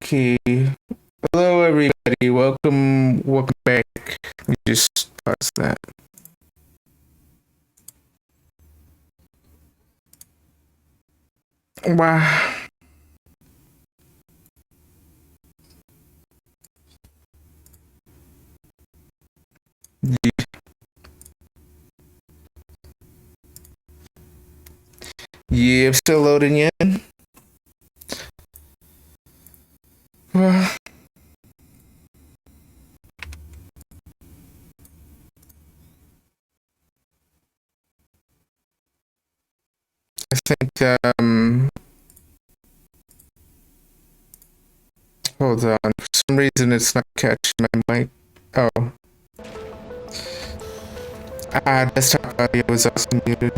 Okay. Hello, everybody. Welcome back. We just paused that. Wow. Yeah, I'm still loading in. Well, I think, hold on. For some reason, it's not catching my mic. Oh. Desktop audio was also muted.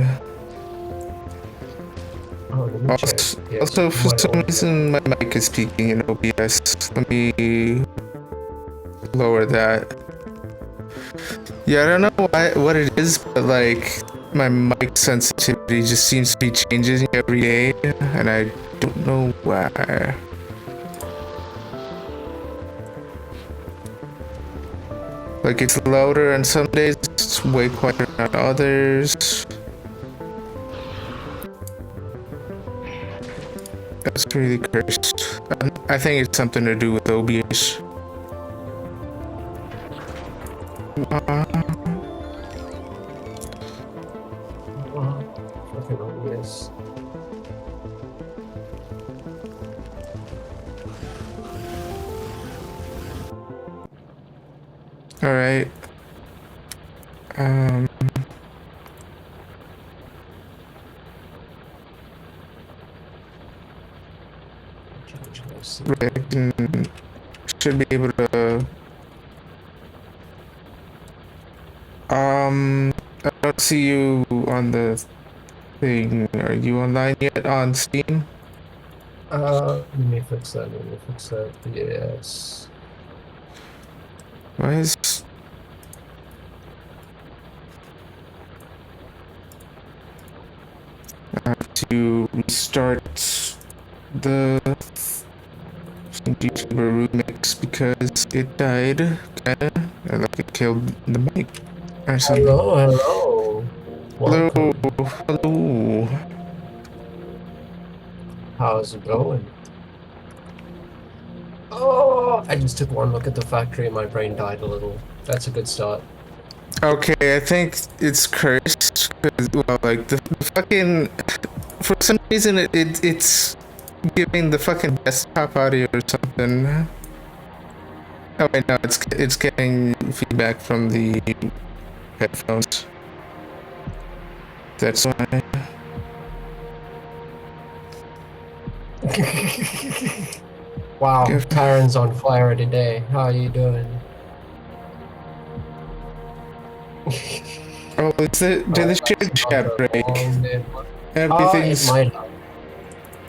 Oh, let me check. Yes, Also, for some reason, my mic is peaking in OBS. Let me lower that. Yeah, I don't know what it is, but like my mic sensitivity just seems to be changing every day, and I don't know why. Like it's louder on some days, it's way quieter on others. That's really cursed. I think it's something to do with OBS. fucking obvious. All right. Should be able to. I don't see you on the thing. Are you online yet on Steam? Let me fix that. Yes. Why is I have to restart the YouTuber remix because it died, kinda. Like it killed the mic or something. Hello. Welcome. Hello. How's it going? Oh, I just took one look at the factory and my brain died a little. That's a good start. Okay, I think it's cursed because, well, like the fucking, for some reason it's giving the fucking desktop audio or something. Oh wait, no, it's getting feedback from the headphones. That's why. Wow, Tyron's on fire today. How are you doing? Oh, did the chat break?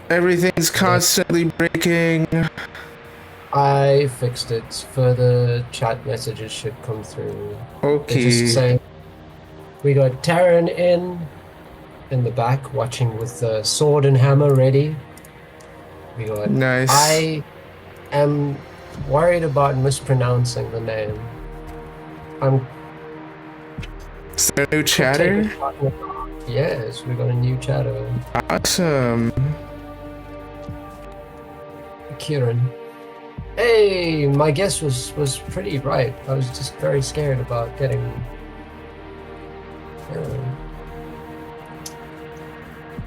Everything's constantly breaking. I fixed it. Further chat messages should come through. Okay. They just say we got Taron in the back watching with the sword and hammer ready. We got nice. I am worried about mispronouncing the name. Is there a new chatter? Yes, we got a new chatter. Awesome. Kieran. Hey, my guess was pretty right. I was just very scared about getting.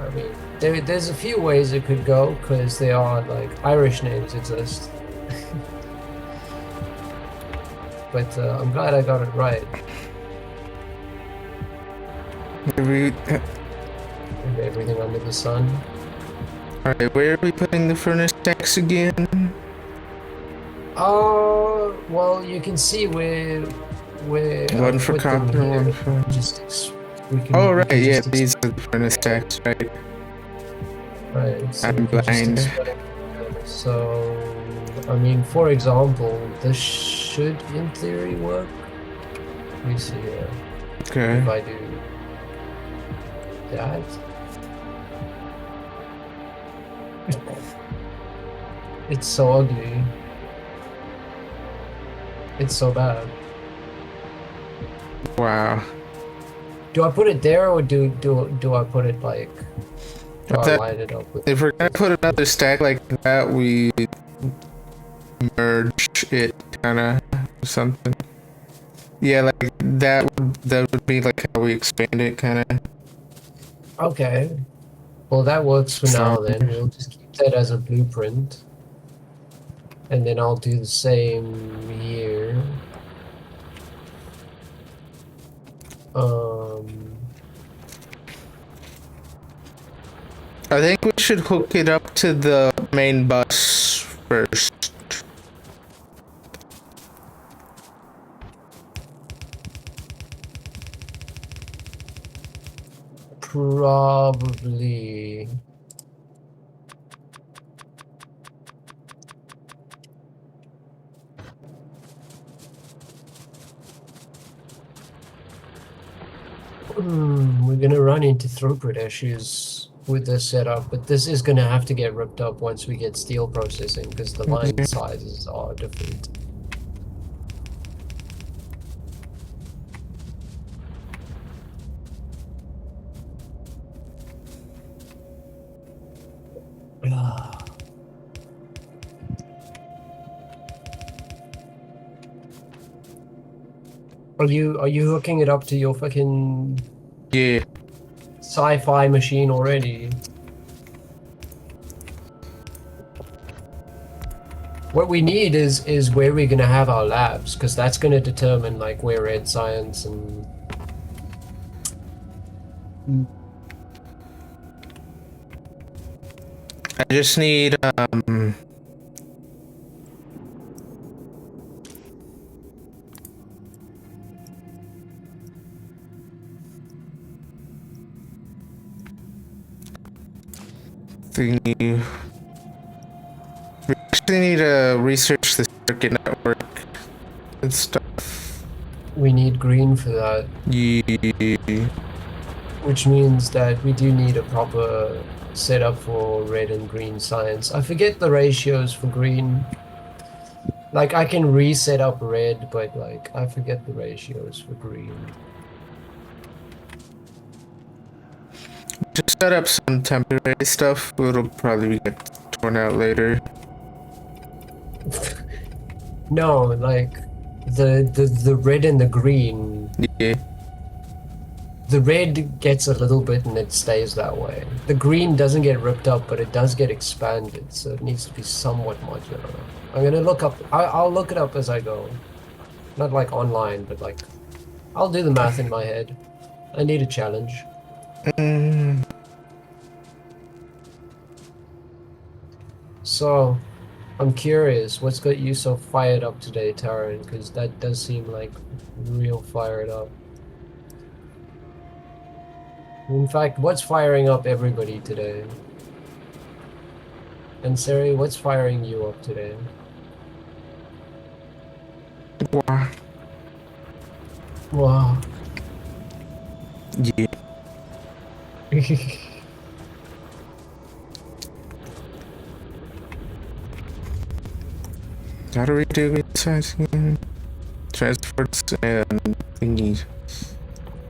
I mean, there's a few ways it could go because they are like Irish names exist. But I'm glad I got it right. Everything under the sun. Alright, where are we putting the furnace stacks again? Well, you can see where one for copper, one for logistics. Oh right, yeah, these are the furnace stacks, right? Right. So I'm blind. So, I mean, for example, this should, in theory, work. Let me see here. Okay. If I do that. It's so ugly. It's so bad. Wow. Do I put it there or do I put it like do I I thought line it up with if we're gonna this? put another stack like that, we merge it kinda or something. Yeah, like that would be like how we expand it kinda. Okay. Well, that works for So now then. We'll just keep that as a blueprint. And then I'll do the same here. Um, I think we should hook it up to the main bus first. probably. We're gonna run into throughput issues with this setup, but this is gonna have to get ripped up once we get steel processing because the line sizes are different. Are you hooking it up to your fucking Yeah. sci-fi machine already? What we need is where we're gonna have our labs, because that's gonna determine like where red science and I just need thingy. We actually need to research the circuit network and stuff. we need green for that, Yeah. which means that we do need a proper setup for red and green science. I forget the ratios for green. Like I can reset up red, but like I forget the ratios for green. Just set up some temporary stuff. It'll probably get torn out later. No, like the red and the green. Yeah. The red gets a little bit and it stays that way. The green doesn't get ripped up, but it does get expanded, so it needs to be somewhat modular. I'm gonna look up. I'll look it up as I go. Not like online, but like I'll do the math in my head. I need a challenge. So, I'm curious, what's got you so fired up today, Taran? Because that does seem like real fired up. In fact, what's firing up everybody today? And Sari, what's firing you up today? Wow. Wow. Yeah. How do we do it? Transports and thingies.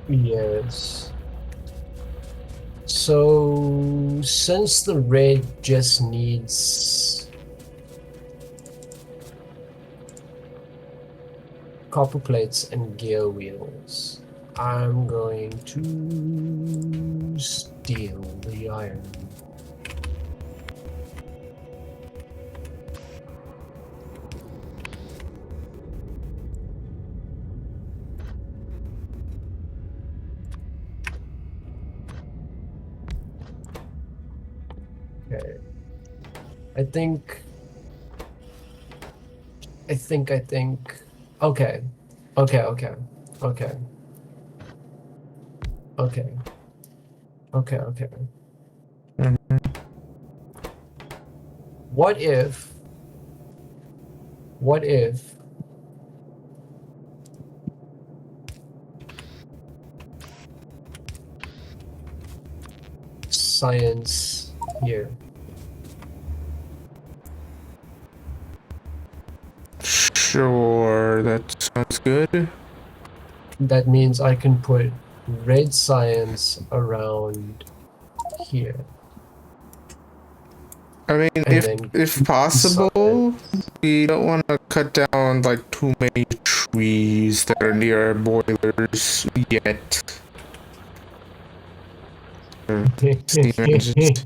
Yes. So, since the red just needs copper plates and gear wheels, I'm going to steal the iron. Okay. I think. Okay. Okay, okay. Okay. Okay. Okay, okay. What if science here? Sure, that sounds good. That means I can put red science around here. I mean, And then if possible, we don't want to cut down like too many trees that are near our boilers yet. Steam engines.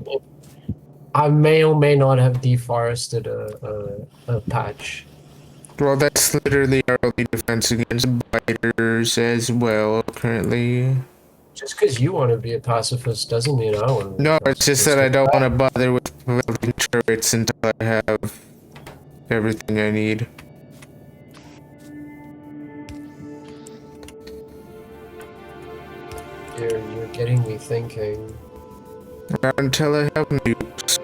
I may or may not have deforested a patch. Well, that's literally our only defense against biters as well, currently. Just because you want to be a pacifist doesn't mean I want to be a No, it's just pacifist. that I don't want to bother with building turrets until I have everything I need. You're getting me thinking. Not until I have nukes.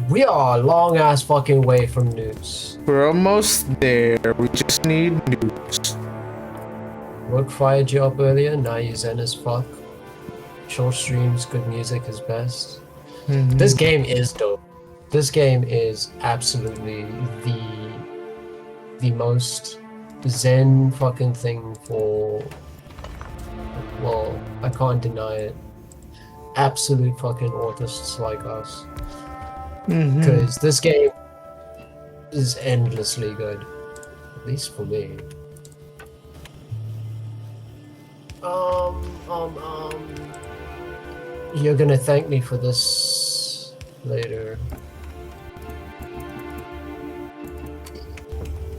We are a long ass fucking way from nukes. We're almost there. We just need nukes. Work fired you up earlier, now you zen as fuck. Short streams, good music is best. Mm-hmm. This game is dope. This game is absolutely the most zen fucking thing for, well, I can't deny it, absolute fucking autists like us. Because this game is endlessly good, at least for me. You're gonna thank me for this later.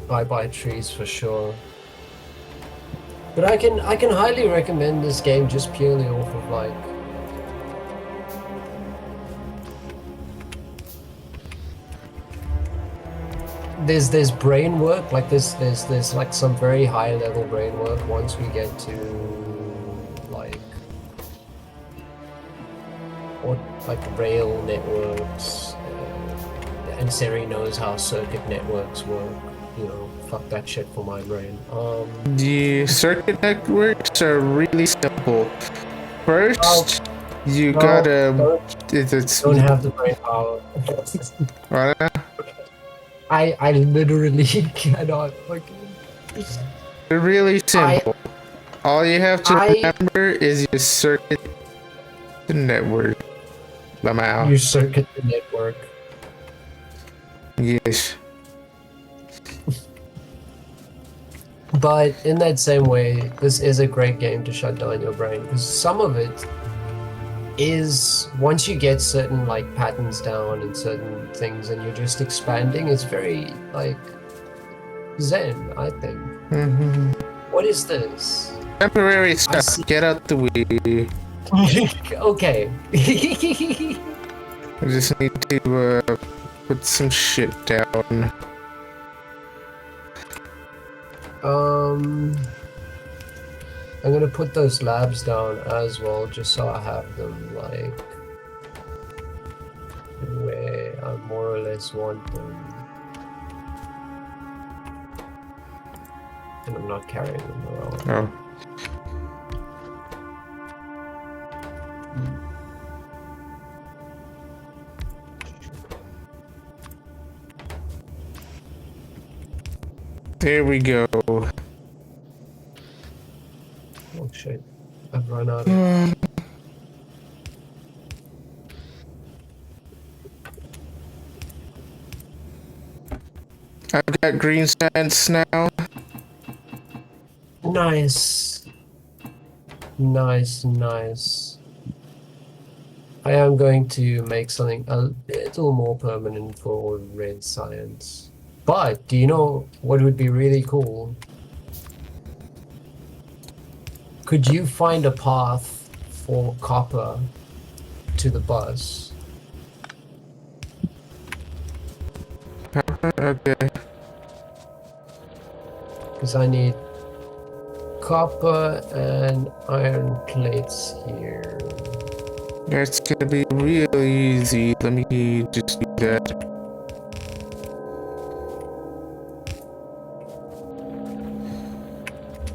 Bye-bye trees for sure. But I can highly recommend this game just purely off of like there's brain work, like there's like some very high level brain work once we get to like what like rail networks and Siri knows how circuit networks work. You know, fuck that shit for my brain. The circuit networks are really simple. First, you gotta. Don't have the brain power. I literally cannot fucking. They're really simple. All you have to remember is your circuit network. Your circuit network. Yes. But in that same way, this is a great game to shut down your brain because some of it is once you get certain like patterns down and certain things and you're just expanding, it's very like zen, I think. What is this? Temporary stuff. Get out the way. Okay. I just need to put some shit down. I'm gonna put those labs down as well, just so I have them like where I more or less want them. And I'm not carrying them around. Oh. There we go. Oh shit, I've run out of... I've got green science now. Nice. Nice. I am going to make something a little more permanent for red science. But do you know what would be really cool? Could you find a path for copper to the bus? Okay. Because I need copper and iron plates here. That's gonna be real easy. Let me just do that.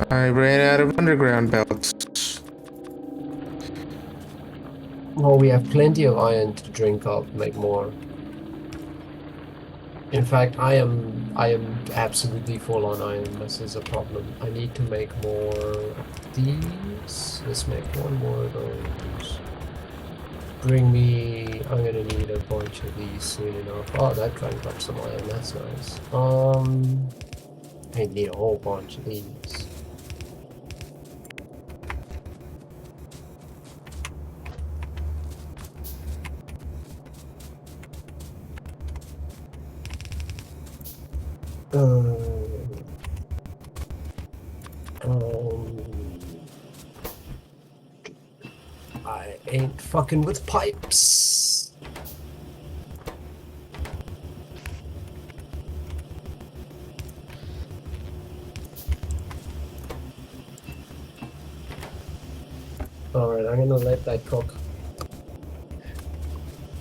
I ran out of underground belts. Well, we have plenty of iron to drink up, make more. In fact, I am absolutely full on iron. This is a problem. I need to make more of these. Let's make one more of those. Bring me. I'm gonna need a bunch of these soon enough. Oh, that drank up some iron. That's nice. I need a whole bunch of these. I ain't fucking with pipes. Alright, I'm gonna let that cook.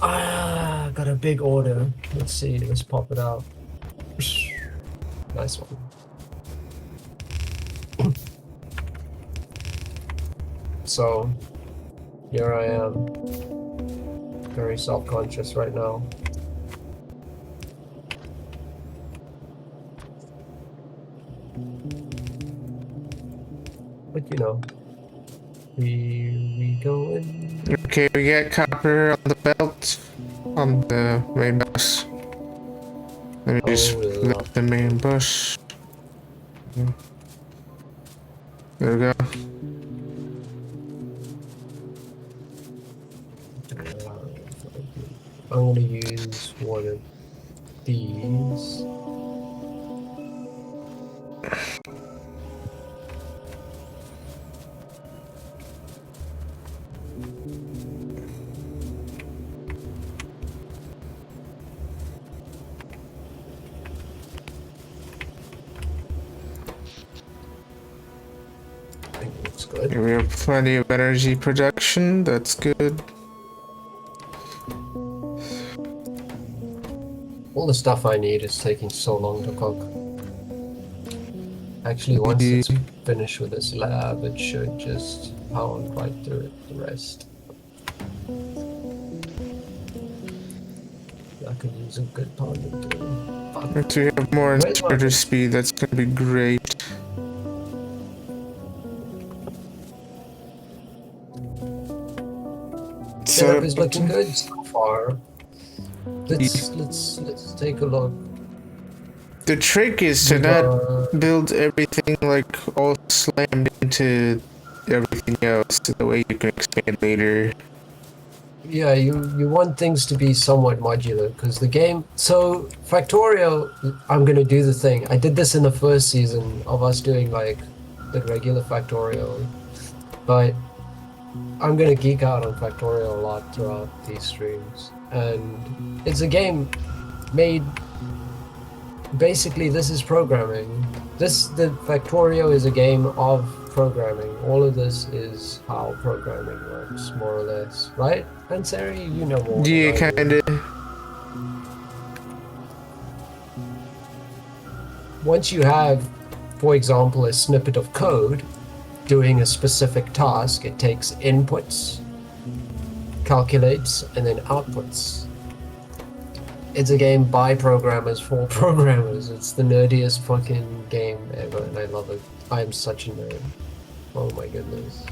Ah, got a big order. Let's see, let's pop it out. Nice one. So, here I am. Very self-conscious right now. But you know, we go in. Okay, we get copper on the belt, on the main bus. Let me just flip the main bus. There we go. I'm gonna use one of these. I think it looks good. We have plenty of energy production, that's good. All the stuff I need is taking so long to cook. Actually, once it's finished with this lab, it should just pound right through it, the rest. I could use a good pounding too. If we have more inserter speed, that's gonna be great. Setup is looking good so far. Let's take a look. The trick is to not build everything like all slammed into everything else, the way you can expand later. Yeah, you want things to be somewhat modular because the game. So Factorio, I'm gonna do the thing. I did this in the first season of us doing like the regular Factorio, but I'm gonna geek out on Factorio a lot throughout these streams. And it's a game made. Basically, this is programming. The Factorio is a game of programming. All of this is how programming works, more or less, right? And Sari, you know more. Yeah, kinda. Once you have, for example, a snippet of code doing a specific task, it takes inputs, calculates, and then outputs. It's a game by programmers for programmers. It's the nerdiest fucking game ever, and I love it. I am such a nerd. Oh my goodness.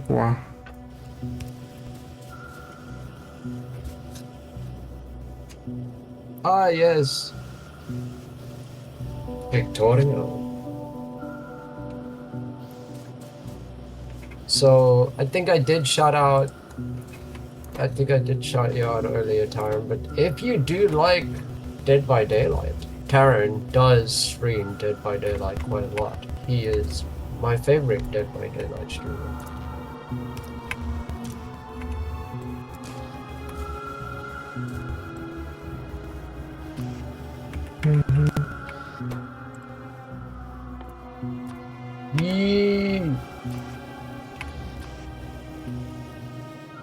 Wow. Ah, yes. Victorio. So, I think I did shout you out earlier, Taran, but if you do like Dead by Daylight, Taran does stream Dead by Daylight quite a lot. He is my favorite Dead by Daylight streamer.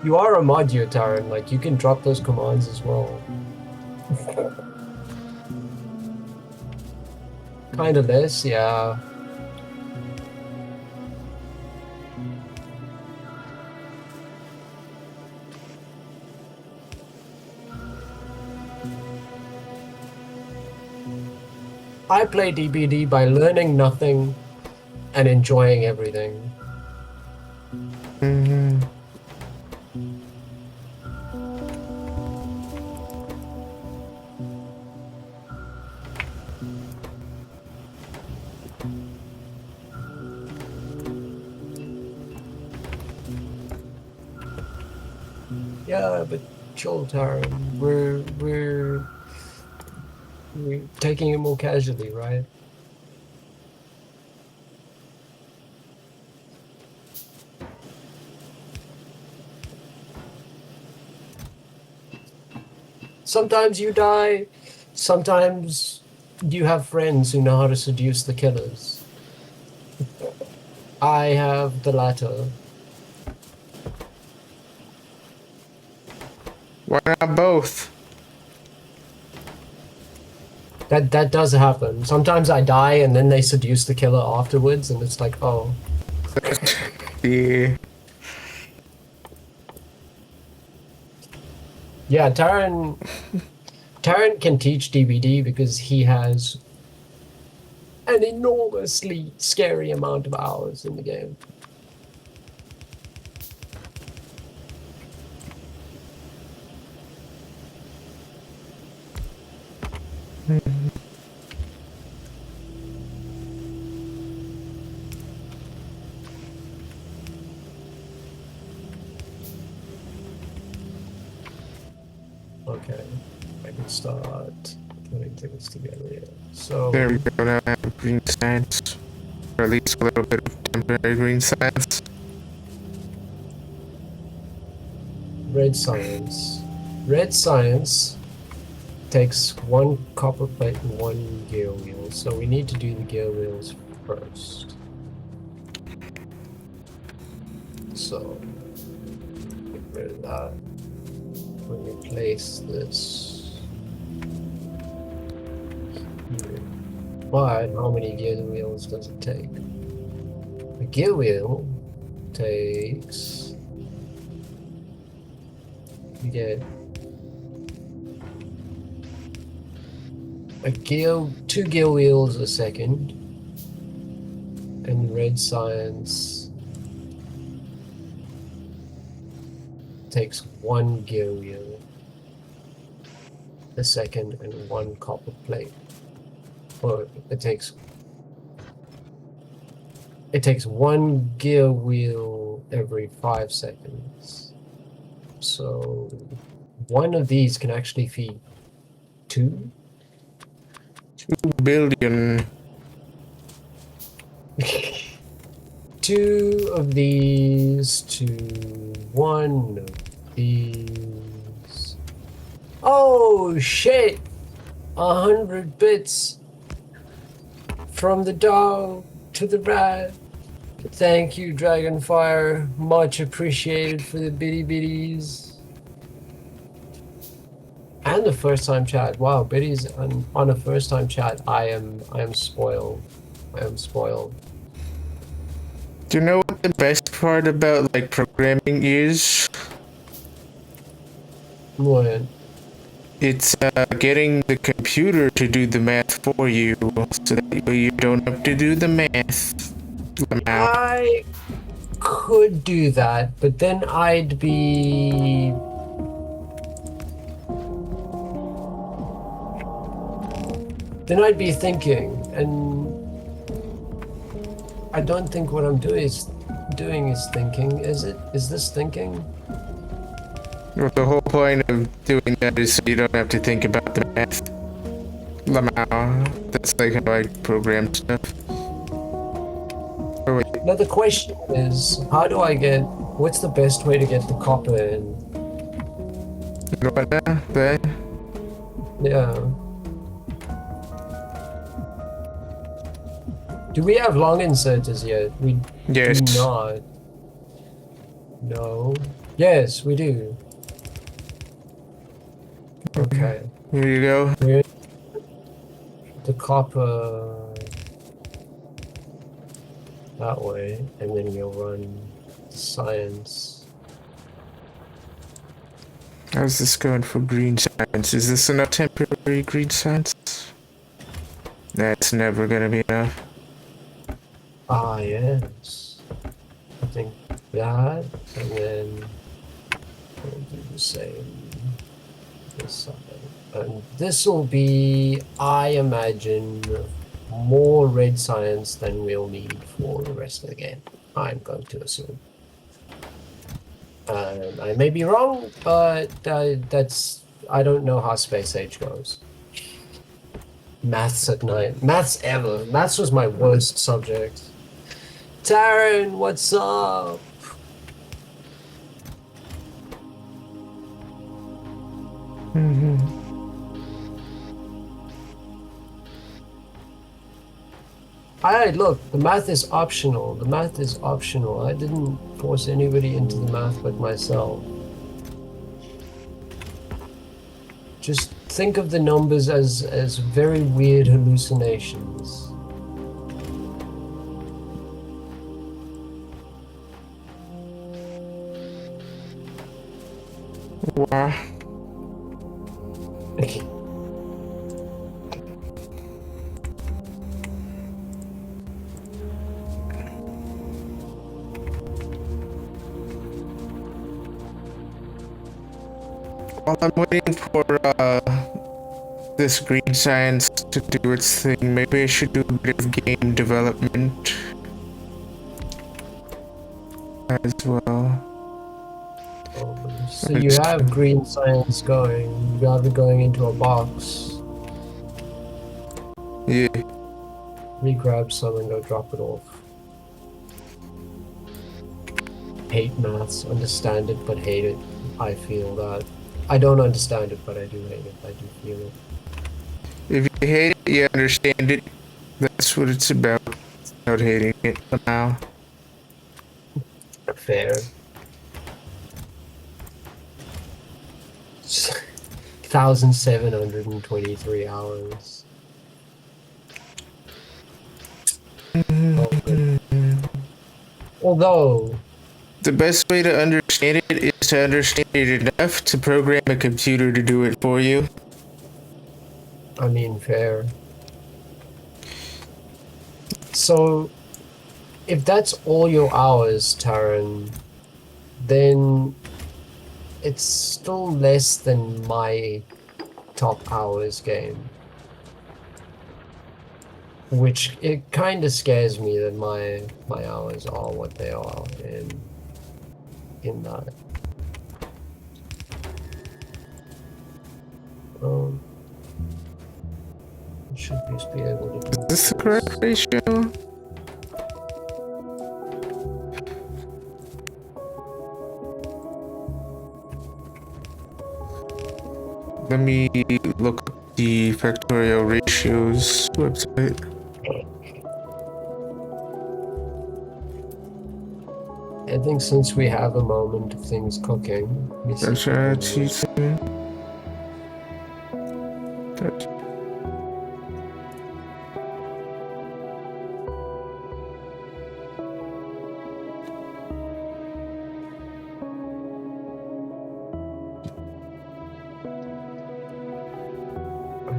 You are a modular, Taran, like you can drop those commands as well. Kinda less, yeah. I play DBD by learning nothing and enjoying everything. Mm-hmm. Yeah, but chill, Taran. We're taking it more casually, right? Sometimes you die, sometimes you have friends who know how to seduce the killers. I have the latter. Why not both? That does happen. Sometimes I die and then they seduce the killer afterwards, and it's like, oh. Yeah. Yeah, Taran can teach DBD because he has an enormously scary amount of hours in the game. Okay, I can start putting things together here. So There we go. Now I have green science. Or at least a little bit of temporary green science. red science. Red science takes one copper plate and one gear wheel. So we need to do the gear wheels first. So get rid of that. We'll replace this here. But how many gear wheels does it take? A gear wheel takes, you get two gear wheels a second, and red science takes one gear wheel a second and one copper plate. Or it takes one gear wheel every 5 seconds. So one of these can actually feed 2 billion. 2 of these to 1 of these. Oh shit! 100 bits from the dog to the rat. Thank you, Dragonfire. Much appreciated for the bitty bitties. And the first time chat. Wow, bitties on a first time chat. I am spoiled. I am spoiled. Do you know what the best part about like programming is? What? It's getting the computer to do the math for you, so that you don't have to do the math. I could do that, but then I'd be thinking, and I don't think what I'm doing is thinking. Is it? Is this thinking? Well, the whole point of doing that is so you don't have to think about the math. That's like how I program stuff. Oh, wait. Now the question is, how do I get? What's the best way to get the copper in? What there? Yeah. Do we have long inserters yet? We Yes. do not. No. Yes, we do. Okay. Here you go. The copper that way, and then we'll run science. How's this going for green science? Is this enough temporary green science? That's never gonna be enough. Ah, yes. I think that, and then we'll do the same this side. And this will be, I imagine, more red science than we'll need for the rest of the game. I'm going to assume. And I may be wrong, but I don't know how Space Age goes. Maths at night. Maths ever. Maths was my worst subject. Taryn, what's up? Look, the math is optional. The math is optional. I didn't force anybody into the math but myself. Just think of the numbers as very weird hallucinations. Wow. While I'm waiting for this green science to do its thing, maybe I should do a bit of game development as well. So you have green science going. You have it going into a box. Yeah. Me grab some and go drop it off. Hate maths, understand it but hate it. I feel that. I don't understand it, but I do hate it. I do feel it. If you hate it, you understand it. That's what it's about. Not hating it for now. Fair. 1,723 hours. Although the best way to understand it is to understand it enough to program a computer to do it for you. I mean, fair. So, if that's all your hours, Taran, then it's still less than my top hours game. Which, it kind of scares me that my hours are what they are in that. Should just be able to do Is this the correct ratio? Let me look up the factorio ratios website. I think since we have a moment of things cooking, let's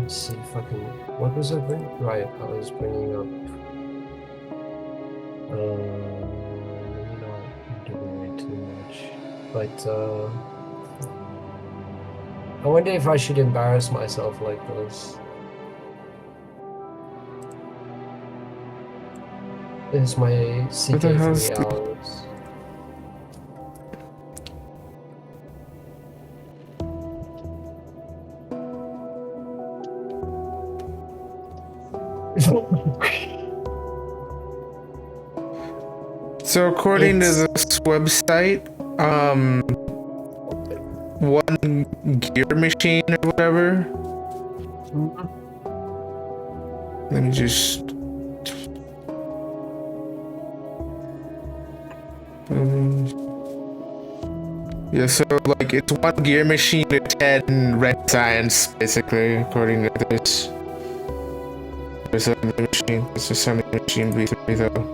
see if I can. What was I bringing? Right, I was bringing up. Not doing it too much, but I wonder if I should embarrass myself like this. This is my CK3 hours. So according to this website, one gear machine or whatever. Let me just. Yeah, so like it's one gear machine to 10 red science, basically, according to this. There's another machine. It's just assembly machine V3 though.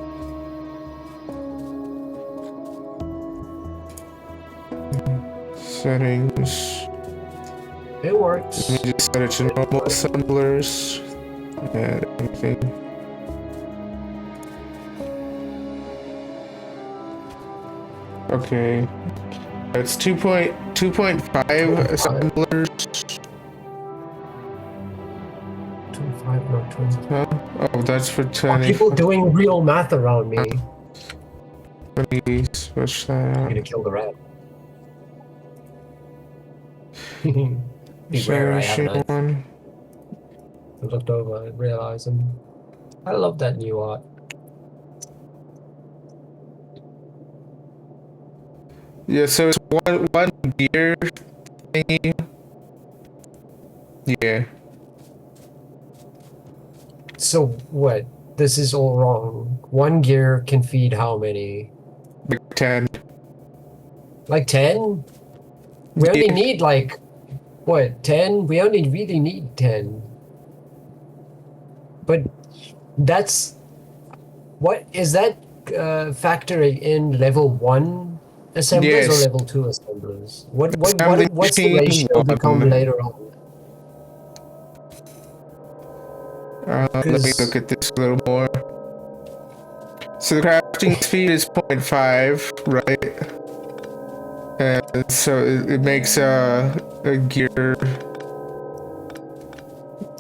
Settings. It works. Let me just set it to normal assemblers. add anything. Okay. It's 2.5 assemblers. 25, not 20. Huh? Oh, that's for Are 20. people doing real math around me? Let me switch that I'm out. gonna kill the rat. Beware, I have Machine an one. I looked over and realized I love that new art. Yeah, so it's one gear thingy. Yeah. So what? This is all wrong. One gear can feed how many? Like 10. Like 10? We only Yeah. need like, what, 10? We only really need 10. But that's, what, is that factoring in level 1 assemblers or Yes. level 2 assemblers? Assembly What's the machine ratio become 1. later on? Let me look Because, at this a little more. So the crafting speed is 0.5, right? And so it makes a gear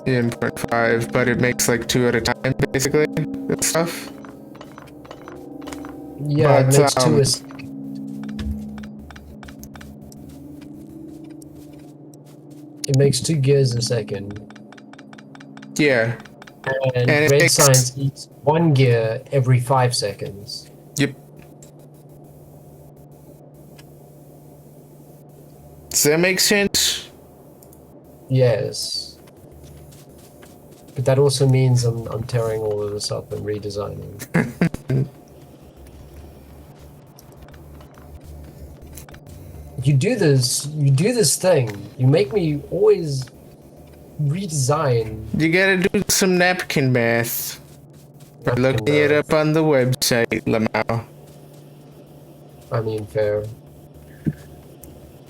in 0.5, but it makes like 2 at a time, basically, and stuff. yeah, it But, makes 2 as it makes 2 gears a second. yeah. And And it red takes, science eats 1 gear every 5 seconds. yep. Does that make sense? Yes. But that also means I'm tearing all of this up and redesigning. You do this thing. You make me always redesign. You gotta do some napkin math. By looking it up on the website, Lamau. I mean, fair.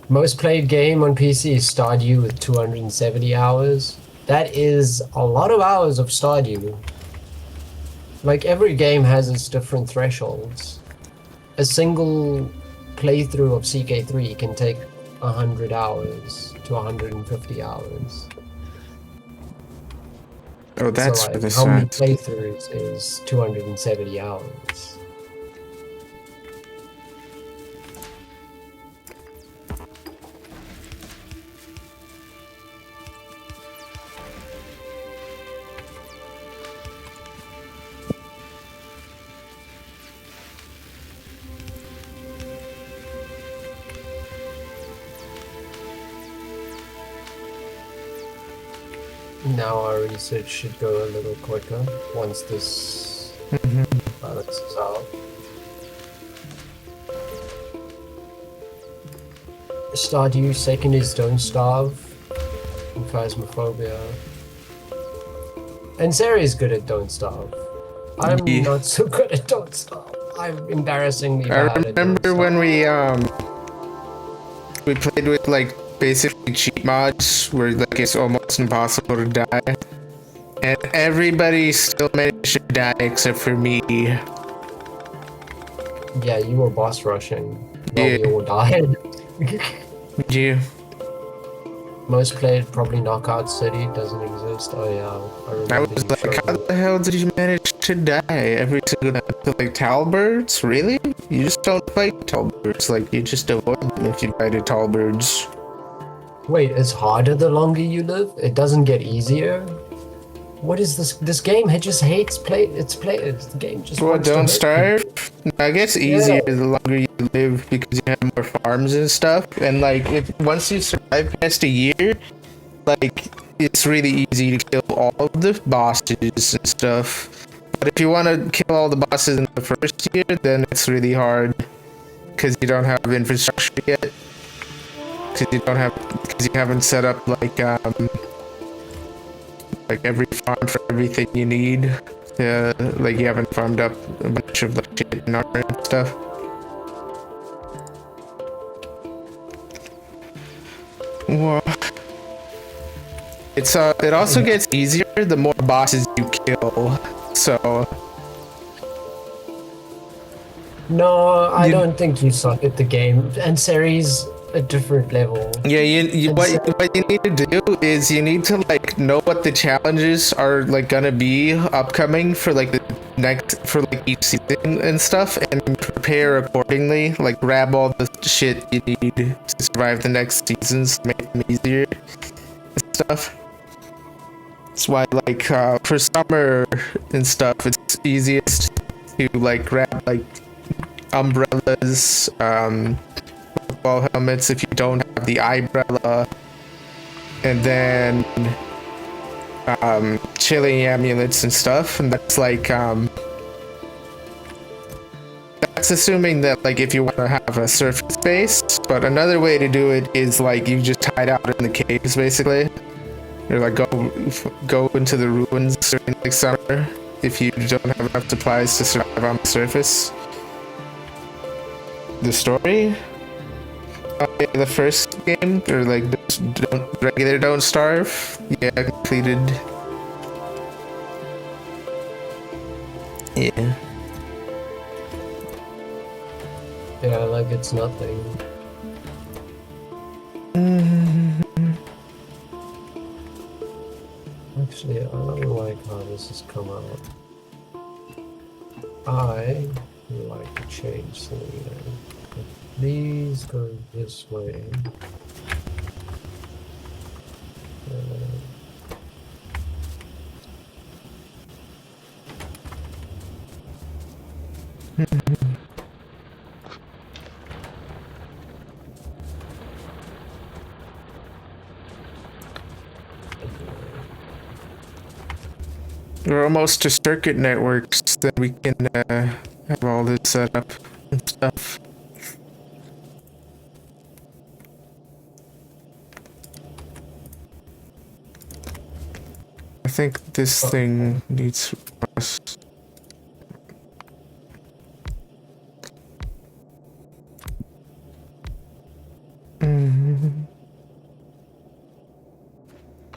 Most played game on PC is Stardew with 270 hours. That is a lot of hours of Stardew. Like, every game has its different thresholds. A single playthrough of CK3 can take 100 hours to 150 hours. Oh, that's so, for like, the how many science. playthroughs is 270 hours? Now our research should go a little quicker once this balances out. Stardew, second is Don't Starve, and Phasmophobia. And Sarah's good at Don't Starve. I'm Yeah. not so good at Don't Starve. I'm embarrassingly I bad at Don't remember Starve. when we played with like basically cheat mods where like it's almost impossible to die. And everybody still managed to die except for me. Yeah, you were boss rushing while Yeah. we all died. Yeah. Most played, probably Knockout City doesn't exist. Oh yeah, I I remember was you like, showing how me. the hell did you manage to die every single time? Like Talbirds? Really? You just don't fight Talbirds. Like you just avoid them if you fight a Talbirds. Wait, it's harder the longer you live? It doesn't get easier? What is this? This game just hates its players. The game just Well, wants to don't hurt starve. people. I guess easier the longer you live because you have more farms and stuff. And like, if once you survive past a year, like it's really easy to kill all of the bosses and stuff. But if you want to kill all the bosses in the first year, then it's really hard because you don't have infrastructure yet. Because you haven't set up like every farm for everything you need. Like you haven't farmed up a bunch of like shit and armor and stuff. Well, it also Yeah. gets easier the more bosses you kill. So No, I you don't think you suck at the game. And Seri's a different level. yeah And what you need to do is you need to like know what the challenges are like gonna be upcoming for like the next for like each season and stuff, and prepare accordingly. Like grab all the shit you need to survive the next seasons, make them easier and stuff. That's why, like, for summer and stuff, it's easiest to like grab like umbrellas, football helmets if you don't have the umbrella, and then chilling amulets and stuff. And that's like that's assuming that like if you want to have a surface base. But another way to do it is like you just hide out in the caves basically. Or like go into the ruins during like summer if you don't have enough supplies to survive on the surface. The story, the first game, or like regular Don't Starve, yeah, completed. Yeah. yeah, like it's nothing. Actually, I don't like how this has come out. I would like to change something there. These go this way. We're almost to circuit networks that we can have all this set up and stuff. I think this thing needs rust.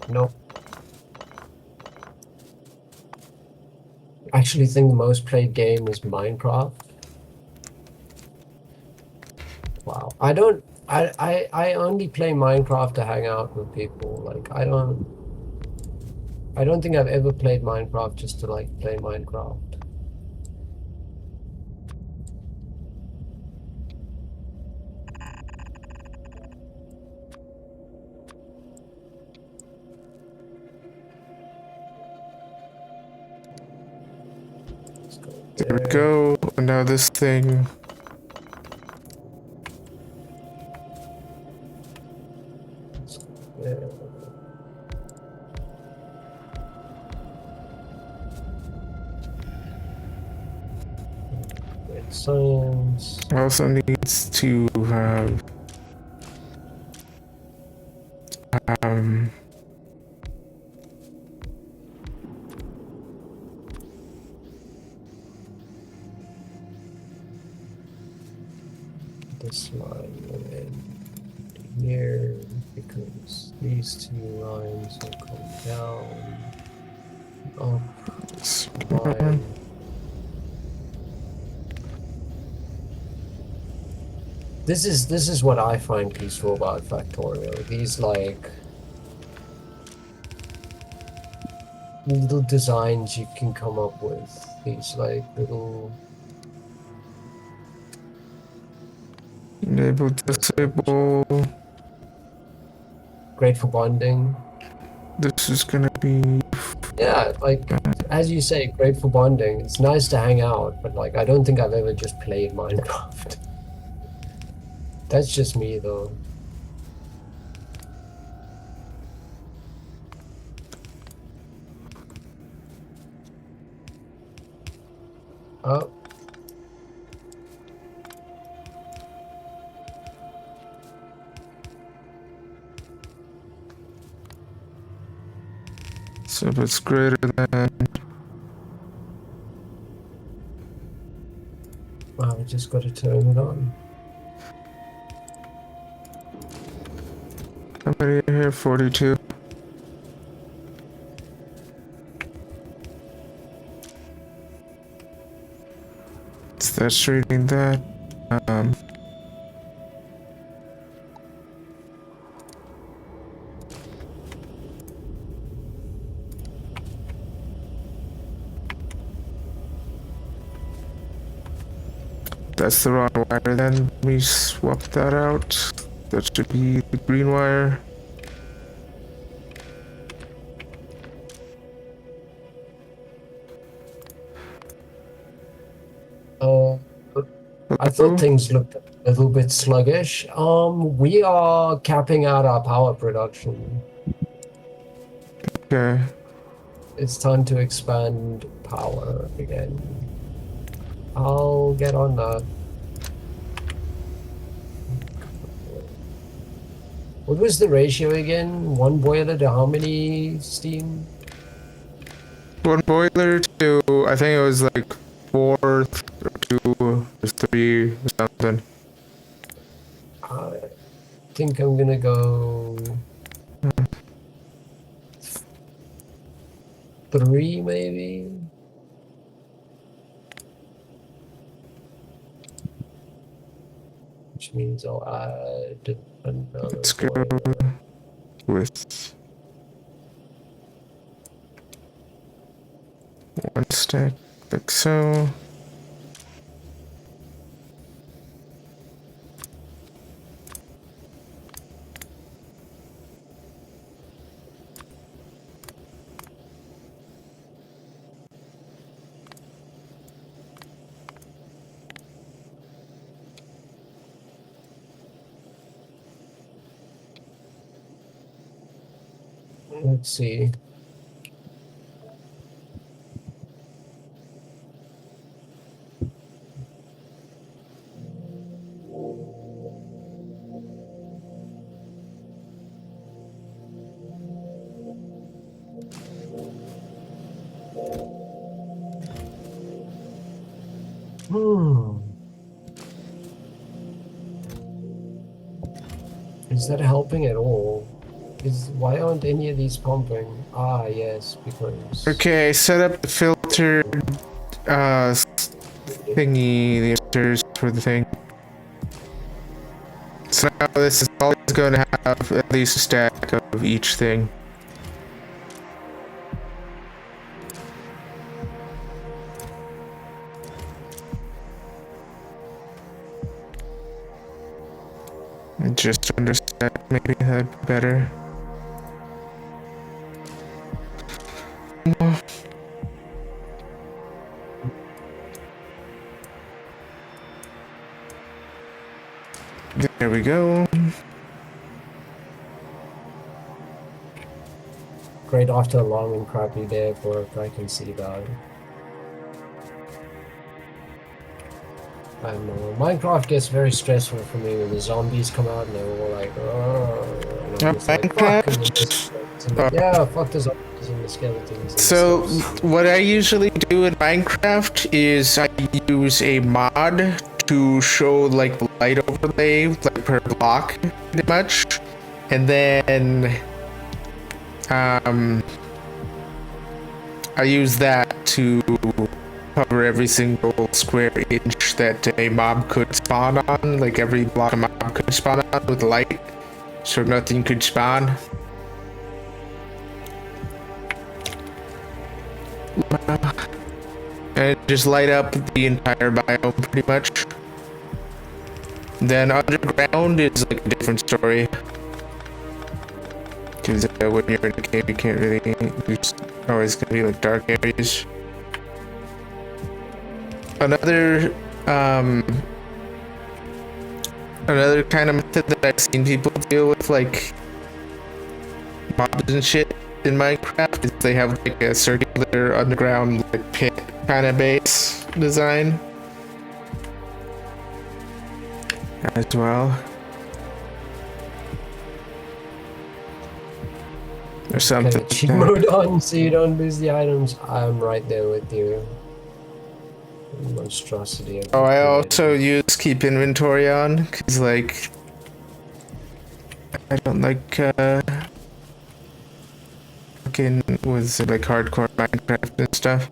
Nope. I actually think the most played game is Minecraft. Wow. I only play Minecraft to hang out with people. Like I don't think I've ever played Minecraft just to like play Minecraft. Let's go There we go. Now this thing. there. Great science. Also needs to have um This line will end here because these two lines will come down. Up line. This is what I find peaceful about Factorio. These like little designs you can come up with. These like little enable disable. great for bonding. This is gonna be Yeah, like as you say, great for bonding. It's nice to hang out, but like I don't think I've ever just played Minecraft. That's just me though. Oh, so if it's greater than wow, I just got to turn it on. how many here? 42. That's reading that. Um, that's the wrong wire then. We swap that out. That should be the green wire. Uh, I thought Hello? things looked a little bit sluggish. We are capping out our power production. Okay. It's time to expand power again. I'll get on that. What was the ratio again? One boiler to how many steam? One boiler to, I think it was like 4 or 2 or 3 or something. I think I'm gonna go 3 maybe. Which means I'll add another Let's go boiler. with 1 stack, like so. Let's see. Hmm. Is that helping at all? Why aren't any of these pumping? Ah, yes, because Okay, set up the filter uh thingy, the filters for the thing. So now this is always going to have at least a stack of each thing. And just under stack, maybe that'd be better. There we go. great after a long and crappy day of work, I can see that. I know. Minecraft gets very stressful for me when the zombies come out and they're all like, "Argh," and I'm just like, fuck, and then the Minecraft. skeletons, and yeah, fuck the zombies and the skeletons and the So stuff. what I usually do in Minecraft is I use a mod to show like the light overlay like per block pretty much, and then I use that to cover every single square inch that a mob could spawn on, like every block a mob could spawn on with light, so nothing could spawn. And just light up the entire biome pretty much. Then underground is like a different story. Because when you're in a cave, you can't really. There's always gonna be like dark areas. Another another kind of method that I've seen people deal with like mobs and shit in Minecraft is they have like a circular underground like pit kind of base design as well. Or something. Okay, cheat mode on so you don't lose the items. I'm right there with you. Monstrosity of Oh, I created. also use keep inventory on because like I don't like fucking was like hardcore Minecraft and stuff.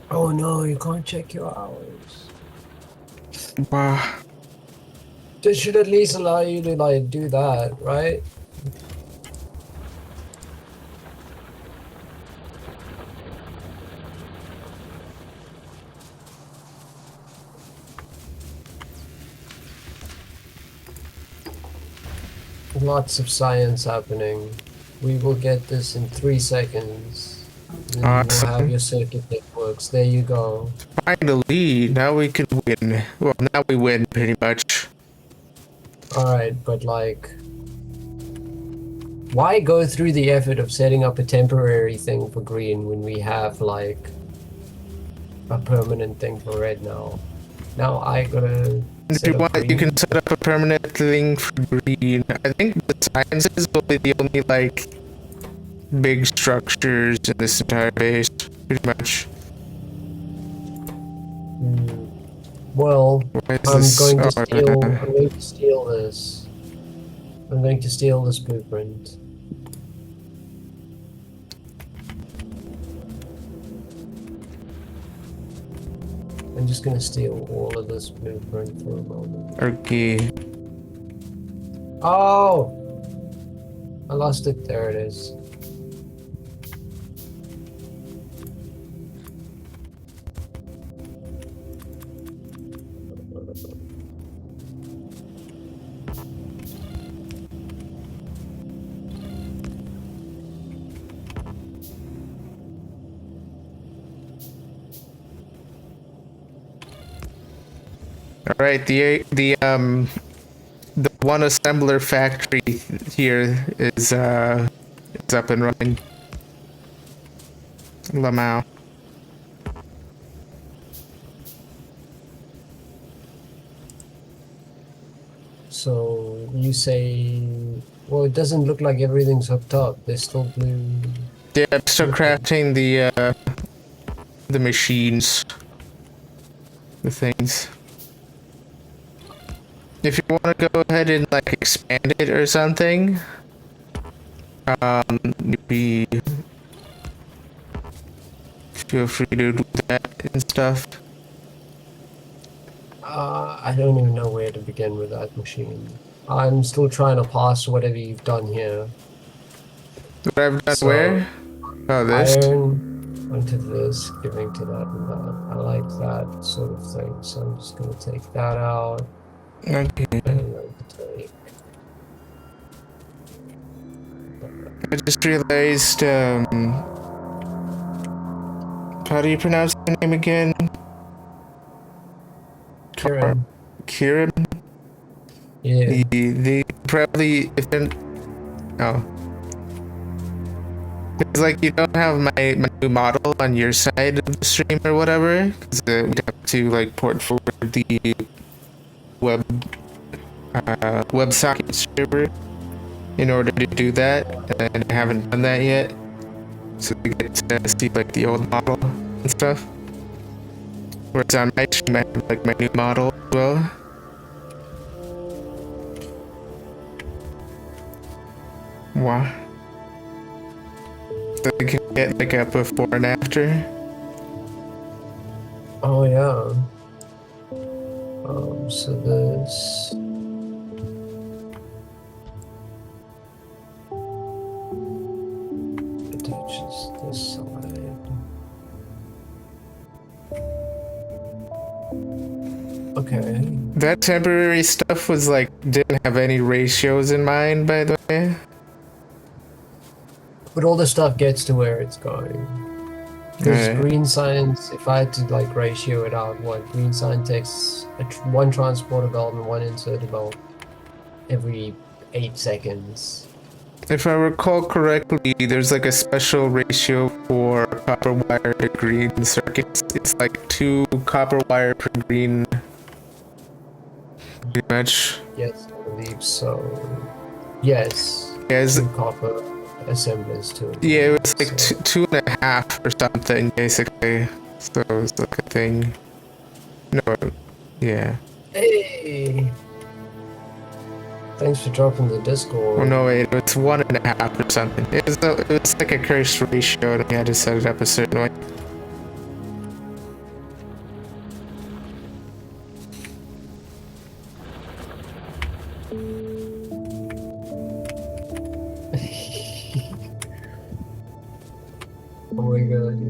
Oh no, you can't check your hours. Wow. They should at least allow you to like do that, right? Lots of science happening. We will get this in 3 seconds. Then you will have Awesome. your circuit networks. There you go. Finally, now we can win. Well, now we win pretty much. Alright, but like, why go through the effort of setting up a temporary thing for green when we have like a permanent thing for red now? Now I gotta If you set up want, you can green. set up a permanent thing for green. I think the sciences will be the only like big structures in this entire base, pretty much. Hmm. Well, Why is this? Oh, I'm going to steal this. I'm going to steal this blueprint. I'm just gonna steal all of this blueprint for a moment. okay. Oh! I lost it. There it is. All right. The one assembler factory here is up and running. Lamau. So you say, well, it doesn't look like everything's hooked up. There's still blue. Yeah, I'm still Okay. crafting the machines, the things. If you want to go ahead and like expand it or something, maybe feel free to do that and stuff. I don't even know where to begin with that machine. I'm still trying to pass whatever you've done here. What I've done So where? Oh, this. iron onto this, giving to that and that. I like that sort of thing. So I'm just gonna take that out Okay. and I'm going to take. I just realized, how do you pronounce the name again? Kieran. Kieran? Yeah. They probably, if they're, oh. It's like you don't have my new model on your side of the stream or whatever, because we'd have to like port forward the web WebSocket server in order to do that, and I haven't done that yet. So we get to see like the old model and stuff. Whereas on my stream I have like my new model as well. Wow. So we can get like a before and after. Oh yeah. So this. Attaches this side. Okay. That temporary stuff was like didn't have any ratios in mind, by the way. But all the stuff gets to where it's going. Because Alright. green science, if I had to like ratio it out, what green science takes one transporter belt and one inserter belt every 8 seconds. If I recall correctly, there's like a special ratio for copper wire to green circuits. It's like 2 copper wire per green. Pretty much. Yes, I believe so. Yes, Yeah, 2 copper assemblers too. yeah, it was like So, 2.5 or something, basically. So it was like a thing. No, yeah. hey! Thanks for dropping the Discord. Oh no, wait, it was 1.5 or something. It was like a cursed ratio, and we had to set it up a certain way.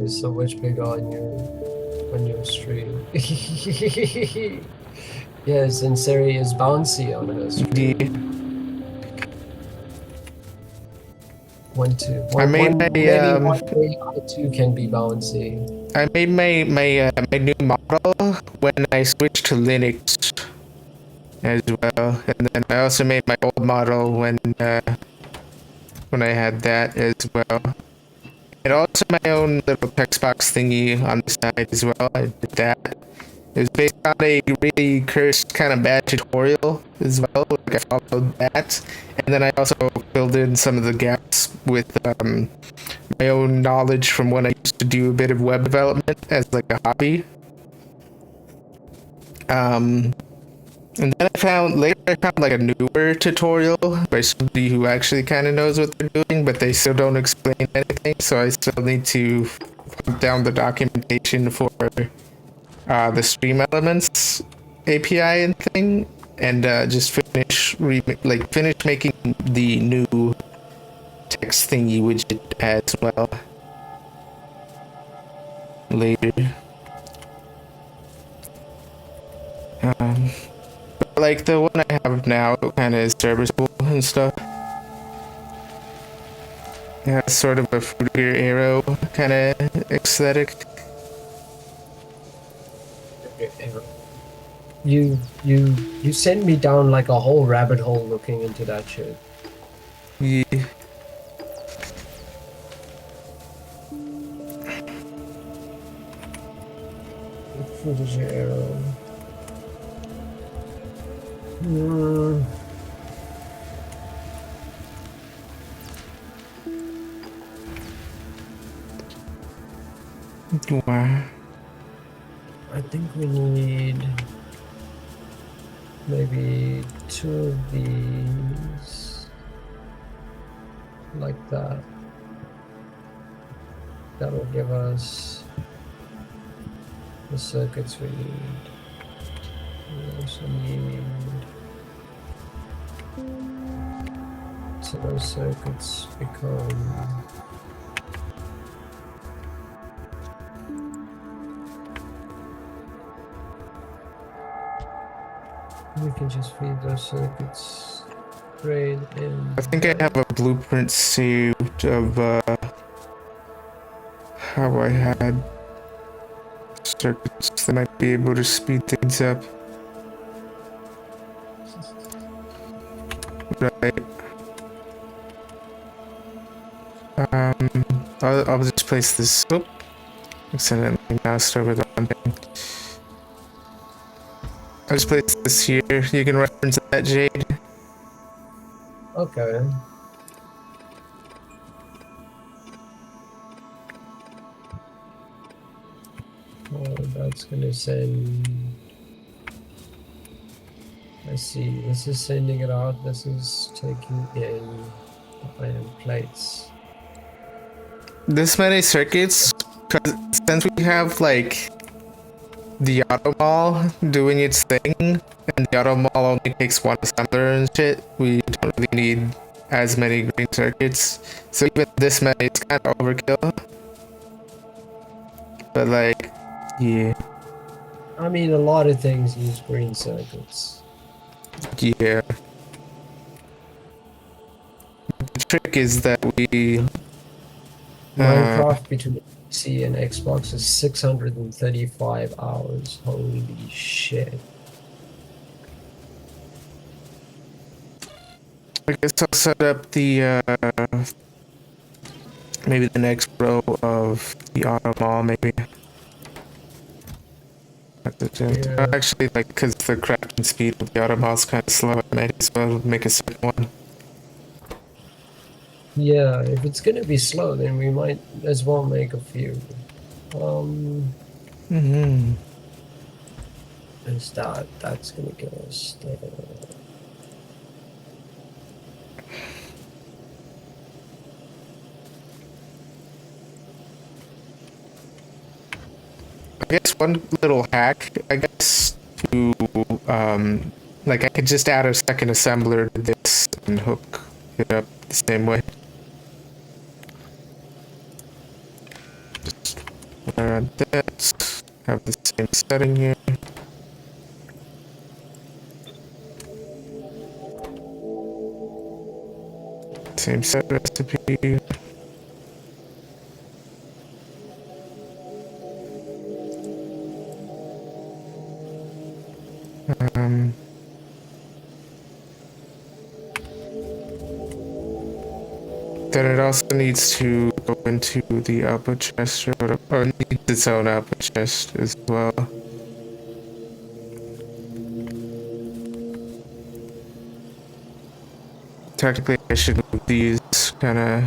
is so much bigger on your stream. Yes, and Seri is bouncy on her stream. Yeah. I made my Maybe one day I too can be bouncy. I made my new model when I switched to Linux as well, and then I also made my old model when I had that as well. And also my own little text box thingy on the side as well. I did that. It was based on a really cursed kind of bad tutorial as well. Like I followed that, and then I also filled in some of the gaps with my own knowledge from when I used to do a bit of web development as like a hobby. And then I found like a newer tutorial by somebody who actually kind of knows what they're doing, but they still don't explain anything. So I still need to hunt down the documentation for the stream elements API and thing, and just finish making the new text thingy widget as well later. But like the one I have now kind of is serviceable and stuff. Yeah, it's sort of a fruitier arrow kind of aesthetic. You send me down like a whole rabbit hole looking into that shit. Yeah. Fruitier arrow. Wow. I think we need maybe 2 of these like that. That'll give us the circuits we need. We also need so those circuits become we can just feed those circuits straight in. I think I have a blueprint saved of how I had circuits that might be able to speed things up. Right. I'll just place this. Oh, accidentally moused over the one thing. I'll just place this here. You can reference that, Jade. Okay. Well, that's gonna send. I see. This is sending it out. This is taking in the iron plates. This many circuits, cause since we have like the auto mall doing its thing, and the auto mall only takes one assembler and shit, we don't really need as many green circuits. So even this many, it's kind of overkill. But like, yeah, I mean, a lot of things use green circuits. yeah. The trick is that we Minecraft between PC and Xbox is 635 hours. Holy shit. I guess I'll set up the maybe the next row of the auto mall, maybe. Yeah. Actually, like, because the crafting speed of the auto mall is kind of slow, I might as well make a second one. Yeah, if it's gonna be slow, then we might as well make a few. Is that's gonna give us the I guess one little hack, I guess, to like I could just add a second assembler to this and hook it up the same way. Just that. Have the same setting here. Same set recipe. Um, then it also needs to go into the output chest, or needs its own output chest as well. Technically, I should move these kind of.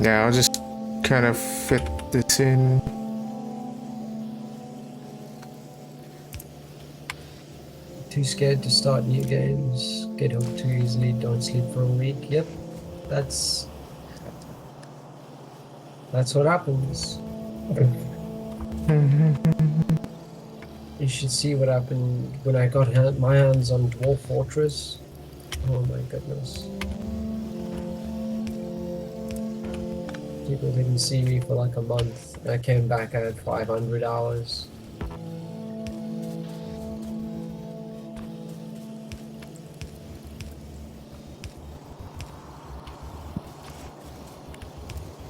Yeah, I'll just kind of fit this in. Too scared to start new games. Get hooked too easily. Don't sleep for a week. Yep, that's what happens. You should see what happened when I got my hands on Dwarf Fortress. Oh my goodness. People didn't see me for like a month. I came back, I had 500 hours.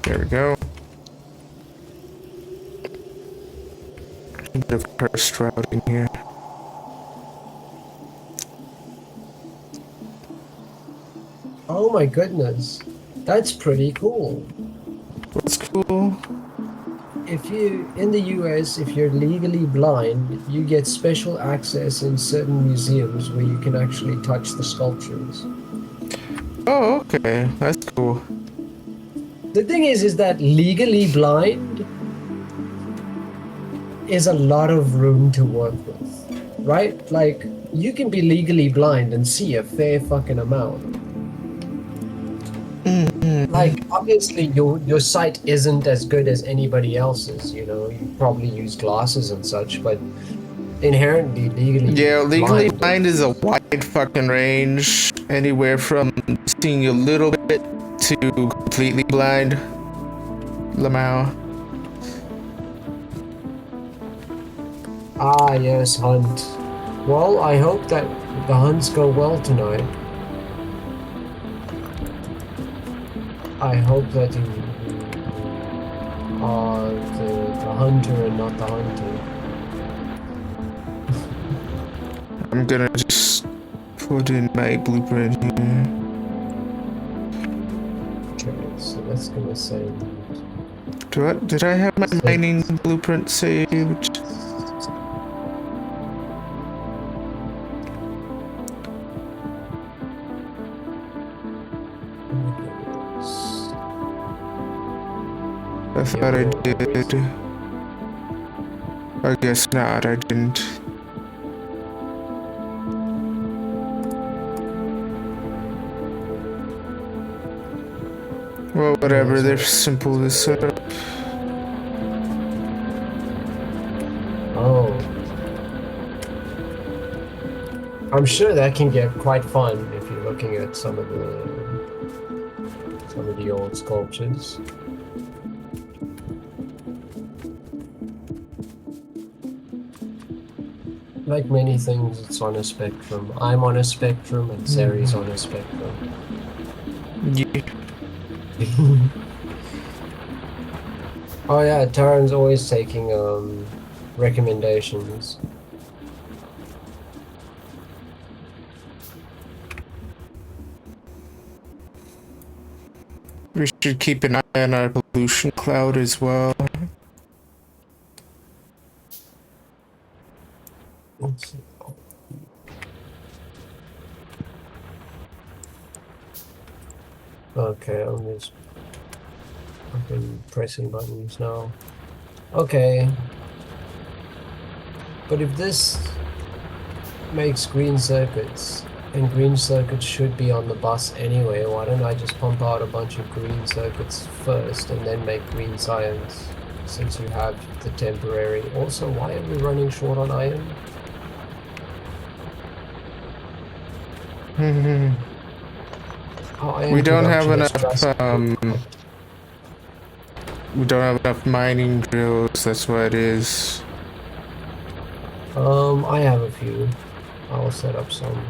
There we go. A bit of cursed routing here. Oh my goodness. That's pretty cool. What's cool? If you, in the US, if you're legally blind, you get special access in certain museums where you can actually touch the sculptures. Oh, okay. That's cool. The thing is that legally blind is a lot of room to work with, right? Like, you can be legally blind and see a fair fucking amount. Like, obviously, your sight isn't as good as anybody else's, you know, you probably use glasses and such, but inherently, legally blind is a wide fucking range. Anywhere from seeing a little bit to completely blind. Lamau. Ah, yes, hunt. Well, I hope that the hunts go well tonight. I hope that you are the hunter and not the hunter. I'm gonna just put in my blueprint here. Okay, so that's gonna save. Did I have my mining blueprint saved? I thought I did. I guess not, I didn't. Well, whatever, they're simple to set up. Oh. I'm sure that can get quite fun if you're looking at some of the old sculptures. Like many things, it's on a spectrum. I'm on a spectrum, and Sari's on a spectrum. Yeah. Oh yeah, Taran's always taking recommendations. We should keep an eye on our pollution cloud as well. Okay, I'm just fucking pressing buttons now. Okay. But if this makes green circuits, and green circuits should be on the bus anyway, why don't I just pump out a bunch of green circuits first and then make green science, since you have the temporary. Also, why are we running short on iron? We Iron don't have production is enough, drastically. we don't have enough mining drills, that's what it is. I have a few. I'll set up some.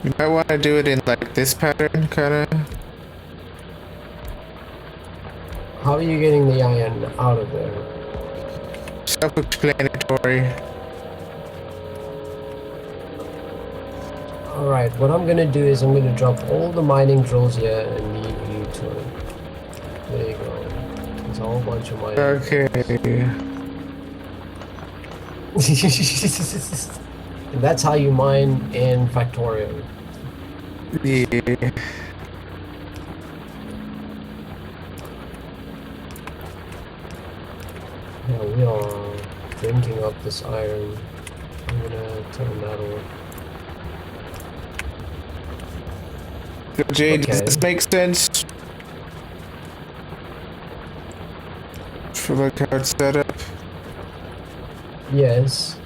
You might want to do it in like this pattern, kinda. How are you getting the iron out of there? Self-explanatory. Alright, what I'm gonna do is I'm gonna drop all the mining drills here and leave you to it. There you go. There's a whole bunch of mining. Okay. And that's how you mine in Factorio. Yeah. Yeah, we are drinking up this iron. I'm gonna turn that on. So Jay, does Okay. this make sense? For like how it's set up? Yes.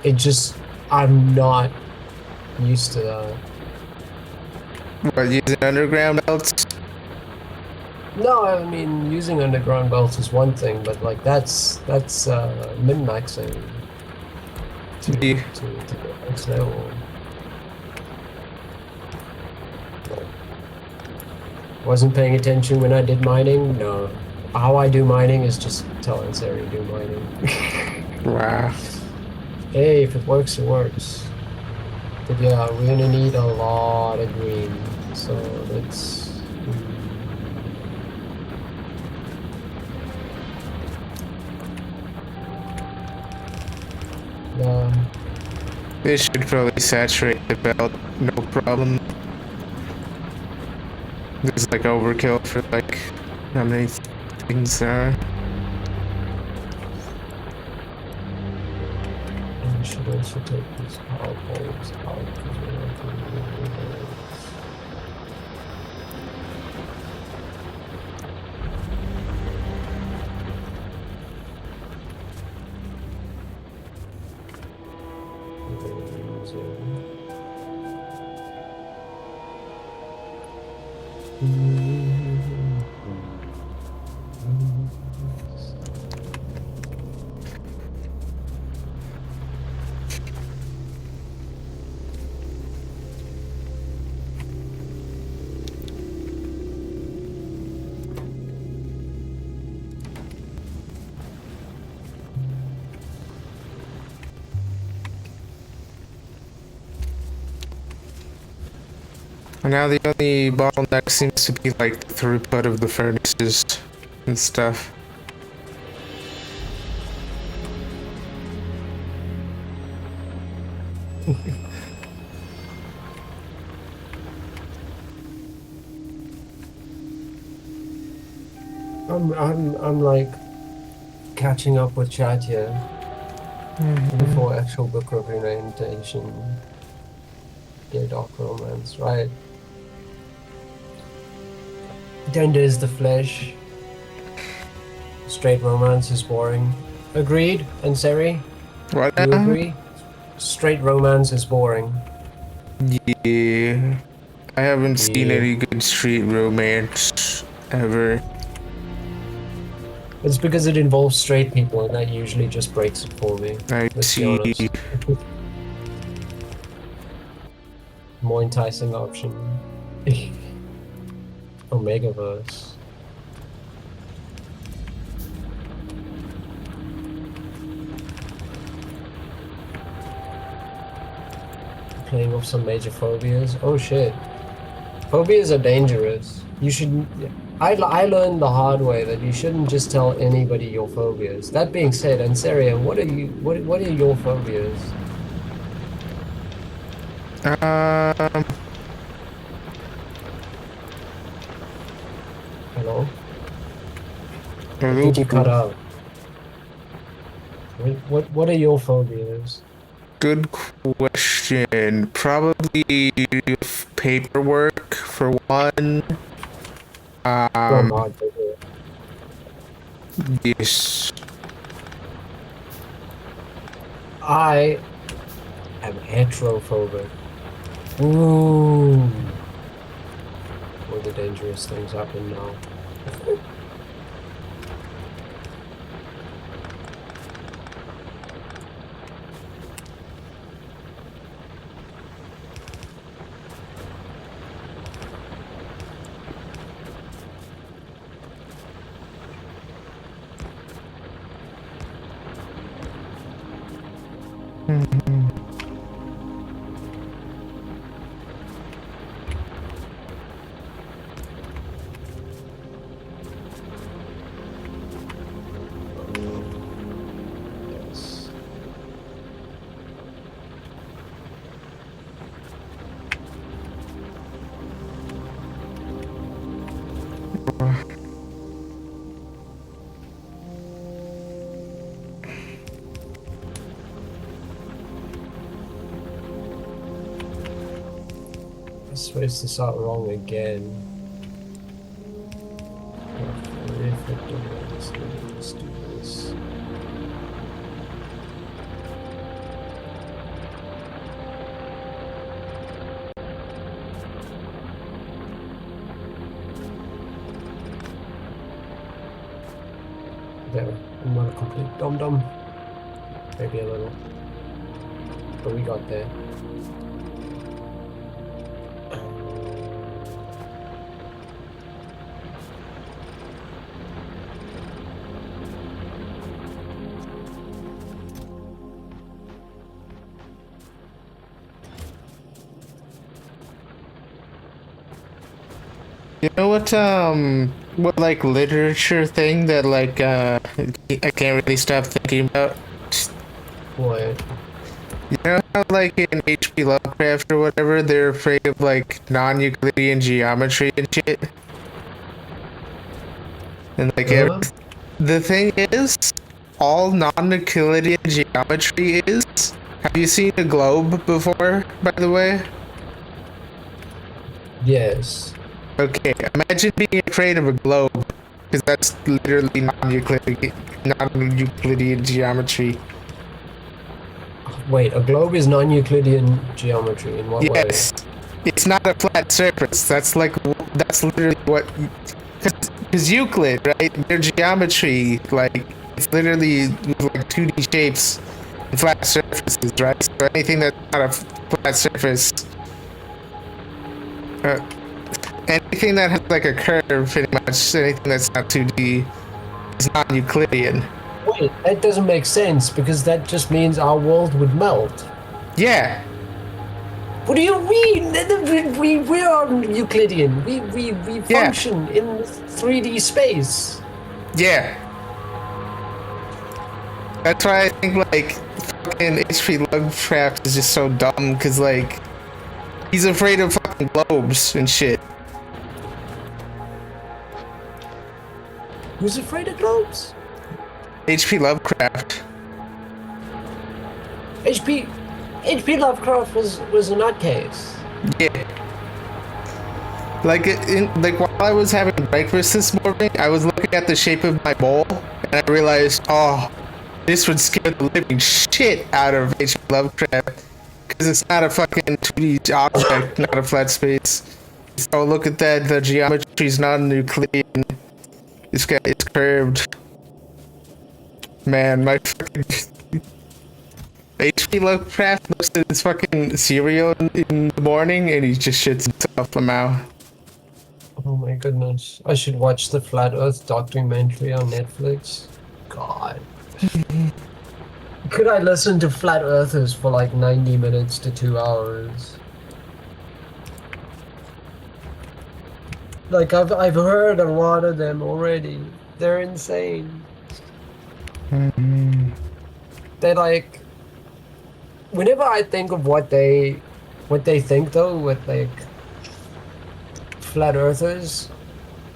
It just, I'm not used to that. What, using underground belts? No, I mean, using underground belts is one thing, but like that's min-maxing to Yeah. the next level. Wasn't paying attention when I did mining? No. How I do mining is just tell Ansari do mining. Wow. Hey, if it works, it works. But yeah, we're gonna need a lot of green, so let's... This should probably saturate the belt, no problem. This is like overkill for like how many things there are. And we should also take these power poles out because we're not going to need those. And now the only bottleneck seems to be like the throughput of the furnaces and stuff. I'm like catching up with chat here before actual book representation. Dear Dark Romance, right? Tender is the flesh. Straight romance is boring. Agreed, Ansari? What Do you now? agree? Straight romance is boring. Yeah. I haven't seen Yeah. any good street romance ever. It's because it involves straight people, and that usually just breaks it for me. I Let's see. be honest. More enticing option. Omegaverse. Playing off some major phobias. Oh shit. Phobias are dangerous. You should. I learned the hard way that you shouldn't just tell anybody your phobias. That being said, Ansaria, what are you? What are your phobias? Hello? I think you cut out. What are your phobias? Good question. Probably paperwork for one. Hard paper. Yes. I am heterophobic. Ooh. Where the dangerous things happen now. Yes. I spaced this out wrong again. Let's do this. There, I'm not a complete dum-dum. Maybe a little. But we got there. You know what like literature thing that like I can't really stop thinking about. Boy, You know how like in HP Lovecraft or whatever they're afraid of like non-Euclidean geometry and shit, and like huh? the thing is, all non-Euclidean geometry is. Have you seen a globe before? By the way. Yes. Okay, imagine being afraid of a globe, because that's literally non-Euclidean geometry. Wait, a globe is non-Euclidean geometry. In what way? Yes, it's not a flat surface. That's literally what. Because Euclid, right? Their geometry, like it's literally like 2D shapes and flat surfaces, right? So anything that's not a flat surface, uh, anything that has like a curve, pretty much anything that's not 2D is non-Euclidean. Wait, that doesn't make sense because that just means our world would melt. Yeah, What do you mean? We are Euclidean. We yeah, function in 3D space. yeah. That's why I think like fucking HP Lovecraft is just so dumb because like he's afraid of fucking globes and shit. Who's afraid of globes? HP Lovecraft. HP Lovecraft was a nutcase. Yeah. Like while I was having breakfast this morning, I was looking at the shape of my bowl and I realized, oh, this would scare the living shit out of HP Lovecraft because it's not a fucking 2D object, not a flat space. So look at that, the geometry's non-Euclidean. It's curved. Man, my fucking HP Lovecraft looks at his fucking cereal in the morning and he just shits himself somehow. Oh my goodness. I should watch the Flat Earth documentary on Netflix. God. Could I listen to Flat Earthers for like 90 minutes to 2 hours? Like I've heard a lot of them already. They're insane. They like whenever I think of what they think though with like flat earthers,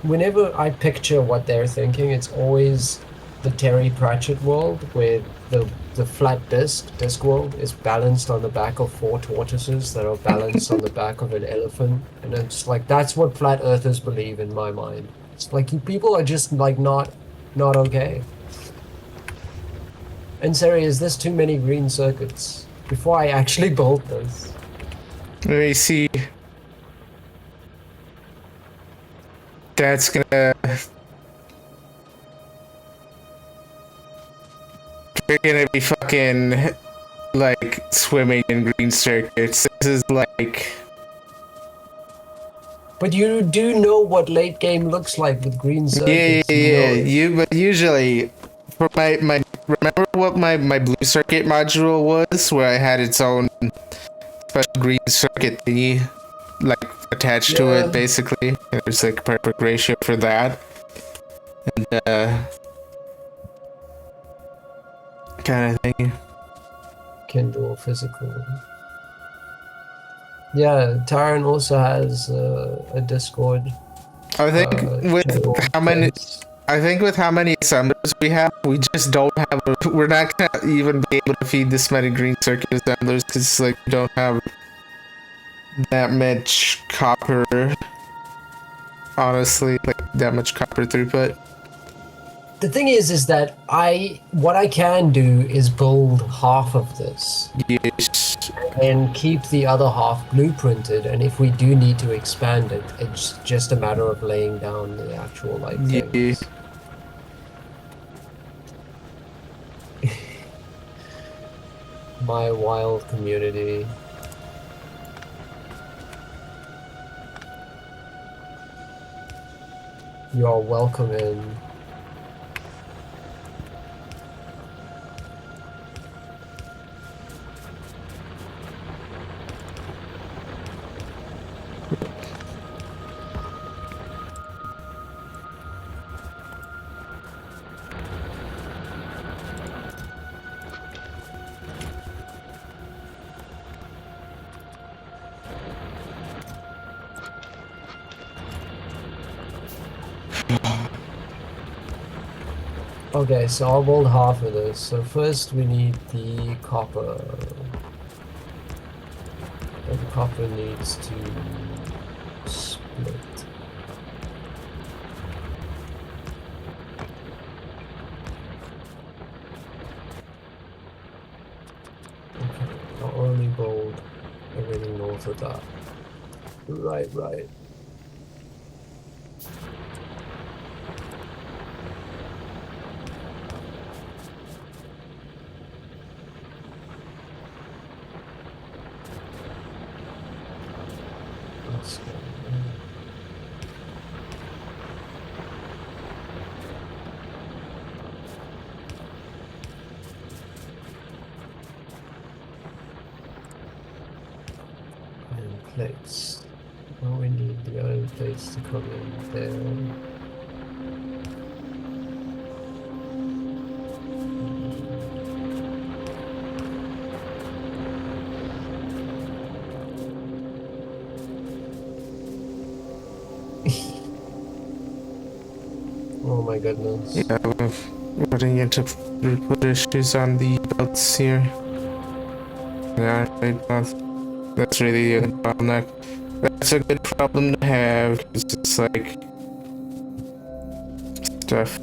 whenever I picture what they're thinking, it's always the Terry Pratchett world where the flat disc world is balanced on the back of 4 tortoises that are balanced on the back of an elephant, and it's like that's what flat earthers believe in my mind. It's like you people are just like not not okay. And Sari, is this too many green circuits? Before I actually build this. Let me see. That's gonna. They're gonna be fucking like swimming in green circuits. This is like. But you do know what late game looks like with green Yeah, circuits. yeah, You yeah. know it. But usually for my remember what my blue circuit module was, where I had its own special green circuit thingy, like attached to it, Yeah, basically. And there's like a perfect ratio for that, and kind of thing. Kindle physical. Yeah, Taran also has a Discord I think with channel how many, place. I think with how many assemblers we have, we just don't have. We're not gonna even be able to feed this many green circuit assemblers because like we don't have that much copper. Honestly, like that much copper throughput. The thing is that what I can do is build half of this Yes. and keep the other half blueprinted. And if we do need to expand it, it's just a matter of laying down the actual like Yeah. things. My wild community. You are welcome in. Okay, so I'll build half of this. So first we need the copper. And the copper needs to split. Okay, I'll only build everything north of that. Right, right. Let's go. Iron plates. Now we need the iron plates to come in there. Oh my goodness. Yeah, we're running into throughput issues on the belts here. Yeah, that's really a bottleneck. That's a good problem to have because it's like stuff.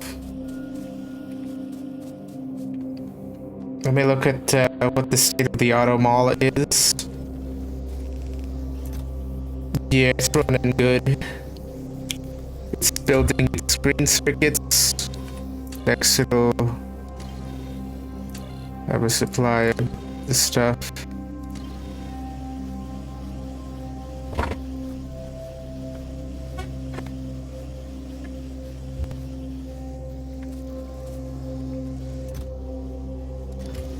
Let me look at what the state of the auto mall is. Yeah, it's running good. It's building its green circuits. Next, it'll have a supply of the stuff.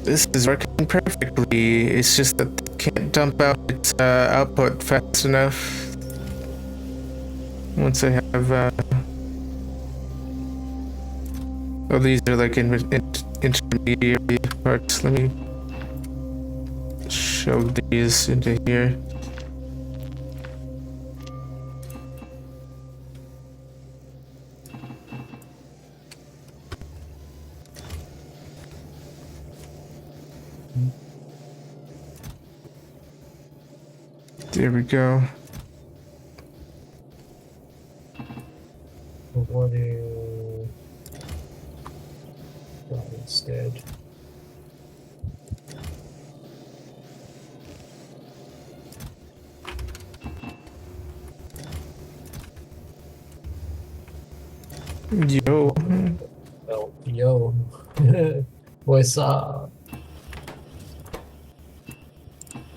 This is working perfectly. It's just that it can't dump out its output fast enough. Once I have, oh, these are like intermediary parts. Let me shove these into here. There we go. What do instead. Yo. Oh, yo. What's up?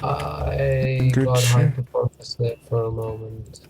I Good got shit. hyper-focused there for a moment.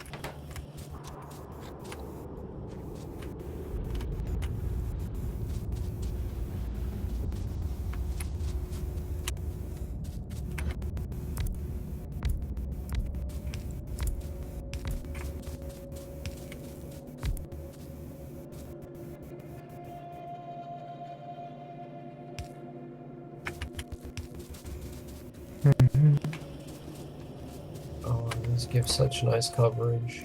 Oh, this gives such nice coverage.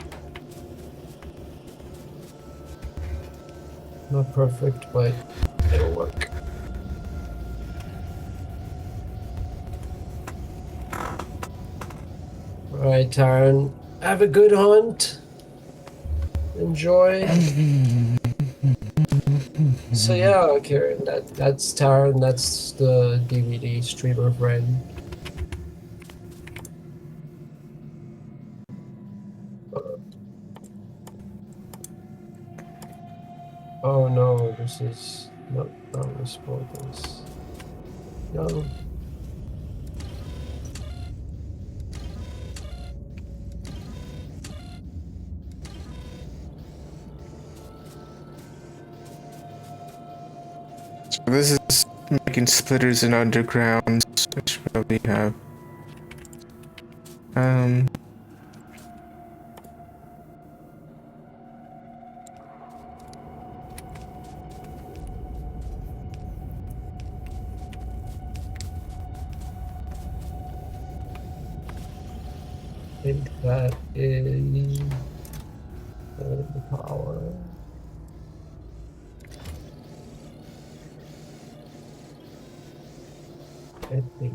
Not perfect, but it'll work. Alright, Taran. Have a good hunt. Enjoy. So yeah, Kieran, that's Taran, that's the DVD streamer friend. Oh no, this is not respond this. No. So this is making splitters and undergrounds. I should probably have. I think that is the power. I think.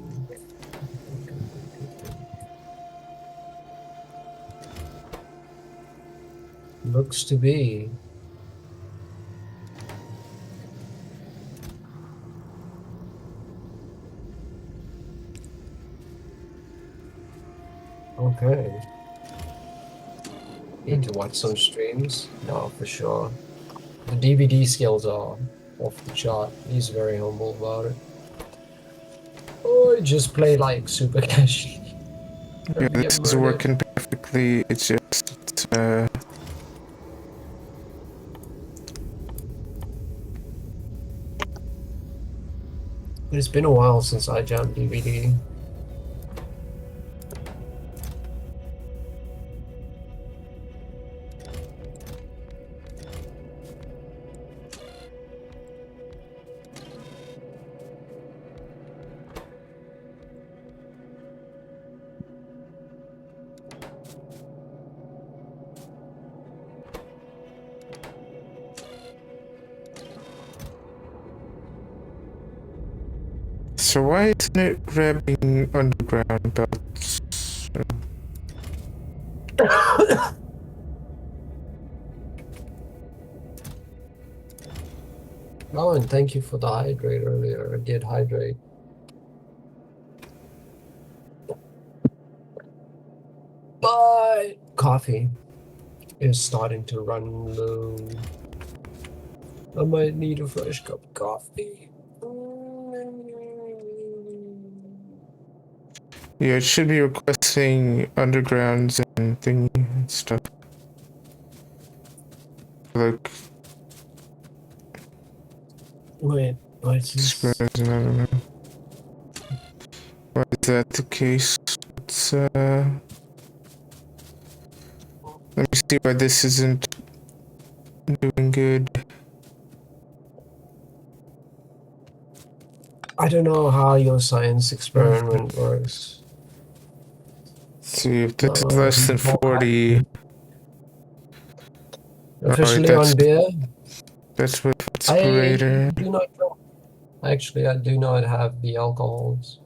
Looks to be. Okay. Need to watch some streams? No, for sure. The DVD skills are off the chart. He's very humble about it. Oh, I just play like super casually. Yeah, Never get this is murdered. working perfectly. It's just But it's been a while since I jammed DVD. so why isn't it grabbing underground belts? Oh, and thank you for the hydrate earlier. I did hydrate. But coffee is starting to run low. I might need a fresh cup of coffee. Yeah, it should be requesting undergrounds and thingy and stuff. Like Wait, what's this? squares and I don't know. Why is that the case? It's let me see why this isn't doing good. I don't know how your science experiment works. Let's see if this is less than 40. Alright, Officially on beer. that's with I separator. do not drink. Actually, I do not have the alcohols.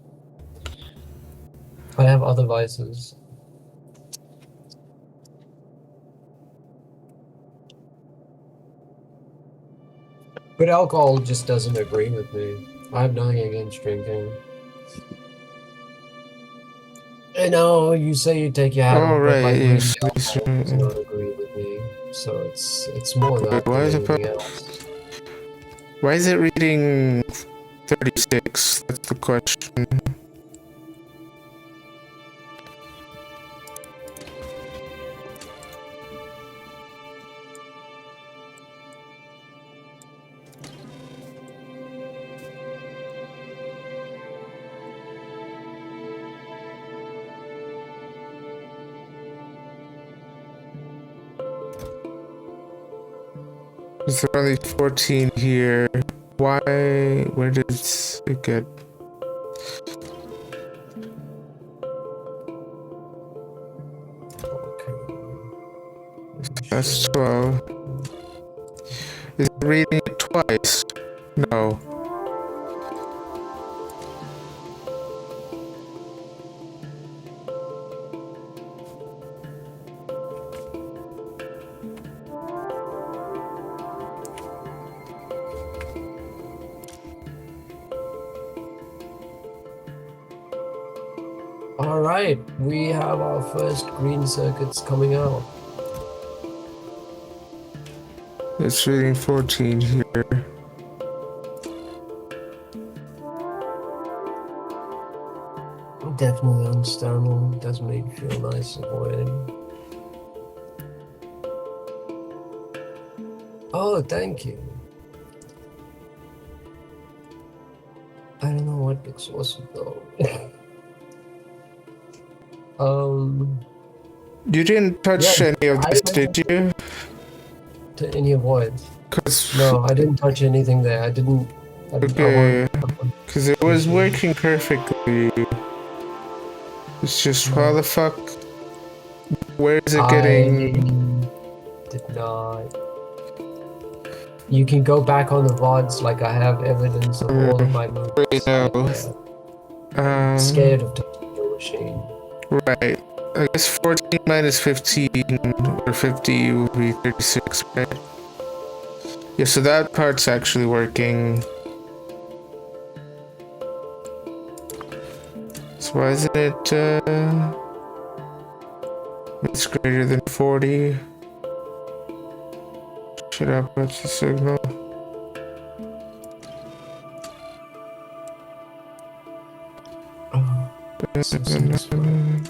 I have other vices. But alcohol just doesn't agree with me. I have nothing against drinking. I know you say you take your hat Oh off, but right, like really, yes. alcohol does not agree with me. So it's more Wait, that why than is it? anything else. Why is it reading 36? That's the question. There's only 14 here. Why? Where did it get? Okay. That's Sure. 12. Is it reading it twice? No. All right, we have our first green circuits coming out. It's reading 14 here. Definitely understandable. Does make me feel nice and avoided. Oh, thank you. I don't know what exhausted though. You didn't touch Yeah, any of I this, did don't you? to any avoids. Cause No, I didn't touch anything there. I didn't. I okay, want. cause it was working perfectly. It's just how the fuck? Where is it I getting? did not. You can go back on the VODs, like I have evidence of all of my Right movements. now. Scared of touching your machine. Right. I guess 14 minus 15 or 50 would be 36, right? Yeah, so that part's actually working. So why isn't it, it's greater than 40? Shut up, what's the signal? Oh, so satisfying.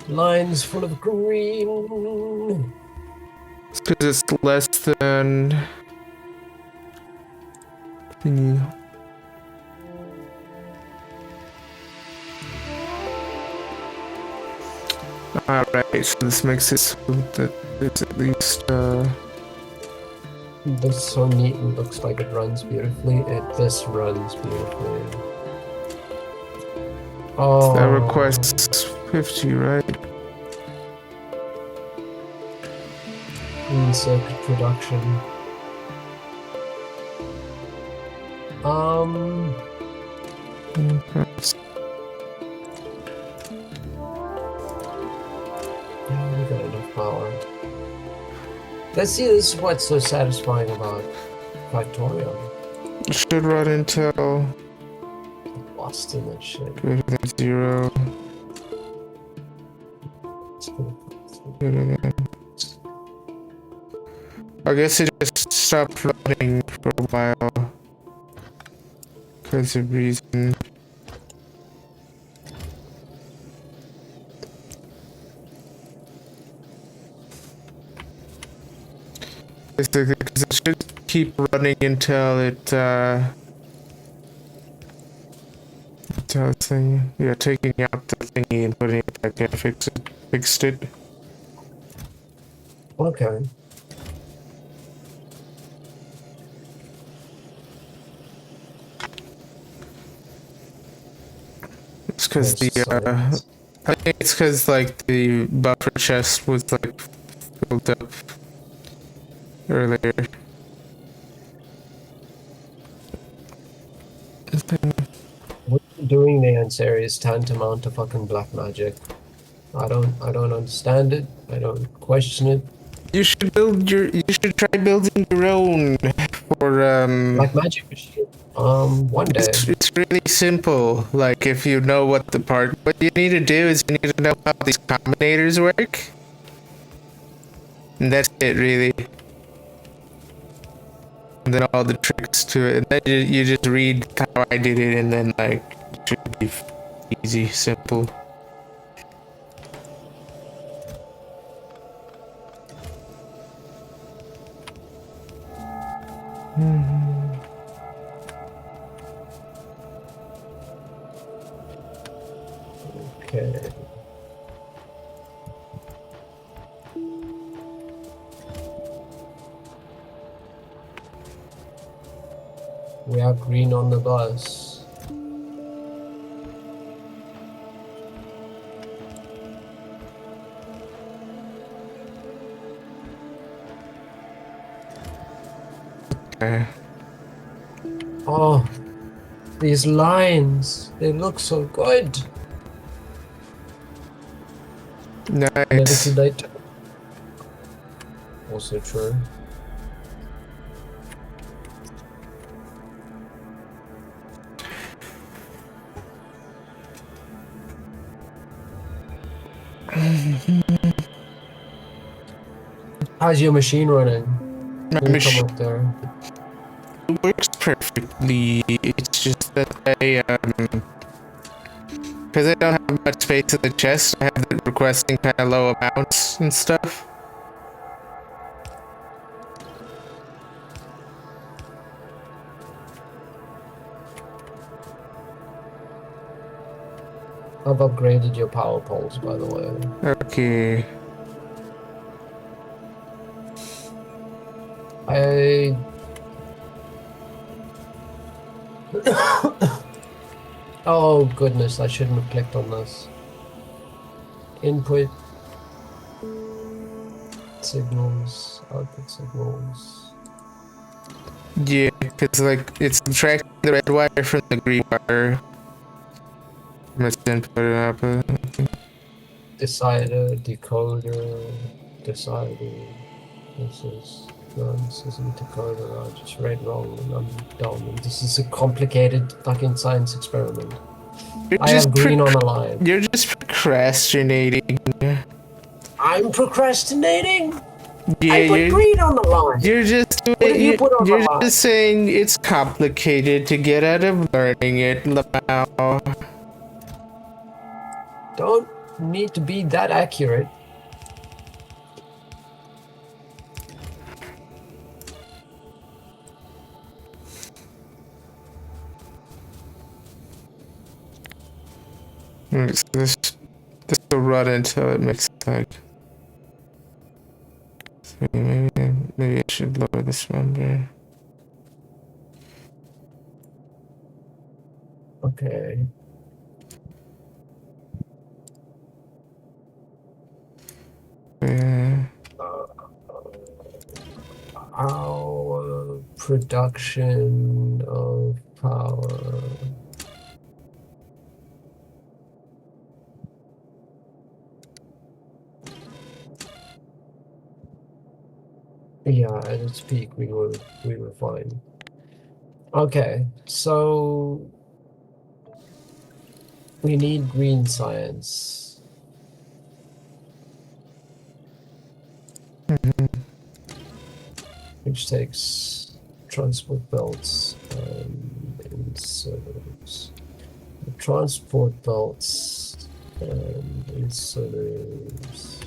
Lines full of green. It's because it's less than thingy. Alright, so this makes it so that it's at least, This is so neat and looks like it runs beautifully. This runs beautifully. Oh, that requests 50, right? green circuit production. Yeah, we got enough power. Let's see, this is what's so satisfying about factorio. It should run until Lost in that shit. greater than 0. Greater than. I guess it just stopped running for a while. Because of reason. Basically, because it should keep running until it, until it's thing, yeah, taking out the thingy and putting it back in, fixed it. Okay. It's because There's the, silence. I think it's because, like, the buffer chest was, like, filled up earlier. What you're doing there, Ansari, is tantamount to fucking black magic. I don't understand it. I don't question it. You should try building your own for Like magic machine. One day. it's really simple. Like if you know what you need to do is you need to know how these combinators work. And that's it really. And then all the tricks to it. And then you just read how I did it and then like it should be easy, simple. Okay. We are green on the bus. Okay. Oh, these lines, they look so good. Never Nice. too late. Also true. How's your machine running? My Can you machine come up there? works perfectly. It's just that because I don't have much space in the chest, I have it requesting kind of low amounts and stuff. I've upgraded your power poles, by the way. Okay. I... Oh goodness, I shouldn't have clicked on this. Input signals, output signals. Yeah, because like it's subtracting the red wire from the green wire. Must input and output. Decider, decoder, decider. This isn't decoder. I just read wrong and I'm dumb. And this is a complicated fucking science experiment. I have green on the line. You're just procrastinating. I'm procrastinating. Yeah, I put green on the line. You're just What did you put on the you're line? just saying it's complicated to get out of learning it, Lamau. Don't need to be that accurate. This will run until it makes like. So maybe I should lower this number. Okay. Our production of power. Yeah, at its peak we were fine. Okay, so we need green science. Which takes transport belts and inserters. The transport belts and inserters.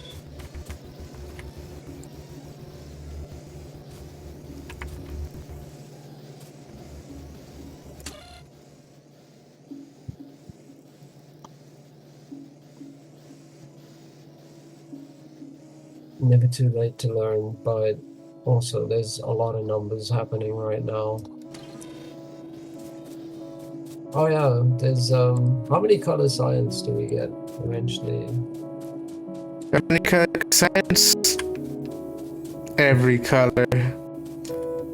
Never too late to learn, but also there's a lot of numbers happening right now. Oh yeah, there's how many color science do we get eventually? How many color science? Every color.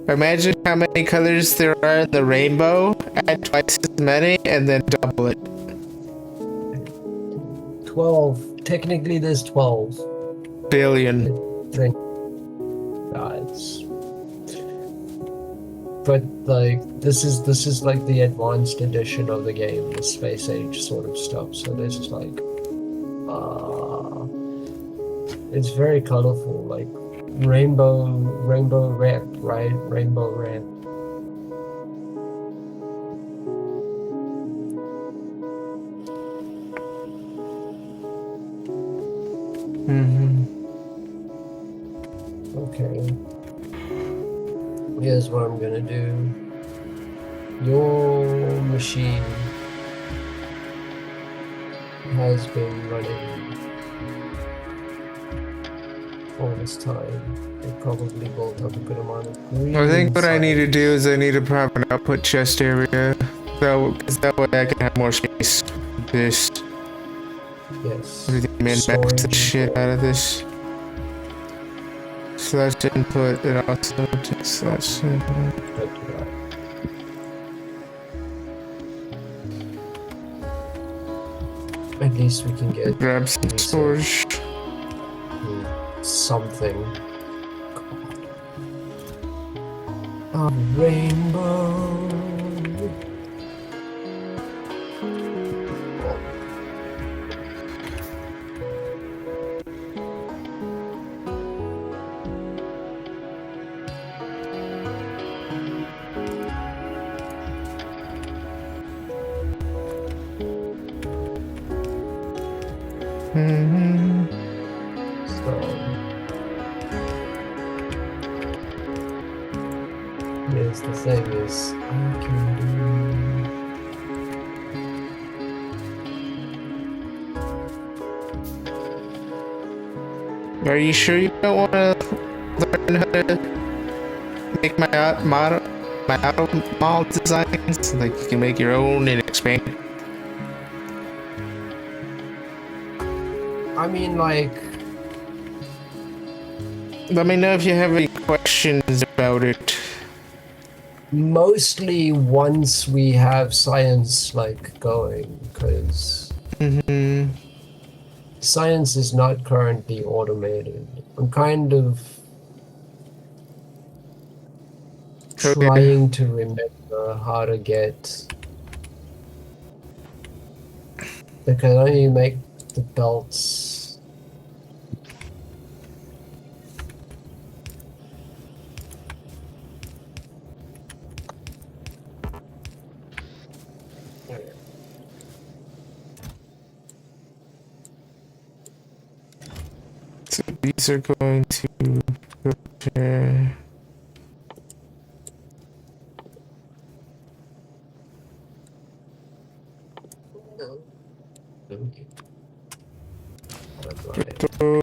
Imagine how many colors there are in the rainbow, add twice as many, and then double it. 12. Technically there's 12. Billion. It's but like this is like the advanced edition of the game, the space age sort of stuff. So there's just like it's very colorful, like rainbow red, right? Rainbow red. Okay. Here's what I'm gonna do. Your machine has been running all this time. It probably built up a good amount of green. I think what I need to do science. is I need to have an output chest area, because that way I can have more space. This. Yes. Min-max the shit out of this. Slash input, it also takes slash input. At least we can get Grab some storage. Something. A rainbow. Yes, the thing is, I can Are you sure you don't want to learn how to make my auto mall designs? Like you can make your own and expand it. I mean, like, Let me know if you have any questions about it. mostly once we have science like going, because science is not currently automated. I'm kind of trying to remember how to get, because I only make the belts. So these are going to go there.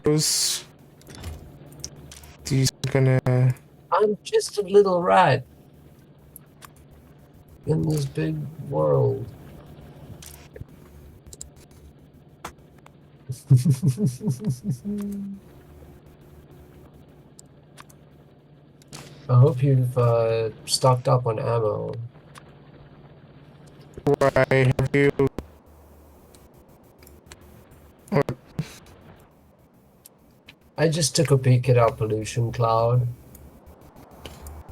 Those. These are gonna. I'm just a little rat in this big world. I hope you've stocked up on ammo. Why have you? What? I just took a peek at our pollution cloud,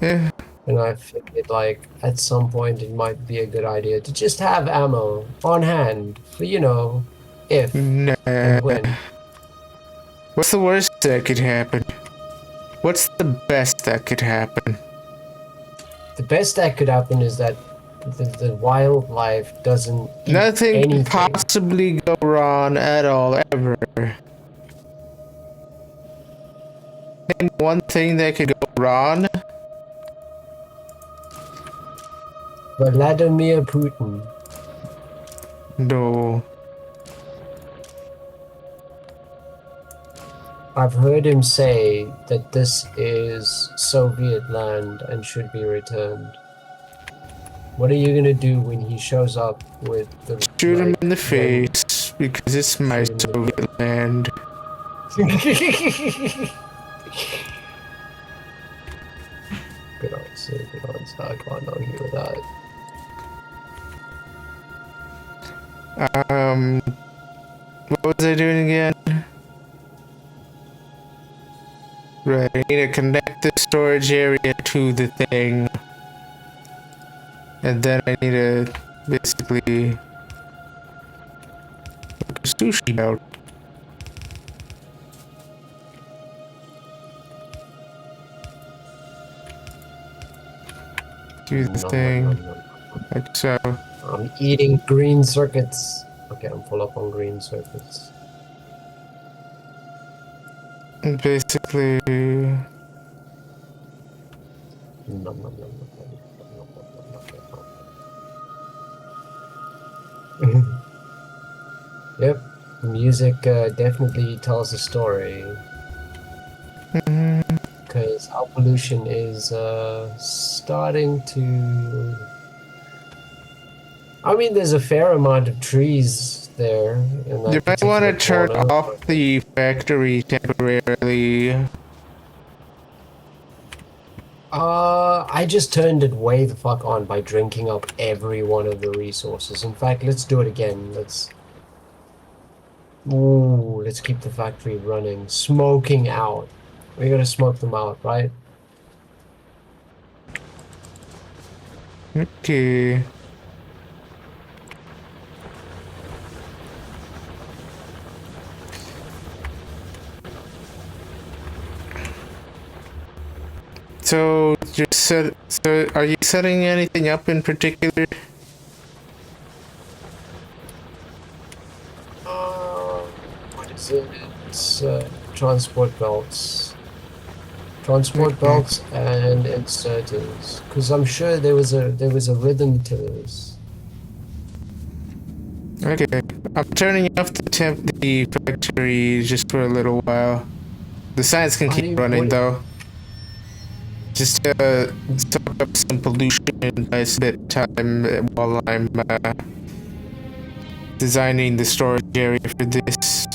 Yeah. and I figured, like, at some point it might be a good idea to just have ammo on hand for, you know, if Nah. and when. What's the worst that could happen? What's the best that could happen? The best that could happen is that the wildlife doesn't eat Nothing anything. could possibly go wrong at all, ever. Name one thing that could go wrong. Vladimir Putin. No. I've heard him say that this is Soviet land and should be returned. What are you gonna do when he shows up with the... Shoot him like, in the when- face, because it's my Shoot him in the Soviet land. Good answer, good answer. I can't argue with that. What was I doing again? Right, I need to connect the storage area to the thing. And then I need to basically cook a sushi out. Do the Nom, nom, thing nom, nom. like so. I'm eating green circuits. Okay, I'm full up on green circuits. And basically, Nom, nom, nom, nom, nom, nom, nom, nom, nom, nom, nom. Yep, music definitely tells a story mhm. because our pollution is starting to. I mean, there's a fair amount of trees there in You that might want particular to turn corner. off the factory temporarily. I just turned it way the fuck on by drinking up every one of the resources. In fact, let's do it again. Let's keep the factory running. Smoking out. We gotta smoke them out, right? Okay. So so are you setting anything up in particular? Uh, what is it? It's transport belts. Transport Okay. belts and inserters. Because I'm sure there was a rhythm to this. Okay. I'm turning off the factory just for a little while. The science can How keep do you running what though. Just soak up some pollution nice bit of time while I'm designing the storage area for this.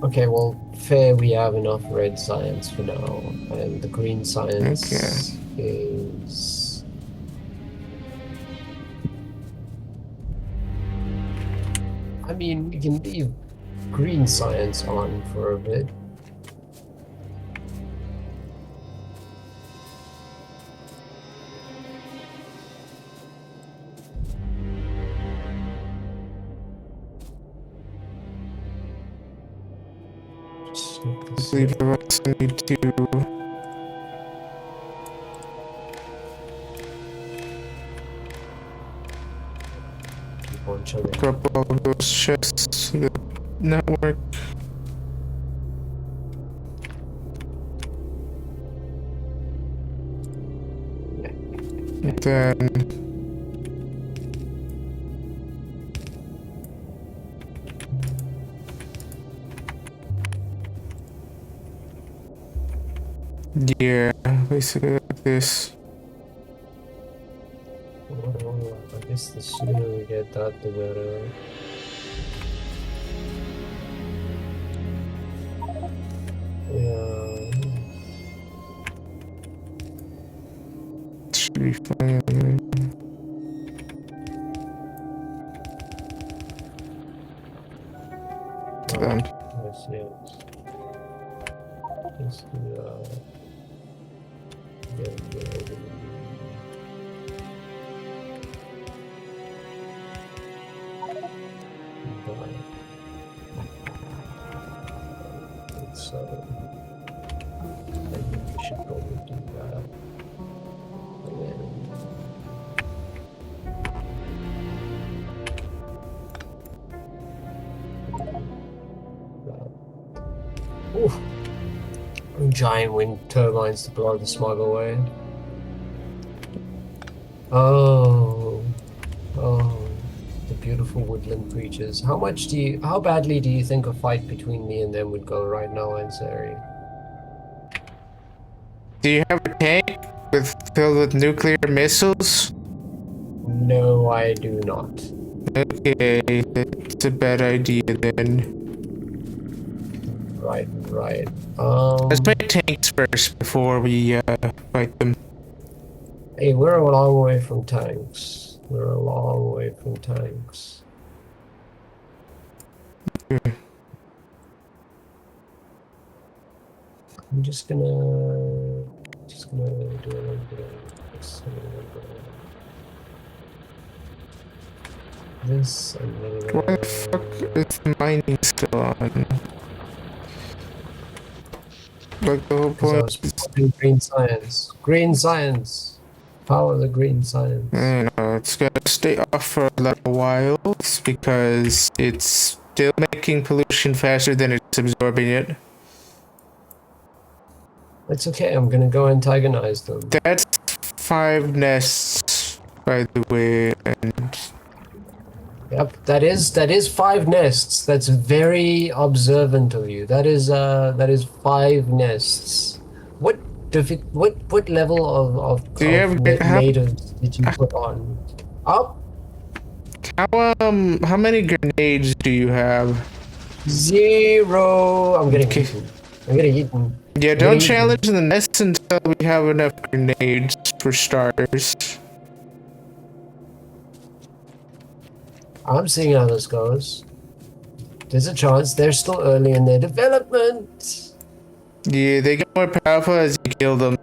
Okay, well, fair, we have enough red science for now, and the green Okay. science is. I mean, we can leave green science on for a bit. Just make I this believe here. I also need to Keep on chugging. hook up all of those chests to the network. And then yeah, basically like this. Well, I guess the sooner we get that, the better. Yeah. Should be fine. Oh, Done. yes, yes. Just get rid of so I think we should probably do that. And then that. Oof. Giant wind turbines to blow the smog away. Oh, oh, the beautiful woodland creatures. How badly do you think a fight between me and them would go right now, Ansari? Do you have a tank filled with nuclear missiles? No, I do not. Okay, that's a bad idea then. Right, right. Let's make tanks first before we fight them. Hey, we're a long way from tanks. We're a long way from tanks. I'm just gonna do a little bit of this, and a little bit of this, and a little Why bit the fuck of is mining still on? Like the whole because I point was is, putting green science. Green science. Power the green science. you know, it's gonna stay off for a little while because it's still making pollution faster than it's absorbing it. It's okay, I'm gonna go antagonize them. That's 5 nests, by the way, and Yep, that is 5 nests. That's very observant of you. That is 5 nests. What what level do you ever get natives did you put on? Up how many grenades do you have? 0. I'm getting Okay. eaten. I'm getting eaten. Yeah, I'm getting don't eaten. challenge the nests until we have enough grenades for starters. I'm seeing how this goes. There's a chance they're still early in their development. Yeah, they get more powerful as you kill them.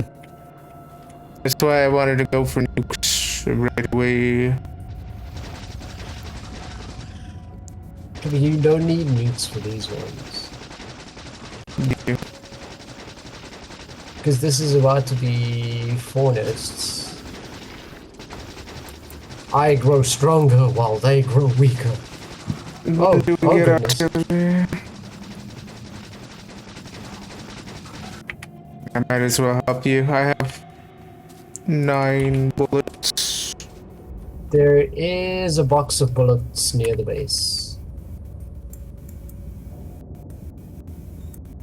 That's why I wanted to go for nukes right away. You don't need nukes for these ones. Yeah. Because this is about to be 4 nests. I grow stronger while they grow weaker. Oh, Do we oh get goodness. artillery? I might as well help you. I have 9 bullets. There is a box of bullets near the base.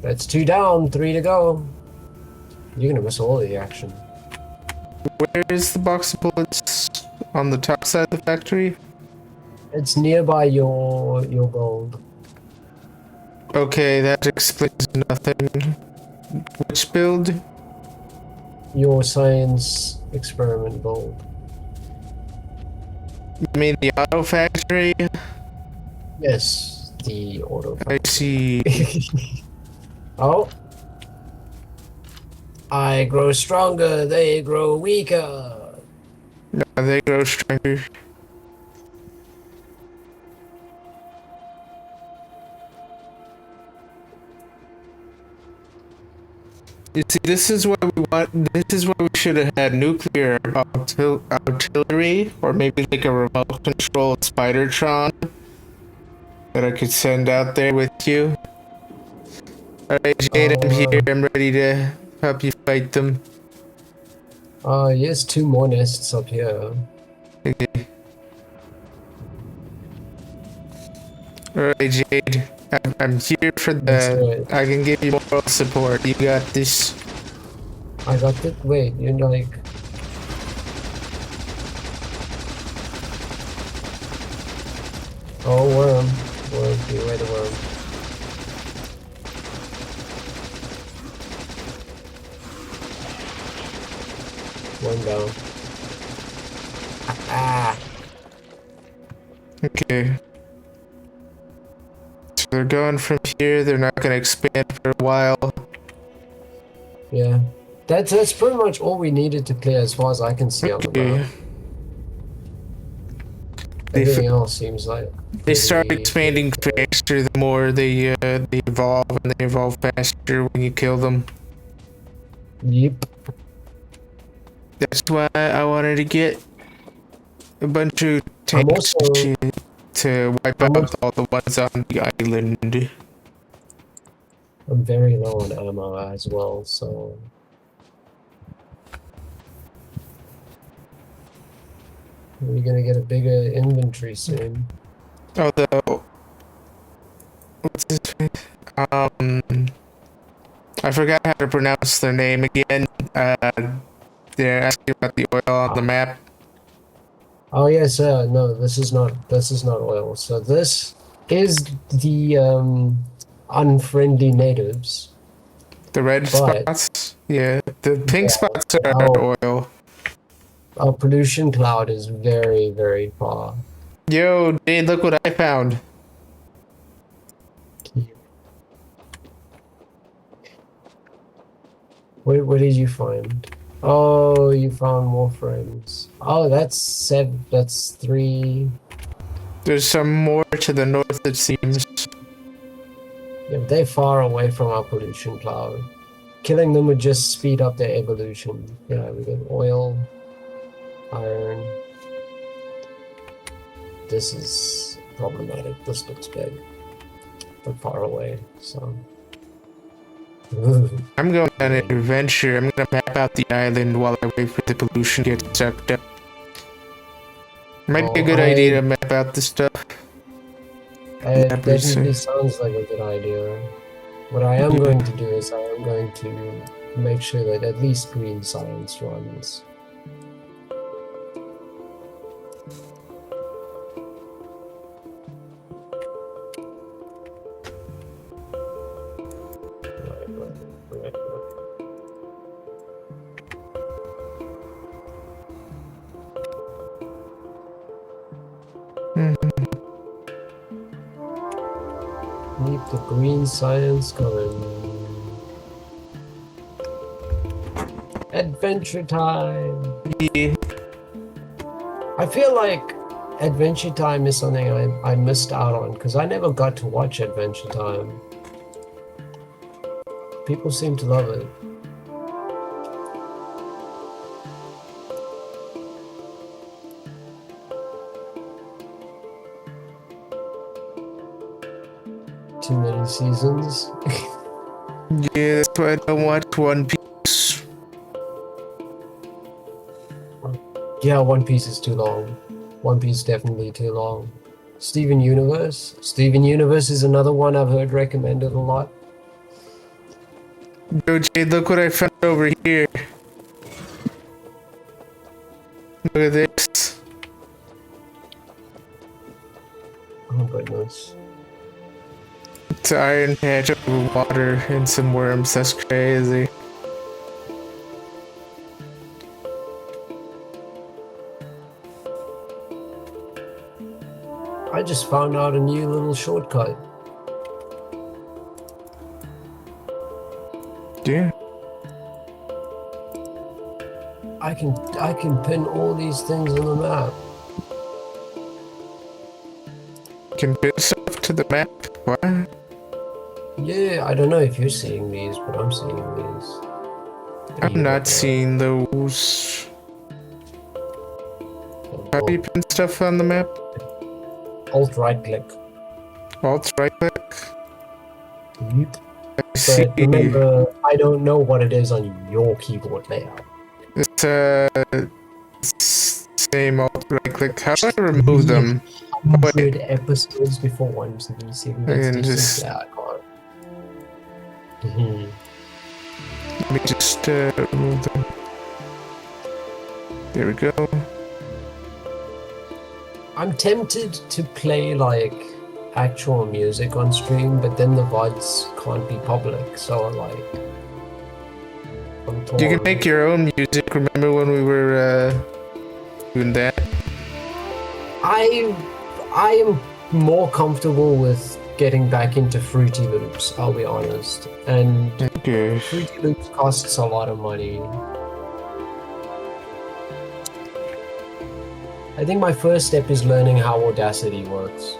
That's 2 down, 3 to go. You're gonna miss all of the action. Where is the box of bullets? On the top side of the factory? It's nearby your gold. Okay, that explains nothing. Which build? Your science experiment gold. You mean the auto factory? Yes, the auto. I see. Oh. I grow stronger, they grow weaker. No, they grow stronger. You see, this is what we want. This is what we should have had: nuclear artillery, or maybe like a remote control Spidertron that I could send out there with you. All right, Jade, I'm here. I'm ready to help you fight them. Yes, 2 more nests up here. Okay. All right, Jade. I'm here for Let's do the. it. I can give you moral support. You got this. I got it. Wait, you're like. Oh, worm. Worm, beware the worm. One down. Ah. Okay. So they're going from here. They're not going to expand for a while. Yeah. That's pretty much all we needed to clear as far as I can see on the Okay. map. Everything else seems like They start pretty expanding faster the more they evolve, and they evolve faster when you kill them. Yep. That's why I wanted to get a bunch of I'm tanks also and shit to wipe I'm, out all the ones on the island. I'm very low on ammo as well, so we're gonna get a bigger inventory soon. Although, what's this? I forgot how to pronounce their name again. They're asking about the oil on the map. Oh yes, no, this is not oil. So this is the unfriendly natives. The red But spots? Yeah, the pink yeah, spots are our, oil. our pollution cloud is very, very far. Yo, Jade, look what I found. What did you find? Oh, you found more frames. Oh, that's 7. That's 3. There's some more to the north, it seems. Yeah, but they're far away from our pollution cloud. Killing them would just speed up their evolution. Yeah, we got oil, iron. This is problematic. This looks big, but far away. So. I'm going on an adventure. I'm gonna map out the island while I wait for the pollution to get sucked up. Might be a good idea to map out the stuff. It definitely sounds like a good idea. What I am going to do is I am going to make sure that at least green science runs. Right. Keep the green science going. Adventure time! Yeah. I feel like Adventure Time is something I missed out on because I never got to watch Adventure Time. People seem to love it. Too many seasons. Yeah, that's why I don't watch One Piece. Yeah, One Piece is too long. One Piece is definitely too long. Steven Universe. Steven Universe is another one I've heard recommended a lot. Yo, Jade, look what I found over here. Look at this. Oh goodness. It's an iron patch over water and some worms. That's crazy. I just found out a new little shortcut. Yeah. I can pin all these things on the map. Can pin stuff to the map? What? Yeah, I don't know if you're seeing these, but I'm seeing these. I'm not seeing those. How do you pin stuff on the map? Alt right click. Alt right click? Yep. I see. But remember, I don't know what it is on your keyboard layout. It's same alt right click. How do I remove them? 100 episodes before one season gets decent. Yeah, I can't. Let me just remove them. There we go. I'm tempted to play like actual music on stream, but then the VODs can't be public, so like I'm torn. You can make your own music. Remember when we were doing that? I am more comfortable with getting back into Fruity Loops, I'll be honest. And Okay. Fruity Loops costs a lot of money. I think my first step is learning how Audacity works.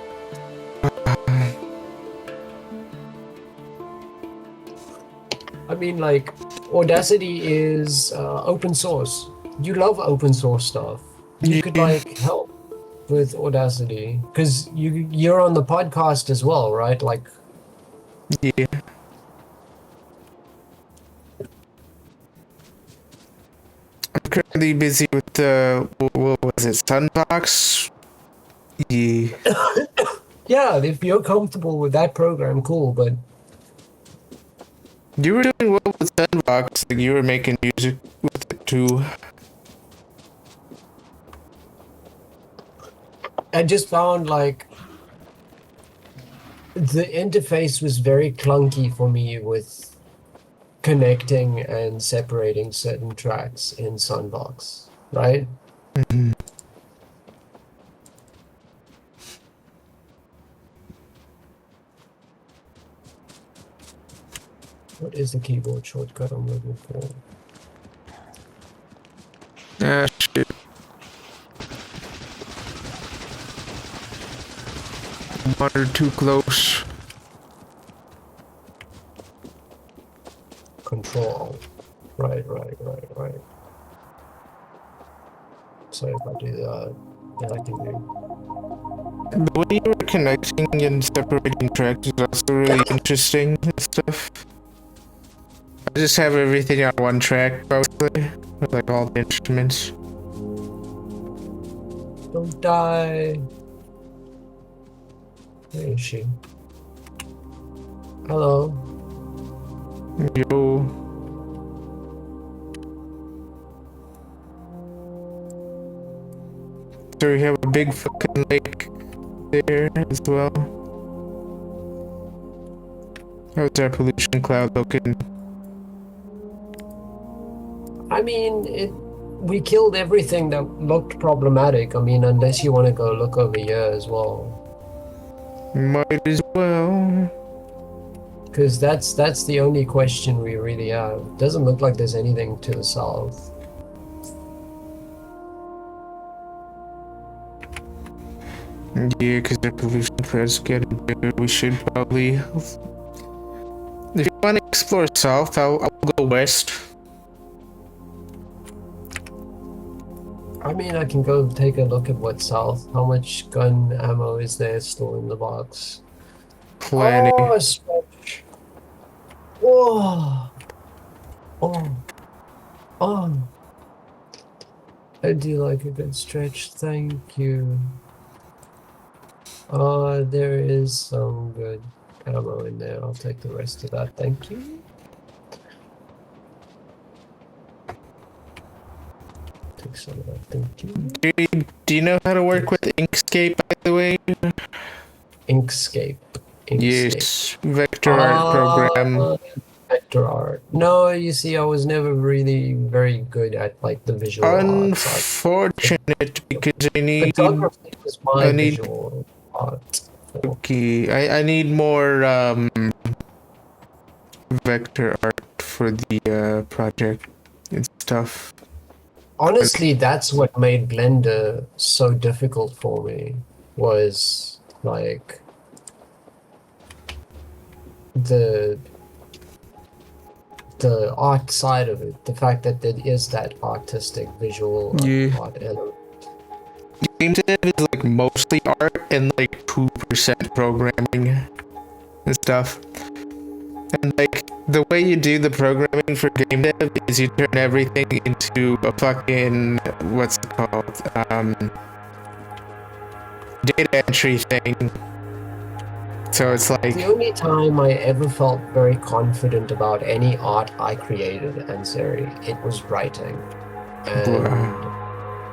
I mean, like, Audacity is open source. You love open source stuff. You could like help with Audacity because you're on the podcast as well, right? Like, Yeah. I'm currently busy with what was it, Sunbox? Yeah. yeah, if you're comfortable with that program, cool. But You were doing well with Sunbox. Like you were making music with it too. I just found like the interface was very clunky for me with connecting and separating certain tracks in Sunbox, right? Mm-hmm. What is the keyboard shortcut I'm looking for? Ah, shit. Water too close. Control. Right. So if I do that, then I can do. The way you were connecting and separating tracks is also really interesting and stuff. I just have everything on one track, mostly, with like all the instruments. Don't die. Where is she? Hello. Yo. So we have a big fucking lake there as well. How's our pollution cloud looking? I mean, we killed everything that looked problematic. I mean, unless you want to go look over here as well. Might as well. Because that's the only question we really have. Doesn't look like there's anything to the south. Yeah, because the pollution cloud's getting bigger. We should probably... If you want to explore south, I'll go west. I mean, I can go take a look at what's south. How much gun ammo is there still in the box? Plenty. Oh, a stretch. Whoa. Oh. I do like a good stretch. Thank you. There is some good ammo in there. I'll take the rest of that. Thank you. Take some of that. Thank you. Do you know how to work with Inkscape, by the way? Inkscape. Yes, vector art program. Vector art. No, you see, I was never really very good at like the visual art side. Unfortunate, because I need... Photography was my visual art. Okay, I need more vector art for the project and stuff. Honestly, that's what made Blender so difficult for me, was like the art side of it, the fact that there is that artistic visual art element. Game dev is like mostly art and like 2% programming and stuff. And like the way you do the programming for game dev is you turn everything into a fucking, what's it called, data entry thing. So it's like... The only time I ever felt very confident about any art I created, Ansari, it was writing. And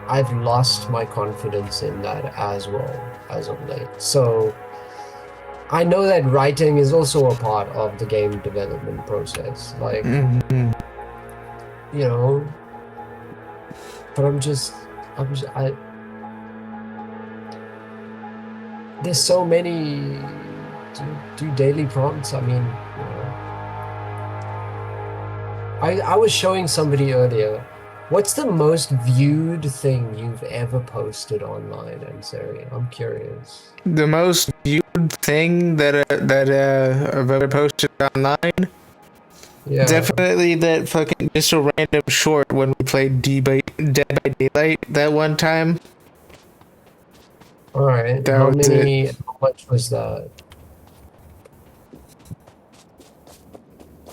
I've lost my confidence in that as well as of late. So I know that writing is also a part of the game development process. Like, you know, but there's so many do daily prompts. I mean, you know, I was showing somebody earlier, what's the most viewed thing you've ever posted online, Ansari? I'm curious. The most viewed thing that I've ever posted online? Yeah. Definitely that fucking just a random short when we played Dead by Daylight that one time. Alright, how much was that?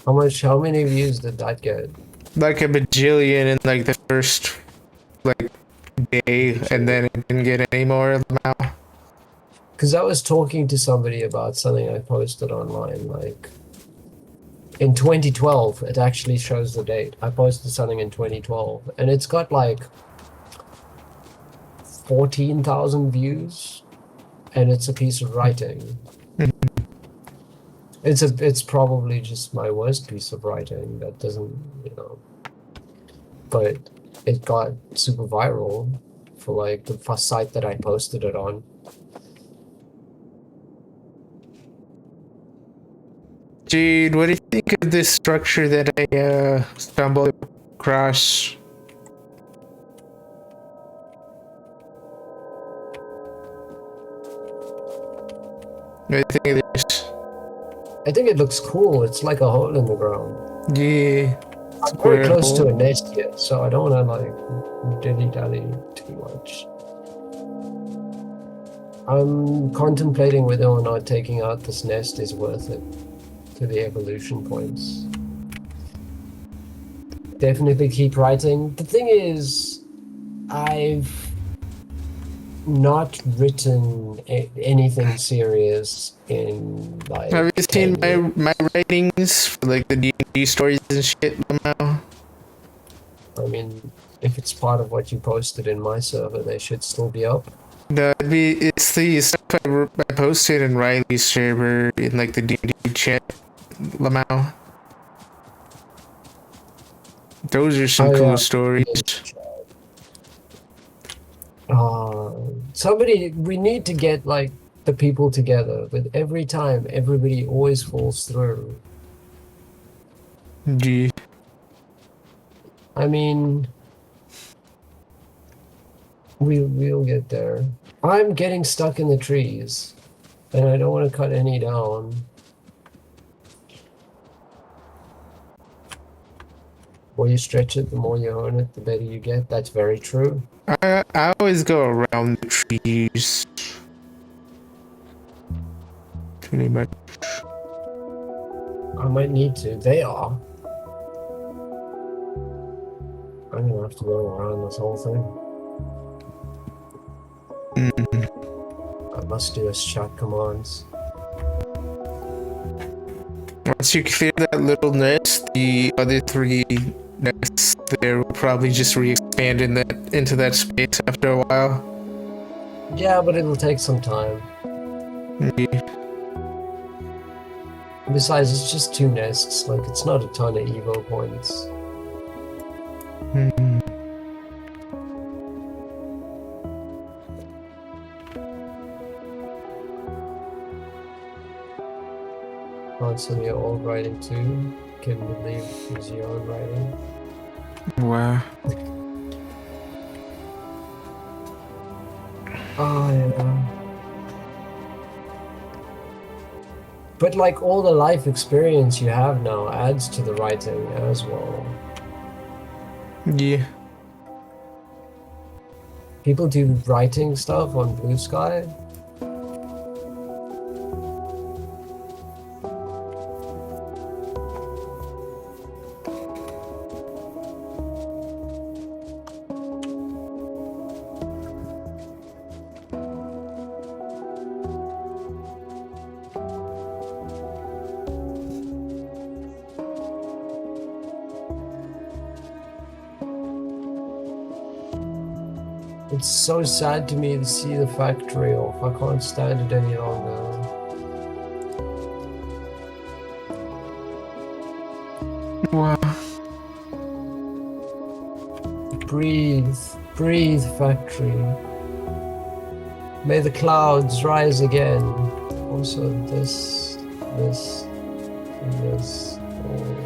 How many views did that get? Like a bajillion in like the first like day, and then it didn't get any more now. Because I was talking to somebody about something I posted online, like in 2012. It actually shows the date. I posted something in 2012, and it's got like 14,000 views, and it's a piece of writing. It's probably just my worst piece of writing that doesn't, you know, but it got super viral for like the first site that I posted it on. Dude, what if think of this structure that I stumbled across. I think it is. I think it looks cool. It's like a hole in the ground. Yeah. I'm very close to hole. a nest here, so I don't want to like dilly-dally too much. I'm contemplating whether or not taking out this nest is worth it to the evolution points. Definitely keep writing. The thing is, I've not written anything serious in like Have you 10 seen years. my writings for like the D&D stories and shit, Lamau? I mean, if it's part of what you posted in my server, they should still be up. It's the stuff I posted in Riley's server in like the D&D chat, Lamau. Those are some Oh cool yeah. stories. Somebody, we need to get like the people together, but every time everybody always falls through. Gee. I mean, we'll get there. I'm getting stuck in the trees, and I don't want to cut any down. The more you stretch it, the more you own it, the better you get. That's very true. I always go around the trees. Pretty much. I might need to. They are. I'm gonna have to go around this whole thing. I must do as chat commands. Once you clear that little nest, the other three nests there will probably just re-expand into that space after a while. Yeah, but it'll take some time. Yeah. Besides, it's just 2 nests. Like, it's not a ton of Evo points. Constantly your old writing too. Can believe it's your own writing. Wow. Oh yeah. But like all the life experience you have now adds to the writing as well. Yeah. People do writing stuff on Blue Sky. It's so sad to me to see the factory off. I can't stand it any longer. Wow. Breathe, breathe, factory. May the clouds rise again. Also, this, and this. Oh.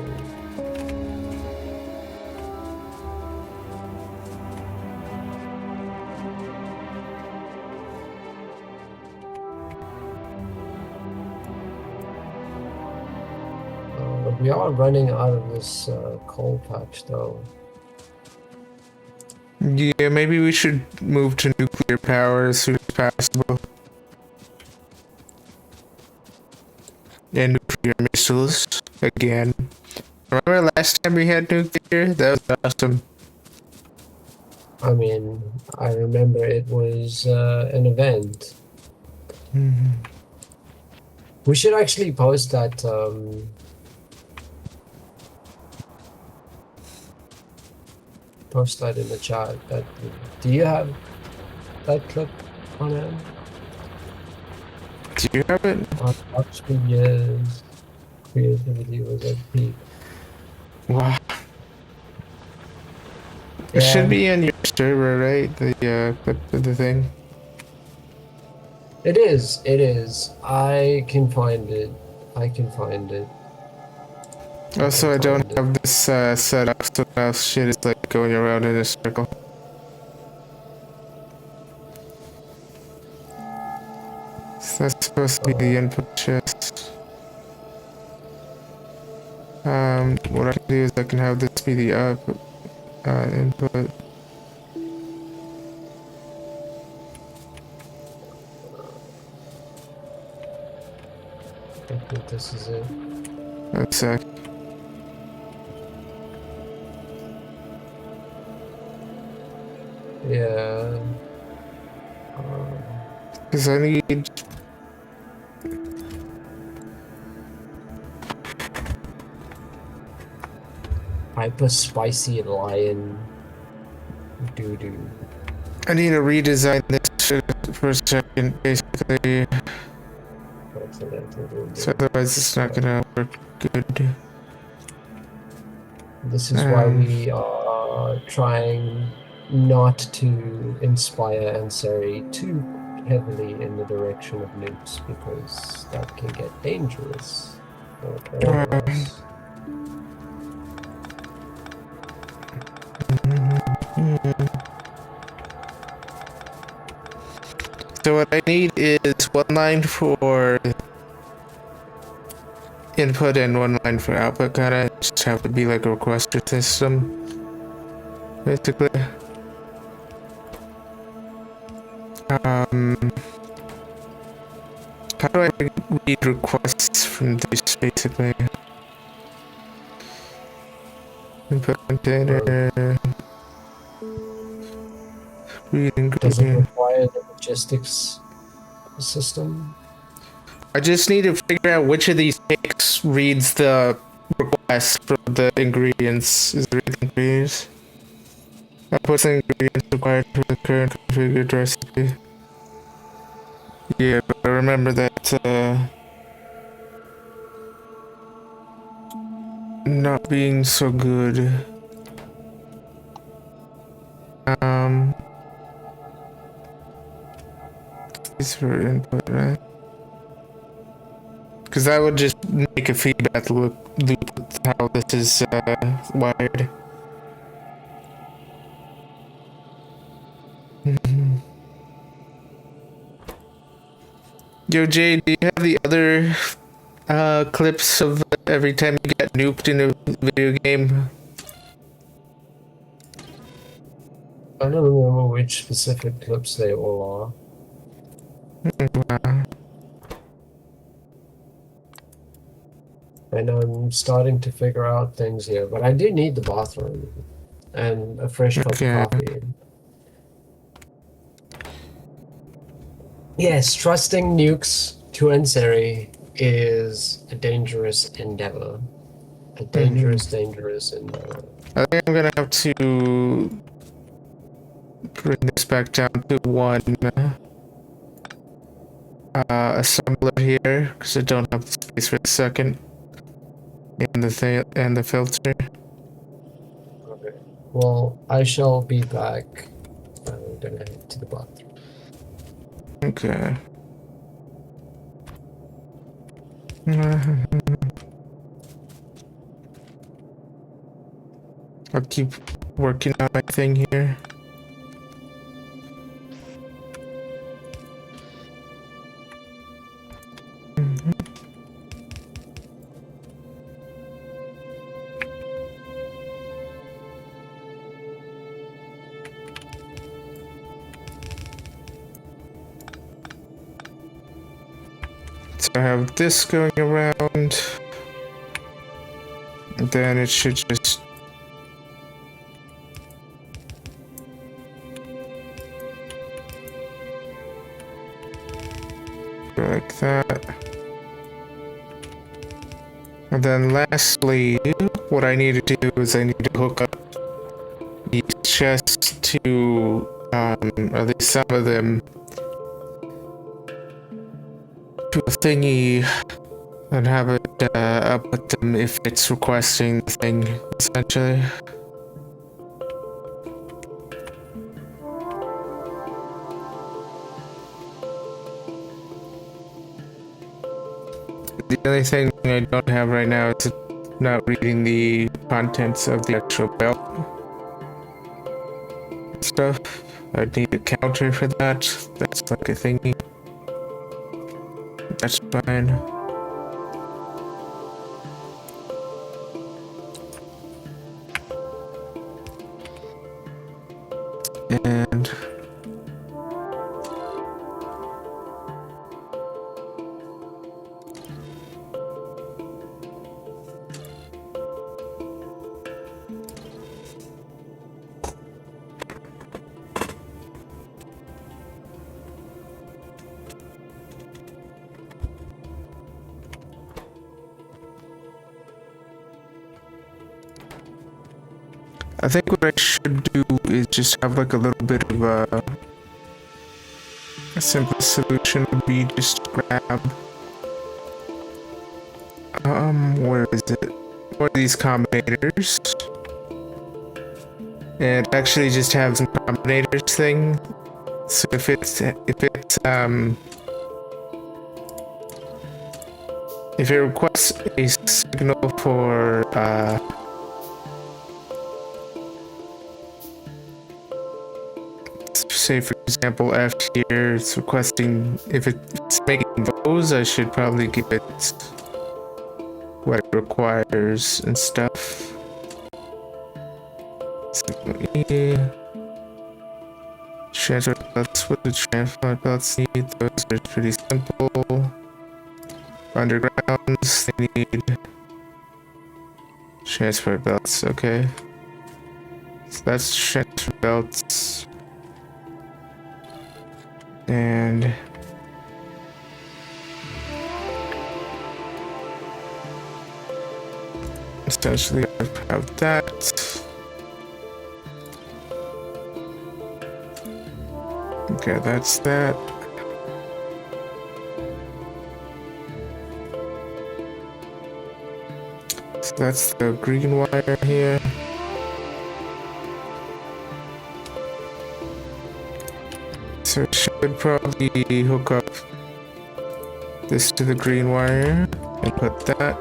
We are running out of this coal patch, though. Yeah, maybe we should move to nuclear power as soon as possible. And nuclear missiles again. Remember last time we had nuclear? That was awesome. I mean, I remember it was an event. We should actually post that. Post that in the chat. Do you have that clip on hand? Do you have it? On Oxford years, creativity was at peak. Wow. It should be on your server, right? The thing. It is. It is. I can find it. I can find it. Also, I don't find it. have this set up, so now shit is like going around in a circle. So that's supposed to be the input chest. What I can do is I can have this be the output input. I think this is it. That's sec. Yeah. Because I need. Hyper spicy lion doo doo. I need to redesign this shit for a second, basically. So otherwise it's not gonna work good. This is why we are trying not to inspire Ansari too heavily in the direction of nukes, because that can get dangerous for all of us. So what I need is one line for input and one line for output. Kinda just have to be like a requester system, basically. How do I read requests from this, basically? Input container. Read Does it ingredient. require the logistics system? I just need to figure out which of these ticks reads the request for the ingredients. Is it read the ingredients? Output the ingredients required for the current configured recipe. Yeah, but I remember that not being so good. These for input, right? Because that would just make a feedback loop with how this is wired. Yo, Jay, do you have the other clips of every time you get nuked in a video game? I don't remember which specific clips they all are. And I'm starting to figure out things here, but I do need the bathroom and a fresh cup of coffee. Yes, trusting nukes to Ansari is a dangerous endeavor. A dangerous endeavor. I think I'm gonna have to bring this back down to one assembler here, because I don't have the space for the second. And the filter. Okay. Well, I shall be back. I'm gonna head to the bathroom. Okay. I'll keep working on my thing here. So I have this going around, and then it should just go like that. And then lastly, what I need to do is I need to hook up these chests to, at least some of them, to a thingy and have it output them if it's requesting the thing, essentially. The only thing I don't have right now is not reading the contents of the actual belt stuff. I'd need a counter for that. That's like a thingy. That's fine. And I think what I should do is just have like a little bit of a simple solution would be just grab where is it? One of these combinators. And actually just have some combinators thing. So if it requests a signal for say for example F here, it's requesting if it's making those, I should probably give it what it requires and stuff. Transfer belts, what do transfer belts need? Those are pretty simple. Undergrounds, they need transfer belts, okay. So that's transfer belts. And essentially I have that. Okay, that's that. So that's the green wire here. So it should probably hook up this to the green wire and put that.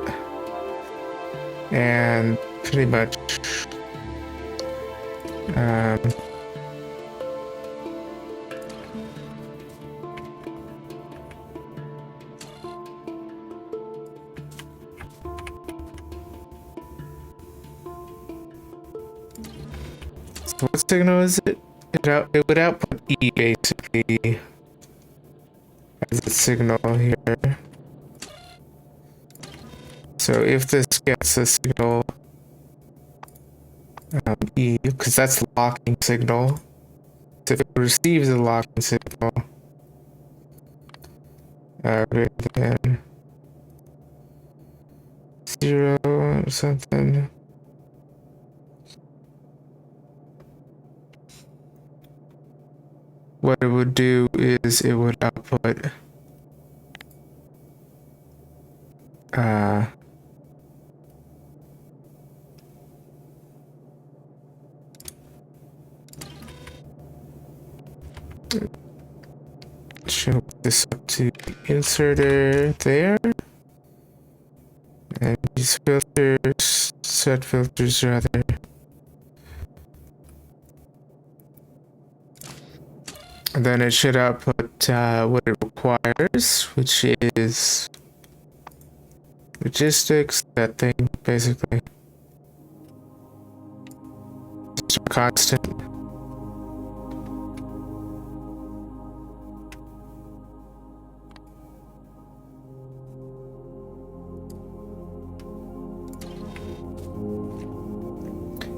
And pretty much so what signal is it? It would output E basically as a signal here. So if this gets a signal E, because that's the locking signal. So if it receives a locking signal greater than 0 or something. What it would do is it would output show this up to the inserter there, and these filters, set filters rather. And then it should output what it requires, which is logistics, that thing, basically. Just a constant.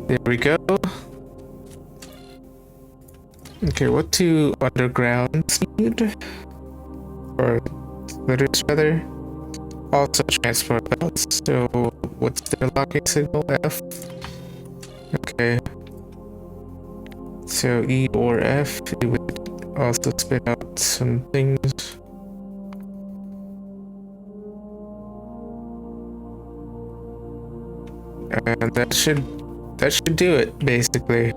There we go. Okay, what do undergrounds need? Or splitters rather? Also transfer belts. So what's their locking signal? F? Okay. So E or F, it would also spit out some things. And that should do it, basically.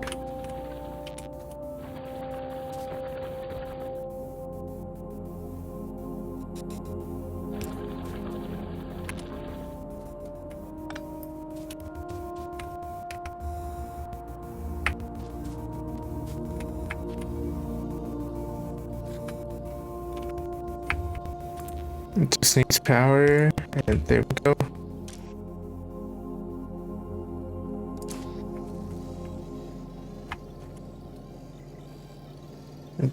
It just needs power, and there we go.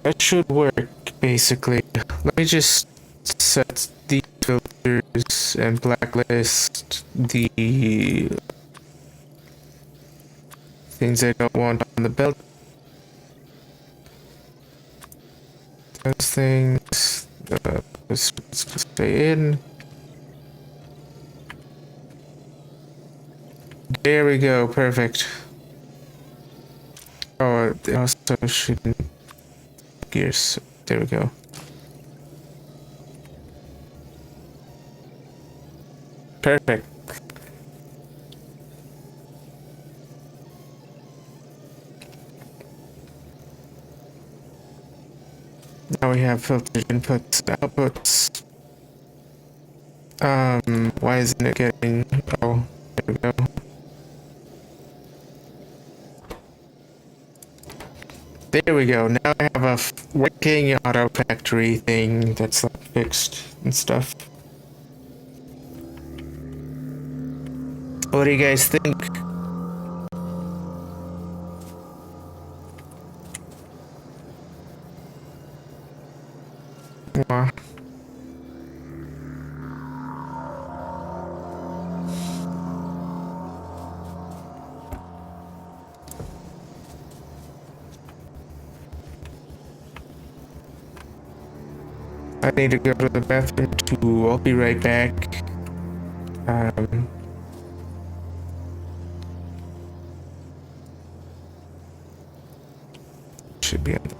That should work, basically. Let me just set these filters and blacklist the things I don't want on the belt. Those things, let's just stay in. There we go, perfect. Oh, it also shouldn't gears. There we go. Perfect. Now we have filtered inputs, outputs. Why isn't it getting? Oh, there we go. There we go. Now I have a working auto factory thing that's like fixed and stuff. What do you guys think? Mwah. I need to go to the bathroom too. I'll be right back. Should be on the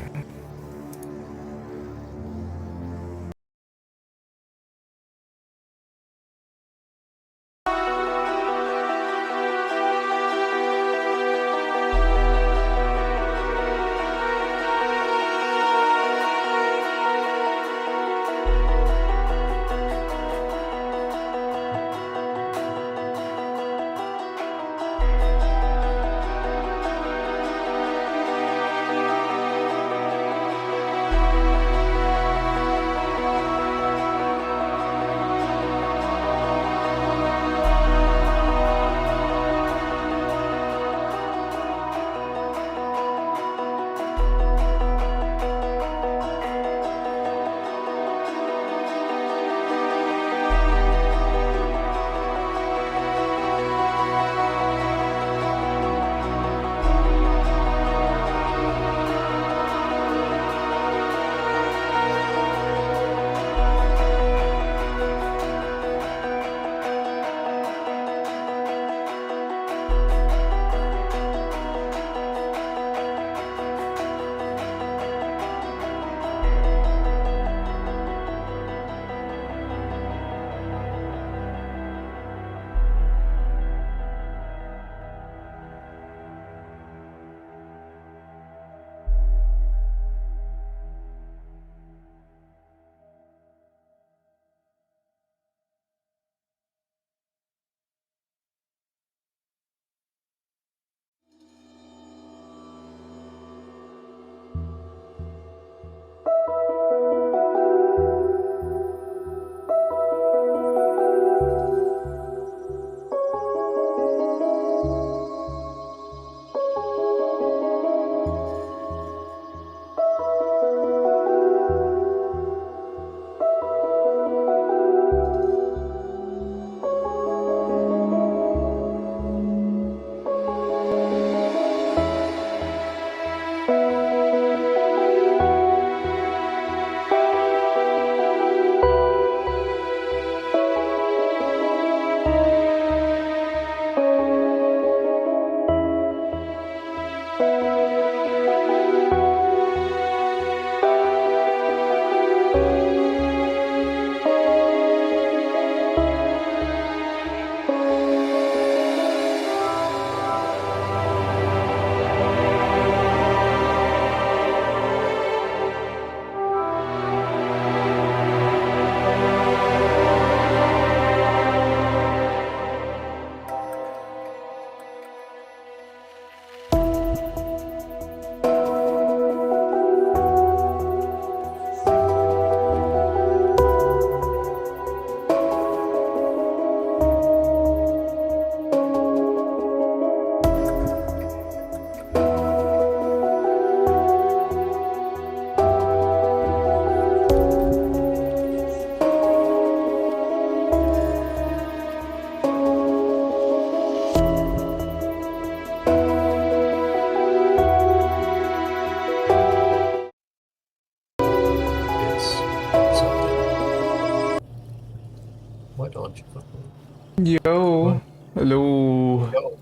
Yo, What? hello. Yo,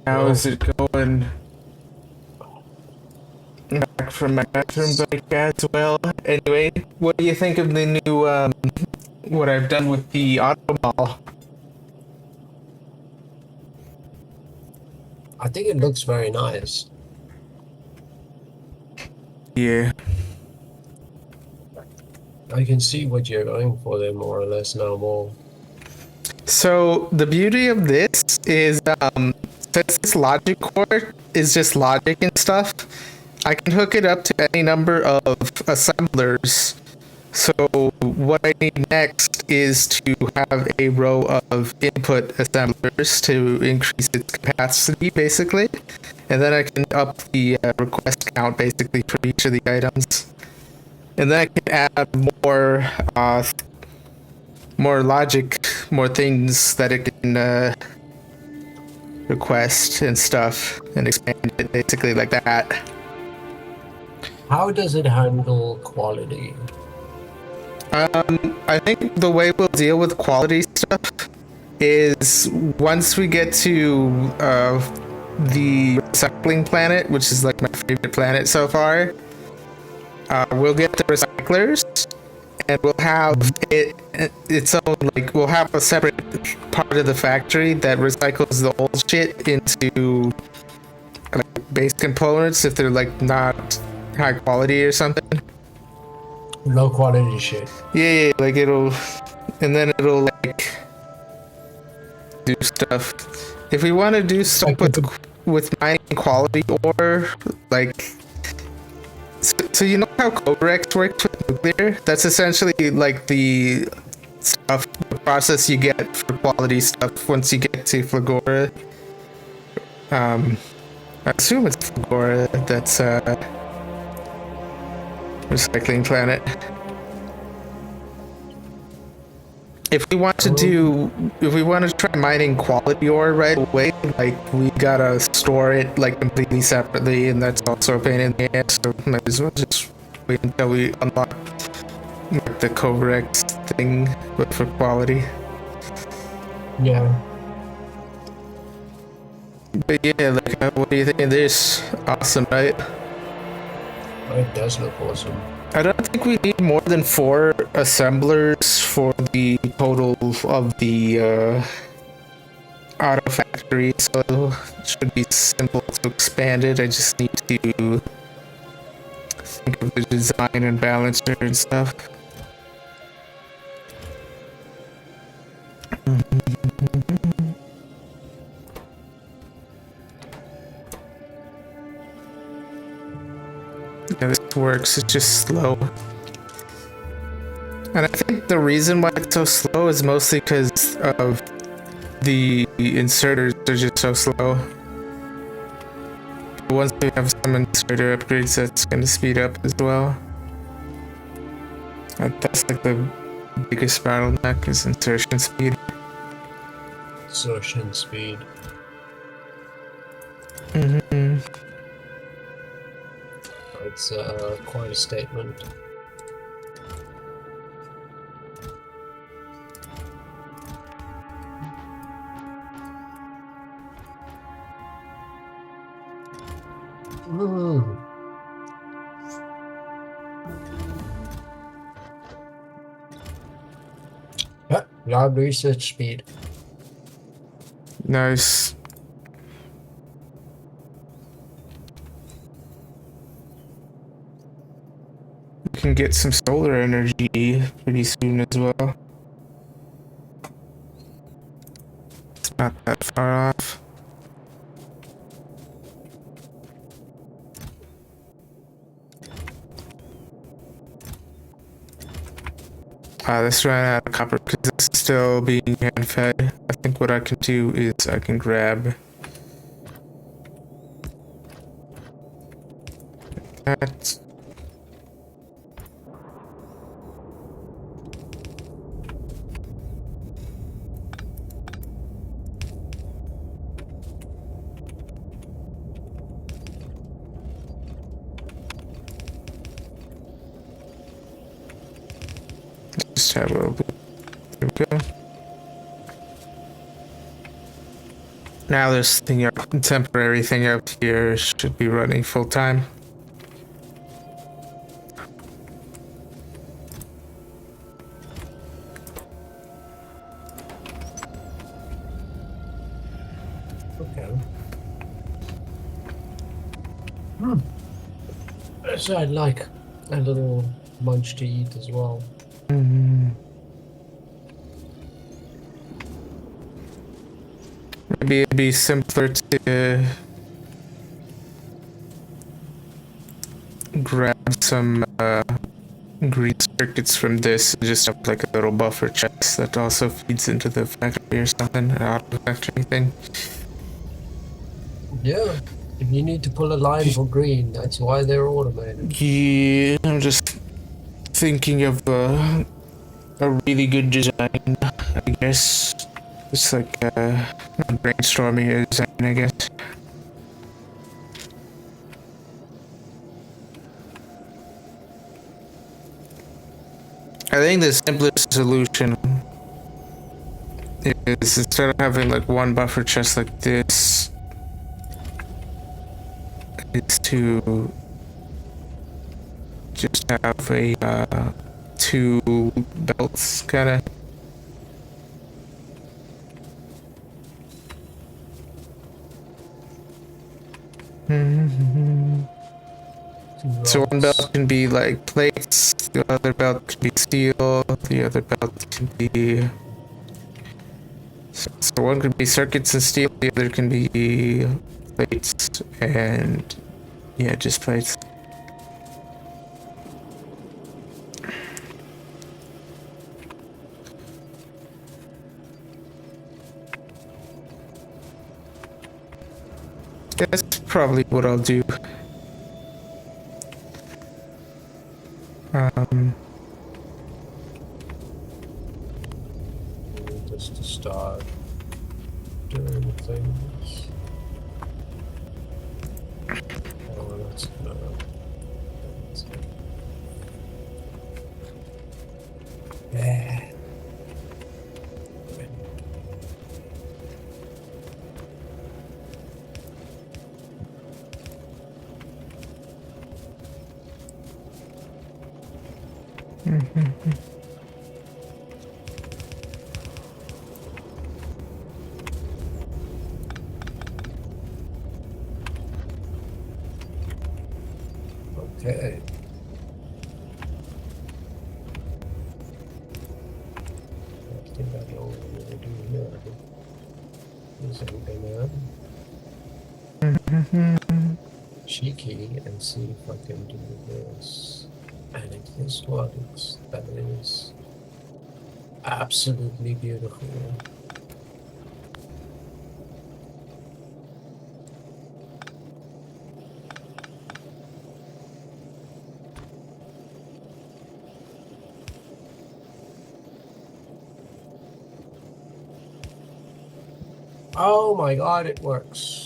How's yo. it going? Back from my bathroom break as well. Anyway, what do you think of the new what I've done with the auto mall? I think it looks very nice. Yeah. I can see what you're going for there more or less now more. So the beauty of this is since this logic core is just logic and stuff, I can hook it up to any number of assemblers. So what I need next is to have a row of input assemblers to increase its capacity, basically, and then I can up the request count basically for each of the items, and then I can add more logic, more things that it can request and stuff, and expand it basically like that. How does it handle quality? I think the way we'll deal with quality stuff is once we get to the recycling planet, which is like my favorite planet so far, we'll get the recyclers and we'll have its own, like, we'll have a separate part of the factory that recycles the old shit into like base components if they're like not high quality or something. Low quality shit. Yeah, like it'll, and then it'll like do stuff. If we want to do stuff Like if it, with mining quality ore, like, so you know how Cobrex works with nuclear? That's essentially like the stuff, the process you get for quality stuff once you get to Flagora. I assume it's Flagora that's recycling planet. If we want to do, if we want to try mining quality ore right away, like we gotta store it like completely separately, and that's also a pain in the ass. So might as well just wait until we unlock like the Cobrex thing, but for quality. yeah. But yeah, like, what do you think of this? Awesome, right? It does look awesome. I don't think we need more than 4 assemblers for the total of the auto factory, so it should be simple to expand it. I just need to think of the design and balancer and stuff. Yeah, this works, it's just slow. And I think the reason why it's so slow is mostly because of the inserters are just so slow. Once we have some inserter upgrades, that's going to speed up as well. That's like the biggest bottleneck is insertion speed. Insertion speed. Mm-hmm. It's quite a statement. Yeah, lab research speed. Nice. We can get some solar energy pretty soon as well. It's not that far off. This ran out of copper because it's still being hand fed. I think what I can do is I can grab that. Just have a little bit. There we go. Now this thing up, temporary thing up here should be running full time. Okay. So I'd like a little munch to eat as well. Maybe it'd be simpler to grab some green circuits from this and just have like a little buffer chest that also feeds into the factory or something, an auto factory thing. Yeah. If you need to pull a line for green, that's why they're automated. Yeah, I'm just thinking of a really good design, I guess. It's like brainstorming a design, I guess. I think the simplest solution is instead of having like one buffer chest like this, is to just have a two belts kind of. So one belt can be like plates, the other belt can be steel, the other belt can be. So one could be circuits and steel, the other can be plates and yeah, just plates. That's probably what I'll do. Just to start doing things. Oh, that's no. Yeah. Okay. I think I know what we're gonna do here. Is anything cheeky and see if I can do this. And it is what it's that is absolutely beautiful. Oh my god, it works.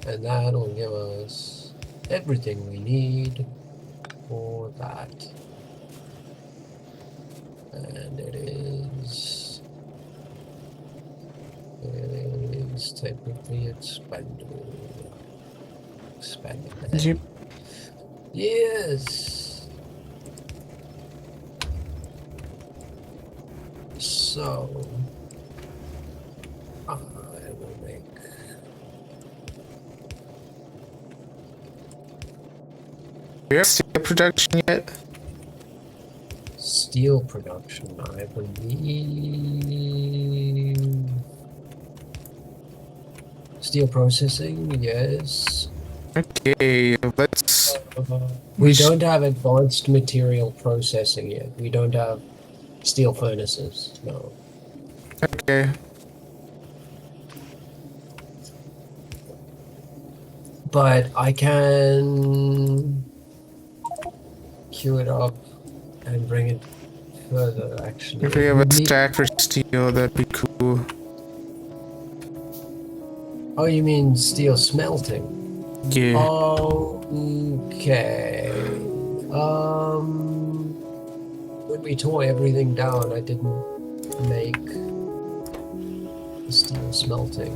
And that'll give us everything we need for that. And it is technically expendable. Expendable. Yep. Yes. So I will make We have steel production yet? steel production, I believe. Steel processing, yes. Okay, let's. We don't have advanced material processing yet. We don't have steel furnaces, no. Okay. But I can queue it up and bring it further, actually. If we have a stack for steel, that'd be cool. Oh, you mean steel smelting? Yeah. Okay. When we tore everything down, I didn't make the steel smelting.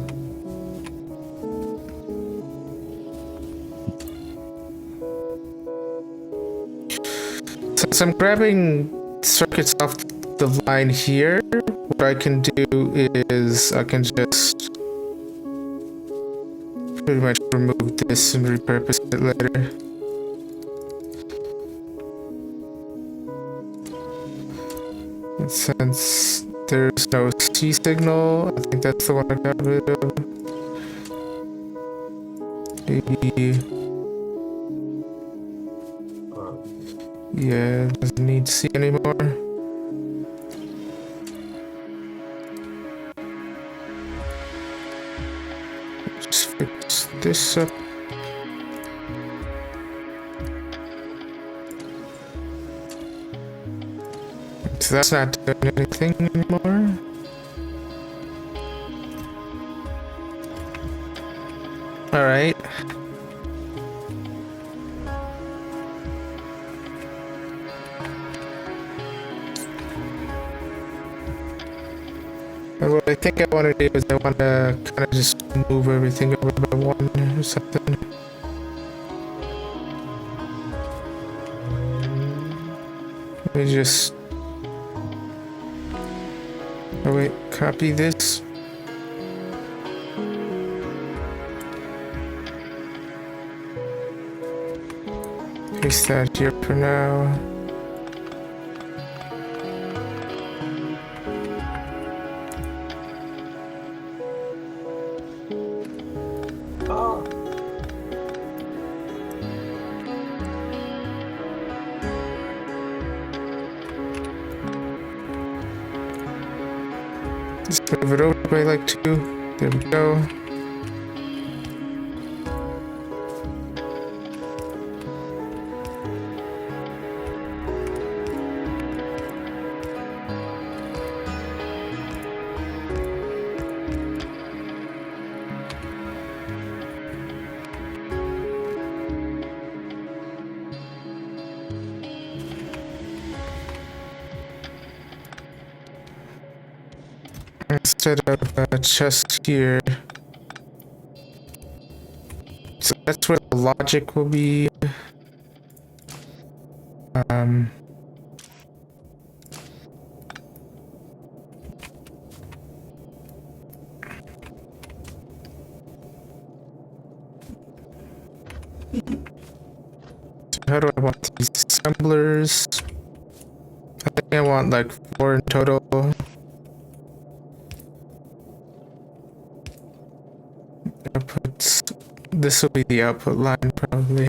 Since I'm grabbing circuits off the line here, what I can do is I can just pretty much remove this and repurpose it later. And since there's no C signal, I think that's the one I got rid of. Maybe. Yeah, doesn't need C anymore. Just fix this up. So that's not doing anything anymore. Alright. And what I think I want to do is I want to kind of just move everything over by one or something. Let me just... Oh wait, copy this. Paste that here for now. Just move it over by like 2. There we go. Instead of a chest here. So that's where the logic will be. So how do I want these assemblers? I think I want like 4 in total. Outputs. This will be the output line probably.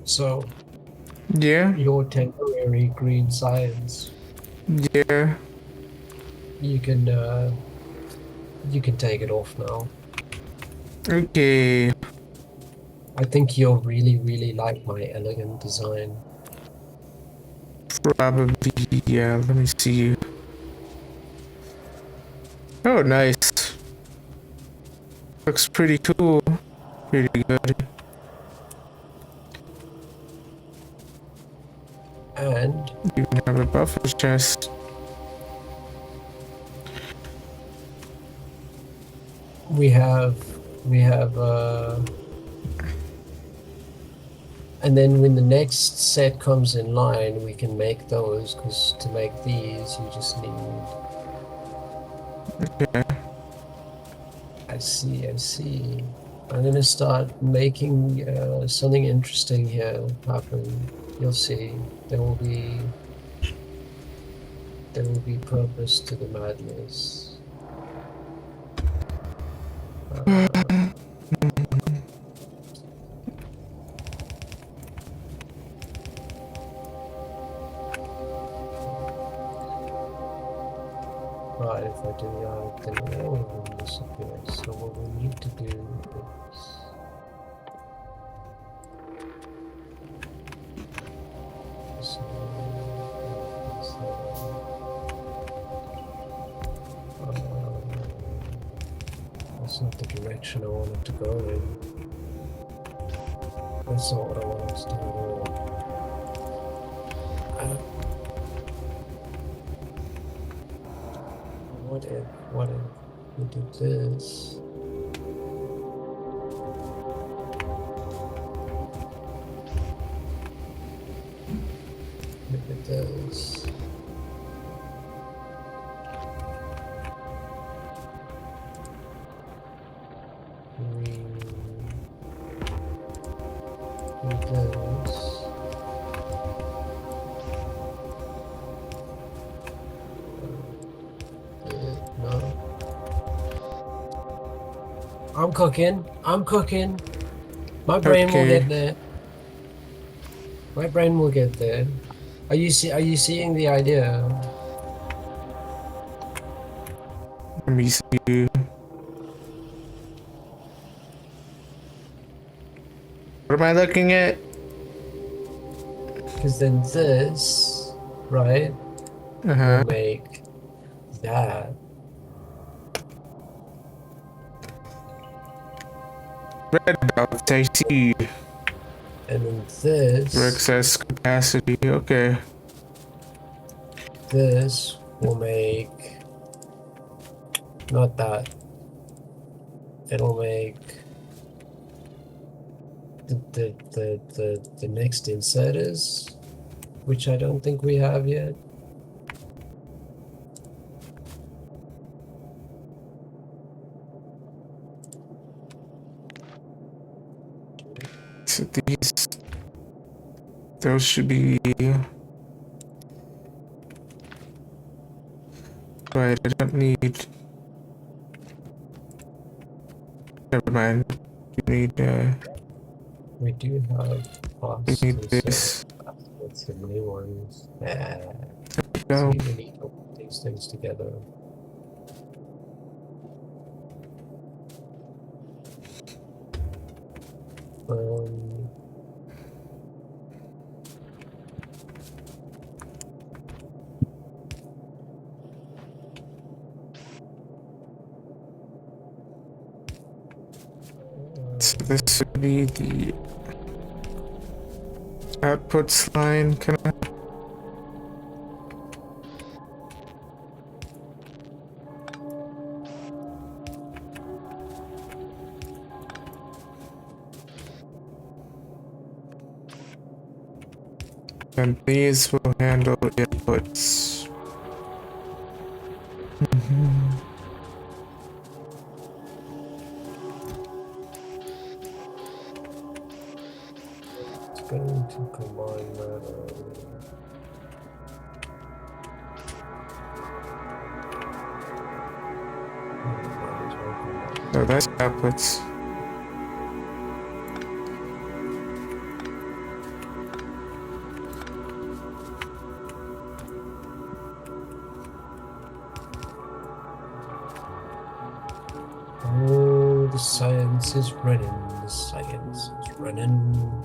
So, Yeah, your temporary green science, yeah. you can take it off now. Okay. I think you'll really like my elegant design. Probably, yeah. Let me see. Oh, nice. Looks pretty cool. Pretty good. And Even have a buffer chest. we have and then when the next set comes in line, we can make those, because to make these you just need... Okay. I see. I'm gonna start making something interesting here happen. You'll see. There will be purpose to the madness. But if I do that, then all of them disappear. So what we need to do is that's not the direction I wanted to go in. That's not what I want us to do at all. What if we do this? Look at this. We do this. No. I'm cooking. My brain will get there. My brain will get there. Are you seeing the idea? Let me see. What am I looking at? Because then this, right, will make that. Red dots, I see. And then this. For excess capacity, okay. This will make not that. It'll make the next inserters, which I don't think we have yet. So those should be right. I don't need. Never mind. You need. We do have You need this. That's the new ones. No. So we need to put these things together. So this should be the outputs line, kind of. And these will handle inputs. It's going to combine that. So that's outputs. Oh, the science is running. The science is running.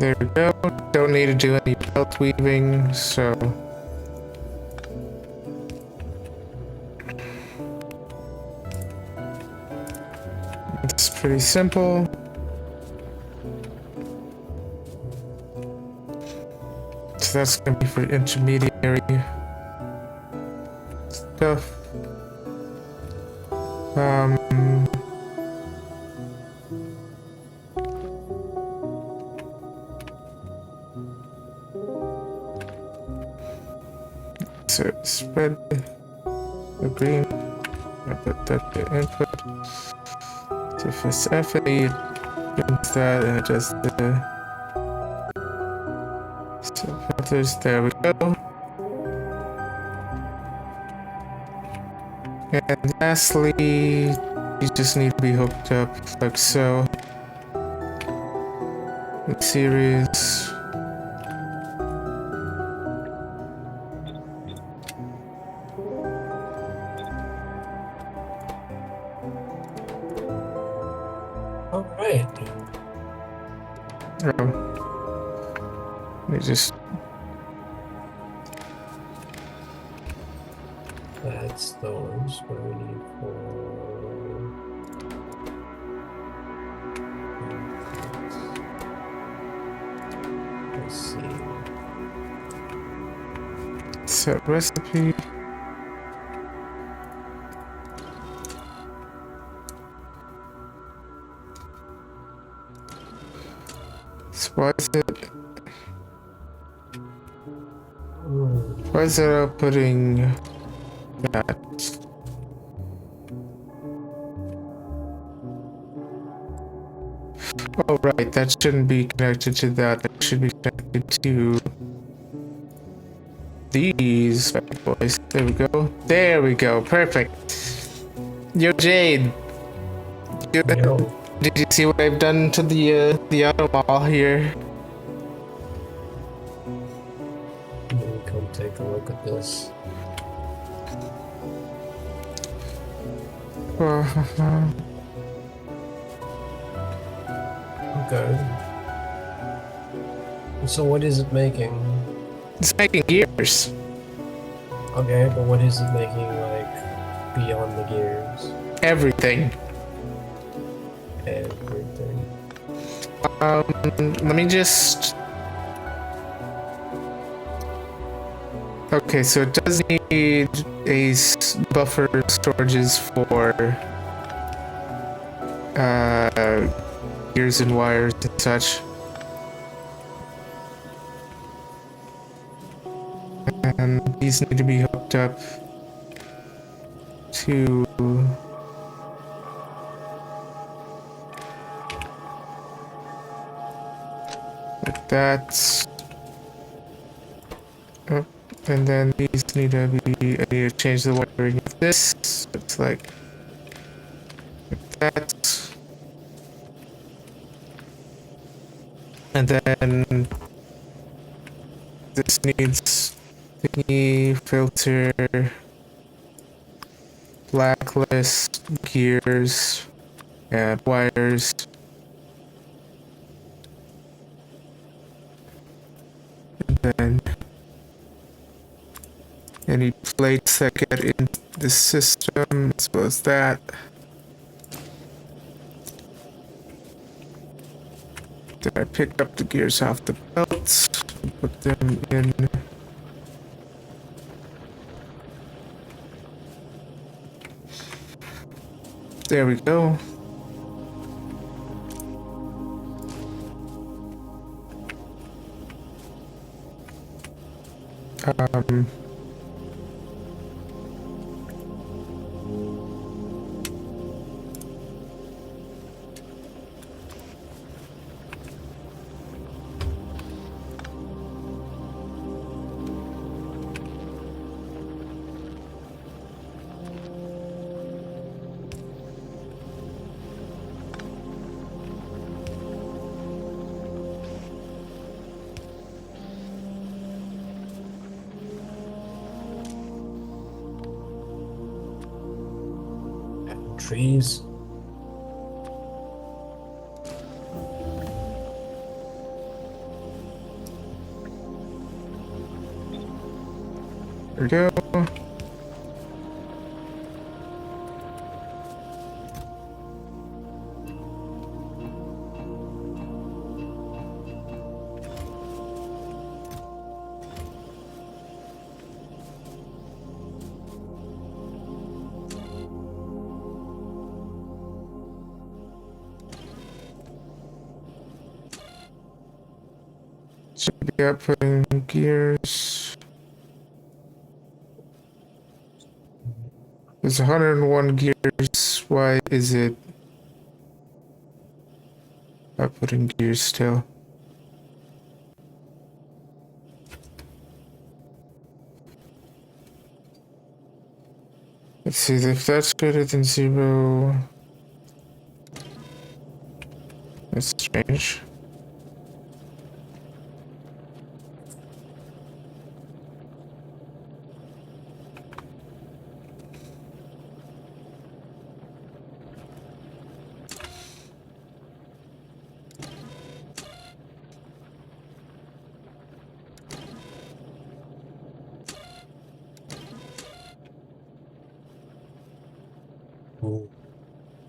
There we go. Don't need to do any belt weaving, so it's pretty simple. So that's gonna be for intermediary stuff. So spread the green, I put that the input. So if it's FA, it brings that and it does the filters. There we go. And lastly, you just need to be hooked up like so. In series. All right. Let me just. That's those. What do we need for? Let's see. Set recipe. So why is it? Why is it outputting that? Oh right, that shouldn't be connected to that. That should be connected to these bad boys. There we go. There we go. Perfect. Yo, Jade. Yo. Did you see what I've done to the auto mall here? Let me come take a look at this. Okay. So what is it making? It's making gears. Okay, but what is it making, like, beyond the gears? Everything. Everything. Let me just. Okay, so it does need a buffer storages for gears and wires and such. And these need to be hooked up to like that. Oh, and then these need to be, I need to change the wiring of this. It's like that. And then this needs thingy, filter, blacklist, gears, and wires. And then any plates that get in the system, as well as that. Then I pick up the gears off the belts, put them in. There we go. Trees. There we go. Should be outputting gears. There's 101 gears. Why is it outputting gears still? Let's see if that's greater than 0. That's strange.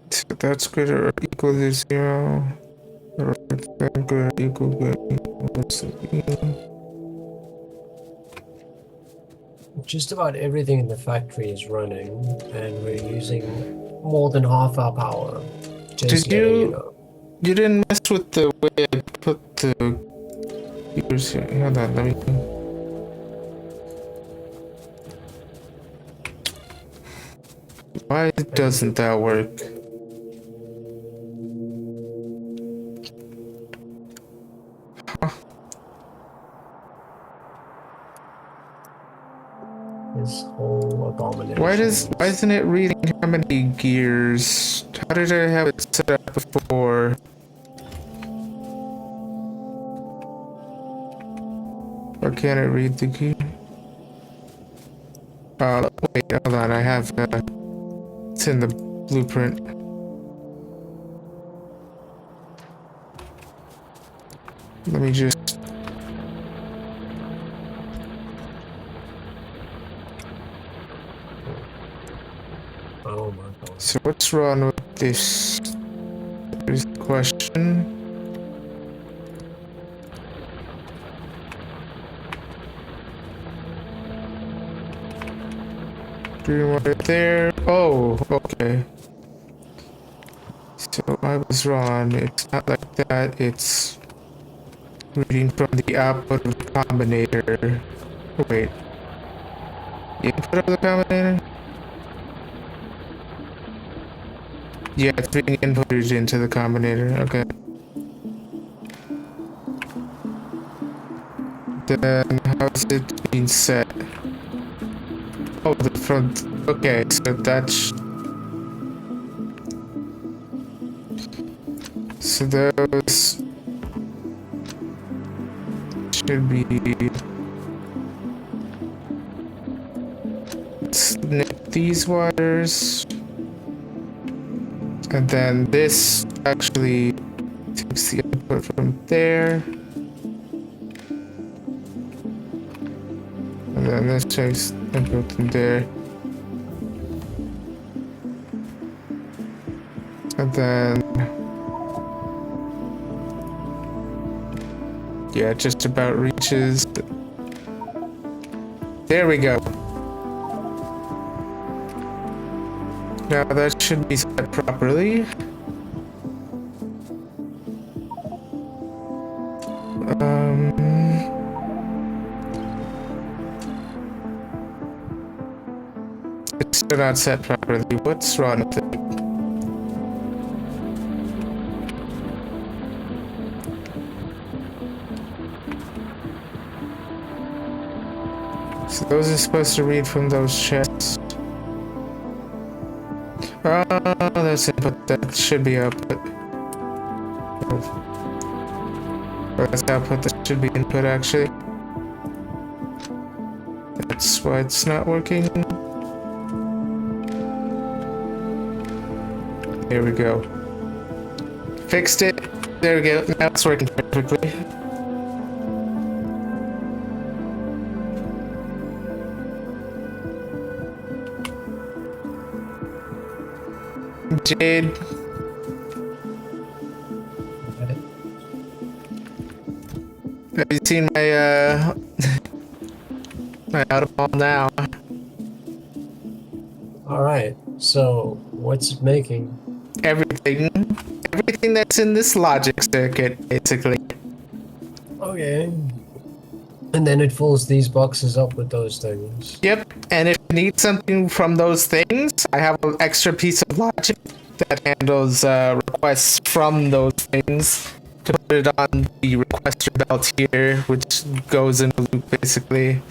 So that's greater or equal to 0. Or greater or equal to Just about everything in the factory is running, and we're using more than half our power. Just Did getting, you didn't mess with the way I put the gears here. Hold on, let me. Why doesn't that work? this whole abomination. Why isn't it reading how many gears? How did I have it set up before? Or can't it read the gear? Wait, hold on, I have it's in the blueprint. Let me just Oh my god. so what's wrong with this? There's the question. Green one right there. Oh, okay. So I was wrong. It's not like that. It's reading from the output of the combinator. Wait. The input of the combinator? Yeah, it's being inputted into the combinator. Okay. Then how's it being set? Oh, the front. Okay, so that's. So those should be. Snip these wires. And then this actually takes the input from there. And then this takes input from there. And then, yeah, it just about reaches. There we go. Now that should be set properly. It's still not set properly. What's wrong with it? So those are supposed to read from those chests. Oh, that's input. That should be output. Or that's output. That should be input, actually. That's why it's not working. There we go. Fixed it. There we go. Now it's working perfectly. Jade. Okay. Have you seen my my automall now? All right. So what's it making? Everything. Everything that's in this logic circuit, basically. Okay. And then it fills these boxes up with those things. Yep, and if you need something from those things, I have an extra piece of logic that handles requests from those things to put it on the requester belt here, which goes in a loop basically.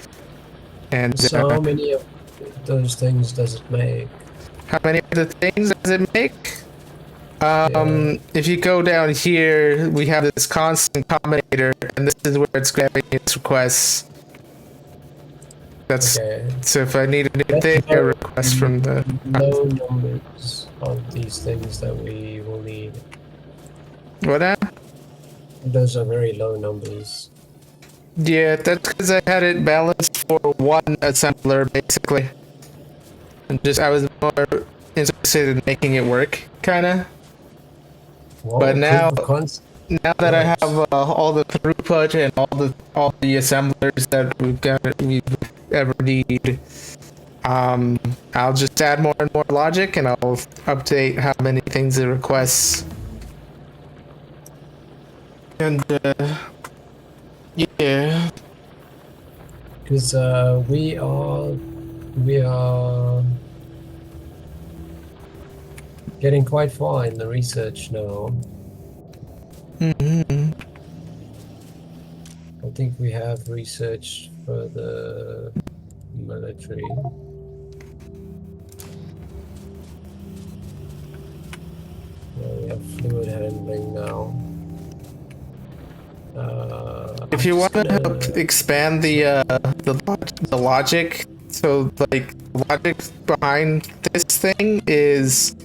And So how many of those things does it make? how many of the things does it make? Yeah. If you go down here, we have this constant combinator, and this is where it's grabbing its requests. That's Okay. so if I need a new That's thing, a very request from the low numbers of these things that we will need. what now? Those are very low numbers. Yeah, that's because I had it balanced for one assembler, basically. And just I was more interested in making it work, kinda. Whoa, But now, proof of concept. now that I Nice. have all the throughput and all the assemblers that we ever need, I'll just add more and more logic, and I'll update how many things it requests. And yeah. Because we are getting quite far in the research now. Mm-hmm. I think we have research for the military. We have fluid handling now. If I'm you just want to gonna- help expand the logic, so like the logic behind this thing is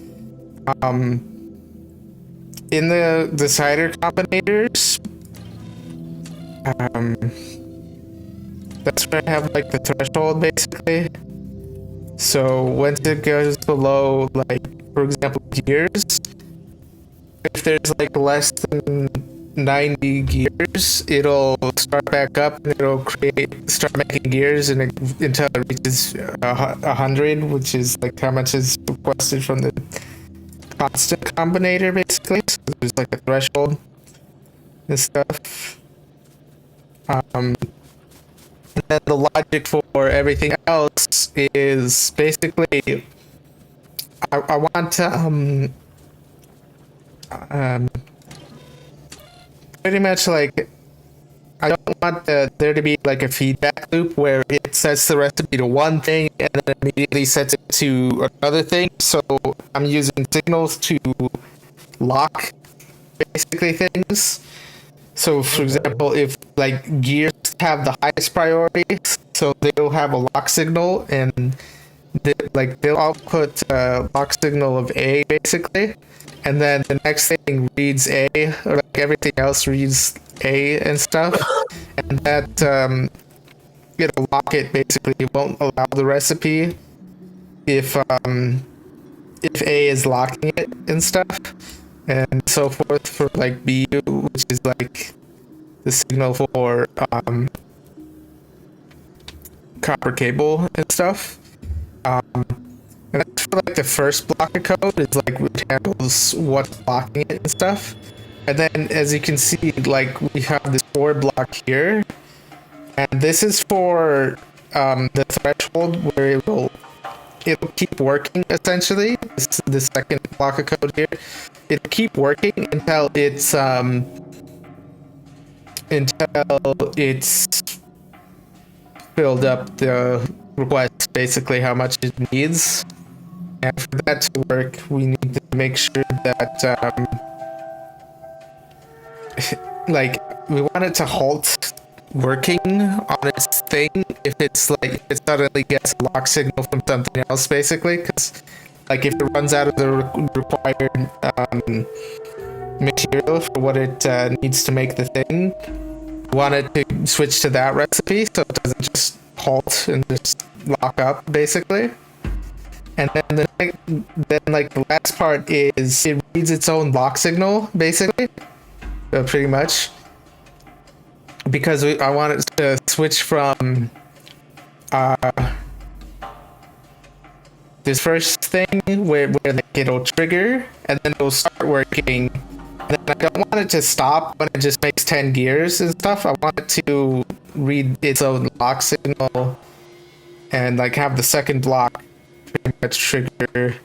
in the decider combinators. That's where I have like the threshold basically. So once it goes below, like for example gears, if there's like less than 90 gears, it'll start back up and it'll start making gears until it reaches 100, which is like how much is requested from the constant combinator basically. So there's like a threshold and stuff. And then the logic for everything else is basically I want to pretty much like I don't want there to be like a feedback loop where it sets the recipe to one thing and then immediately sets it to another thing. So I'm using signals to lock basically things. So for example, if like gears have the highest priority, so they'll have a lock signal and they'll output lock signal of A basically, and then the next thing reads A, or like everything else reads A and stuff, and that it'll lock it basically. It won't allow the recipe if A is locking it and stuff, and so forth for like BU, which is like the signal for copper cable and stuff. And that's for like the first block of code is like which handles what's blocking it and stuff. And then as you can see, like we have this forward block here, and this is for the threshold where it'll keep working essentially. This is the second block of code here. It'll keep working until it's filled up the request, basically how much it needs. And for that to work, we need to make sure that like we want it to halt working on its thing if it's like it suddenly gets a lock signal from something else, basically, because like if it runs out of the required material for what it needs to make the thing, we want it to switch to that recipe so it doesn't just halt and just lock up basically. And then like the last part is it reads its own lock signal, basically, pretty much, because I want it to switch from this first thing where like it'll trigger and then it'll start working. And then I don't want it to stop when it just makes 10 gears and stuff. I want it to read its own lock signal and like have the second block pretty much trigger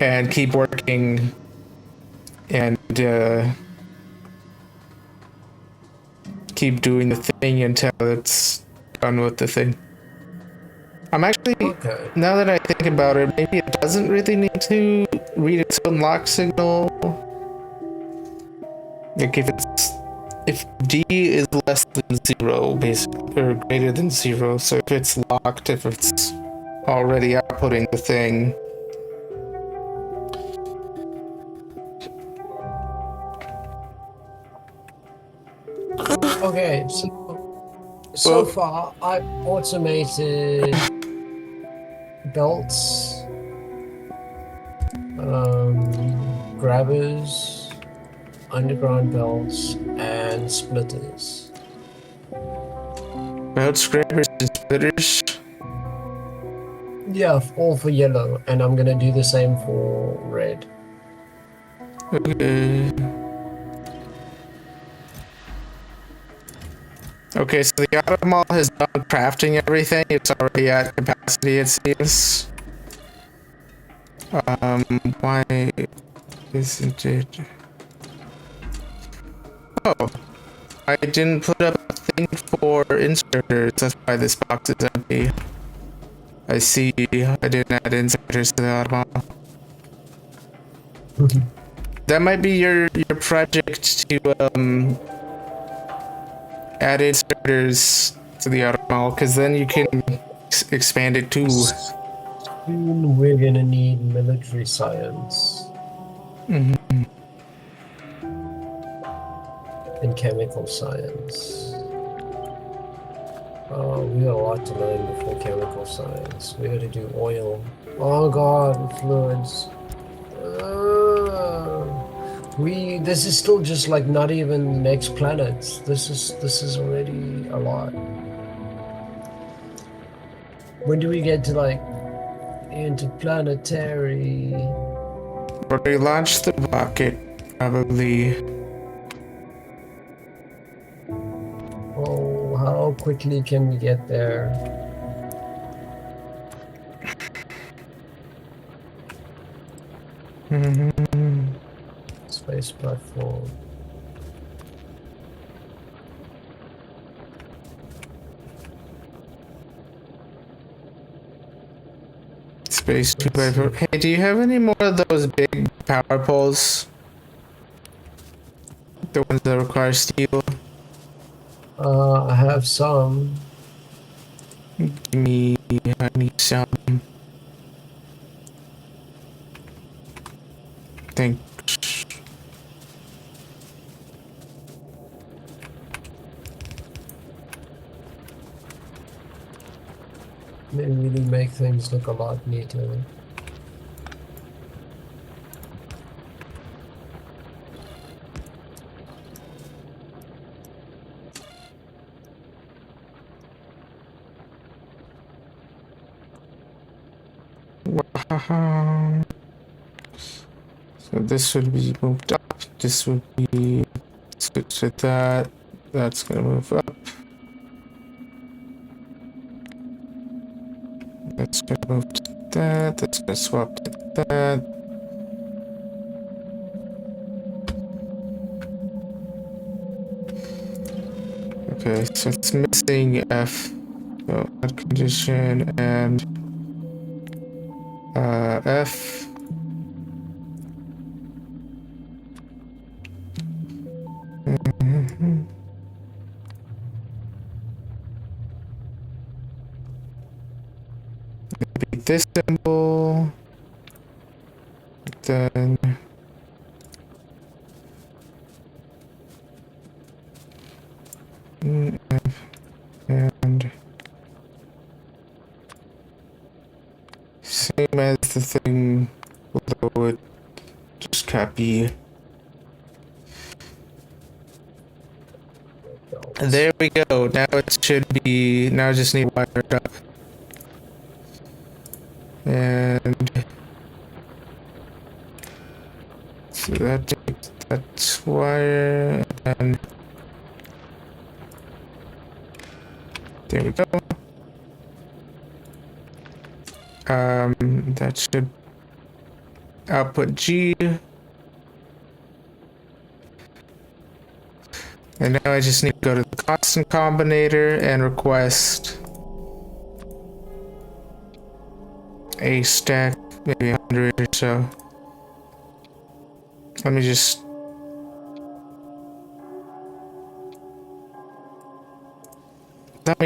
and keep working and keep doing the thing until it's done with the thing. I'm actually, Okay. now that I think about it, maybe it doesn't really need to read its own lock signal. Like if D is less than 0, basically, or greater than 0, so if it's locked, if it's already outputting the thing. Okay, so Well, far I've automated belts, grabbers, underground belts, and splitters. belt scrapers and splitters. Yeah, all for yellow, and I'm gonna do the same for red. Okay. Okay, so the auto mall has done crafting everything. It's already at capacity, it seems. Why isn't it? Oh, I didn't put up a thing for inserters. That's why this box is empty. I see. I didn't add inserters to the auto mall. That might be your project to add inserters to the auto mall, because then you can expand it too. Soon we're gonna need military science and chemical science. We got a lot to learn before chemical science. We got to do oil. Oh god, fluids. This is still just like not even next planets. This is already a lot. When do we get to like interplanetary? But they launched the rocket, probably. Oh, how quickly can we get there? Space platform. Space 2x4. Hey, do you have any more of those big power poles? The ones that require steel? I have some. I need some. Thanks. They really make things look a lot neater. So this would be moved up. This would be switch with that. That's gonna move up. That's gonna move to that. That's gonna swap to that. Okay, so it's missing F. So that condition and F. Maybe this symbol. Then F and the thing below it. Just copy. There we go. Now it should be. Now I just need to wire it up. And so that takes that wire, and there we go. That should output G. And now I just need to go to the constant combinator and request a stack, maybe 100 or so. Let me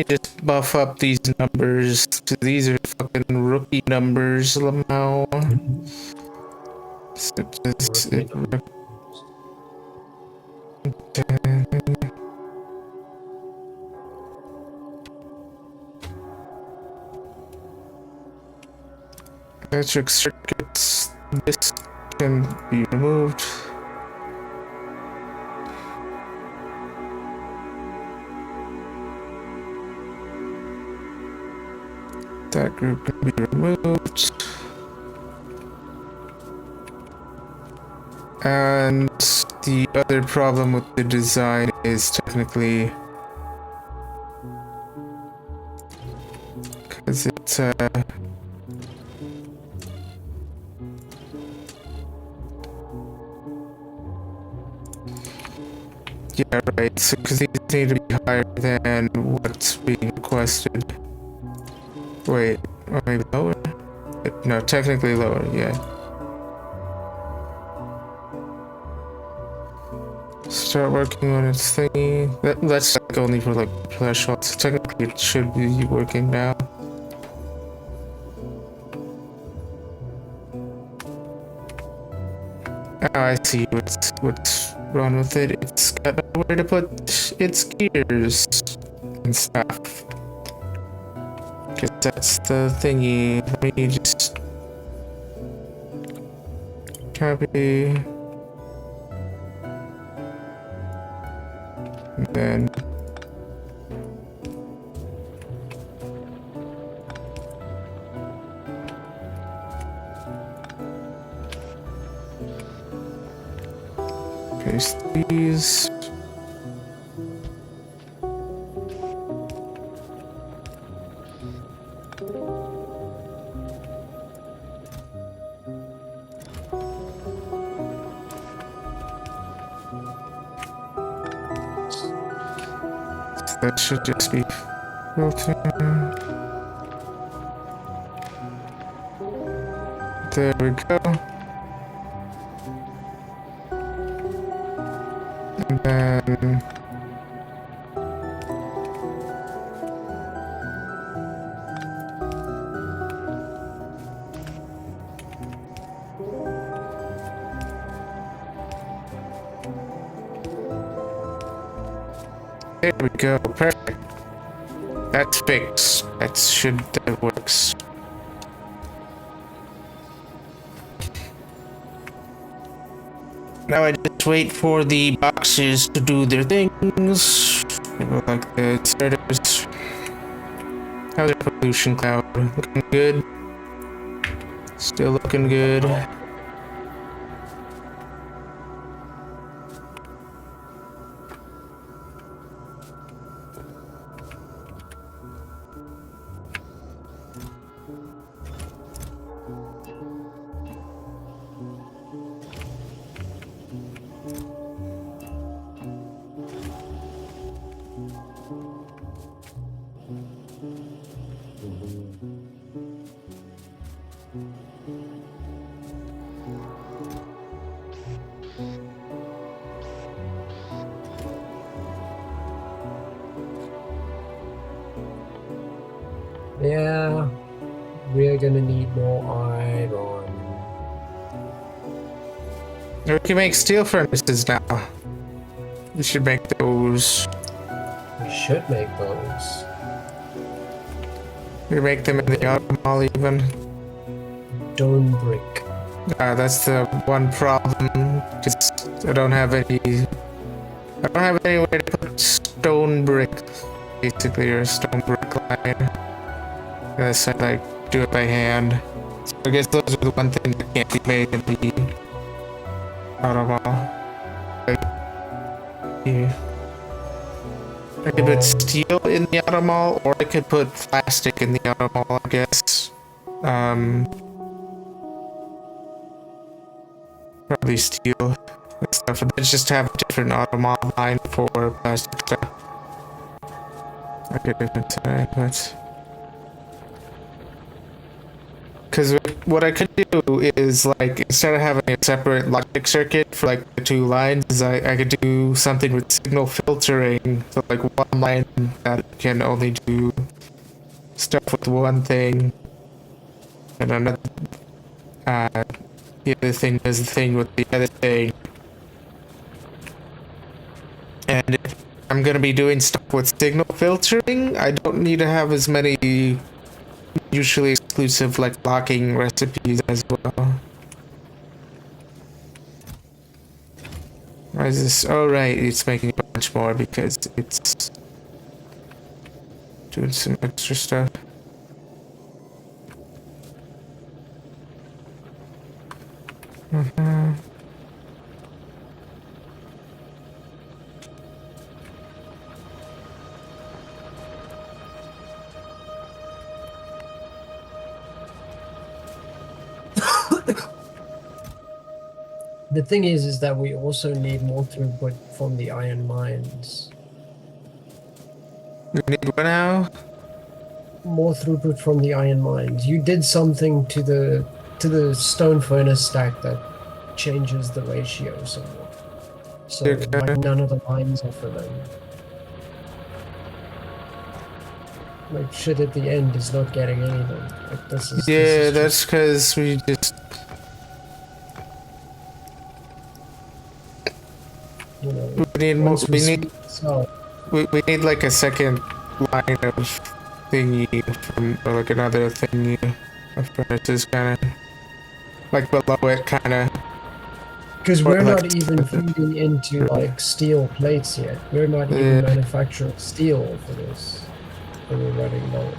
just buff up these numbers. These are fucking rookie numbers, Lamau. So just, electric circuits. This can be removed. That group can be removed. And the other problem with the design is technically because it's yeah, right. So because these need to be higher than what's being requested. Wait, or maybe lower? No, technically lower, yeah. Start working on its thingy. That's like only for like thresholds. So technically it should be working now. Oh, I see what's wrong with it. It's got nowhere to put its gears and stuff. Cause that's the thingy. Let me just copy. And then paste these. That should just be filter. There we go. And then there we go. Perfect. That's fixed. That works. Now I just wait for the boxes to do their things. Like the inserters. How's the pollution cloud? Looking good. Still looking good. Yeah, we're gonna need more iron. We can make steel furnaces now. We should make those. We should make those. We make them in the auto mall even. stone brick. That's the one problem. Just I don't have any. I don't have any way to put stone brick, basically, or stone brick line. Unless I like do it by hand. So I guess those are the one thing that can't be made in the automall. Like, yeah. I could put steel in the automall, or I could put plastic in the automall, I guess. Probably steel and stuff. And then just have a different automall line for plastic stuff. Like a different side, but... Because what I could do is, like, instead of having a separate logic circuit for, like, the two lines, is I could do something with signal filtering. So, like, one line that can only do stuff with one thing, and another, the other thing does the thing with the other thing. And if I'm gonna be doing stuff with signal filtering, I don't need to have as many mutually exclusive, like, locking recipes as well. Why is this? Oh, right, it's making a bunch more because it's doing some extra stuff. The thing is that we also need more throughput from the iron mines. We need one now? More throughput from the iron mines. You did something to the stone furnace stack that changes the ratio somewhat. So Okay. like none of the lines are filling. Like shit at the end is not getting anything. Like this is Yeah, this that's because we just... you know, We need more... once We need... so We need, like, a second line of thingy from... Or, like, another thingy of furnaces, kind of... Like, below it, kind of... because Or we're like not even feeding into like steel plates yet. We're not even manufacturing steel for this. And we're running low.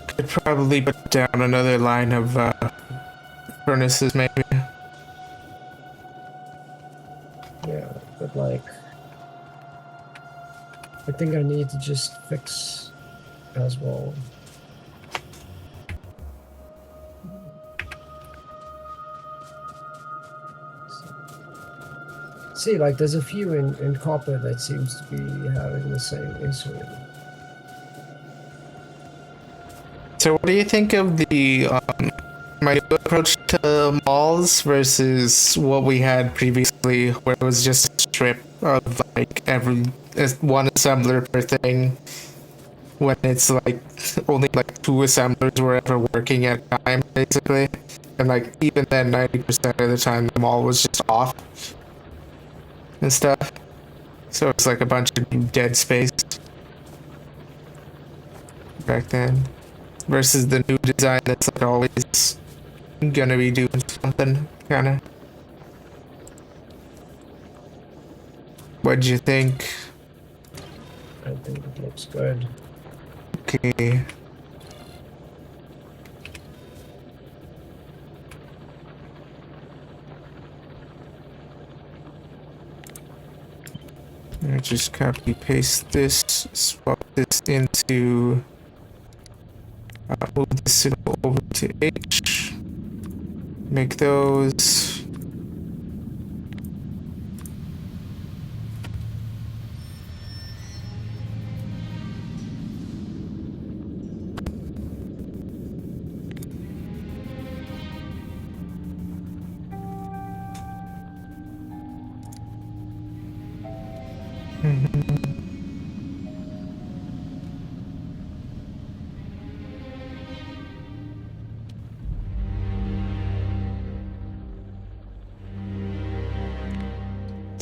Could probably put down another line of furnaces, maybe. Yeah, but like, I think I need to just fix as well. See, like, there's a few in copper that seems to be having the same issue. So what do you think of the my new approach to malls versus what we had previously, where it was just a strip of like one assembler per thing, when it's like only like two assemblers were ever working at a time, basically, and like even then, 90% of the time the mall was just off and stuff. So it's like a bunch of dead space back then. Versus the new design that's like always gonna be doing something, kinda. What'd you think? I think it looks good. Okay. Let me just copy paste this, swap this into... move this signal over to H. Make those.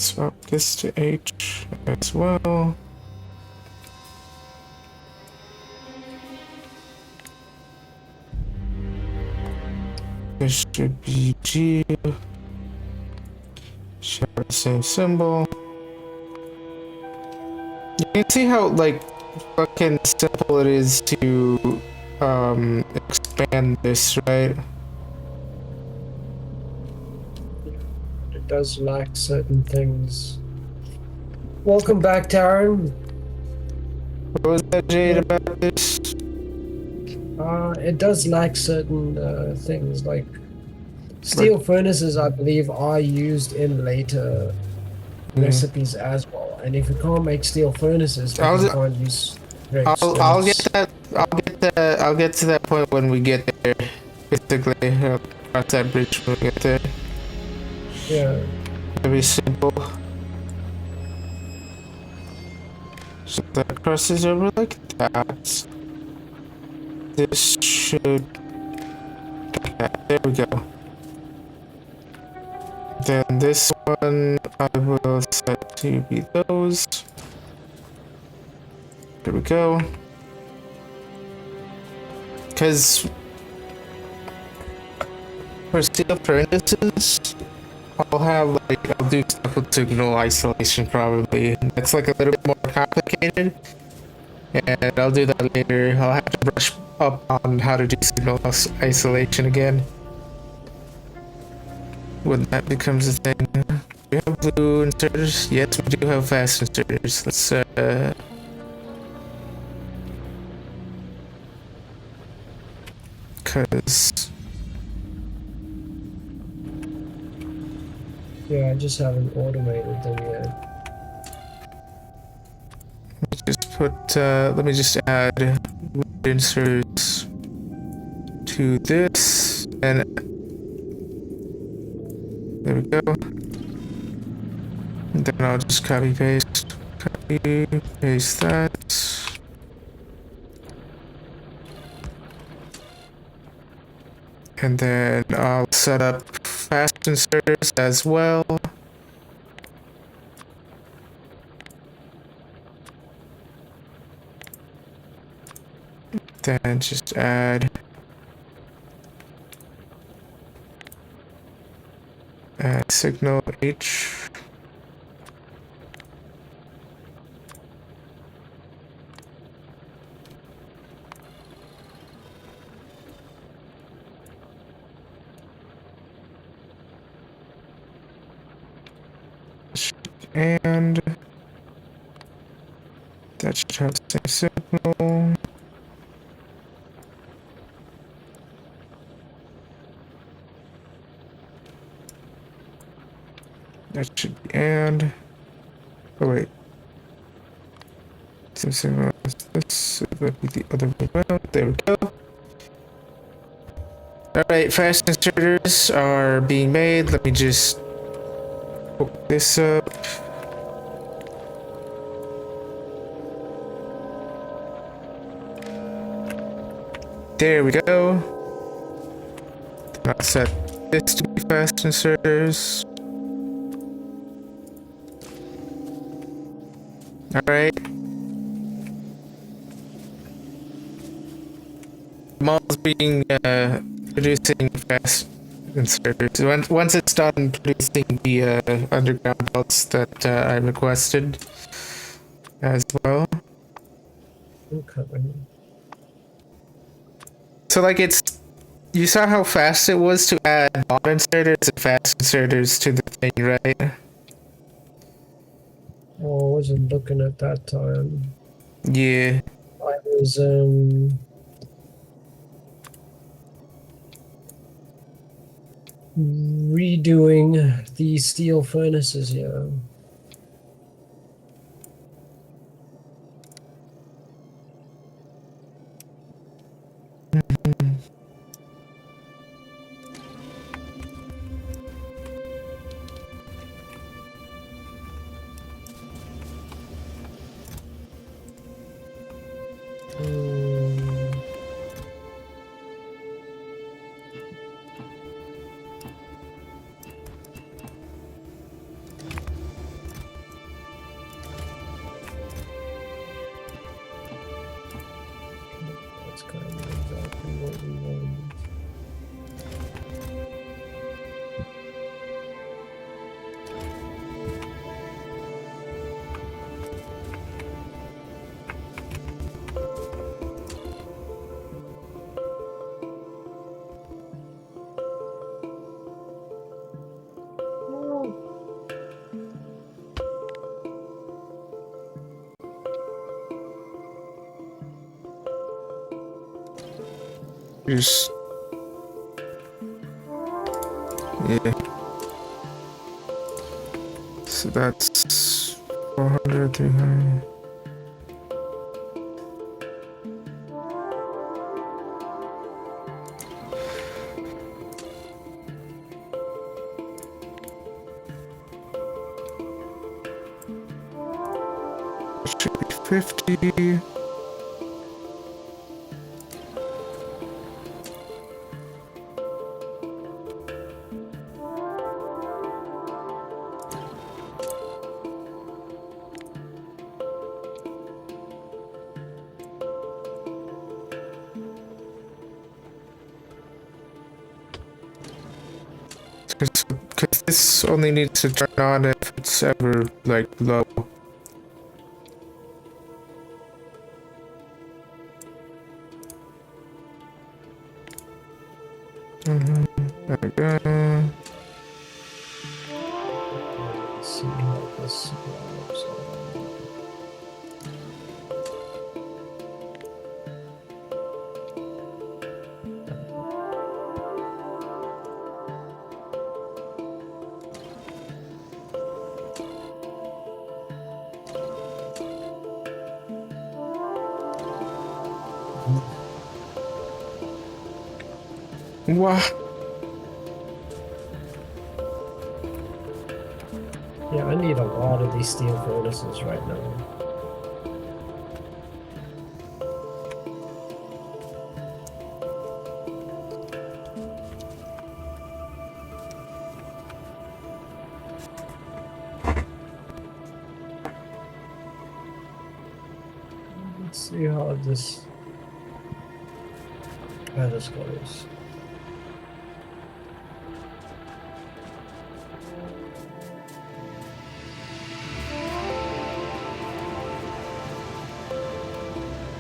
swap this to H as well. This should be G. Share the same symbol. You can see how like fucking simple it is to expand this, right? It does lack certain things. Welcome back, Taryn. What was that, Jade, about this? It does lack certain things, like steel furnaces, I believe, are used in later recipes as well. And if you can't make steel furnaces, then you can't use I'll get that. I'll get to that point when we get there. Basically, I'll cross that bridge when we get there. Yeah. Very simple. So that crosses over like that. This should. There we go. Then this one I will set to be those. There we go. Because for steel furnaces, I'll do stuff with signal isolation probably. That's like a little bit more complicated. And I'll do that later. I'll have to brush up on how to do signal isolation again. When that becomes a thing. Do we have blue inserters? Yes, we do have fast inserters. Let's cause yeah, I just haven't automated them yet. just put let me just add inserts to this, and there we go. And then I'll just copy paste that. And then I'll set up fast inserters as well. Then just add signal H. And that should have the same signal. That should be and. Oh wait. Same signal as this. So that'd be the other way around. There we go. Alright, fast inserters are being made. Let me just hook this up. There we go. I'll set this to be fast inserters. Alright. Mall's being producing fast inserters. Once it's done producing the underground belts that I requested as well. Okay. So like you saw how fast it was to add mod inserters and fast inserters to the thing, right? Oh, I wasn't looking at that time. Yeah. I was redoing the steel furnaces here. That's kind of exactly what we want. Just yeah. So that's 400, 300. Should be 50. Because this only needs to turn on if it's ever like low. There we go. Let's see how this develops. Wow. Yeah, I need a lot of these steel furnaces right now. Let's see how this goes.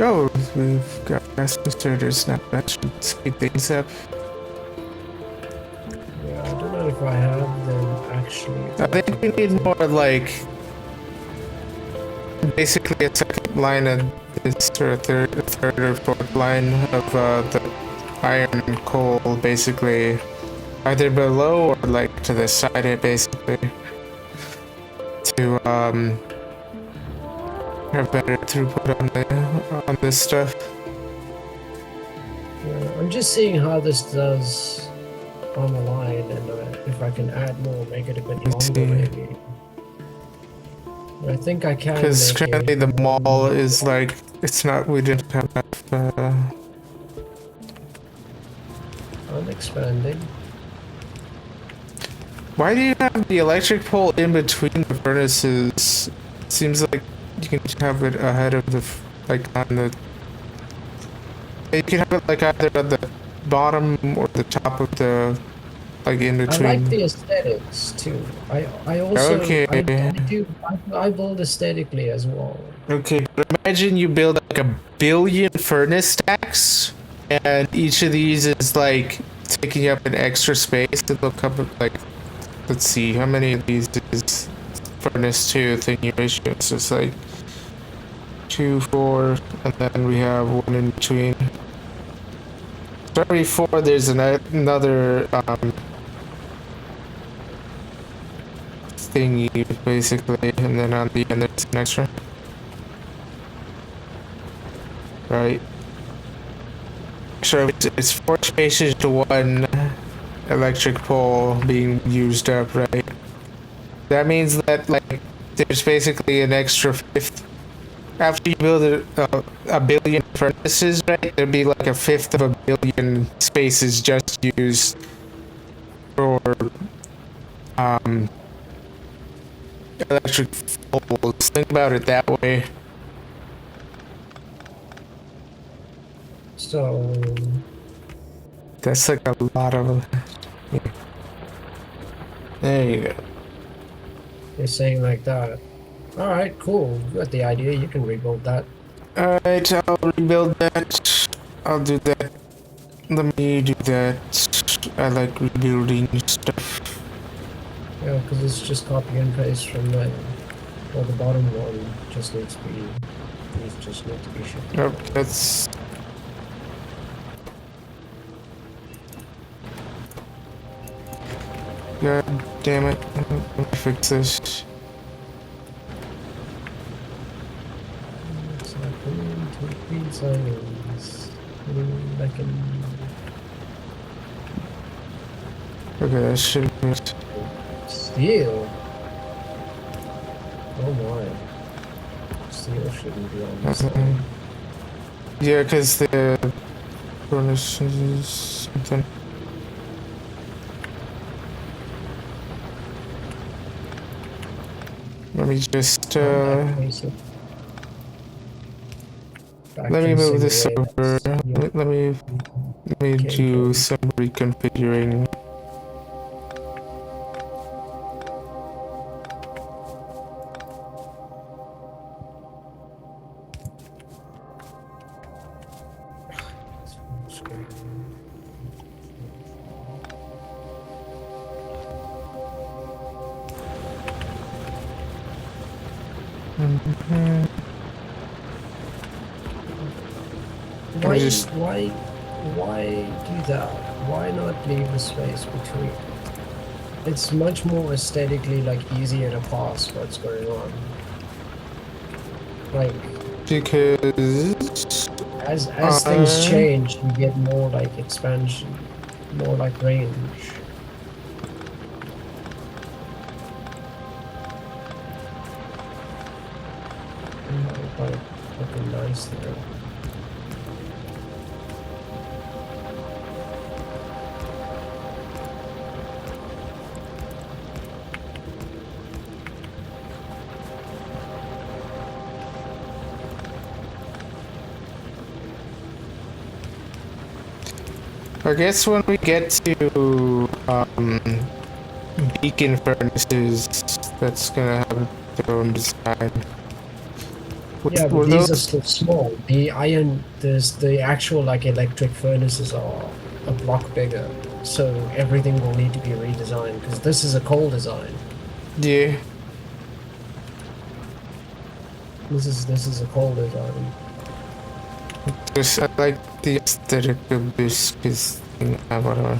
Oh, we've got gas inserters now. That should speed things up. Yeah, I don't know if I have them actually. I think we need more like basically a second line of this, or a third or fourth line of the iron and coal, basically either below or like to the side of it, basically, to have better throughput on this stuff. Yeah, I'm just seeing how this does on the line, and if I can add more, make it a bit longer, maybe. I think I can. Because currently the mall is like, it's not, we didn't have enough. I'm expanding. Why do you have the electric pole in between the furnaces? It seems like you can have it ahead of the, like on the, you can have it like either at the bottom or the top of the, like in between. I like the aesthetics too. I also Okay. I build aesthetically as well. Okay, but imagine you build like a billion furnace stacks, and each of these is like taking up an extra space to look up like, let's see, how many of these is furnace 2 thingy ratio? So it's like 2, 4, and then we have one in between. So every 4 there's another thingy basically, and then on the end there's an extra. Right. So it's 4 spaces to 1 electric pole being used up, right? That means that like there's basically an extra 5th. After you build a billion furnaces, right? There'd be like a 5th of a billion spaces just used for electric poles. Think about it that way. So That's like a lot of. Yeah. There you go. you're saying like that. All right, cool. You got the idea. You can rebuild that. Alright, I'll rebuild that. I'll do that. Let me do that. I like rebuilding stuff. Yeah, because it's just copy and paste from there. Well, the bottom one just needs to be. These just need to be shifted Nope, forward. that's. God damn it. Let me fix this. It's like two green signs. Like an Okay, that should be it. steel. Oh my. Steel shouldn't be on this Uh, thing. yeah, because the bonus is something. Let me just, I'm back facing. Back let me move facing this away. over. That's yeah. Let me Came do from. some reconfiguring. Mhm. Let me just, Why do that? Why not leave the space between? It's much more aesthetically like easier to pass what's going on. Like because as things I, change, you get more like expansion, more like range. Quite looking nice there. I guess when we get to, beacon furnaces, that's gonna have their own design. Yeah, but Were these are those? still small. The actual like electric furnaces are a block bigger, so everything will need to be redesigned because this is a coal design. Yeah. This is a coal design. Just, I like the aesthetic of this, because, whatever.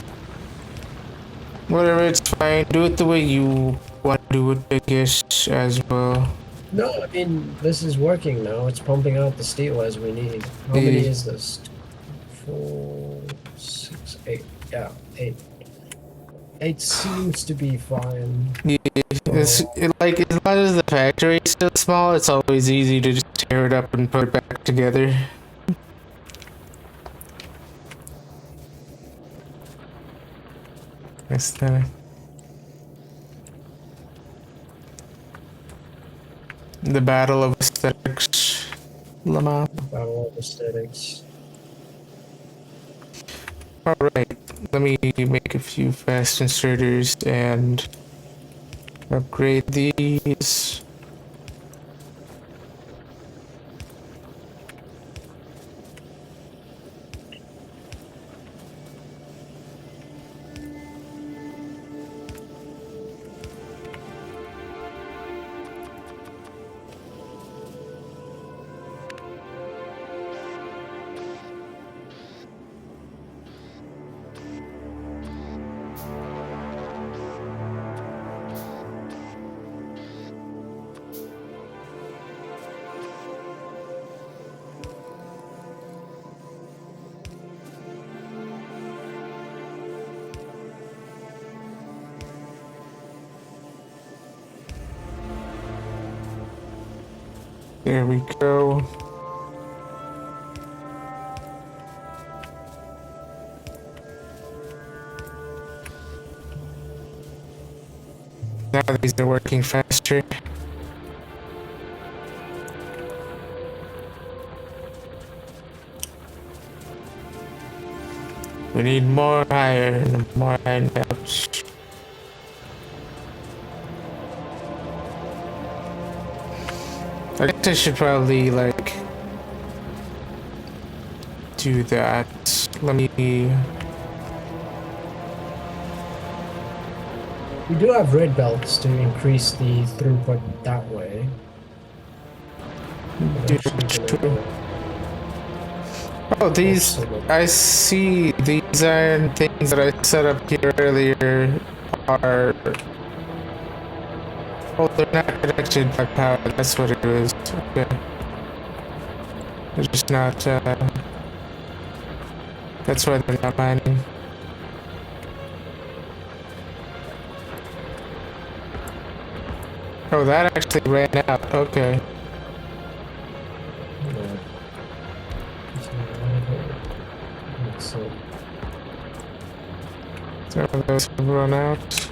Whatever, it's fine. Do it the way you want to do it, I guess, as well. No, I mean this is working now. It's pumping out the steel as we need. How many The, is this? 4, 6, 8. Yeah, 8. 8 seems to be fine. the, Uh, like, as long as the factory is still small, it's always easy to just tear it up and put it back together. Aesthetic. The battle of aesthetics. Llama. Battle of aesthetics. Alright, let me make a few fast inserters and upgrade these. There we go. Now these are working faster. We need more iron, more iron belts. I guess I should probably like do that. Let me. We do have red belts to increase the throughput that way. I'm Do actually gonna Oh, these. some of I see these iron things that I set up here earlier are. Oh, they're not connected by power. That's what it is. Okay. They're just not. That's why they're not mining. Oh, that actually ran out. Okay. So So those have run out.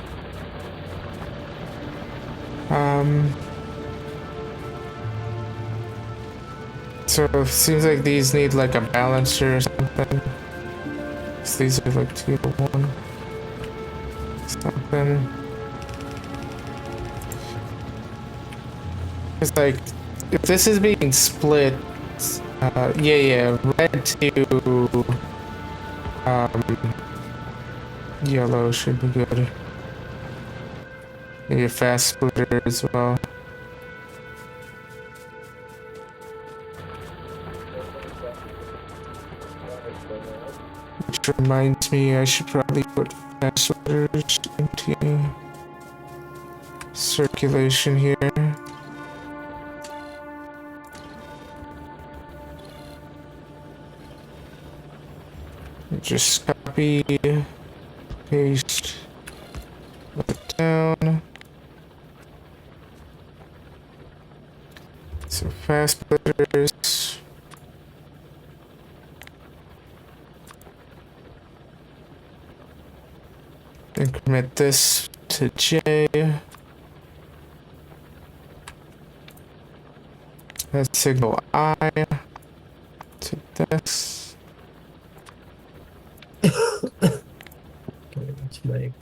So it seems like these need like a balancer or something. So these are like 2 to 1. Something. It's like, if this is being split, yeah, red to, yellow should be good. Maybe a fast splitter as well. Which reminds me, I should probably put fast splitters into circulation here. Just copy, paste, put it down. So fast splitters. Increment this to J. Let's signal I to this. okay, let's make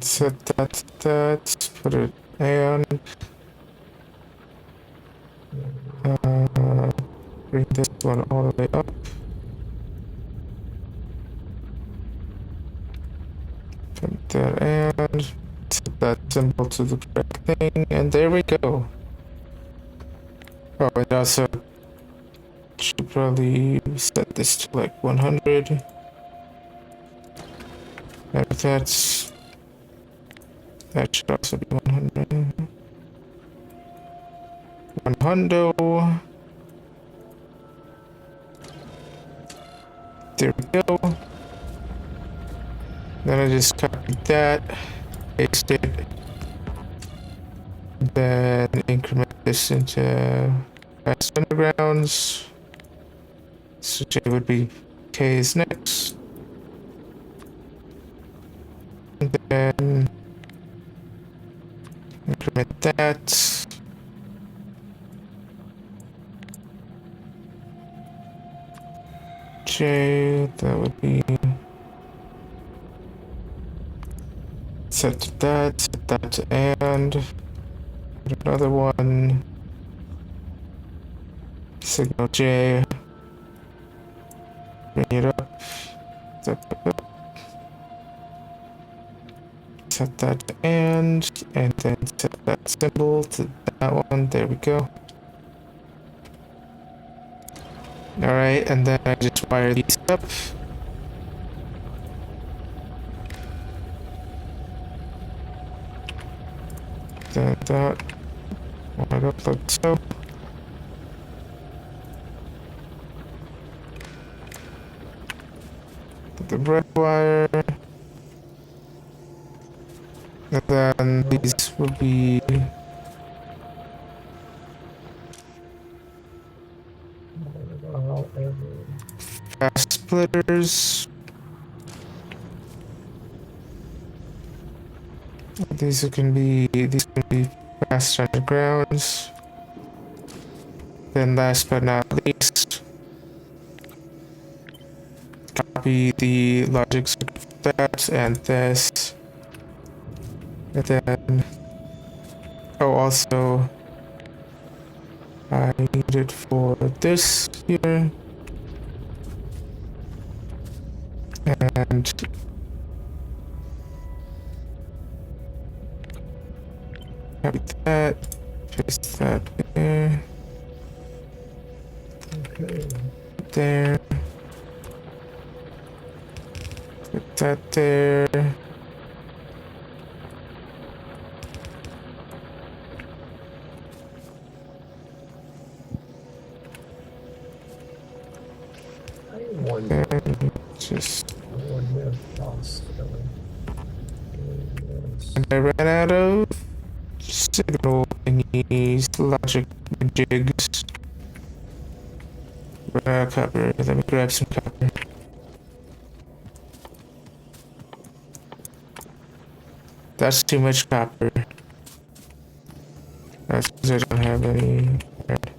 Set that to that. Put it and bring this one all the way up. Put that and set that symbol to the correct thing, and there we go. Oh, and also should probably set this to like 100. And that should also be 100. 100. There we go. Then I just copy that, paste it, then increment this into fast undergrounds. So J would be K is next. And then increment that. J, that would be set to that to and another one. Signal J. Bring it up. Set that to and then set that symbol to that one. There we go. Alright, and then I just wire these up. Then that wired up like so. The red wire. And then these will be fast splitters. These can be fast undergrounds. Then last but not least, copy the logic circuit for that and this. And then, oh, also, I need it for this here. And copy that, paste that there, Okay. there, put that there. I wonder. And just, I wonder if that's I ran out of signal thingies, logic jigs. Ran out of copper. Let me grab some copper. That's too much copper. That's because I don't have any. Right.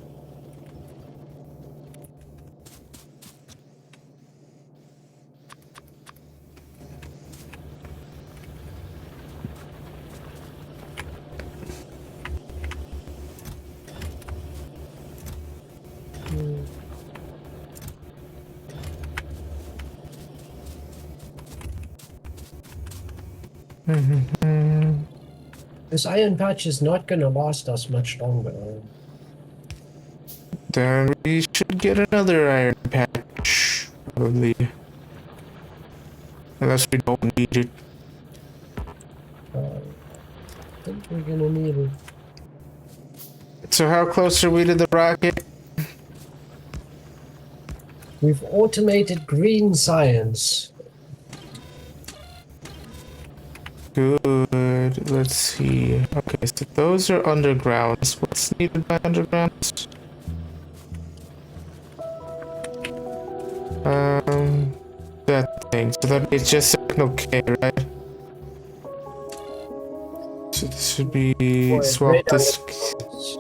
This iron patch is not gonna last us much longer. Then we should get another iron patch. Probably. Unless we don't need it. I think we're gonna need it. So how close are we to the rocket? We've automated green science. Good. Let's see. Okay, so those are undergrounds. What's needed by undergrounds? That thing. So that it's just signal K, right? So this should be Boy, swap red this. undergrounds.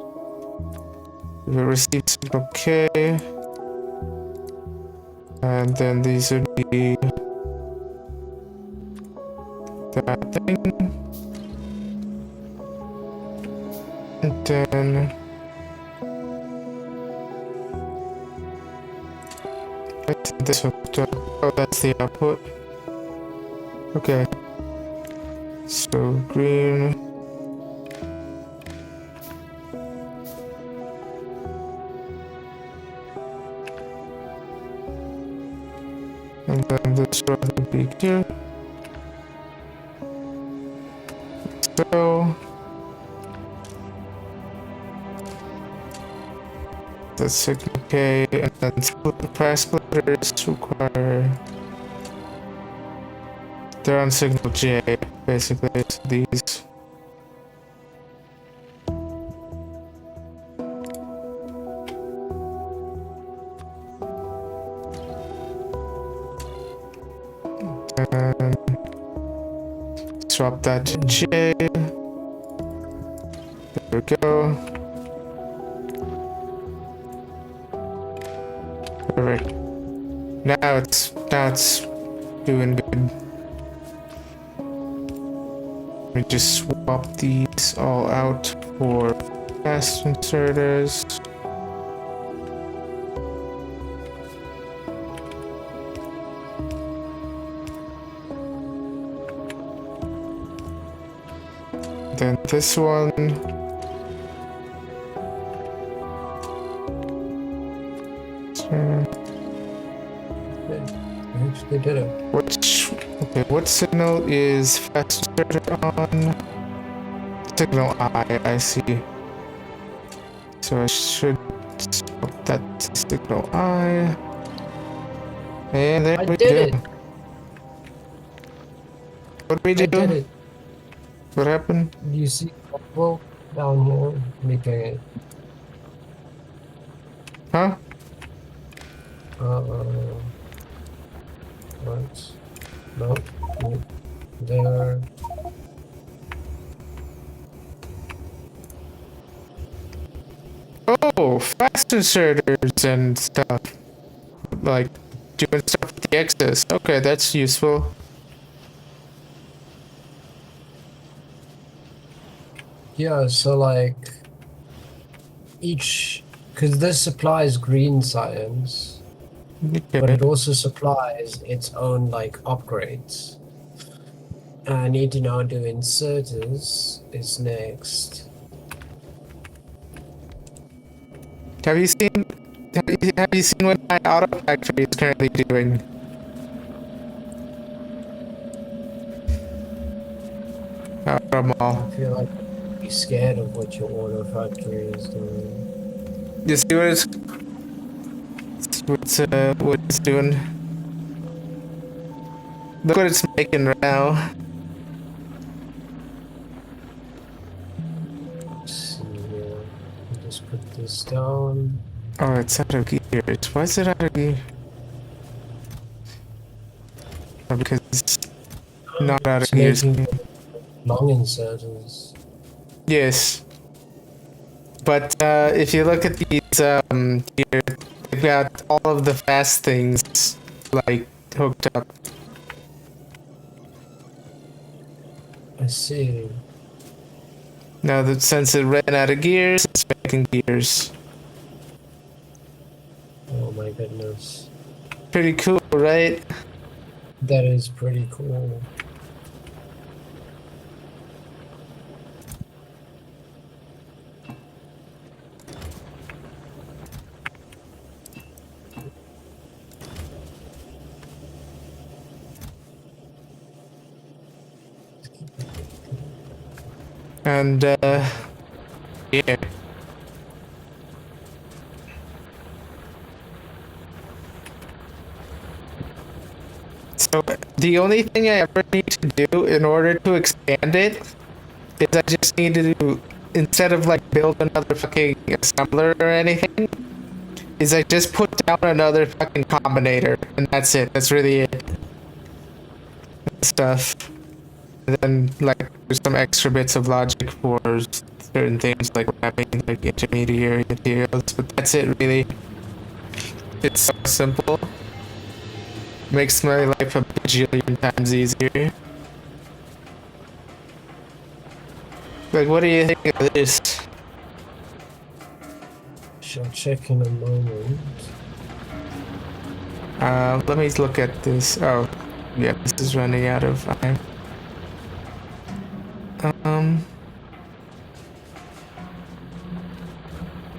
We receive signal K, and then these would be that thing, and then I think this one. Oh, that's the output. Okay. So green. And then this one would be here. So that's signal K, and then price splitters require. They're on signal J, basically. It's these. And swap that to J. There we go. Alright. Now it's doing good. Let me just swap these all out for fast inserters. Then this one. They did it. What signal is fast inserter on? Signal I see. So I should swap that to signal I. And there I we did go. it. What did we I do? did it. What happened? You see well down here making it. Huh? Right. No. There. Oh, fast inserters and stuff. Like doing stuff with the excess. Okay, that's useful. Yeah, so like each, because this supplies green science, but Okay. it also supplies its own like upgrades. I need to now do inserters is next. Have you seen have you seen what my auto factory is currently doing? Auto I mall. feel like I'd be scared of what your auto factory is doing. You see what it's doing? Look what it's making right now. Let's see here. I'll just put this down. Oh, it's out of gears. Why is it out of gear? Oh, because it's not out of It's gears. making long inserters. Yes. But if you look at these here, they've got all of the fast things like hooked up. I see. Now that since it ran out of gears, it's making gears. Oh my goodness. Pretty cool, right? That is pretty cool. And yeah. So the only thing I ever need to do in order to expand it is I just need to, instead of like build another fucking assembler or anything, is I just put down another fucking combinator and that's it. That's really it. Stuff. And then like there's some extra bits of logic for certain things like wrapping like intermediary materials, but that's it really. It's so simple. Makes my life a bajillion times easier. Like, what do you think of this? Shall check in a moment. Let me look at this. Oh, yeah, this is running out of iron.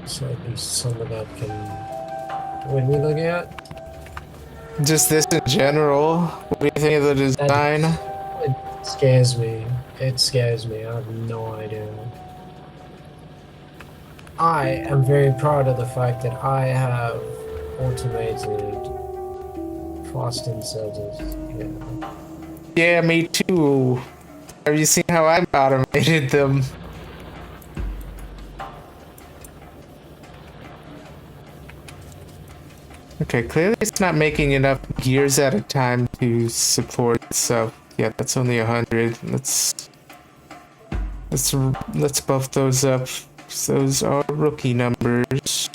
So at least some of that can. What are we looking at? Just this in general. What do you think of the design? It scares me. It scares me. I have no idea. I am very proud of the fact that I have automated fast inserters. Yeah. Yeah, me too. Have you seen how I've automated them? Okay, clearly it's not making enough gears at a time to support itself. Yeah, that's only 100. Let's buff those up. Those are rookie numbers.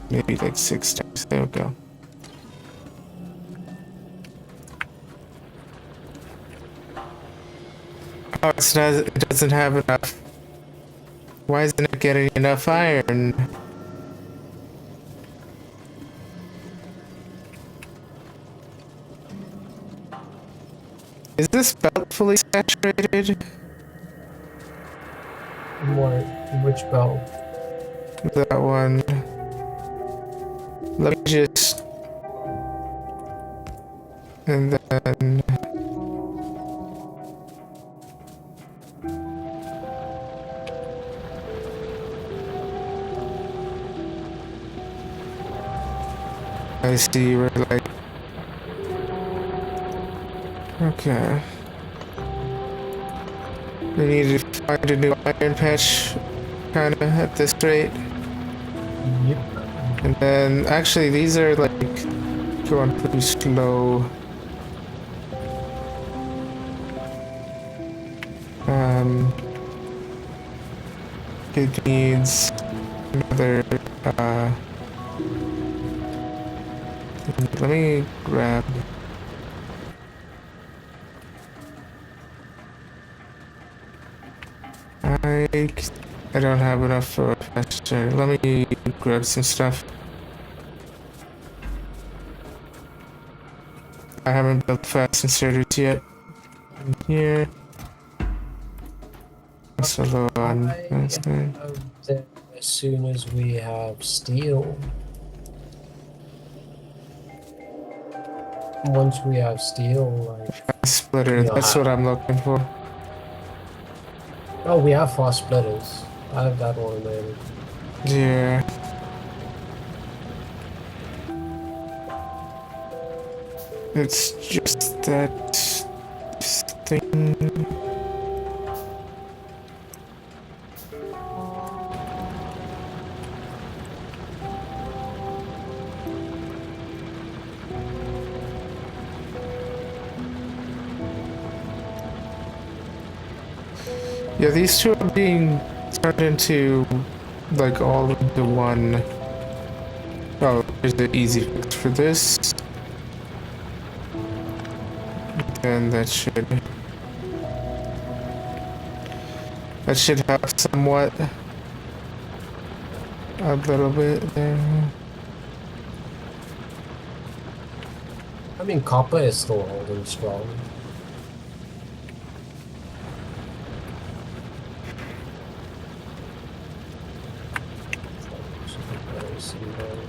Maybe like 6 times. There we go. Oh, it doesn't have enough. Why isn't it getting enough iron? Is this belt fully saturated? What? Which belt? That one. Let me just... And then... I see we're like... Okay. We need to find a new iron patch, kinda, at this rate. Yep. And then, actually, these are like going pretty slow. It needs another, let me grab. I, I don't have enough for a faster. Let me grab some stuff. I haven't built fast inserters yet. Here. Also low on I fastener. have them as soon as we have steel. Once we have steel, like Splitter, we'll that's what have. I'm looking for. Oh, we have fast splitters. I have that one already. Yeah. It's just that thing. Yeah, these two are being turned into like all into one. Oh, there's the easy fix for this. And that should help somewhat. A little bit there. I mean, copper is still holding strong. Should be better soon, though.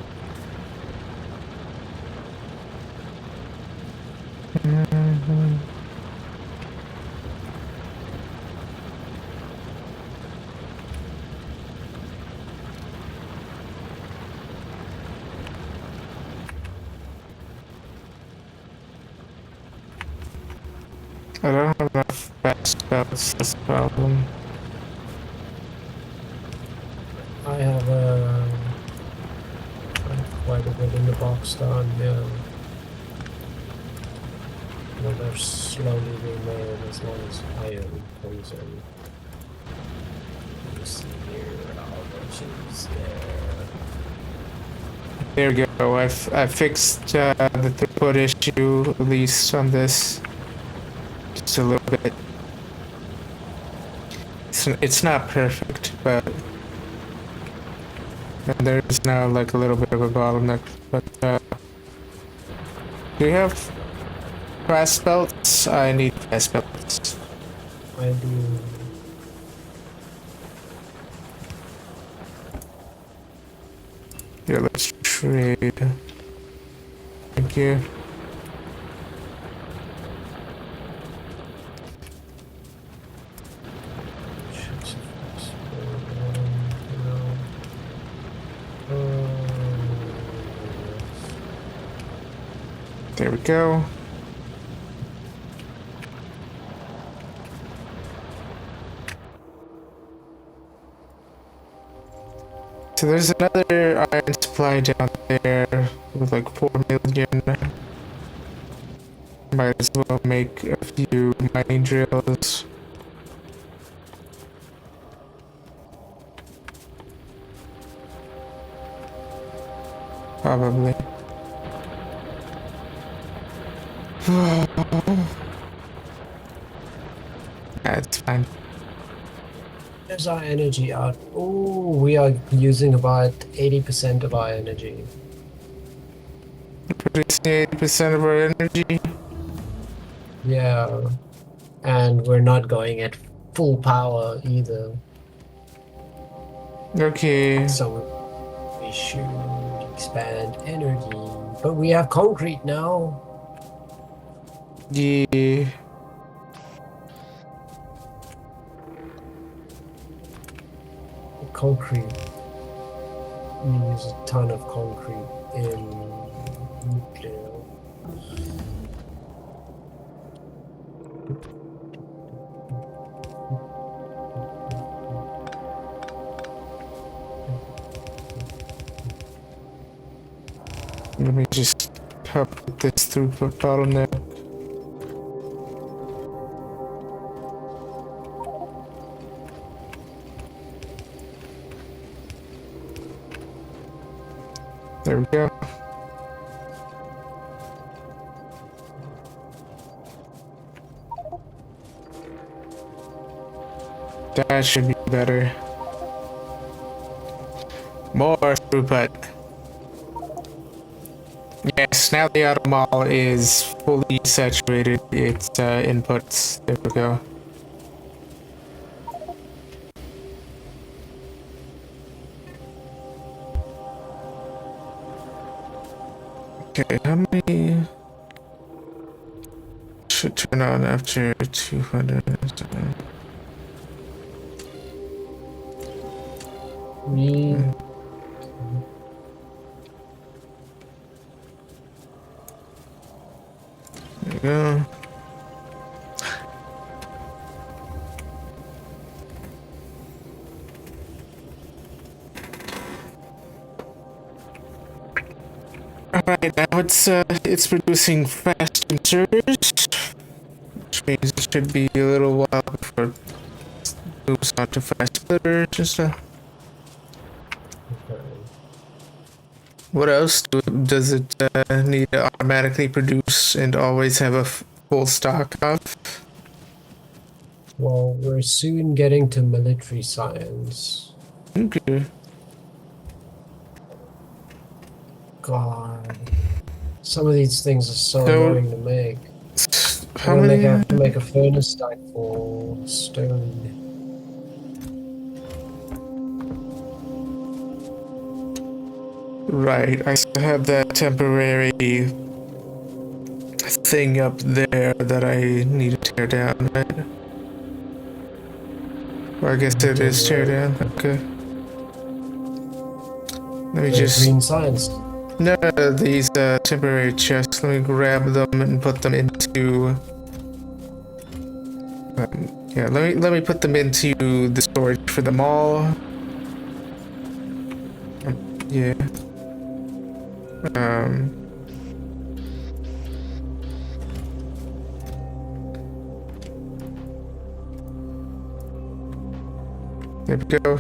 I don't have enough fast belts, that's the problem. I have quite a bit in the box down here. Well, they're slowly being made as long as iron comes in. Let me see here how much is there. There we go. I fixed the throughput issue, at least on this. Just a little bit. It's not perfect, but and there's now like a little bit of a bottleneck. But do you have fast belts? I need fast belts. I do. Here, let's trade. Thank you. There we go. So there's another iron supply down there with like 4 million. Might as well make a few mining drills. Probably. That's fine. There's our energy out. Oh, we are using about 80% of our energy. Producing 80% of our energy. Yeah, and we're not going at full power either. Okay. So we should expand energy. But we have concrete now. Yeah. Concrete. We use a ton of concrete in nuclear. Let me just put this through the bottleneck. There we go. That should be better. More throughput. Yes, now the auto mall is fully saturated its inputs. There we go. Okay, how many should turn on after 200? We There we go. Alright, now it's producing fast inserters, which means it should be a little while before it moves on to fast splitters and stuff. okay. What else does it need to automatically produce and always have a full stock of? Well, we're soon getting to military science. Okay. God, some of these things are so So, annoying to make. how I'm gonna many? have to make a furnace stack for stone. Right, I still have that temporary thing up there that I need to tear down, right? Or I guess it is tear down. Okay. Let me just. Green science. No, these temporary chests. Let me grab them and put them into. Yeah, let me put them into the storage for the mall. Yeah. There we go.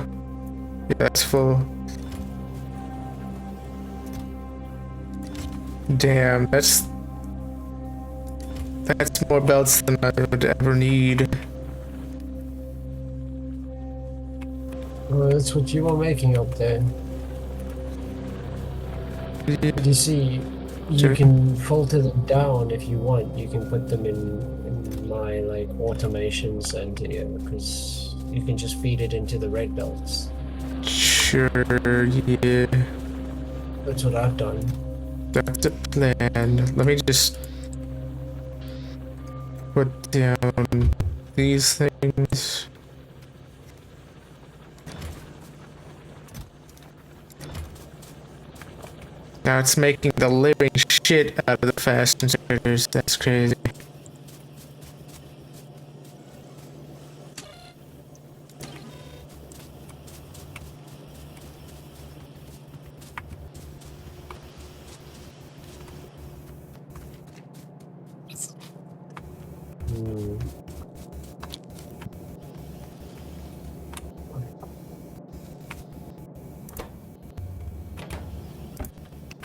Yeah, that's full. Damn, that's more belts than I would ever need. Well, that's what you were making up there. You see, you Sure. can filter them down if you want. You can put them in my like automation center here because you can just feed it into the red belts. Sure, yeah. That's what I've done. That's the plan. Let me just put down these things. Now it's making the living shit out of the fast inserters. That's crazy. Hmm.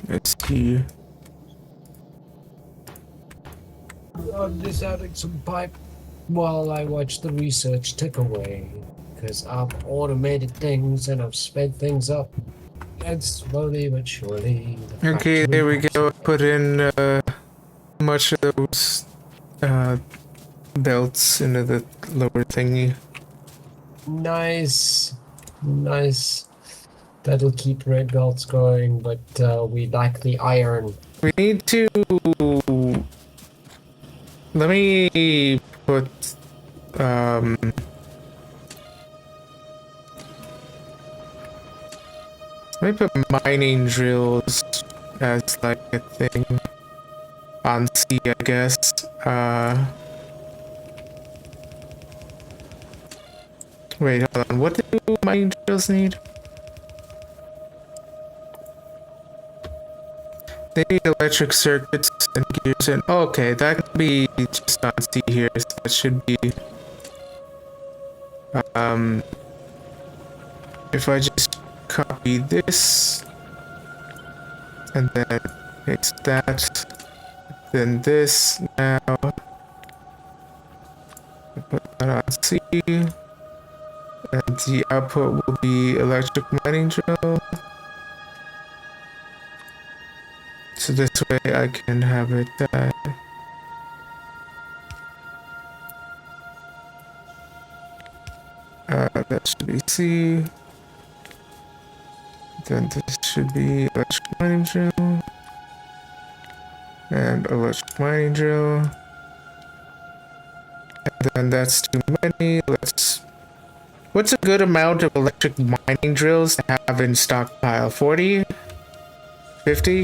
Let's see. I'm just adding some pipe while I watch the research tick away because I've automated things and I've sped things up. And slowly but surely. The Okay, factory there we pops go. up. Put in much of those belts into the lower thingy. Nice, nice. That'll keep red belts going, but we lack the iron. We need to. Let me put. Let me put mining drills as like a thing on C, I guess. Wait, hold on. What do mining drills need? They need electric circuits and gears and okay, that can be just on C here, so that should be if I just copy this and then paste that. Then this now. Put that on C. And the output will be electric mining drill. So this way I can have it that should be C. Then this should be electric mining drill. And electric mining drill. And then that's too many. What's a good amount of electric mining drills to have in stockpile? 40? 50?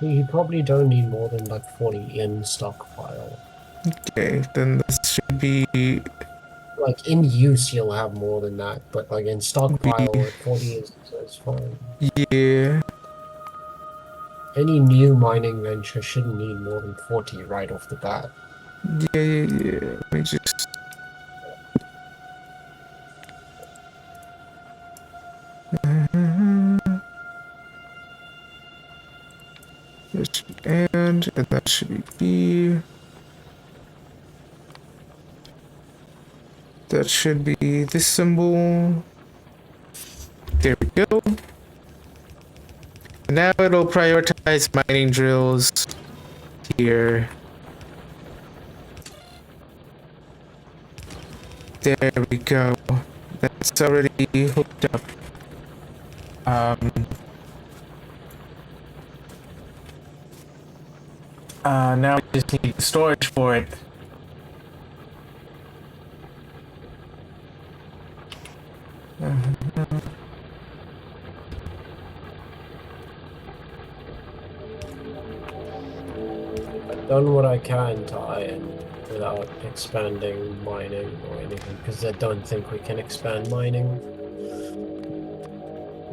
You probably don't need more than like 40 in stockpile. Okay, then this should be Like in use, you'll have more than that, but like in stockpile, 40 is fine. yeah. Any new mining venture shouldn't need more than 40 right off the bat. Yeah. Let me just. And that should be B. That should be this symbol. There we go. Now it'll prioritize mining drills here. There we go. That's already hooked up. Now we just need storage for it. I've done what I can to iron without expanding mining or anything, because I don't think we can expand mining.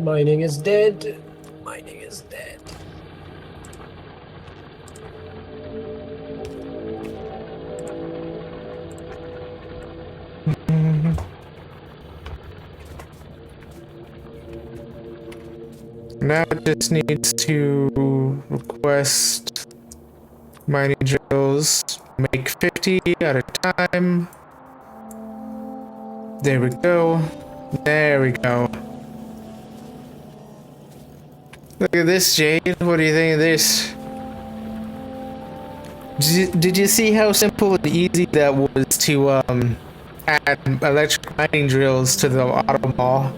Mining is dead. Mining is dead. Now it just needs to request mining drills, make 50 at a time. There we go. There we go. Look at this, Jade. What do you think of this? Did you see how simple and easy that was to add electric mining drills to the auto mall?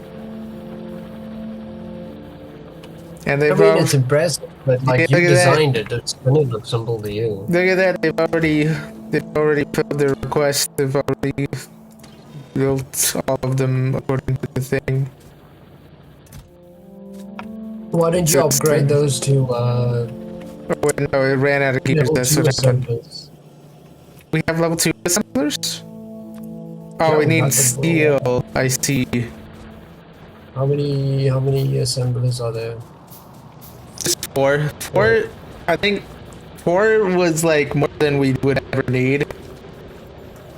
And I they've mean, it's impressive, but like Yeah, you look at that. designed it. It's gonna look simple to you. Look at that. They've already put their request. They've already built all of them according to the thing. Why didn't you Just, upgrade those to Oh wait, no, it ran out of gears. level That's 2 what happened. assemblers? We have level 2 assemblers? Oh, Yeah, we we need had them for a while. steel. I see. How many assemblers are there? Just four. Four. I think 4 was like more than we would ever need.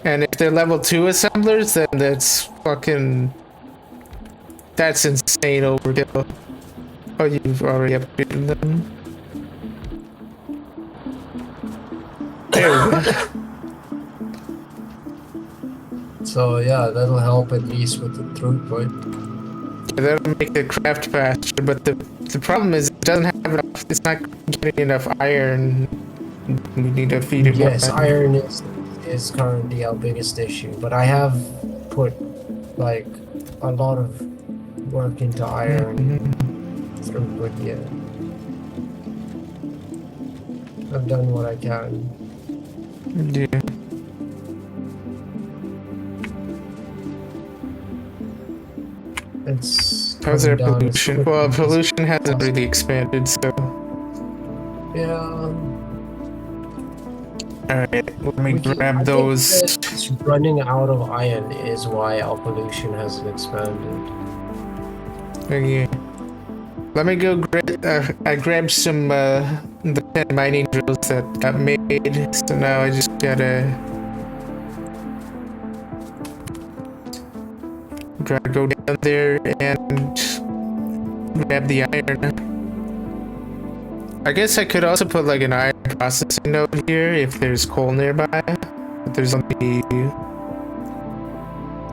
And if they're level 2 assemblers, then that's insane overkill. Oh, you've already upgraded them. There we go. So yeah, that'll help at least with the throughput. That'll make the craft faster, but the problem is it doesn't have enough. It's not getting enough iron. We need to feed it more. Yes, iron is currently our biggest issue, but I have put like a lot of work into iron throughput. Yeah, I've done what I can. Yeah. It's How's our coming down as pollution? quickly Well, as pollution hasn't possible. really expanded, so. Yeah. Alright, let me I grab think those. that running out of iron is why our pollution hasn't expanded. Okay. Let me go I grabbed some, the 10 mining drills that got made, so now I just gotta go down down there and grab the iron. I guess I could also put like an iron processing node here if there's coal nearby. But there's only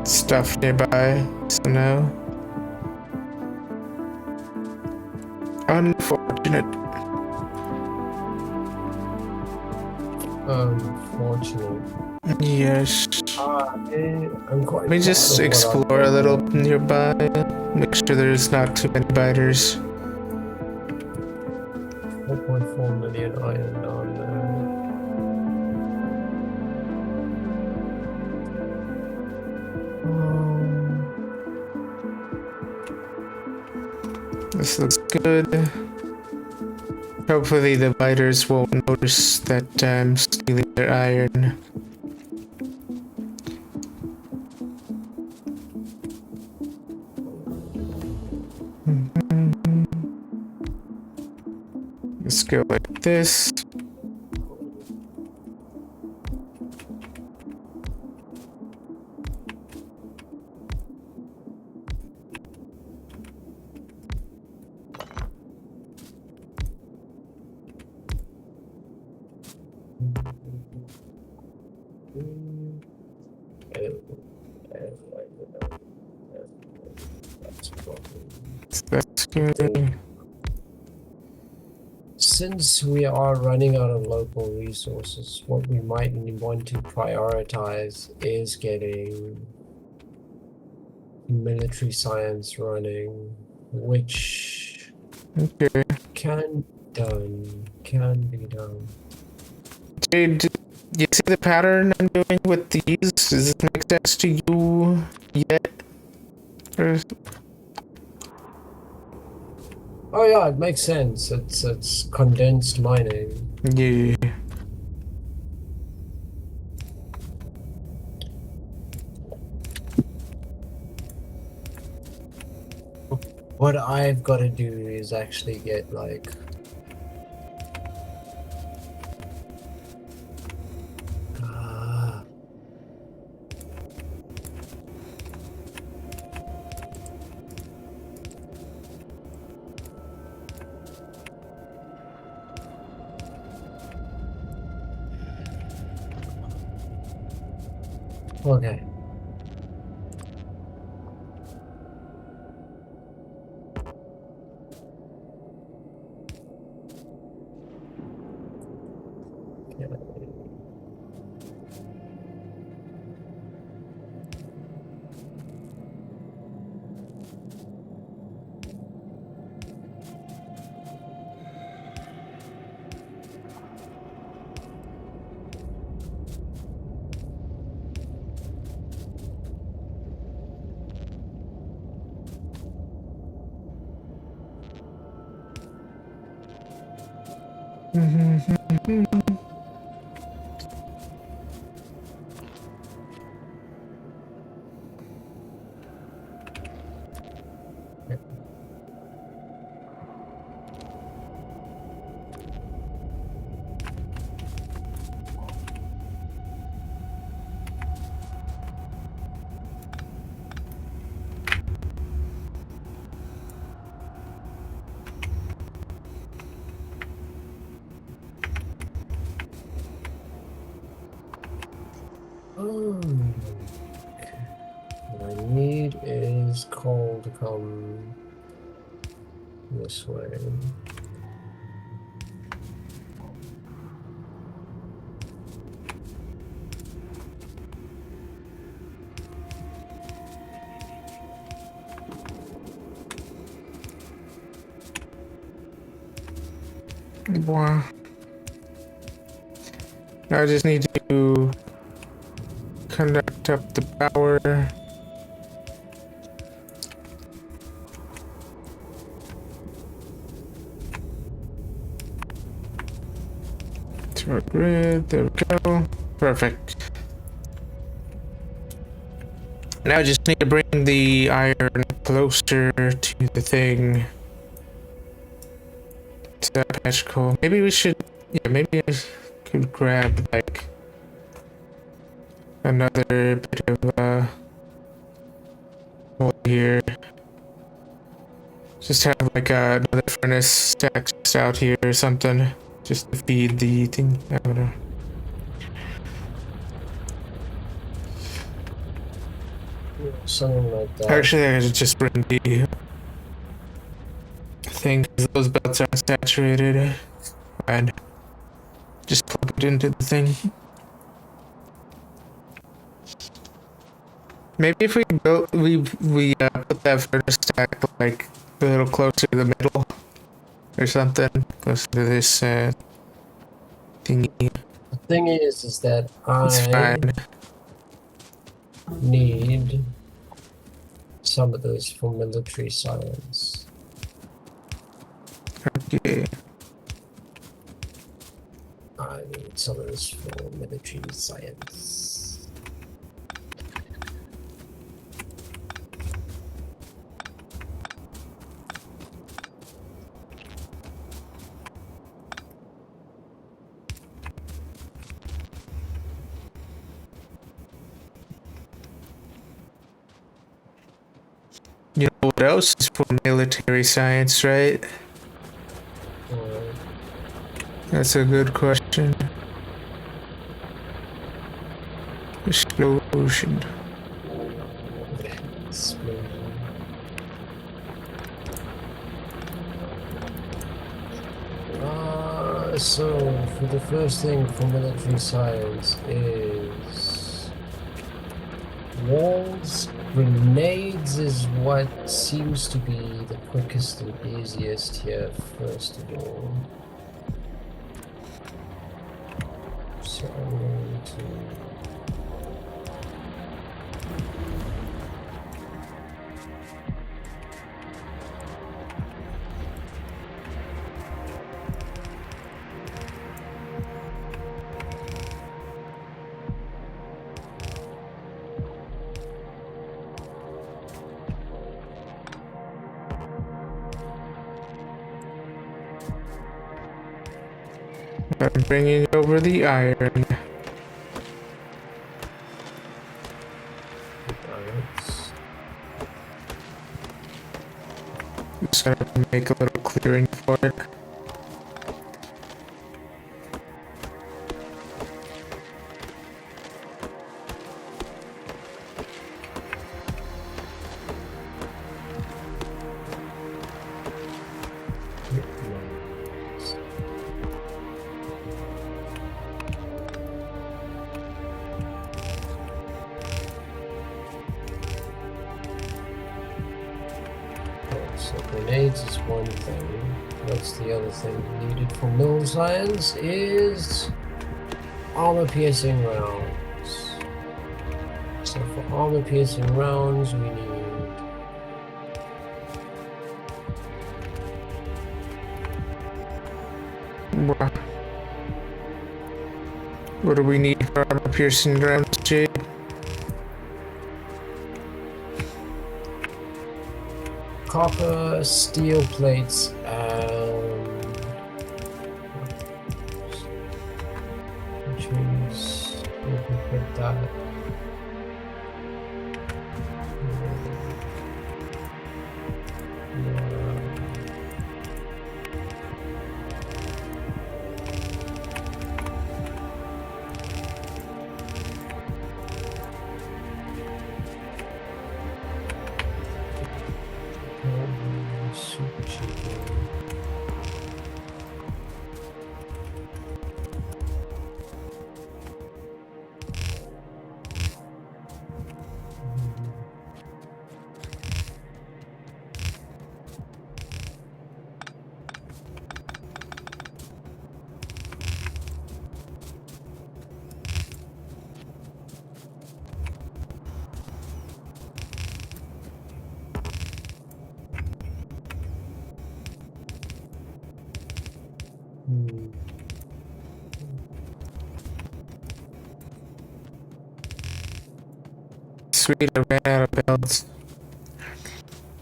stuff nearby, so no. Unfortunate. Unfortunate. Yes. I'm quite. Let me just explore a little nearby. Make sure there's not too many biters. 4.4 million iron on there. This looks good. Hopefully the biters won't notice that I'm stealing their iron. Let's go like this. That's good. Since we are running out of local resources, what we might want to prioritize is getting military science running, which Okay. can be done. Dude, you see the pattern I'm doing with these? Does it make sense to you yet? Or... Oh yeah, it makes sense. It's condensed mining. Yeah. What I've got to do is actually get like okay. What I need is coal to come this way. Wow. I just need to connect up the power. To our grid, there we go. Perfect. Now I just need to bring the iron closer to the thing. To that patch coal. Maybe we should, yeah, maybe I could grab like another bit of coal here. Just have like another furnace stack just out here or something, just to feed the thing. I don't know. Something like that. Actually, I could just bring the thing because those belts aren't saturated, and just plug it into the thing. Maybe if we put that furnace stack like a little closer to the middle or something, closer to this thingy. The thing is that It's I fine. need some of those for military science. Okay. I need some of this for military science. You know what else is for military science, right? Or That's a good question. Explosion. explosion. So for the first thing for military science is walls. Grenades is what seems to be the quickest and easiest here, first of all. So I'm going to I'm bringing over the iron. alright. Just have to make a little clearing for it. So grenades is one thing. What's the other thing needed for mill science is armor piercing rounds. So for armor piercing rounds we need What do we need for armor piercing rounds, Jade? copper, steel plates, and which means we can put that. Super cheap. Sweet, I ran out of belts.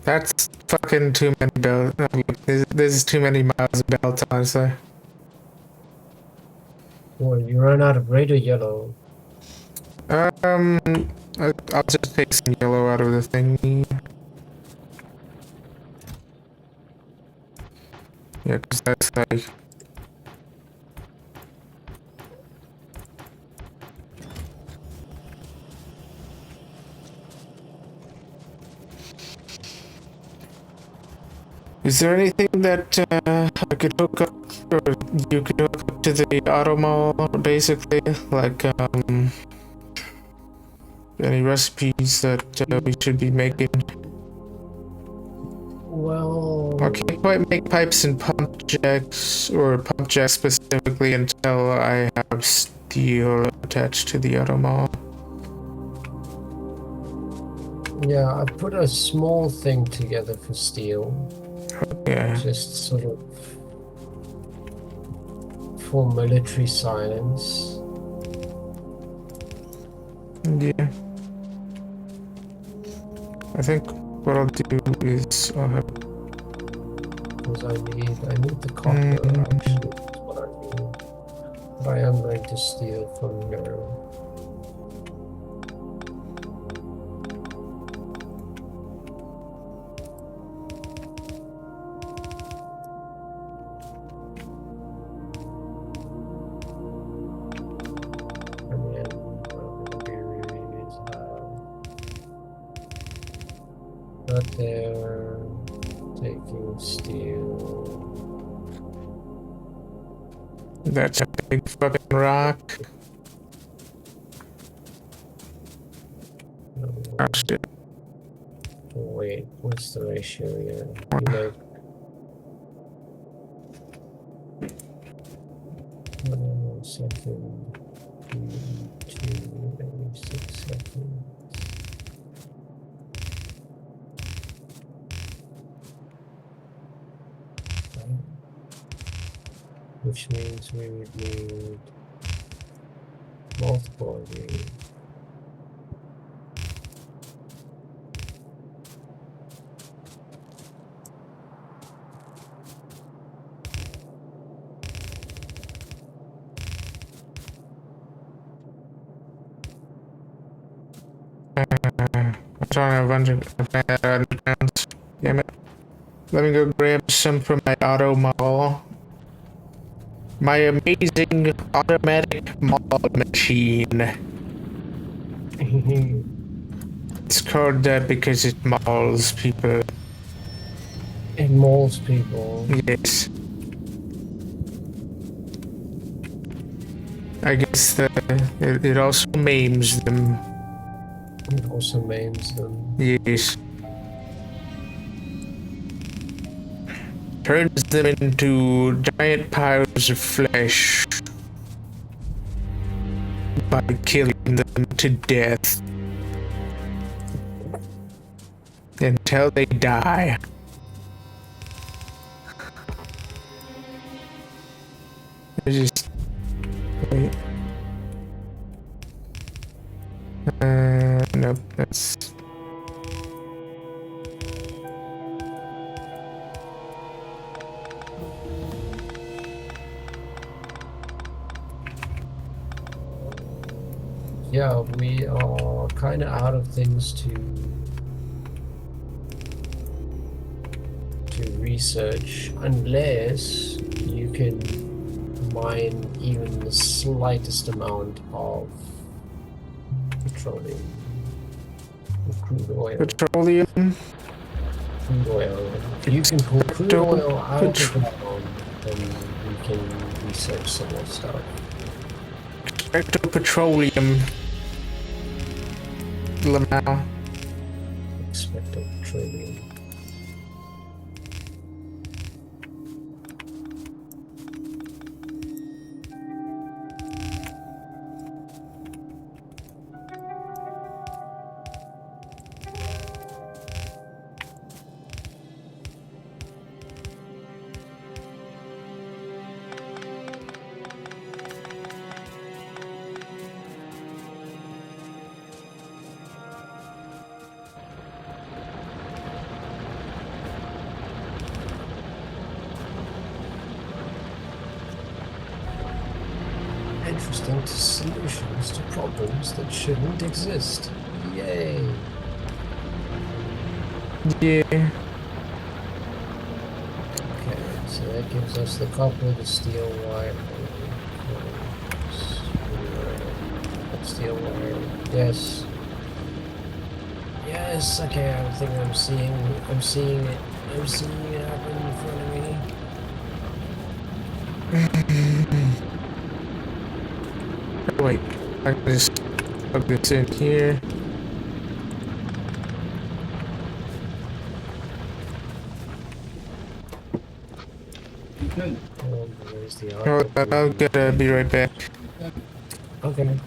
That's fucking too many belts. This is too many miles of belts, honestly. Well, you run out of red or yellow. I'll just take some yellow out of the thing. Yeah, because that's like. Is there anything that I could hook up, or you could hook up to the auto mall, basically? Like, any recipes that we should be making? Well, I can't quite make pipes and pump jacks, or pump jacks specifically, until I have steel attached to the auto mall. yeah, I put a small thing together for steel. Yeah. Just sort of for military science. Yeah. I think what I'll do is I'll have. Because I need the copper actually, is what I need. But I am going to steal from here. Not there, taking steel. That's a big fucking rock. Oh shit. Wait, what's the ratio here? You make 1 second, 2, every 6 seconds. Which means we would need multiple of these. I'm trying to run underground. Damn it. Let me go grab some from my auto mall. My amazing automatic mall machine. It's called that because it mauls people. It mauls people. Yes. I guess it also maims them. It also maims them. Yes. Turns them into giant piles of flesh by killing them to death until they die. I just wait. Nope, that's. Yeah, we are kind of out of things to research unless you can mine even the slightest amount of petroleum or crude oil. Petroleum? Crude oil. If you can pull crude oil out of the ground, then we can research some more stuff. Petroleum. Lamau. Expecto petroleum. Interesting solutions to problems that shouldn't exist. Yay! Yeah. Okay, so that gives us the copper, the steel wire, steel wire. Yes. Yes. Okay. I think I'm seeing. I'm seeing it. I'm seeing it happen in front of me. Wait, I can just plug this in here. Where's the Hold output? on, I'll be right back. Okay.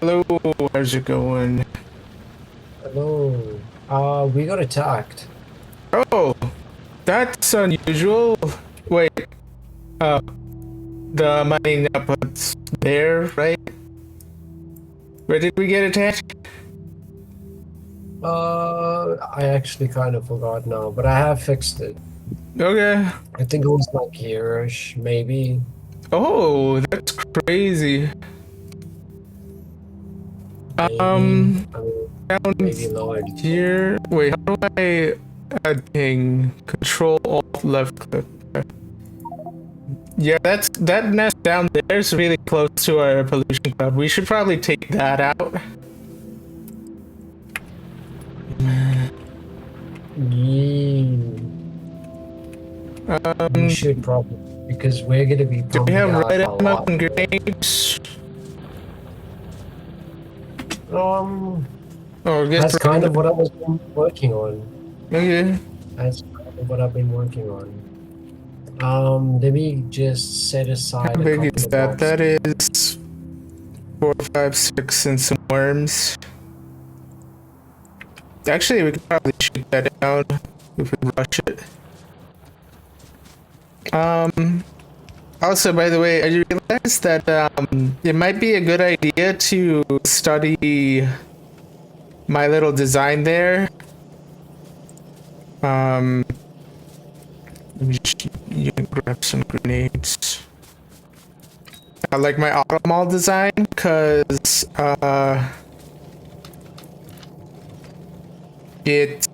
Hello, how's it going? Hello. We got attacked. Oh, that's unusual. Wait, uh, the mining output's there, right? Where did we get attacked? I actually kind of forgot now, but I have fixed it. Okay. I think it was like here-ish, maybe. Oh, that's crazy. Maybe. Um, I mean, down maybe lower. here. Wait, how do I add thing? Control Alt left click. Yeah, that nest down there is really close to our pollution cloud. We should probably take that out. Yeah, we Um, should probably, because we're gonna be do we pumping have out red a ammo lot. and grenades? Um, Oh, I guess that's kind of what I was working on. okay. That's kind of what I've been working on. Let me just set How aside a big couple is of that? boxes. That is 4, 5, 6, and some worms. Actually, we could probably shoot that down if we rush it. Also, by the way, I realized that it might be a good idea to study my little design there. Um, let me just you can grab some grenades. Like my automall design, because it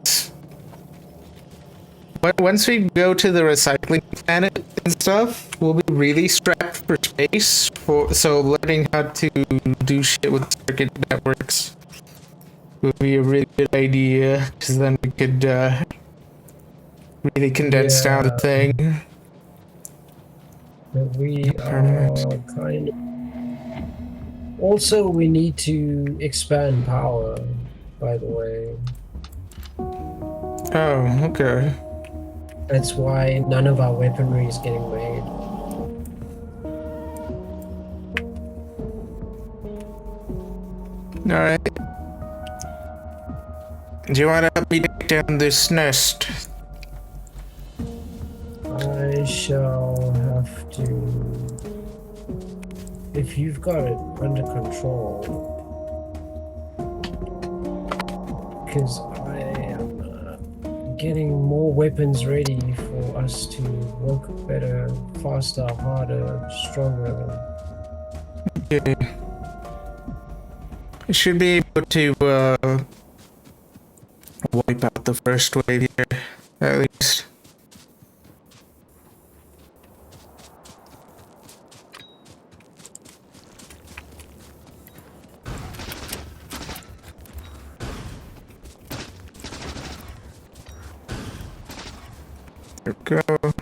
once we go to the recycling planet and stuff, we'll be really strapped for space. So learning how to do shit with circuit networks would be a really good idea, because then we could really condense down the Yeah, thing. but we Permanent. are kind of. Also, we need to expand power, by the way. Oh, okay. That's why none of our weaponry is getting made. All right. Do you want to help me take down this nest? I shall have to. If you've got it under control, because I am getting more weapons ready for us to work better, faster, harder, stronger. Okay. I should be able to wipe out the first wave here, at least. There we go.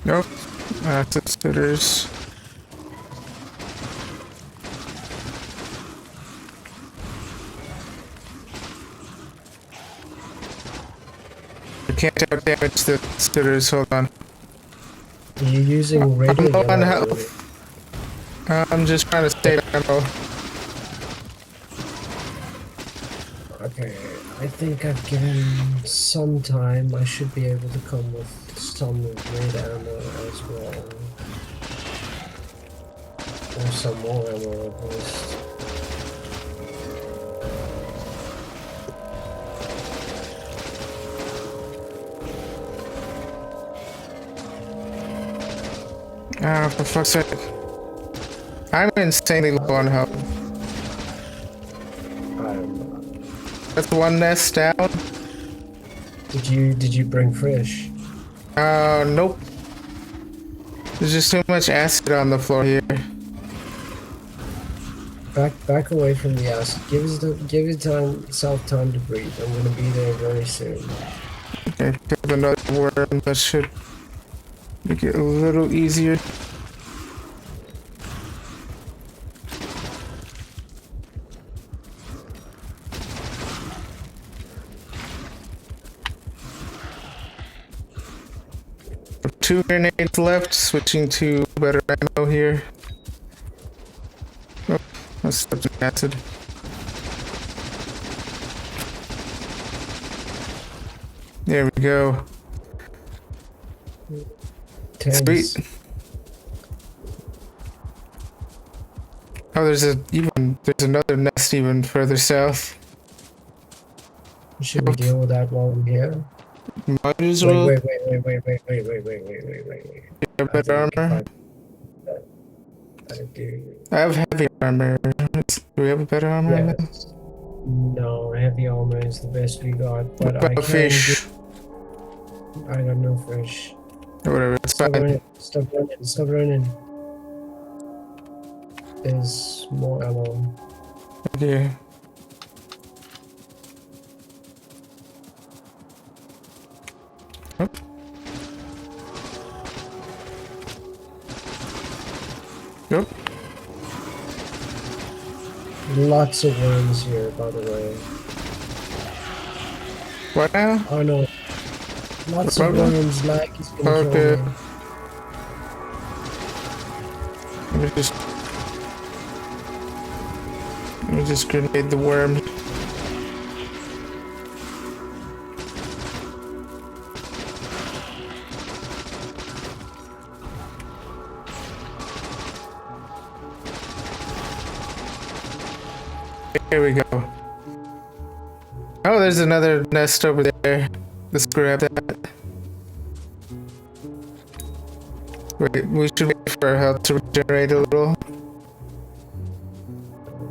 Nope. Acid sitters. I can't outdamage the sitters. Hold on. Are you using red or I'm low on yellow? health. I'm just trying to save ammo. Okay, I think I've given some time. I should be able to come with some red ammo as well. Or some more ammo at least. Ah, for fuck's sake. I'm insanely low on health. I don't know. That's one nest down. Did you bring fish? Nope. There's just too much acid on the floor here. Back away from the acid. Give it self time to breathe. I'm gonna be there very soon. Okay, got another worm. That should make it a little easier. 2 grenades left. Switching to better ammo here. Oh, I stepped in acid. There we go. Tense. Sweet. Oh, there's another nest even further south. Should we deal with that while we're here? Might as well. Wait. Get better armor. I do. I have heavy armor. Do we have a better armor? Yes. No, heavy armor is the best we got, but What I about can fish? I got no fish. Whatever, it's Stop fine. running. Stop running. There's more ammo. Okay. Oh. Yep. Lots of worms here, by the way. What now? Oh no. Lots of problem? worms, like he's gonna Okay. kill me. Let me just grenade the worm. Here we go. Oh, there's another nest over there. Let's grab that. Wait, we should wait for our health to regenerate a little.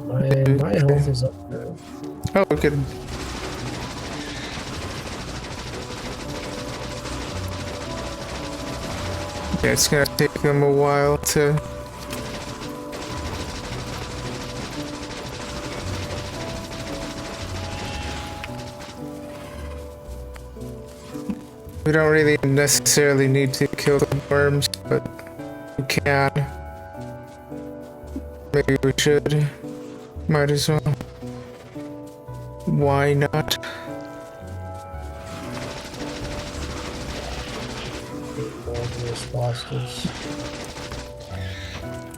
My health is up now. Oh, we could. Yeah, it's gonna take them a while to. We don't really necessarily need to kill the worms, but we can. Maybe we should. Might as well. Why not? Bastards.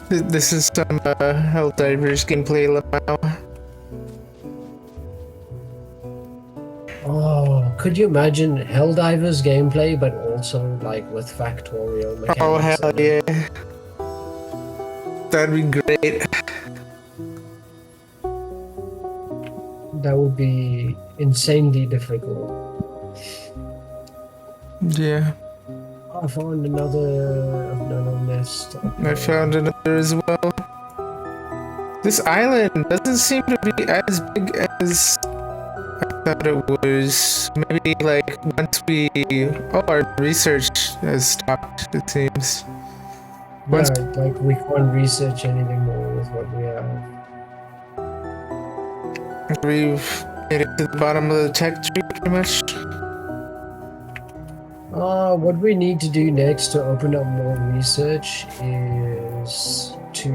This is some Helldivers gameplay now. Oh, could you imagine Helldivers gameplay, but also like with factorial mechanics? Oh hell in it? yeah. That'd be great. That would be insanely difficult. Yeah. I found another nest. I found another as well. This island doesn't seem to be as big as I thought it was. Maybe like once we... Oh, our research has stopped, it seems. Once Yeah, like we can't research anything more with what we have. we've made it to the bottom of the tech tree, pretty much. What we need to do next to open up more research is to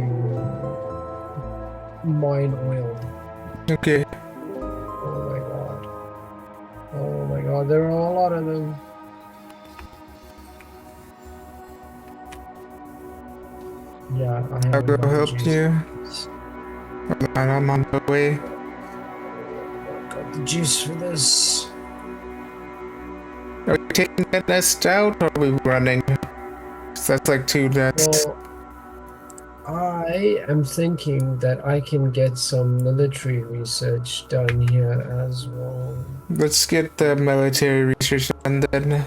mine oil. Okay. Oh my god. Oh my god, there are a lot of them. Yeah, I I'll have go help you. And I'm on the way. Got the juice for this. Are we taking that nest out or are we running? 'Cause that's like 2 nests. Well, I am thinking that I can get some military research done here as well. Let's get the military research done then.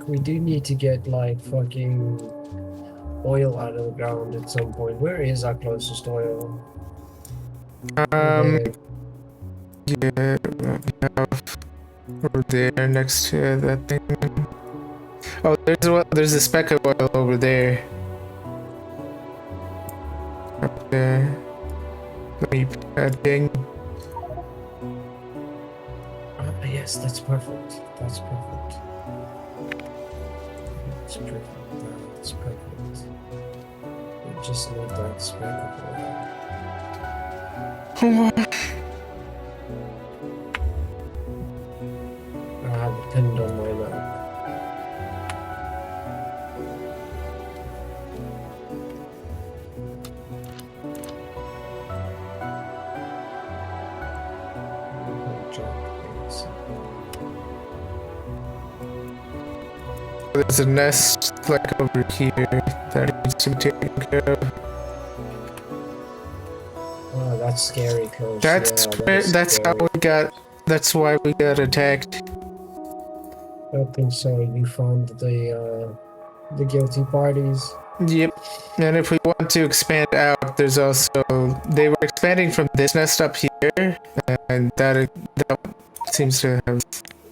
We do need to get like fucking oil out of the ground at some point. Where is our closest oil? Yeah, Okay. we have over there next to that thing. Oh, there's a speck of oil over there. Up there. Let me put that thing. Yes, that's perfect. That's perfect. That's perfect. That's perfect. We just need that speck of oil. I have it pinned on my map. there's a nest like over here that needs to be taken care of. Oh, that's scary, Coach. Yeah, that is That's how scary. we got. That's why we got attacked. I think so. You found the guilty parties. Yep. And if we want to expand out, there's also they were expanding from this nest up here, and that seems to have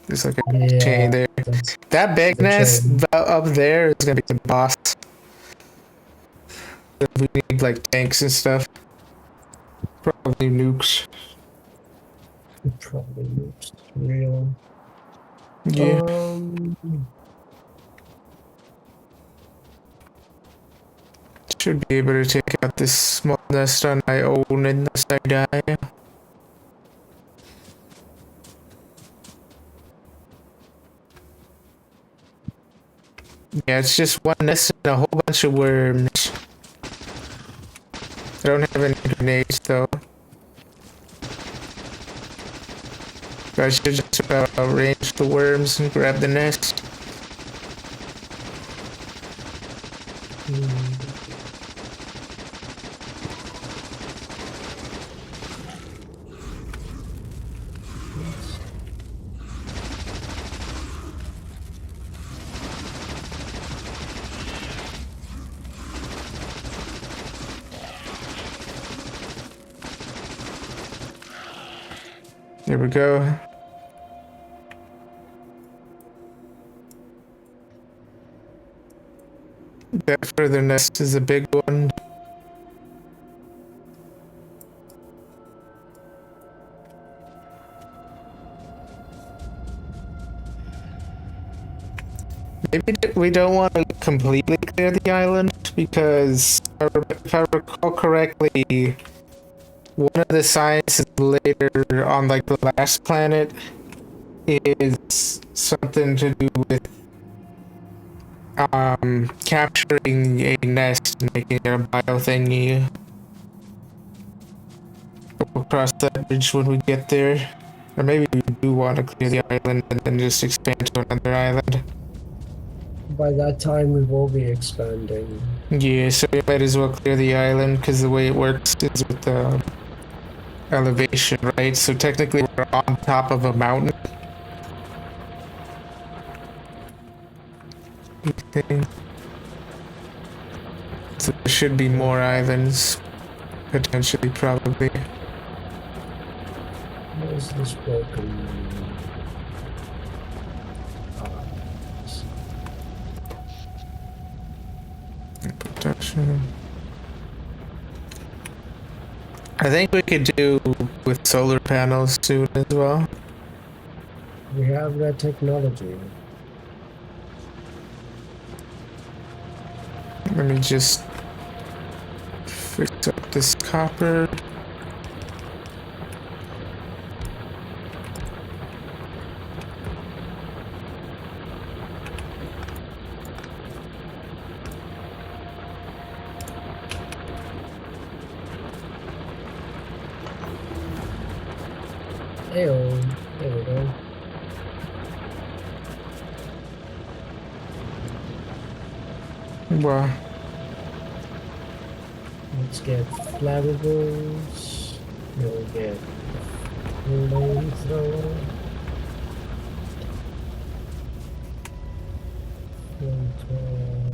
there's like a chain Yeah, there. that's That big the nest chain. up there is gonna be the boss. We need like tanks and stuff. Probably nukes. Probably looks real. Yeah. Um, Should be able to take out this small nest on my own unless I die. Yeah, it's just one nest and a whole bunch of worms. I don't have any grenades though. But I should just about range the worms and grab the nest. There we go. That further nest is a big one. Maybe we don't want to completely clear the island because if I recall correctly, one of the sciences later on like the last planet is something to do with capturing a nest and making it a bio thingy. We'll cross that bridge when we get there. Or maybe we do want to clear the island and then just expand to another island. by that time, we will be expanding. Yeah, so we might as well clear the island because the way it works is with the elevation, right? So technically we're on top of a mountain. Thing. So there should be more islands, potentially, probably. What is this broken? Protection. I think we could do with solar panels soon as well. We have that technology. Let me just fix up this copper. Ayo, there we go. Well, Let's get flammables. We'll get flamethrower.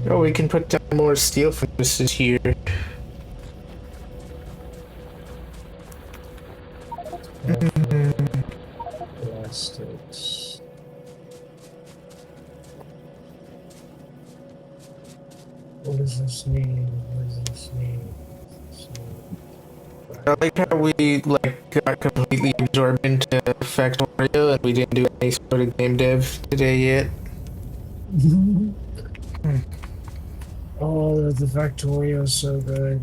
oh, we can put down more steel furnaces here. Plastics. What does this mean? What does this mean? I like how we got completely absorbed into Factorio and we didn't do any sort of game dev today yet. Oh, the factorio is so good.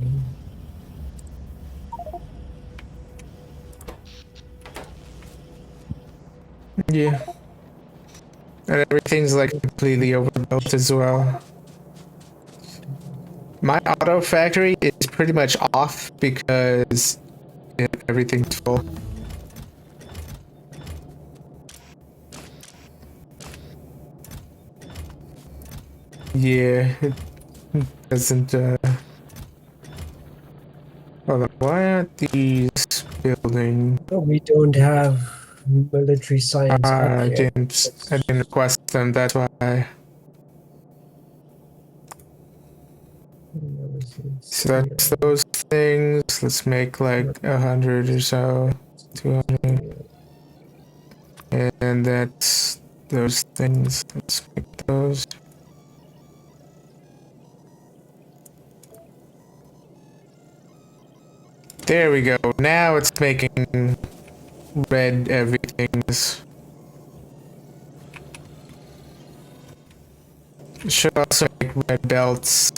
Yeah. And everything's like completely overbuilt as well. My auto factory is pretty much off because everything's full. Yeah, it doesn't, hold on, why aren't these building? Oh, we don't have military science up I yet. didn't request them, that's why. So that's those things. Let's make like 100 or so, 200, and that's those things. Let's make those. There we go. Now it's making red everything's. Should also make red belts.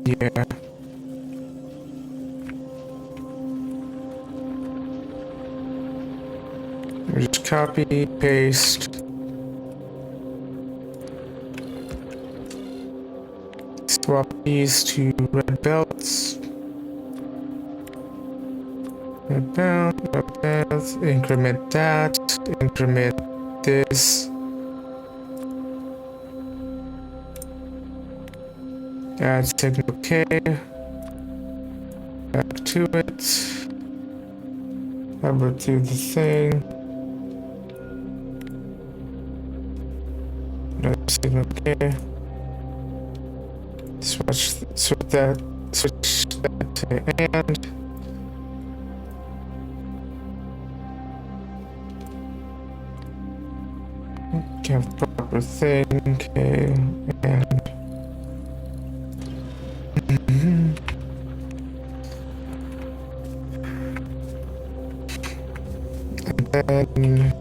Yeah. We just copy, paste, swap these to red belts. Red belt, increment that, increment this. Add signal K. Back to it. Over to the thing. Another signal K. Switch that to and. Have the proper thing, K, and. Then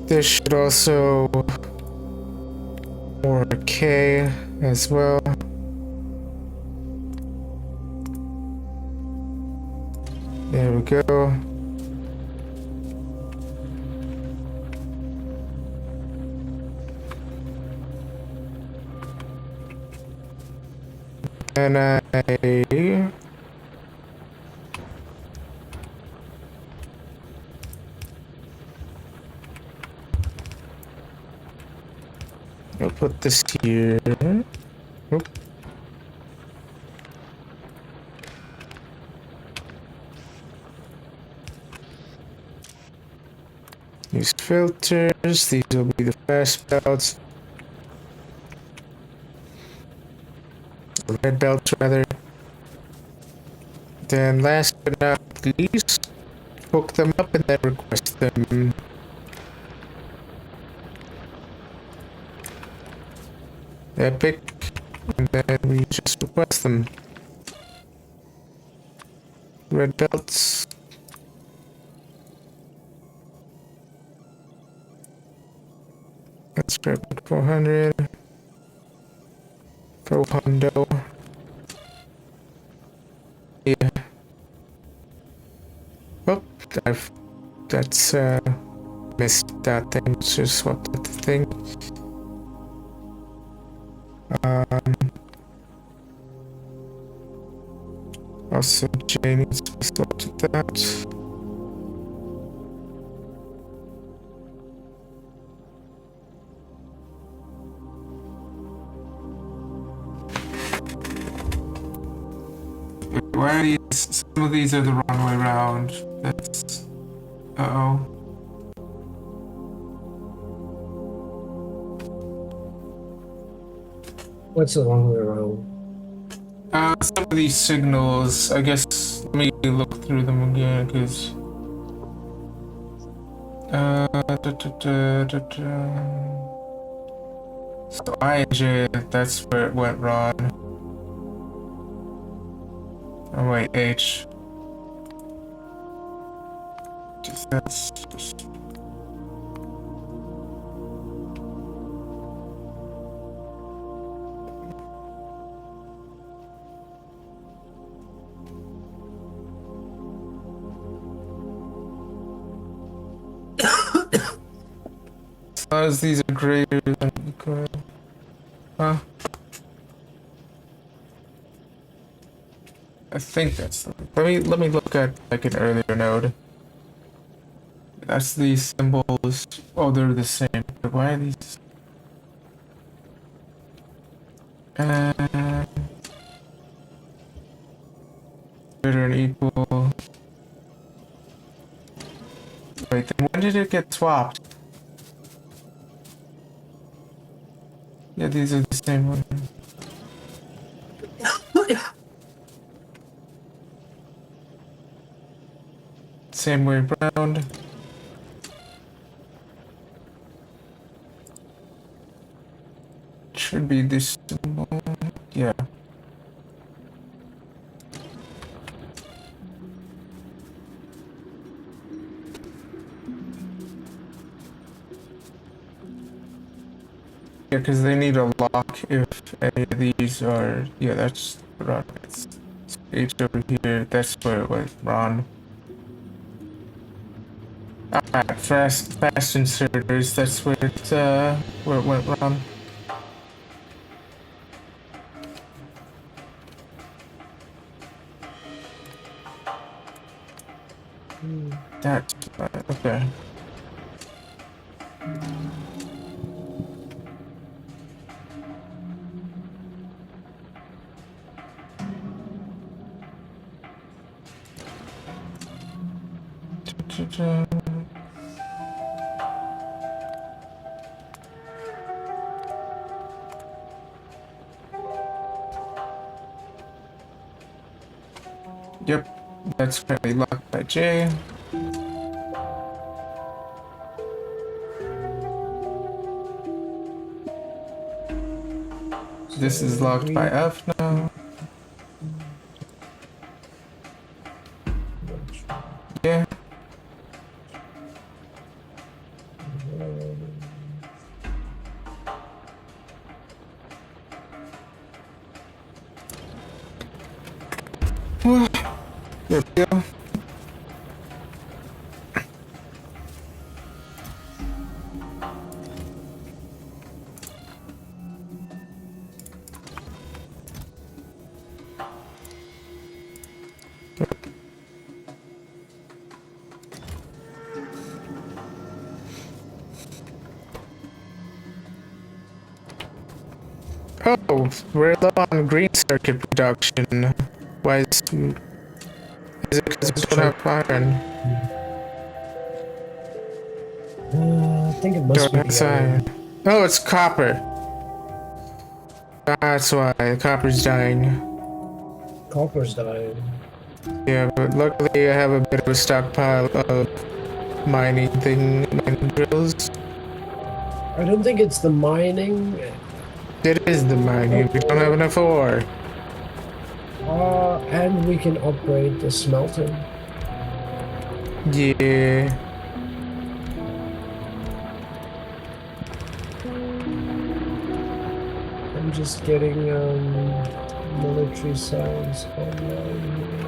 this should also or K as well. There we go. And I'll put this here. Oop. Use filters. These will be the fast belts. Red belts, rather. Then, last but not least, hook them up and then request them. Epic, and then we just request them. Red belts. Let's grab 400. Go Hondo. Yeah. Oh, that's missed that thing. Just swapped out the thing. Also, J needs to be swapped to that. Why are these? Some of these are the wrong way around. That's. Uh-oh. What's the wrong way around? Some of these signals, I guess, let me look through them again, because... So I and J, that's where it went wrong. Oh wait, H. That's just... As long as these are greater than equal. Huh? I think that's the... Let me look at like an earlier node. That's these symbols. Oh, they're the same. Why are these? Greater and equal. Wait, then when did it get swapped? Yeah, these are the same one. Same way round. Should be this symbol. Yeah. Yeah, because they need a lock if any of these are. Yeah, that's wrong. It's H over here. That's where it went wrong. Alright, fast inserters. That's where it went wrong. That's okay. Yep, that's currently locked by J. This is locked by F now. Yeah. There we go. Oh, we're low on green circuit production. Why is it because we don't have iron? I think it must be the iron. Oh, it's copper. That's why copper's dying. Copper's dying. Yeah, but luckily I have a bit of a stockpile of mining drills. I don't think it's the mining. It is the mining. We don't have enough ore. And we can upgrade the smelter. Yeah. I'm just getting military sounds online.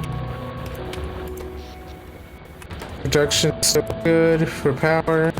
Production's so good for power.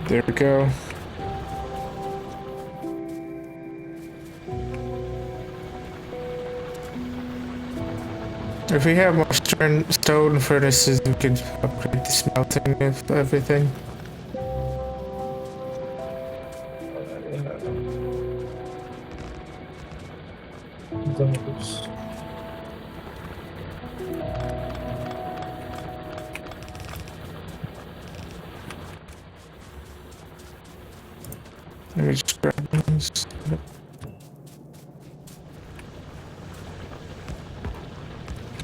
There we go. If we have more stone furnaces, we could upgrade the smelting of everything. Those. Let me just grab these.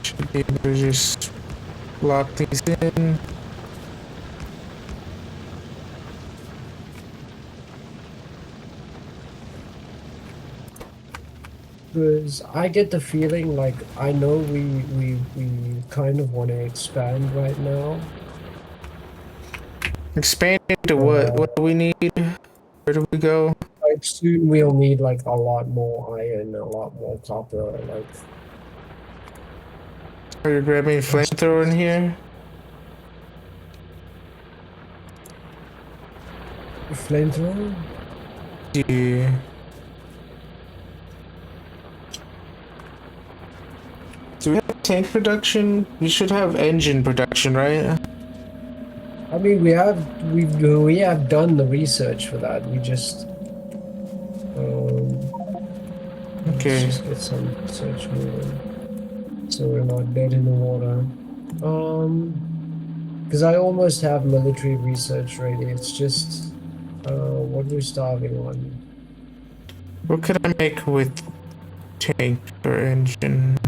Should be able to just lock these in. Because I get the feeling like I know we kind of want to expand right now. Expand into what? What do we need? Where do we go? Like soon we'll need like a lot more iron, a lot more copper, like Are you grabbing a flamethrower in here? flamethrower. Yeah. Do we have tank production? We should have engine production, right? I mean, we have done the research for that. We just let's Okay. just get some research moving, so we're not dead in the water. Because I almost have military research ready. It's just what we're starving on. What could I make with tank or engine?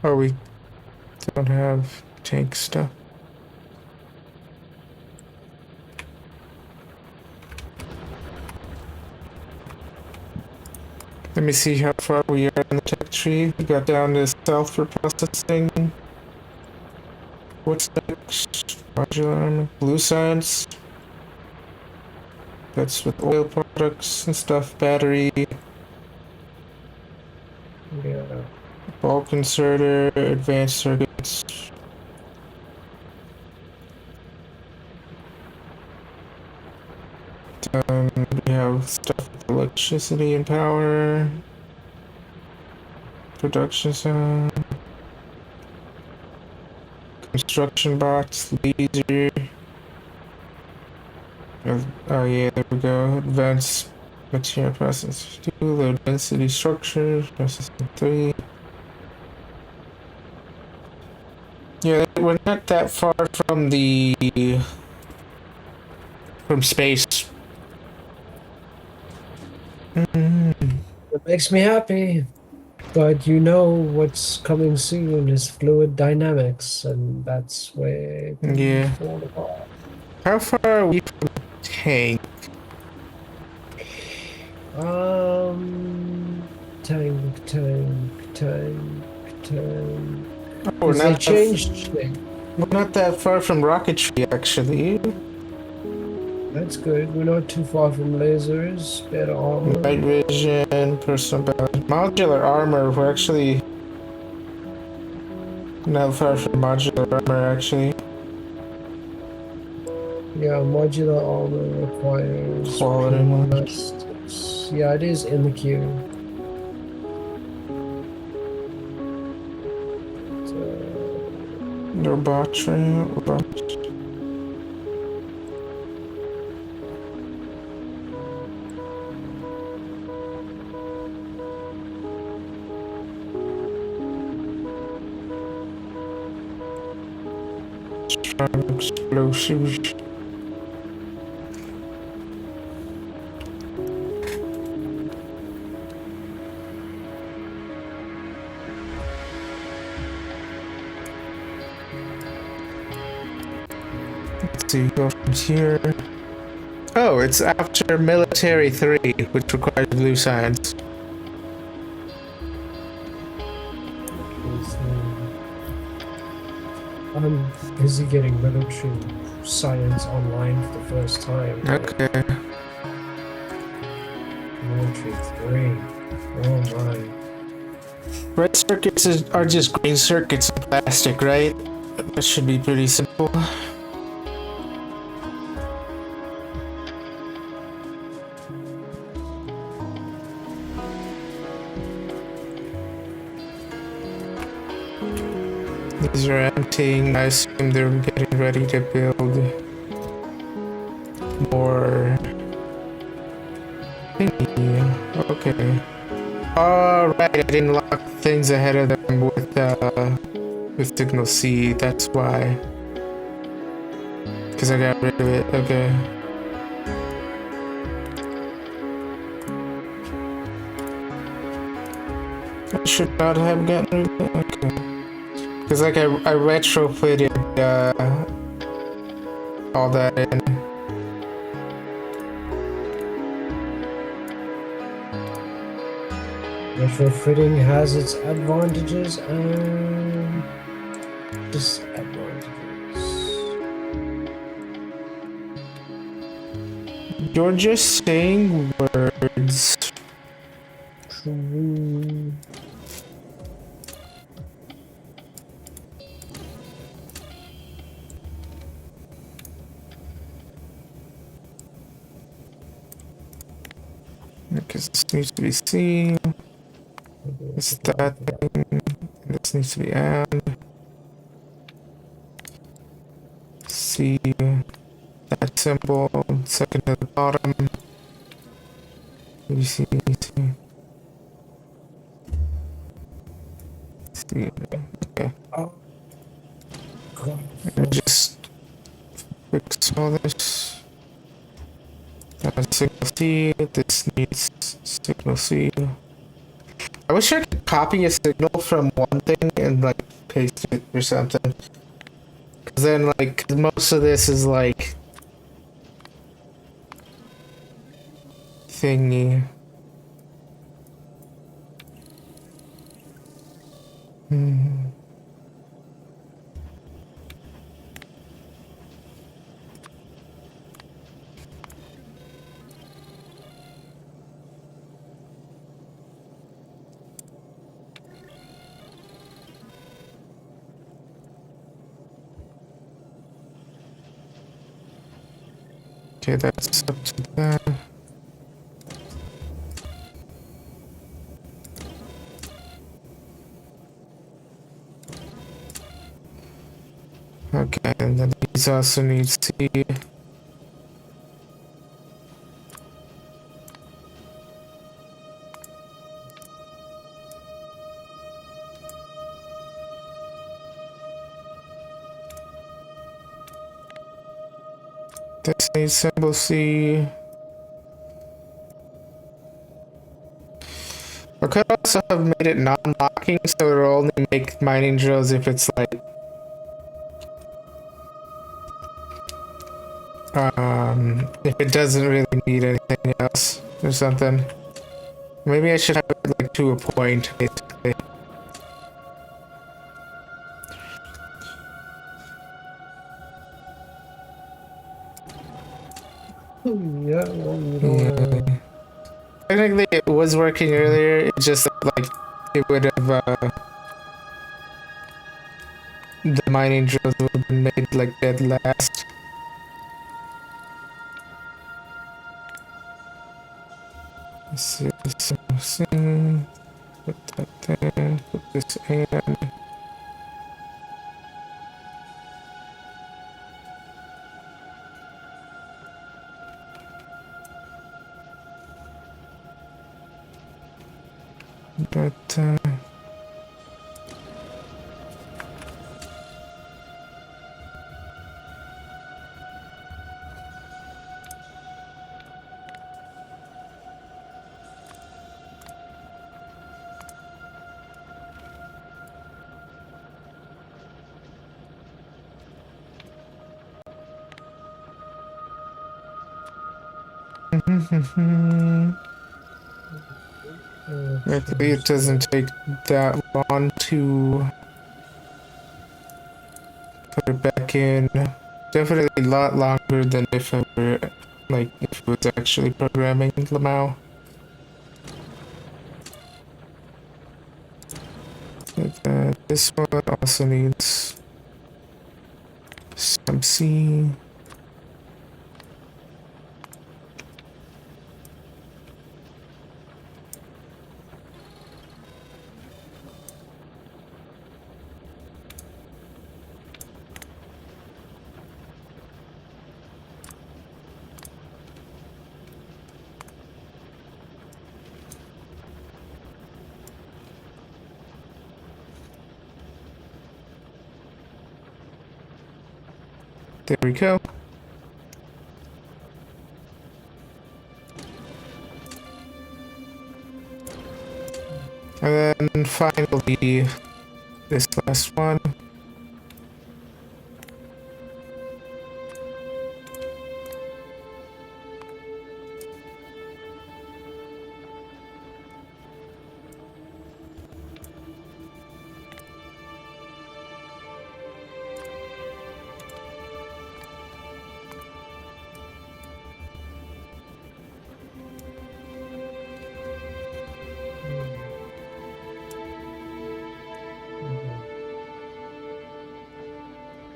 Oh, we don't have tank stuff. Let me see how far we are in the tech tree. We got down to south for processing. What's next? Modular armor. Blue science. That's with oil products and stuff. Battery. Yeah. Bulk inserter. Advanced circuits. We have stuff with electricity and power. Production sound. Construction box. Laser. Oh yeah, there we go. Advanced material process 2. Low density structures. Processing 3. Yeah, we're not that far from from space. It makes me happy. But you know what's coming soon is fluid dynamics, and that's where things Yeah. fall apart. How far are we from the tank? Tank, tank, tank, tank. Oh, we're Because they not changed things. we're not that far from rocketry, actually. That's good. We're not too far from lasers, better armor. Night vision, personal balance. Modular armor, we're actually not far from modular armor, actually. Yeah, modular armor requires Quality plastics. Yeah, it is in the queue. Robots. Strong explosives. Let's see, go from here. Oh, it's after military 3, which requires blue science. I'm busy getting military science online for the first time. Okay. Military 3. Oh my. Red circuits are just green circuits in plastic, right? That should be pretty simple. These are emptying. I assume they're getting ready to build more. Okay. Alright, I didn't lock things ahead of them with signal C, that's why. Because I got rid of it. Okay. I should not have gotten rid of it. Okay. Because like I retrofitted all that in. Retrofitting has its advantages and disadvantages. You're just saying words. True. Because this needs to be C. It's that thing. This needs to be and. C. That symbol. Second at the bottom. You see. See. Okay. Oh, God. Just fix all this. Signal C. This needs signal C. I wish I could copy a signal from one thing and like paste it or something. Cause then like most of this is like thingy. Okay, that's up to that. Okay, and then these also need C. This needs symbol C. I could also have made it non-locking so it'll only make mining drills if it's like if it doesn't really need anything else or something. Maybe I should have it like to a point basically. Yeah, well, you don't Yeah. Technically it was working earlier, it's just like it would have the mining drills would have been made like dead last. Let's see, put that there, put this in. But luckily it doesn't take that long to put it back in. Definitely a lot longer than if I were like if it was actually programming Lamau. But, this one also needs some C. There we go. And then finally, this last one.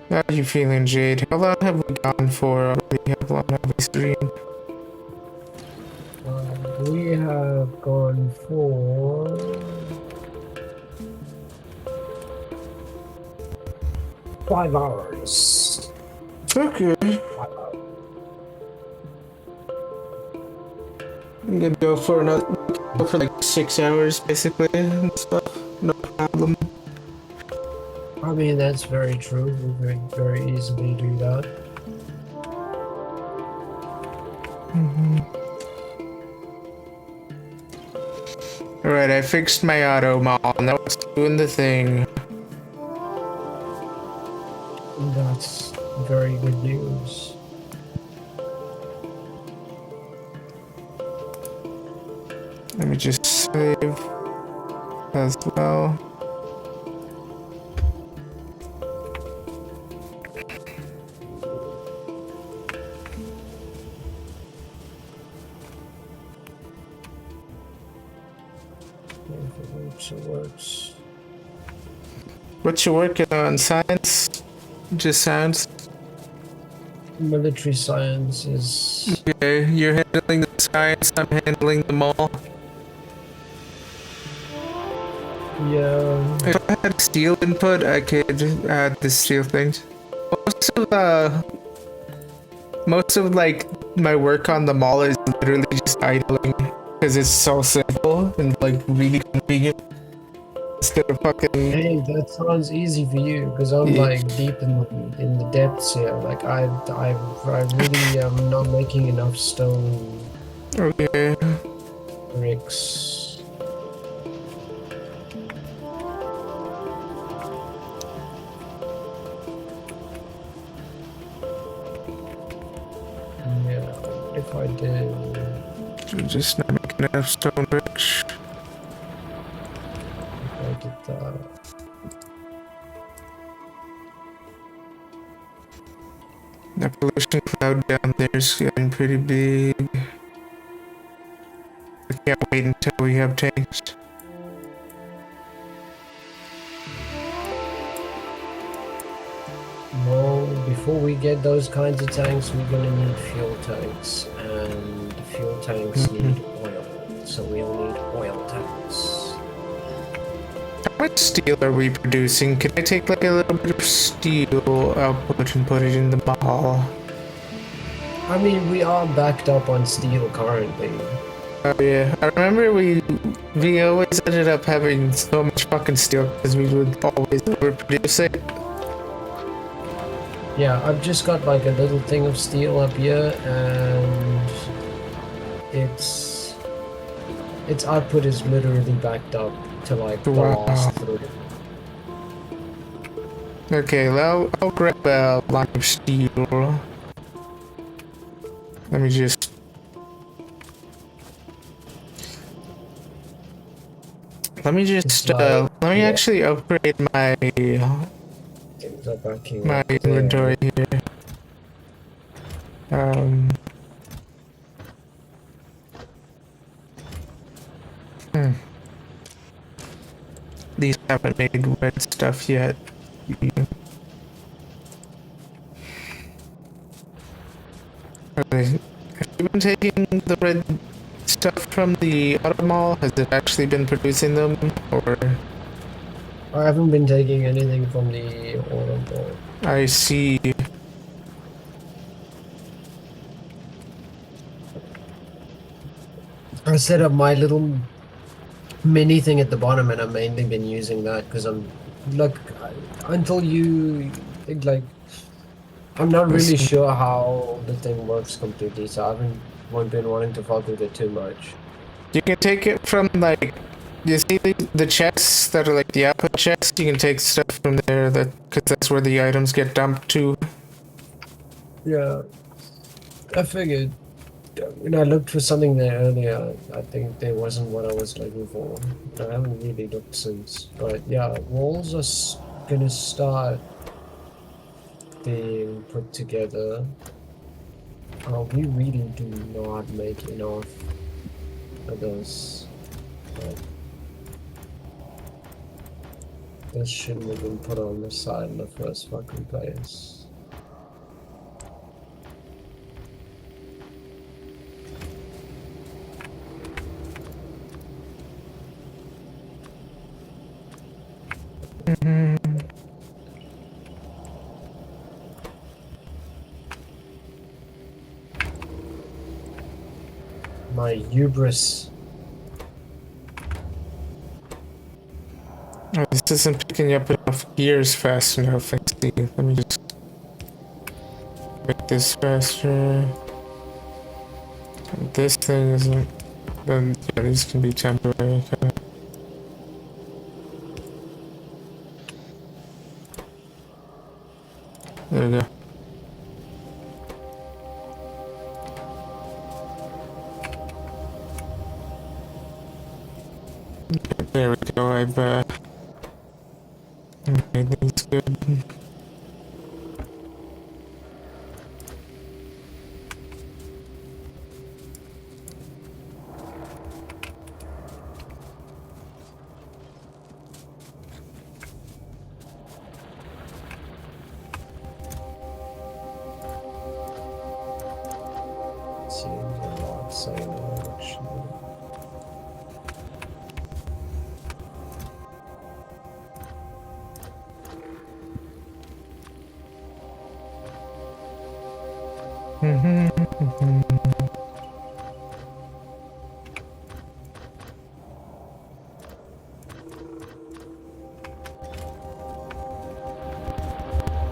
How are you feeling, Jade? How long have we gone for already? How long have we streamed? We have gone for 5 hours. Okay. 5 hours. I'm gonna go for like 6 hours basically and stuff. No problem. I mean, that's very true. We very, very easily do that. Alright, I fixed my auto mall. Now it's doing the thing. That's very good news. Let me just save as well. If it works. What you working on? Science? Just science? Military science is. Okay, you're handling the science, I'm handling the mall. Yeah. If I had steel input, I could add the steel things. Most of like my work on the mall is literally just idling because it's so simple and like really convenient. Instead of fucking. Hey, that sounds easy for you because I'm Yeah. like deep in the depths here. Like I really am not making enough stone Okay. bricks. Yeah, if I did, Just not making enough stone bricks. if I did that. The pollution cloud down there is getting pretty big. I can't wait until we have tanks. Well, before we get those kinds of tanks, we're gonna need fuel tanks, and fuel tanks need oil, so we'll need oil tanks. How much steel are we producing? Can I take like a little bit of steel output and put it in the mall? I mean, we are backed up on steel currently. Oh yeah, I remember we always ended up having so much fucking steel because we would always overproduce it. Yeah, I've just got like a little thing of steel up here, and its output is literally backed up to like the Wow. last 3. Okay, well, I'll grab a line of steel. Let me just. Let me Yeah. actually upgrade my Things are backing my up there. inventory here. These haven't made red stuff yet. Have you been taking the red stuff from the auto mall? Has it actually been producing them, or? I haven't been taking anything from the oil board. I see. I set up my little mini thing at the bottom, and I've mainly been using that because I'm like until you like I'm not Let's really see. sure how the thing works completely, so I haven't been wanting to fuck with it too much. You can take it from like you see the chests that are like the output chests. You can take stuff from there that because that's where the items get dumped to. Yeah, I figured. When I looked for something there earlier, I think there wasn't what I was looking for. I haven't really looked since. But yeah, walls are gonna start being put together. We really do not make enough of those. Like, this shouldn't have been put on the side in the first fucking place. My hubris. Oh, this isn't picking up enough gears fast enough. I see. Let me just make this faster. This thing isn't. Then yeah, these can be temporary. Kinda. There we go. There we go. I've made these good. Seems a lot saner, actually.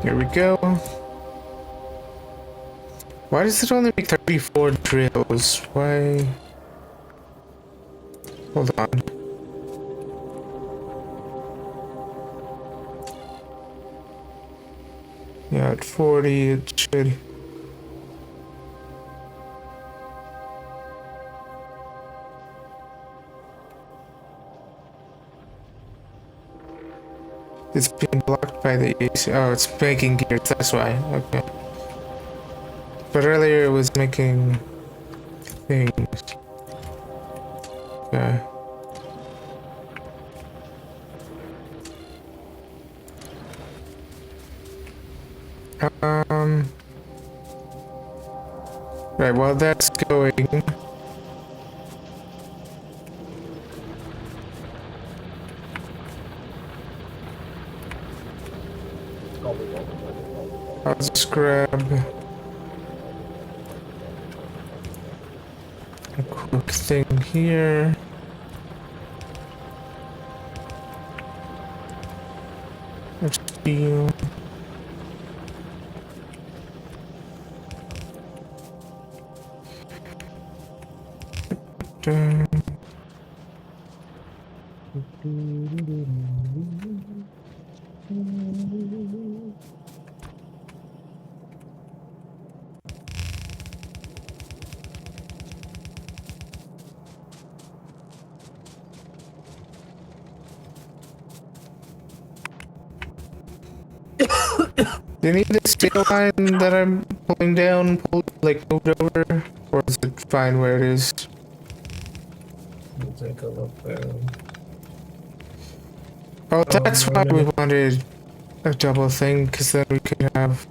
Here we go. Why does it only make 34 drills? Why? Hold on. Yeah, at 40 it should. It's being blocked by the AC. Oh, it's making gears, that's why. Okay. But earlier it was making things. Okay. Um. Right, while that's going. I'll just grab a quick thing here. Steel. Dun. Do you need the steel line that I'm pulling down, like moved over? Or is it fine where it is? We'll take a look there. Oh, that's why we No. wanted a double thing, because then we could have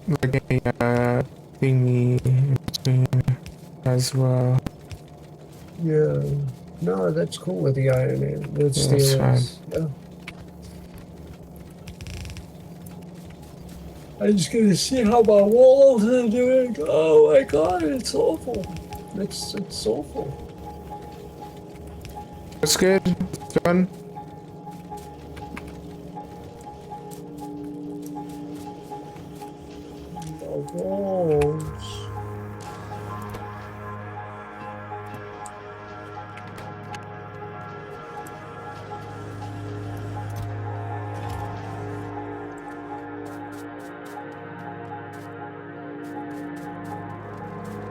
like a thingy in between as well. Yeah. No, that's cool with the iron and with Yeah, that's steel fine. is. Yeah. I'm just gonna see how my walls are doing. Oh my god, it's awful. It's awful. That's good. It's done. walls.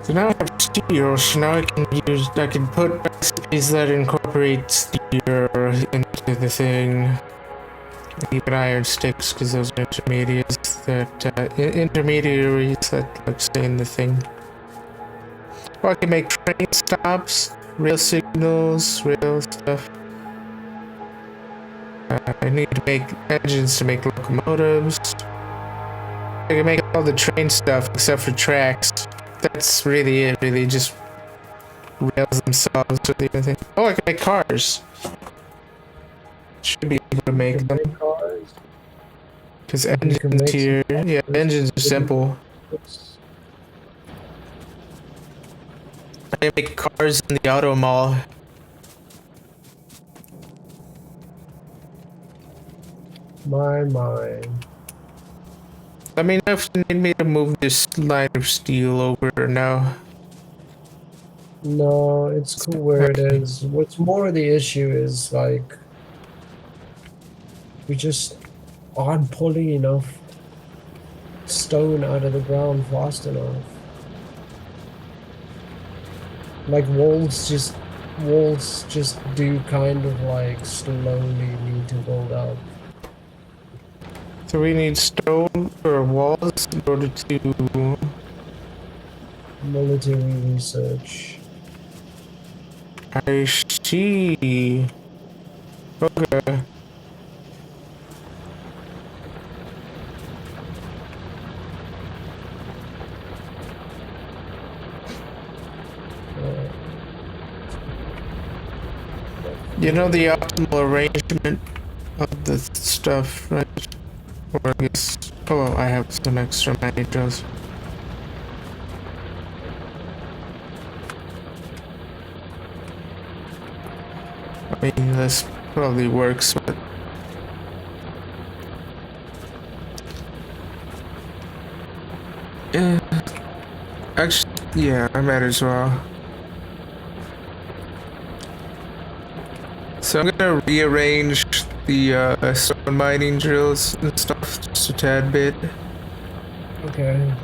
So now I have steel, so now I can put recipes that incorporate steel into the thing. Even iron sticks, because those are intermediaries that like stay in the thing. Or I can make train stops, rail signals, rail stuff. I need to make engines to make locomotives. I can make all the train stuff except for tracks. That's really it, really, just rails themselves or the other thing. Oh, I can make cars. Should be able to make them. Cars. Because engines here, yeah, engines are simple. I can make cars in the auto mall. My. Let me know if you need me to move this line of steel over or no. No, it's cool where it is. What's more the issue is like we just aren't pulling enough stone out of the ground fast enough. Like walls just do kind of like slowly need to build up. So we need stone or walls in order to... Military research. I see. Okay. You know the optimal arrangement of the stuff, right? Or I guess... Oh, I have some extra managers. I mean, this probably works, but... Yeah. Actually, yeah, I might as well. So I'm gonna rearrange the stone mining drills and stuff just a tad bit. Okay.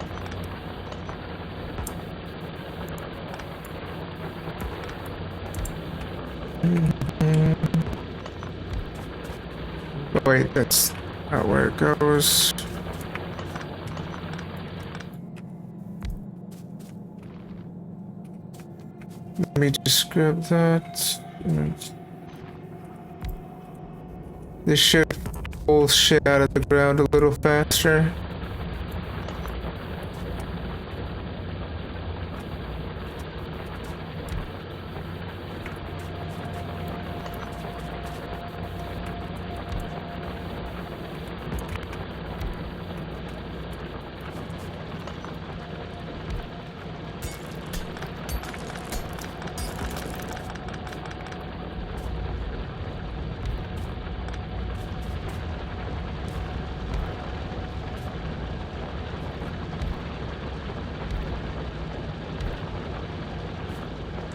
Oh, wait, that's not where it goes. Let me just grab that. This should pull shit out of the ground a little faster.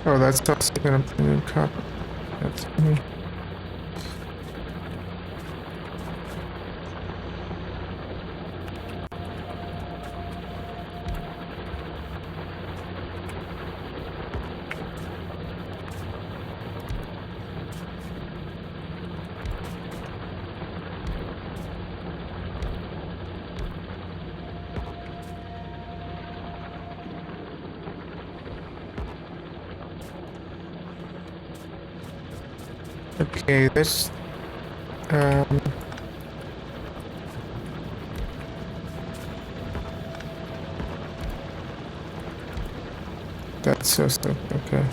Oh, that's also gonna be in copper. That's me. Okay, this that's so stuff. Okay.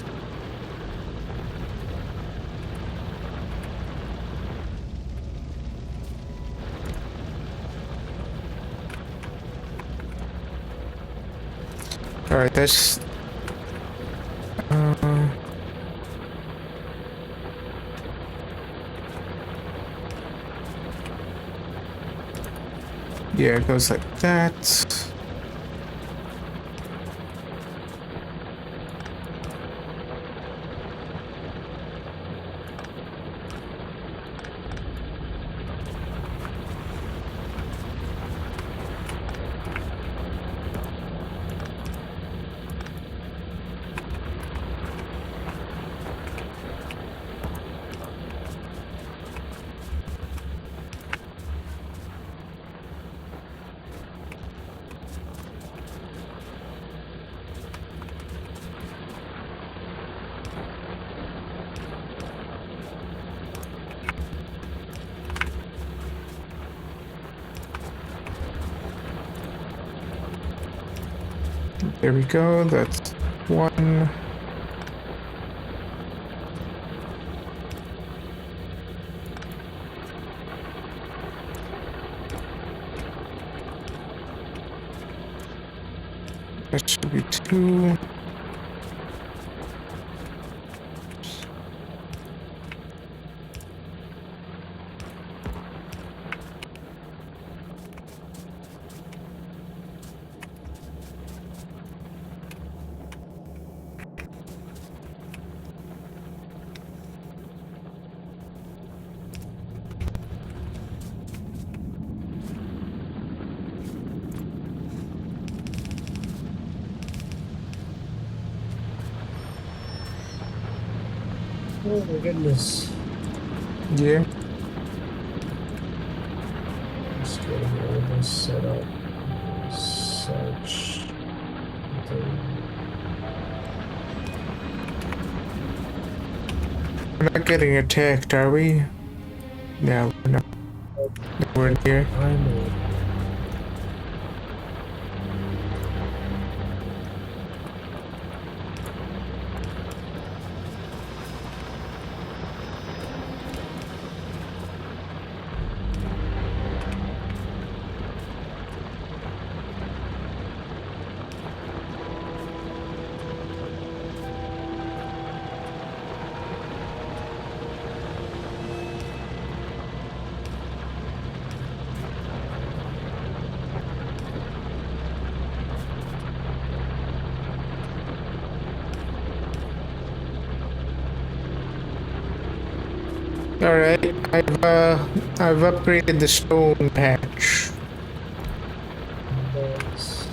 All right, that's yeah, it goes like that. There we go. That's one. That should be two. Oh my goodness. Yeah. Just getting all this set up. Such. We're not getting attacked, are we? No, we're not. We're here. I'm Alright, I've upgraded the stone patch. Nice.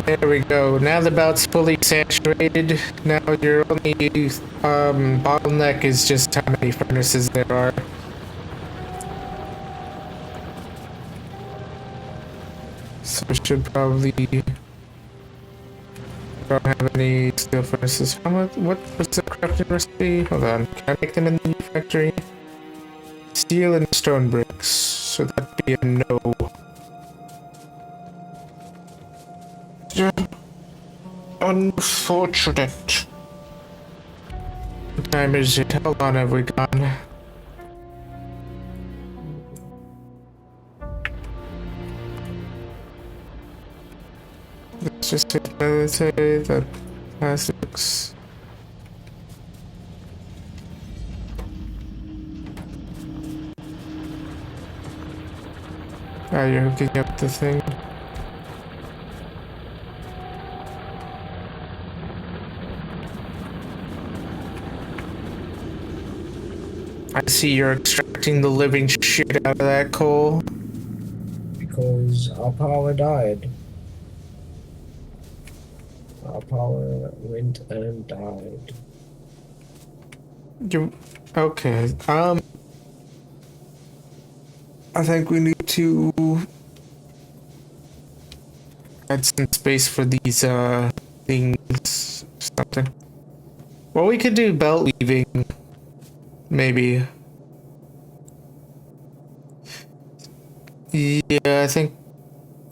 There we go. Now the belt's fully saturated. Now your only bottleneck is just how many furnaces there are. So we should probably don't have any steel furnaces. How much? What was the crafting recipe? Hold on. Can I make them in the new factory? Steel and stone bricks. So that'd be a no. Unfortunate. What time is it? How long have we gone? Let's just hit military, the plastics. Oh, you're hooking up the thing. I see you're extracting the living shit out of that coal. Because our power died. Our power went and died. You okay? I think we need to add some space for these things. Something. Well, we could do belt weaving. Maybe. Yeah, I think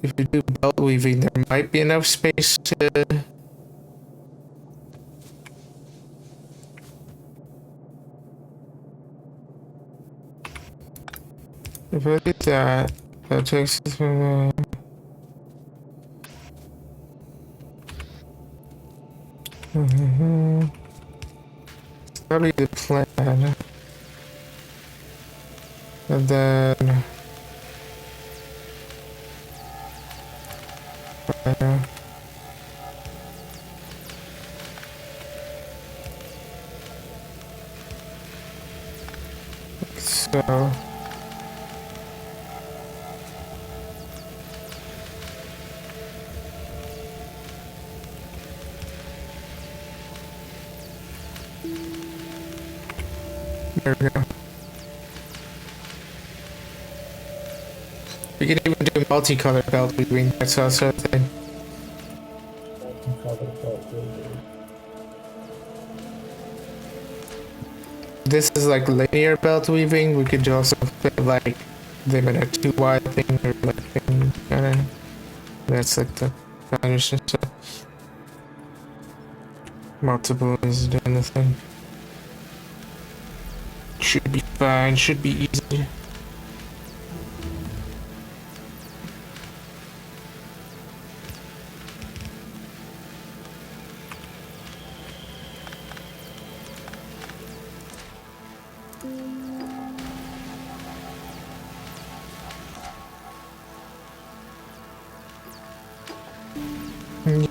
if you do belt weaving, there might be enough space to. If I did that, that takes us from that'll be the plan. And then so there we go. We can even do multicolored belt weaving. That's also a thing. This is like linear belt weaving. We could also fit like them in a 2 wide thing or like thing kind of. That's like the foundation stuff. Multiple is doing the thing. Should be fine. Should be easy.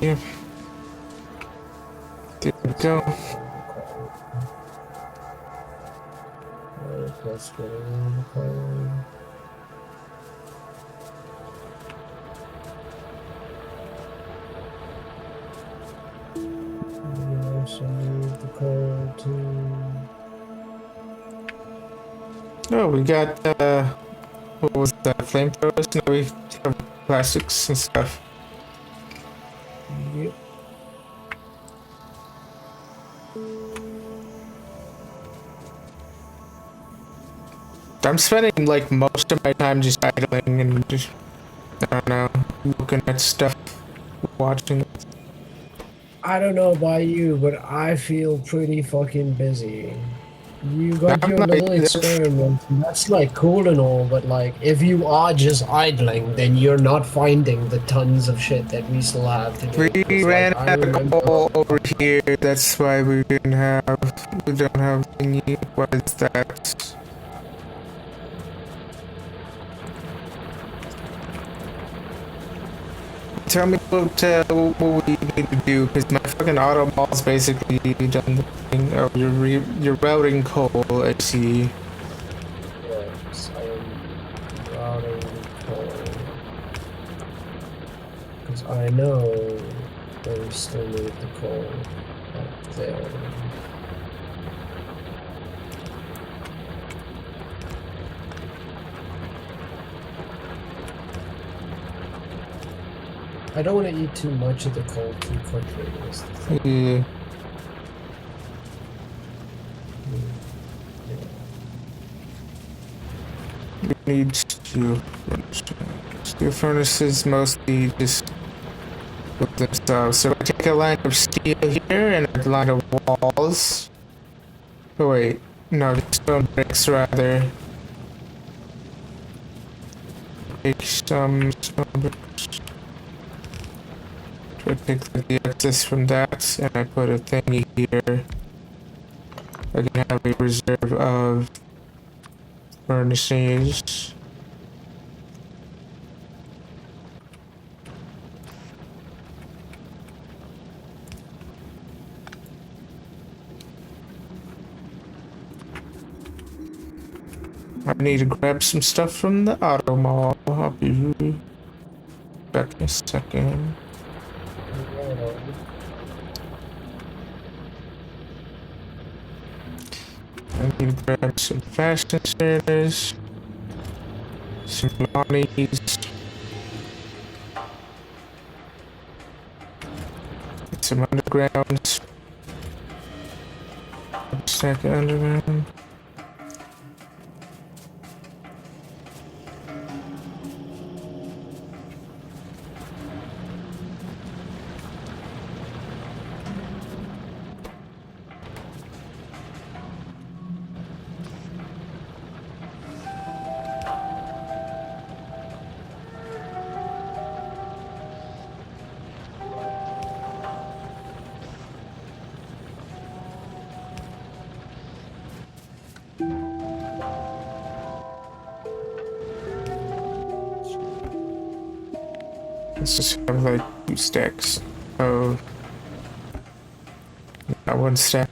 Yeah. There we go. Let's go in the car. We also need the car too. Oh, we got what was that? Flamethrowers? No, we have plastics and stuff. Yep. I'm spending like most of my time just idling and just, I don't know, looking at stuff, watching. I don't know about you, but I feel pretty fucking busy. You got I'm your like, little experiment, and that's like cool and all, but like if you are just idling, then you're not finding the tons of shit that we still have to do. we 'Cause, ran like, I out of remember coal over here. That's why we don't have thingy. What is that? Tell me what we need to do, because my fucking auto mall's basically done the thing. Oh, you're routing coal, I see. yes, I am routing coal. Because I know that we still need the coal up there. I don't want to eat too much of the coal too quickly. Is the thing. Yeah. We need steel furnaces mostly just with themselves. So I take a line of steel here and a line of walls. Oh wait, no, stone bricks rather. Take some stone bricks. Try to take the excess from that, and I put a thingy here. I can have a reserve of furnaces. I need to grab some stuff from the auto mall. I'll be back in a second. I need to grab some fashion stairs, some Lonnies, some undergrounds, a stack of underground. Let's just have like 2 stacks of, not 1 stack.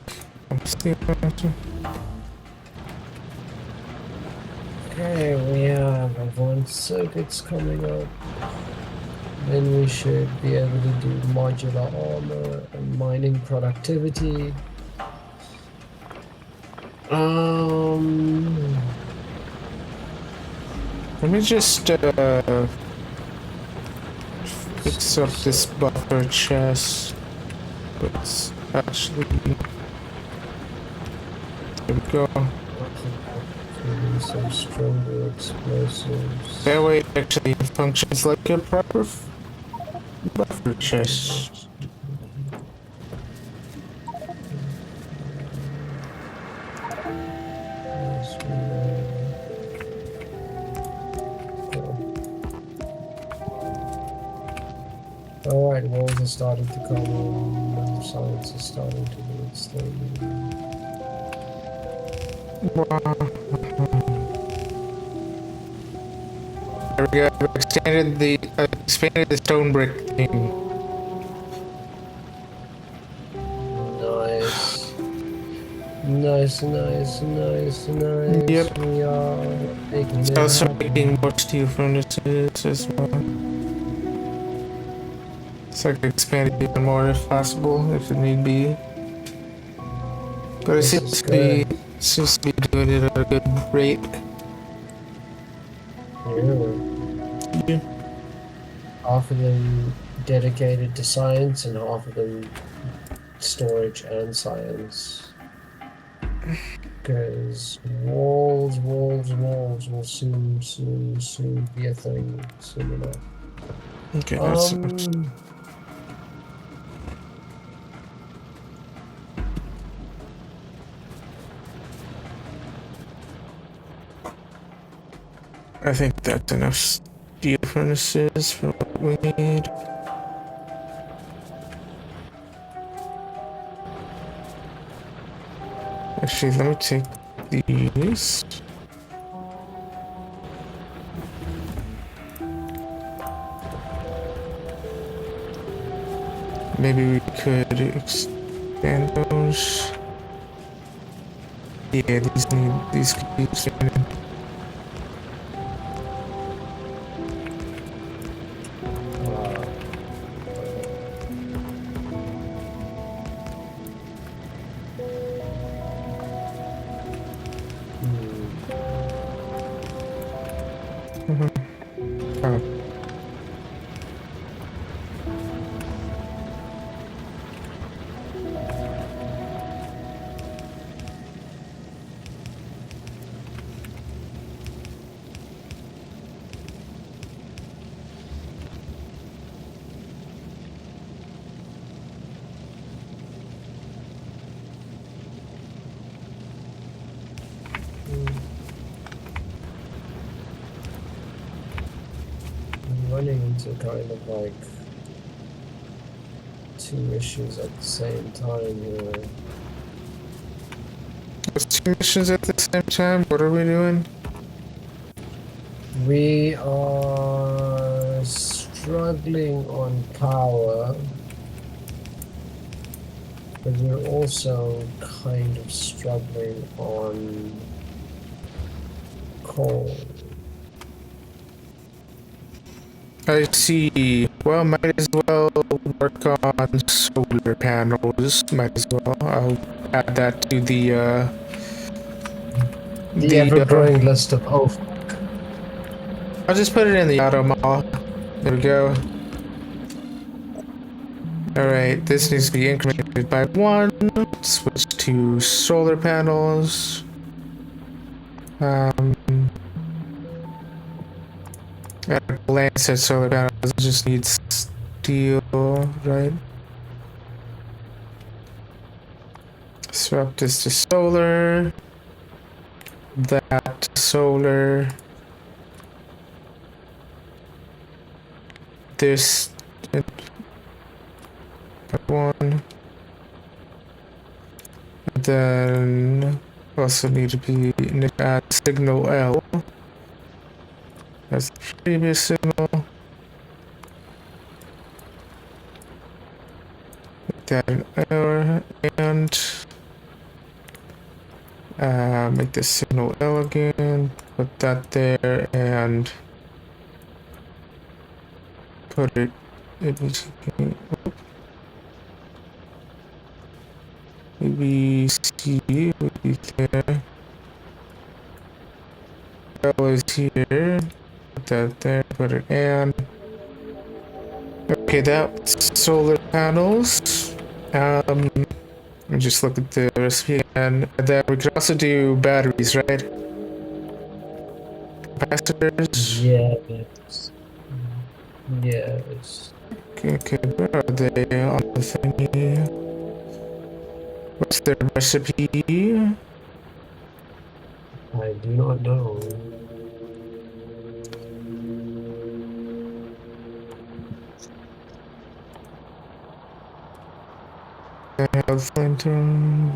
Okay, we have advanced circuits coming up. Then we should be able to do modular armor and mining productivity. Let me just fix up this buffer chest. Let's actually, there we go. Some stronger explosives. That way it actually functions like a proper buffer chest. Alright, walls are starting to come in. Science is starting to do its thing. There we go. I've expanded the stone brick thing. Nice. Nice. Yep. We are making it Also happen. making more steel furnaces as well. So I can expand it even more if possible, if it need be. But it seems to be doing it at a good rate. Yeah. Half of them dedicated to science and half of them storage and science. Because walls will soon be a thing soon enough. Okay, that's I think that's enough steel furnaces for what we need. Actually, let me take these. Maybe we could expand those. Yeah, these could be expanded. Oh. Running into kind of like two issues at the same time here. There's two missions at the same time. What are we doing? We are struggling on power, but we're also kind of struggling on coal. I see. Well, might as well work on solar panels. Might as well. I'll add that to the ever-growing list of I'll just put it in the auto mall. There we go. Alright, this needs to be incremented by 1. Switch to solar panels. At a glance at solar panels, it just needs steel, right? Swap this to solar. That to solar. This one. Then also need to be add signal L. That's the previous signal. Make that an error and make the signal L again. Put that there and put it in maybe C would be there. L is here. that there. Put it in. Okay, that's solar panels. Let me just look at the recipe and then we can also do batteries, right? Capacitors. Yes. Yes. Okay, where are they on the thingy? What's their recipe? I do not know. I have flamethrower.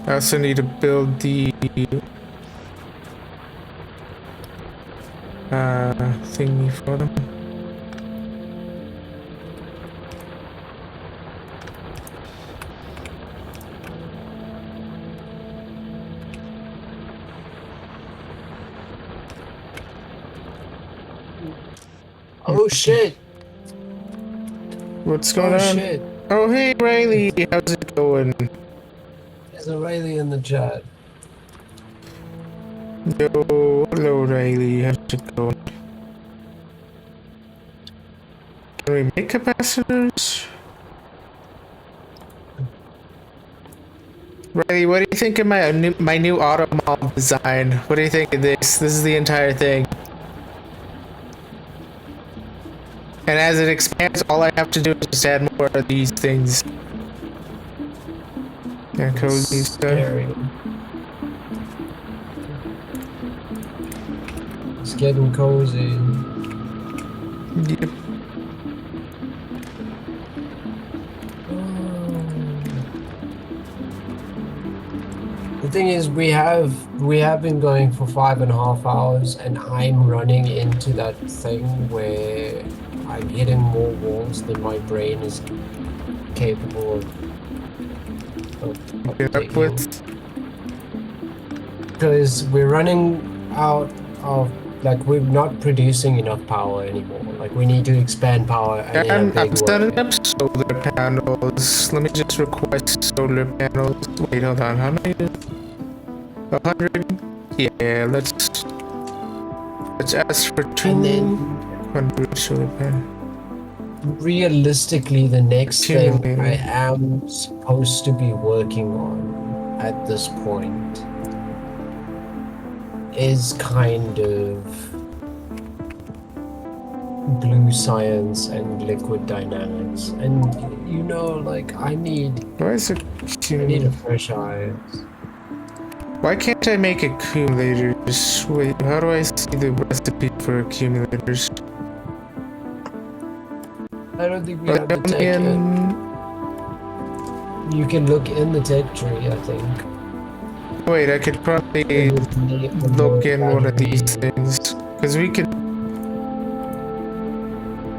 I also need to build the thingy for them. Oh shit! What's going Oh on? shit! Oh hey Riley, how's it going? There's a Riley in the chat. Yo, hello Riley, how's it going? Can we make capacitors? Riley, what do you think of my new auto mall design? What do you think of this? This is the entire thing. And as it expands, all I have to do is just add more of these things. Yeah, cozy stuff. Scary. It's getting cozy. Yep. The thing is, we have been going for 5.5 hours, and I'm running into that thing where I'm hitting more walls than my brain is capable of Get up taking. with. Because we're running out of, like, we're not producing enough power anymore. Like, we need to expand power and in a And I'm big setting way. up solar panels. Let me just request solar panels. Wait, hold on. How many? 100? Yeah, let's ask for And then 200 solar panels. realistically, the next thing Accumulator. I am supposed to be working on at this point is kind of blue science and liquid dynamics. And you know, like, I need Why is it a fresh eyes. Why can't I make accumulators? Wait, how do I see the recipe for accumulators? I don't think we have the tech yet. You can look in the tech tree, I think. Wait, I could probably look in one of these things. Because we could...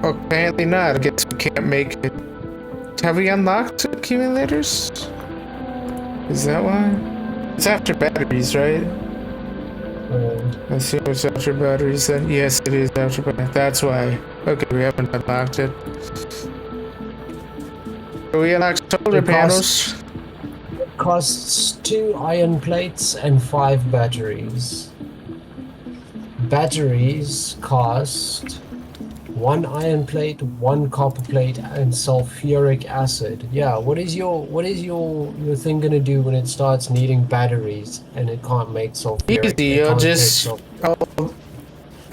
Oh, apparently not. I guess we can't make it. Have we unlocked accumulators? Is that why? It's after batteries, right? I assume it's after batteries then. Yes, it is after batteries. That's why. Okay, we haven't unlocked it. We unlocked solar panels. Costs 2 iron plates and 5 batteries. Batteries cost 1 iron plate, 1 copper plate, and sulfuric acid. Yeah, what is your thing gonna do when it starts needing batteries and it can't make sulfuric? Easy, I'll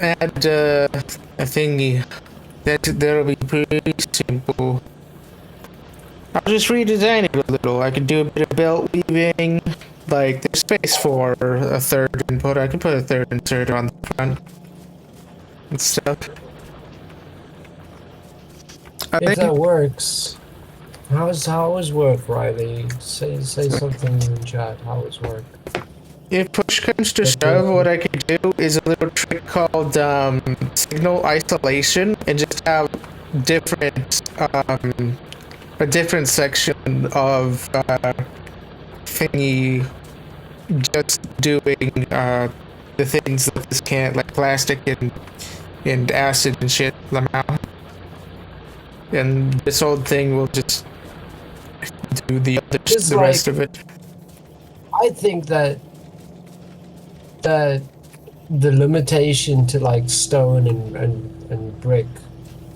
add a thingy. That'll be pretty simple. I'll just redesign it a little. I can do a bit of belt weaving. Like, there's space for a third input. I can put a third insert on the front and stuff. If that works, how's work, Riley? Say something in chat. How is work? If push comes to shove, what I could do is a little trick called signal isolation, and just have different a different section of thingy just doing the things that this can't, like plastic and acid and shit. and this old thing will just do the Just rest like of it. I think that the limitation to like stone and brick,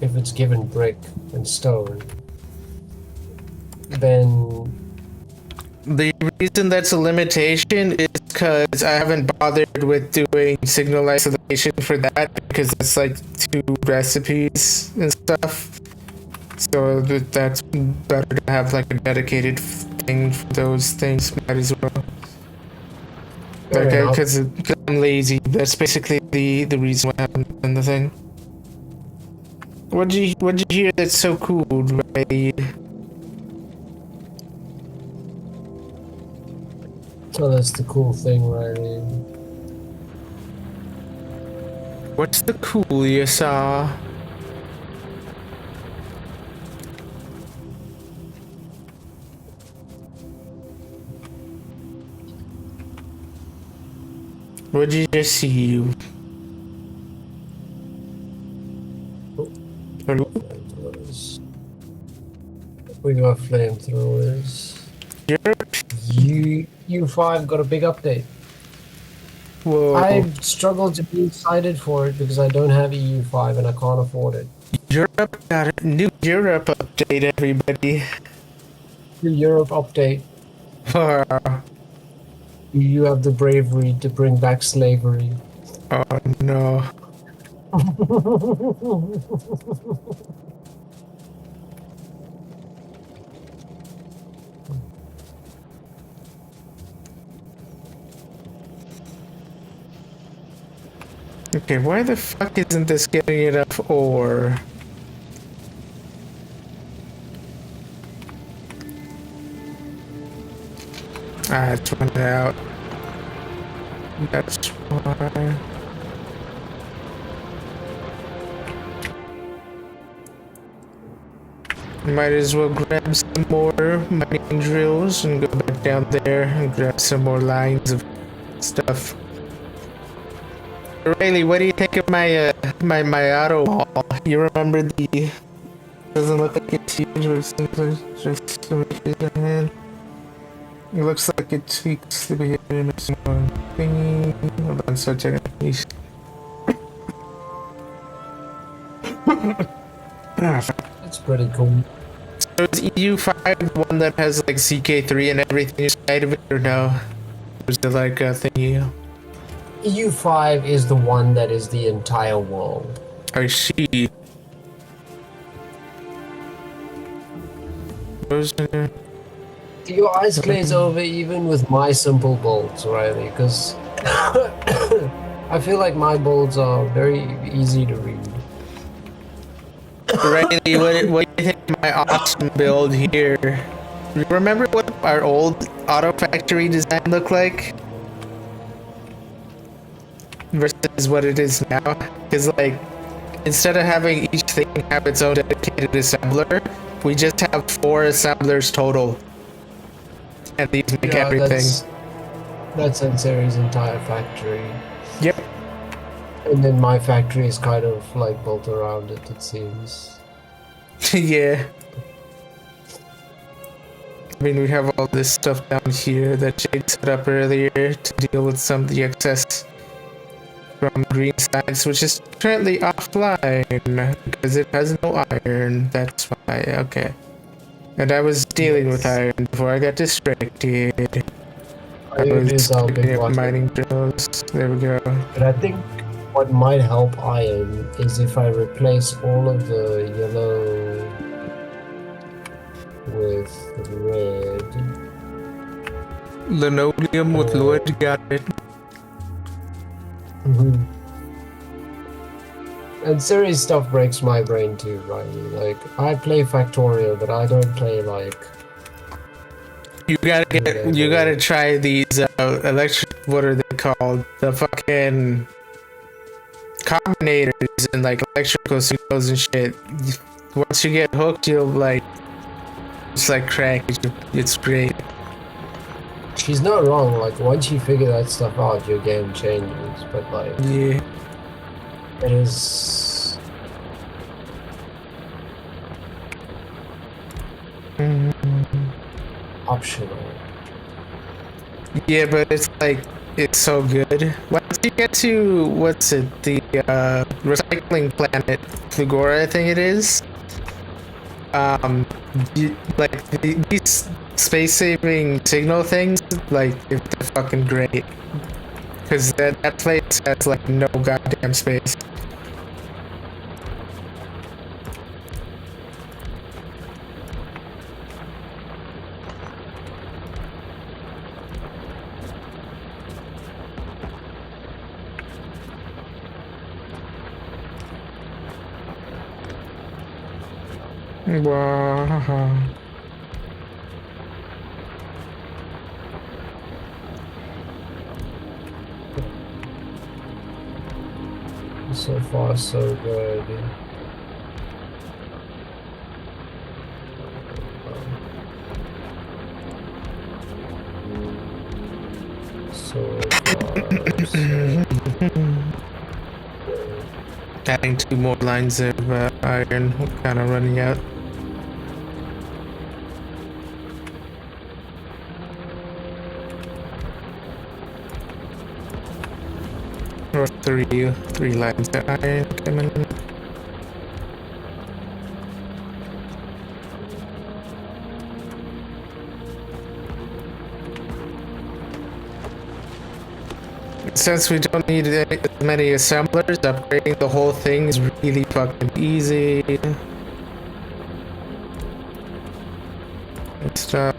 if it's given brick and stone, then The reason that's a limitation is because I haven't bothered with doing signal isolation for that because it's like 2 recipes and stuff. So that's better to have like a dedicated thing for those things. Might as well. fair Like, enough. because I'm lazy. That's basically the reason why I haven't done the thing. What'd you hear that's so cool, Ray? So that's the cool thing, right? What's the cool you saw? What'd you just see? Hello? Flamethrowers. We got flamethrowers. Europe? U5 got a big update. Whoa. I struggle to be excited for it because I don't have a U5 and I can't afford it. Europe got a new Europe update, everybody. The Europe update. You have the bravery to bring back slavery. Oh no. Okay, why the fuck isn't this getting enough ore? Ah, it's running out. That's why. Might as well grab some more mining drills and go back down there and grab some more lines of stuff. Rayleigh, what do you think of my my auto wall? You remember the doesn't look like it's huge, but it's just some hand. It looks like it tweaks the behavior missing one thing. Hold on, so check it please. It's pretty cool. So is EU5 the one that has like CK3 and everything inside of it, or no? Or is it like a thingy? EU5 is the one that is the entire world. I see. Your eyes glaze over even with my simple bolts, Riley, because I feel like my bolts are very easy to read. Rayleigh, what do you think of my awesome build here? Remember what our old auto factory design looked like? Versus what it is now? Because like, instead of having each thing have its own dedicated assembler, we just have 4 assemblers total. And these make everything. That's Anseri's entire factory. Yep. And then my factory is kind of like built around it, it seems. Yeah. I mean, we have all this stuff down here that Jade set up earlier to deal with some of the excess from green sides, which is currently offline because it has no iron. That's why. Okay. And I was dealing with iron before I got distracted. I was picking up mining drills. There we go. But I think what might help iron is if I replace all of the yellow with red. Linoleum with wood, got it. And serious stuff breaks my brain too, right? Like, I play Factorio, but I don't play like... You gotta try these electric, what are they called? The fucking combinators and like electrical signals and shit. Once you get hooked, you'll like, it's like crack. It's great. She's not wrong, like once you figure that stuff out, your game changes, but like... Yeah. It is... Optional. Yeah, but it's like it's so good. Once you get to what's it, the recycling planet, Flugora, I think it is. Like these space-saving signal things, like they're fucking great. Because that place has like no goddamn space. Wow. So far, so good. So far, so Adding 2 more lines of iron, kind of running out. Or three lines of iron coming in. Since we don't need as many assemblers, upgrading the whole thing is really fucking easy. And stuff.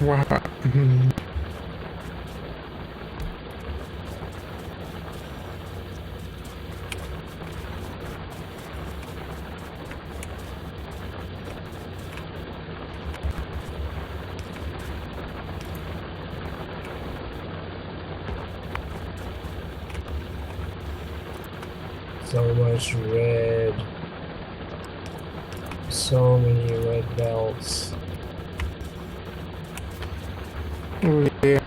Wow. so much red. So many red belts. Oh, yeah.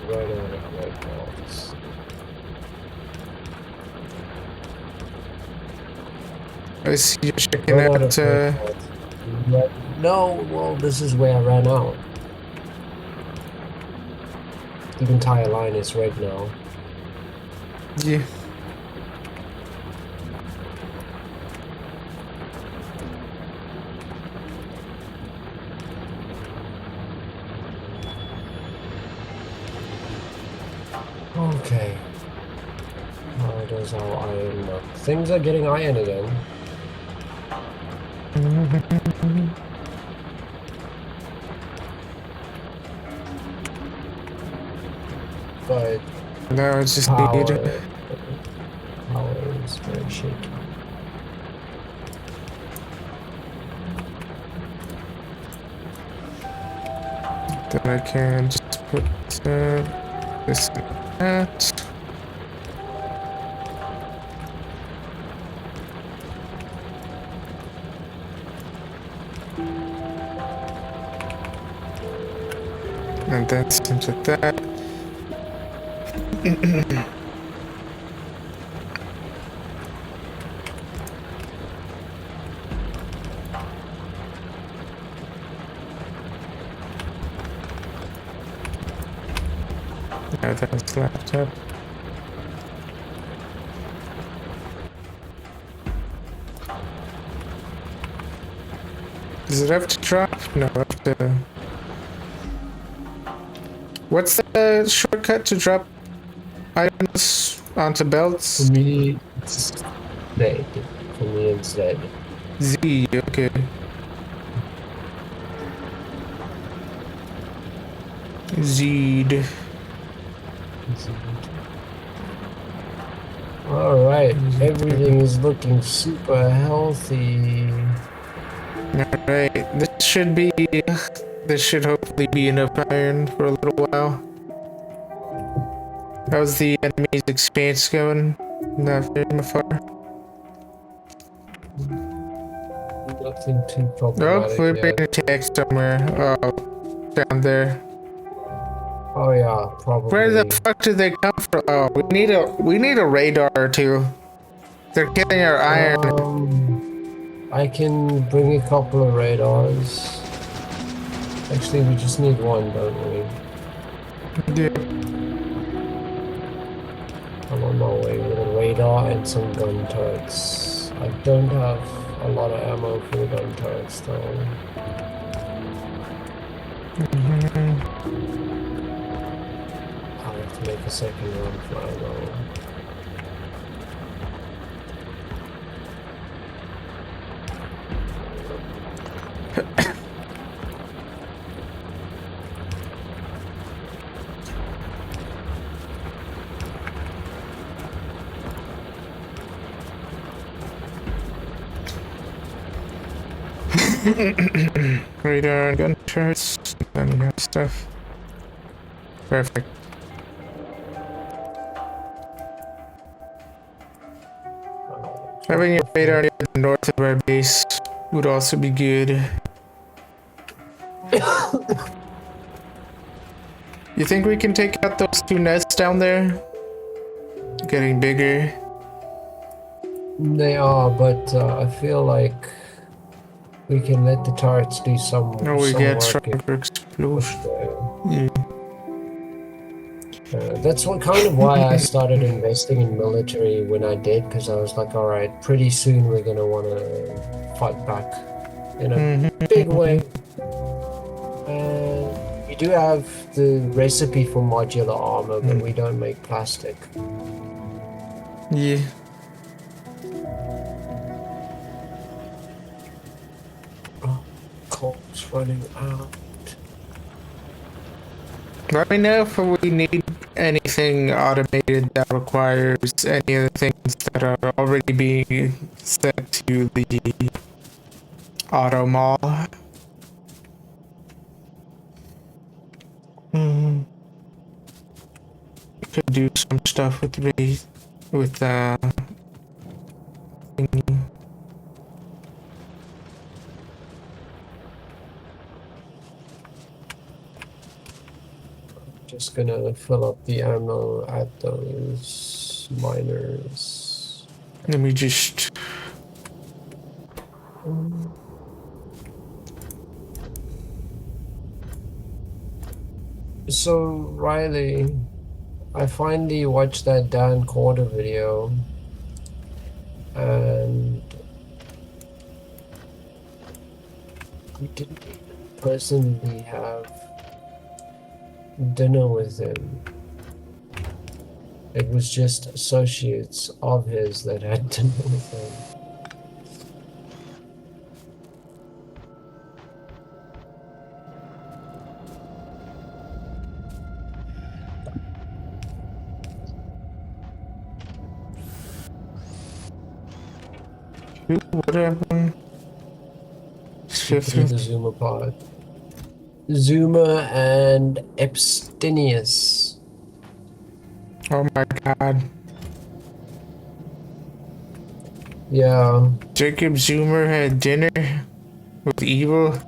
Running out of red belts. I see you're checking Run out out. of red belts. No, well, this is where I ran out. The entire line is red now. Yeah. Okay. How does our iron look? Things are getting iron again. But Now it's just power, need. power is very shaky. Then I can just put this and that. And then same to that. Now that's laptop. Does it have to drop? No, I have to. What's the shortcut to drop items onto belts? For me, it's Z. For me, it's Z. Z, okay. Zed. All right, everything is looking super healthy. Alright, this should hopefully be enough iron for a little while. How's the enemy's expanse going? Not very far. Nothing too Oh, problematic we're being yet. attacked somewhere. Oh, down there. Oh yeah, Where the probably. fuck did they come from? Oh, we need a radar or two. They're killing our iron. I can bring a couple of radars. Actually, we just need one, don't we? Yeah. I'm on my way with a radar and some gun turrets. I don't have a lot of ammo for the gun turrets though. I'll have to make a second run for ammo. Radar, gun turrets, and gun stuff. Perfect. Having a radar near the north of our base would also be good. You think we can take out those two nests down there? Getting bigger. They are, but I feel like we can let the turrets do some Oh, we get work. stronger explosion. Yeah. That's kind of why I started investing in military when I did, because I was like, all right, pretty soon we're going to want to fight back in a big way. We do have the recipe for modular armor, but we don't make plastic. Yeah. Oh, coal's running out. Let me know if we need anything automated that requires any of the things that are already being sent to the auto mall. Could do some stuff with thingy. Just gonna fill up the ammo at those miners. Let me just. So, Riley, I finally watched that Dan Corder video, and we didn't personally have dinner with him. It was just associates of his that had dinner with him. Whatever. Through the Zuma pod. Zuma and Epstinius. Oh my god. Yeah. Jacob Zoomer had dinner with evil.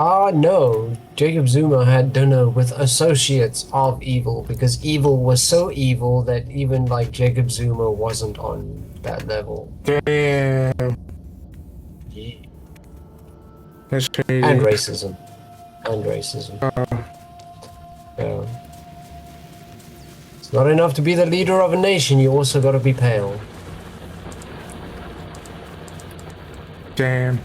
No. Jacob Zuma had dinner with associates of evil because evil was so evil that even like Jacob Zuma wasn't on that level. Damn. Yeah. That's crazy. And racism. Yeah. It's not enough to be the leader of a nation, you also gotta be pale. Damn.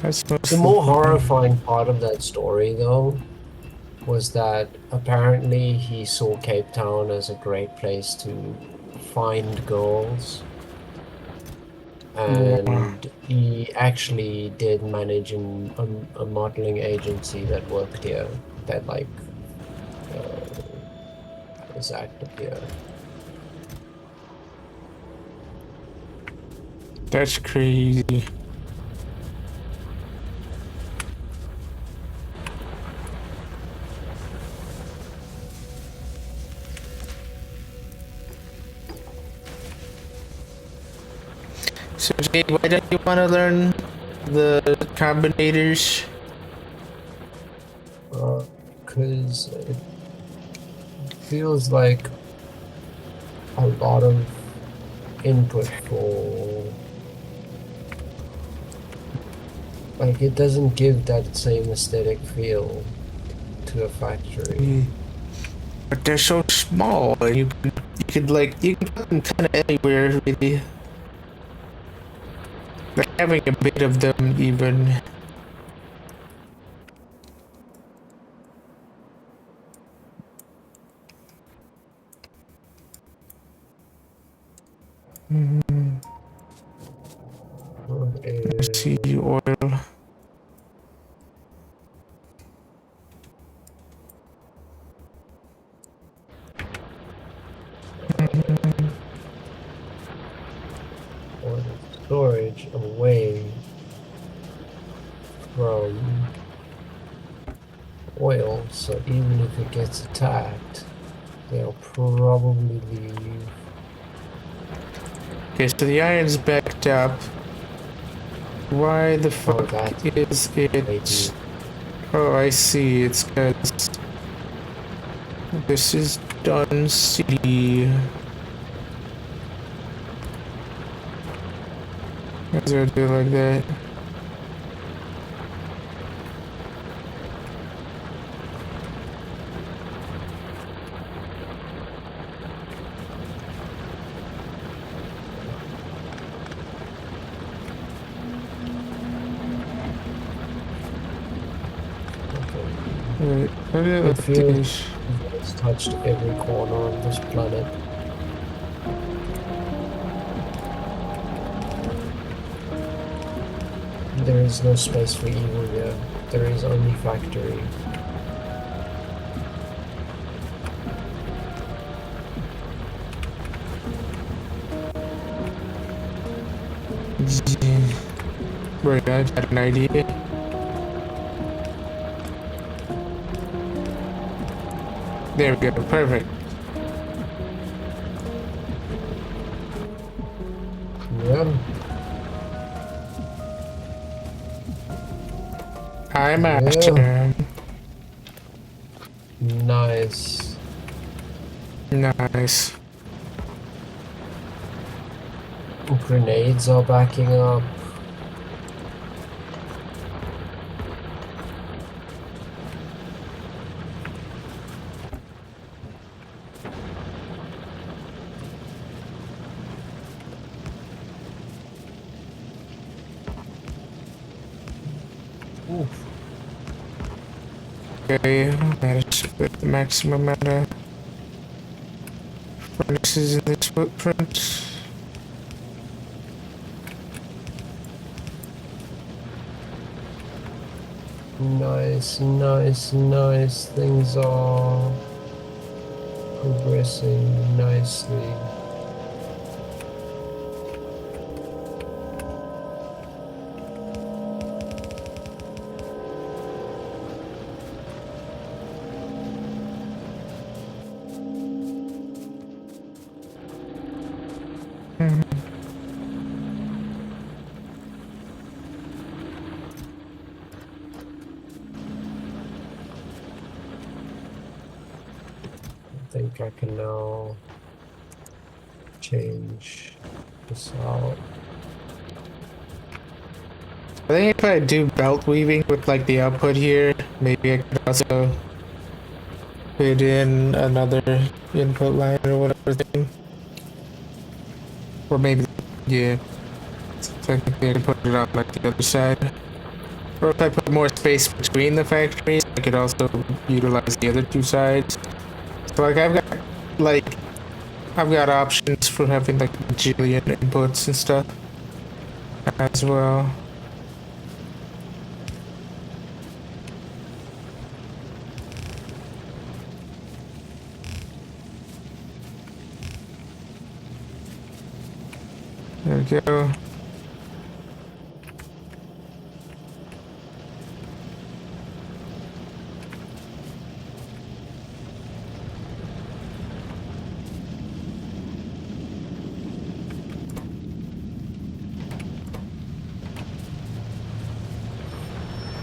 That's The mostly. more horrifying part of that story, though, was that apparently he saw Cape Town as a great place to find girls, Yeah. and he actually did manage a modeling agency that worked here, that like was active here. That's crazy. So Jay, why don't you want to learn the combinators? Because it feels like a lot of input for, like, it doesn't give that same aesthetic feel to a factory. But they're so small. You can put them kind of anywhere, really. Like having a bit of them, even. Let's see, oil. Or storage away from oil, so even if it gets attacked, they'll probably leave. Okay, so the iron's backed up. Why the Oh, fuck that's is it? waiting. Oh, I see. It's because this is done city. Why does it do it like that? Wait, what are It the feels things? like it's touched every corner of this planet. There is no space for evil here. There is only factory. Wait, I got an idea. There we go, perfect. Yeah. I'm Yeah. master. Nice. Nice. Grenades are backing up. Oof. Okay, managed to put the maximum amount of furnaces in this footprint. Nice, nice, nice. Things are progressing nicely. I think I can now change this out. I think if I do belt weaving with like the output here, maybe I could also put in another input line or whatever thing. Or maybe, yeah. So I think I could put it on like the other side. Or if I put more space between the factories, I could also utilize the other two sides. So like I've got options for having like a bajillion inputs and stuff as well. There we go.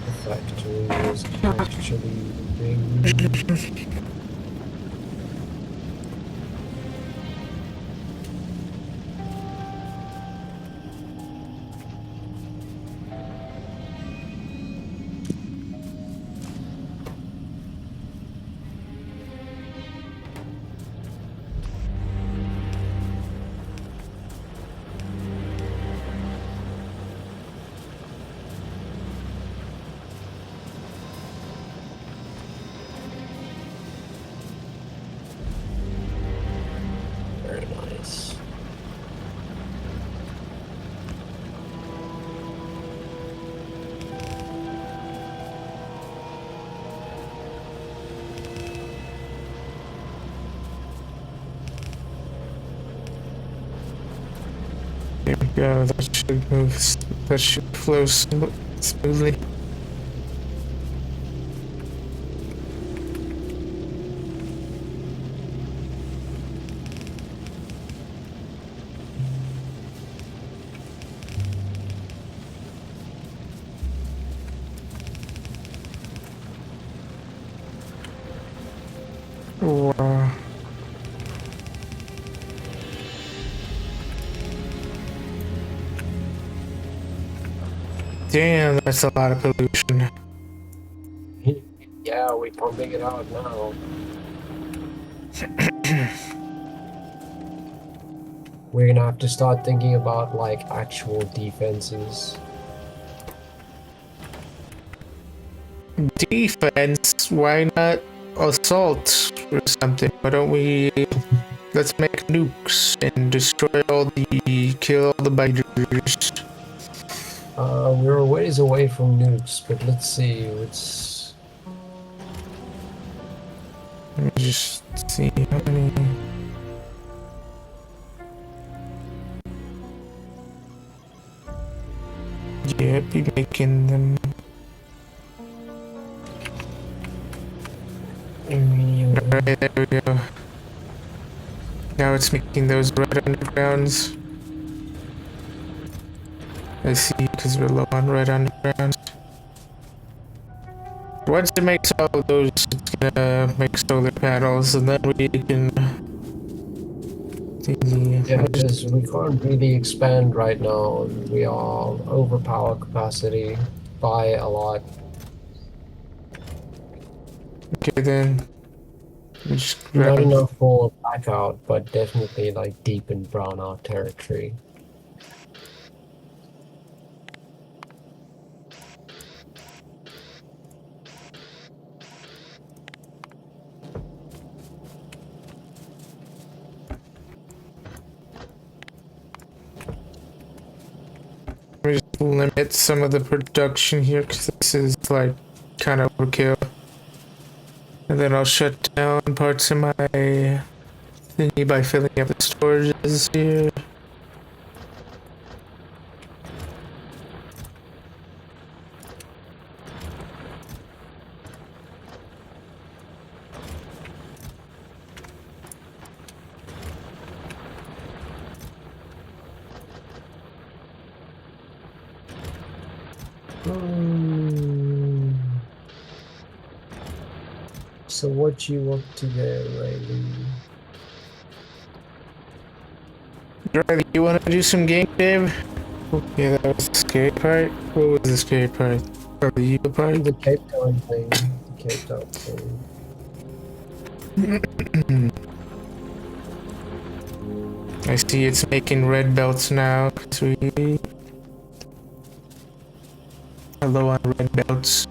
The factory is actually moving. Very nice. There we go. That should move. That should flow smoothly. Wow. Damn, that's a lot of pollution. Yeah, we're pumping it out now. We're gonna have to start thinking about like actual defenses. Defense? Why not assault or something? Why don't we... Let's make nukes and destroy kill all the biters. We're a ways away from nukes, but let's see. Let's. Let me just see how many... Yeah, be making them... Alright, there we go. Now it's making those red undergrounds. I see, because we're low on red undergrounds. Once it makes all of those, it's gonna make solar panels, and then we can... Yeah, because we can't really expand right now. We are over power capacity by a lot. Okay, then. We just Not grab... enough for blackout, but definitely like deep in brownout territory. We just limit some of the production here, because this is like kind of overkill. And then I'll shut down parts of my thingy by filling up the storages here. So what you up to there, Riley? Riley, you want to do some game, Dave? Yeah, that was the scary part. What was the scary part? Or the evil part? The Cape Town thing. The Cape Town thing. I see it's making red belts now. 'Cause hello on red belts.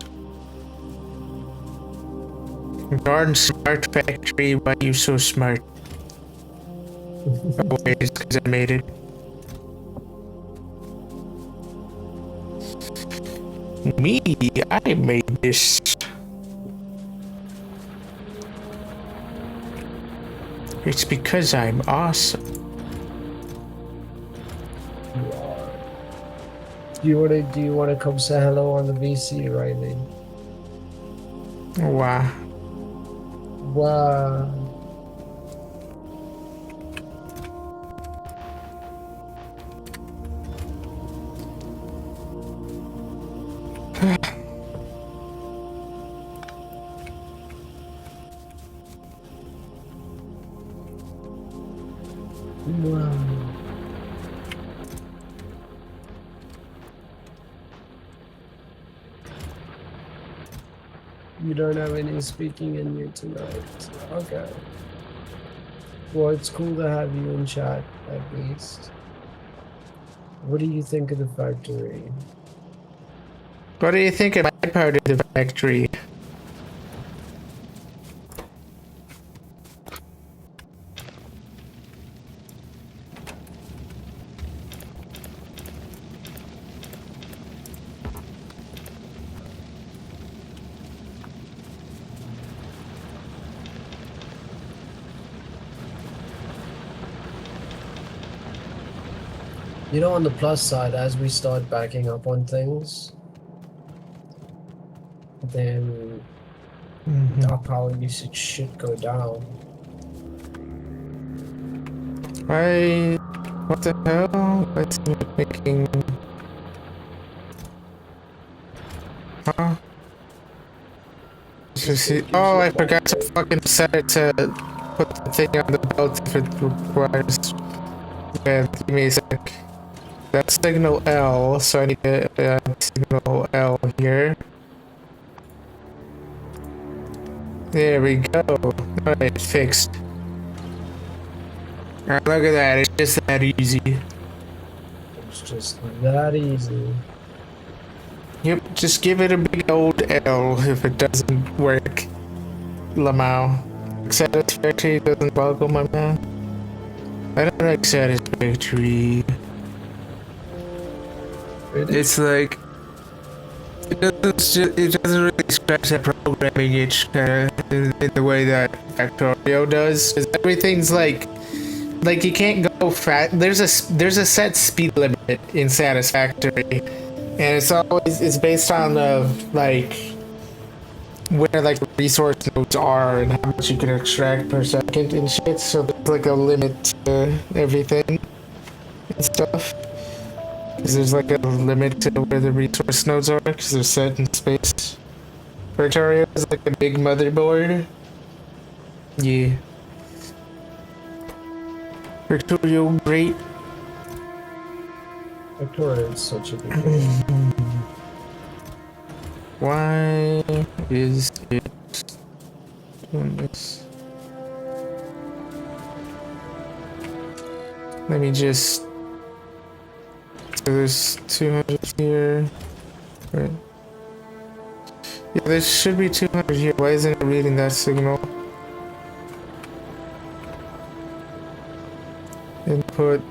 Darn smart factory, why you so smart? Oh wait, it's because I made it. Me, I made this. It's because I'm awesome. Do you wanna come say hello on the VC, Riley? Wow. Wow. Wow. You don't have any speaking in you tonight. Okay. Well, it's cool to have you in chat, at least. What do you think of the factory? What do you think of my part of the factory? You know, on the plus side, as we start backing up on things, then our power usage should go down. Why? What the hell? What's it making? Huh? Oh, I forgot to fucking set it to put the thing on the belt if it requires. Yeah, give me a sec. That's signal L, so I need to add signal L here. There we go. Alright, fixed. Alright, look at that. It's just that easy. It's just that easy. Yep, just give it a big old L if it doesn't work. Lamau. Satisfactory doesn't boggle my man. I don't like satisfactory. Really? It's like it doesn't really scratch that programming itch in the way that Factorio does. 'Cause everything's like you can't go fast. There's a set speed limit in Satisfactory, and it's based on the like where like the resource nodes are and how much you can extract per second and shit. So there's like a limit to everything and stuff. Because there's like a limit to where the resource nodes are, because they're set in space. Factorio is like a big motherboard. Yeah. Factorio, great. Victoria is such a good game. Why is it doing this? Let me just. So there's 200 here. Right. Yeah, there should be 200 here. Why isn't it reading that signal? Input.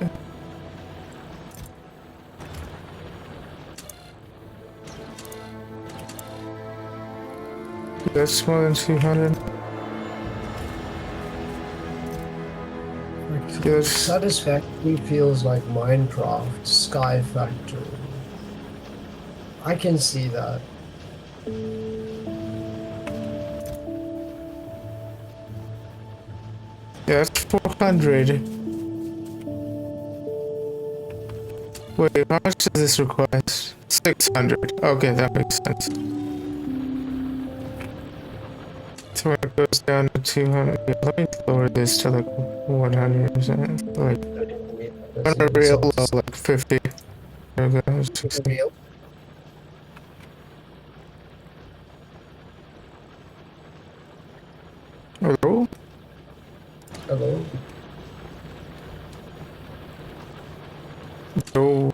That's more than 200. Yes. Satisfactory feels like Minecraft, Sky Factory. I can see that. Yeah, that's 400. Wait, how much does this request? 600. Okay, that makes sense. So when it goes down to 200, yeah, let me lower this to like 100%. Like, on a real low, like 50. There we go, 60. Hello? Hello? Hello?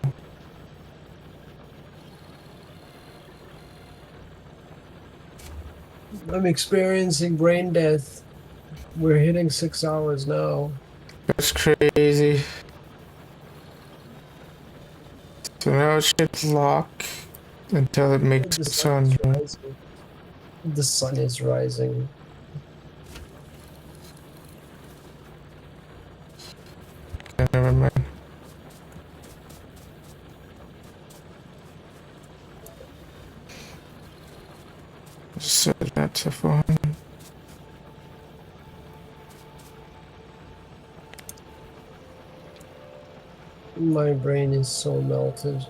I'm experiencing brain death. We're hitting 6 hours now. That's crazy. So now it should lock until it makes The its sun is own. rising. The sun is rising. Okay, never mind. Set that to 400. My brain is so melted.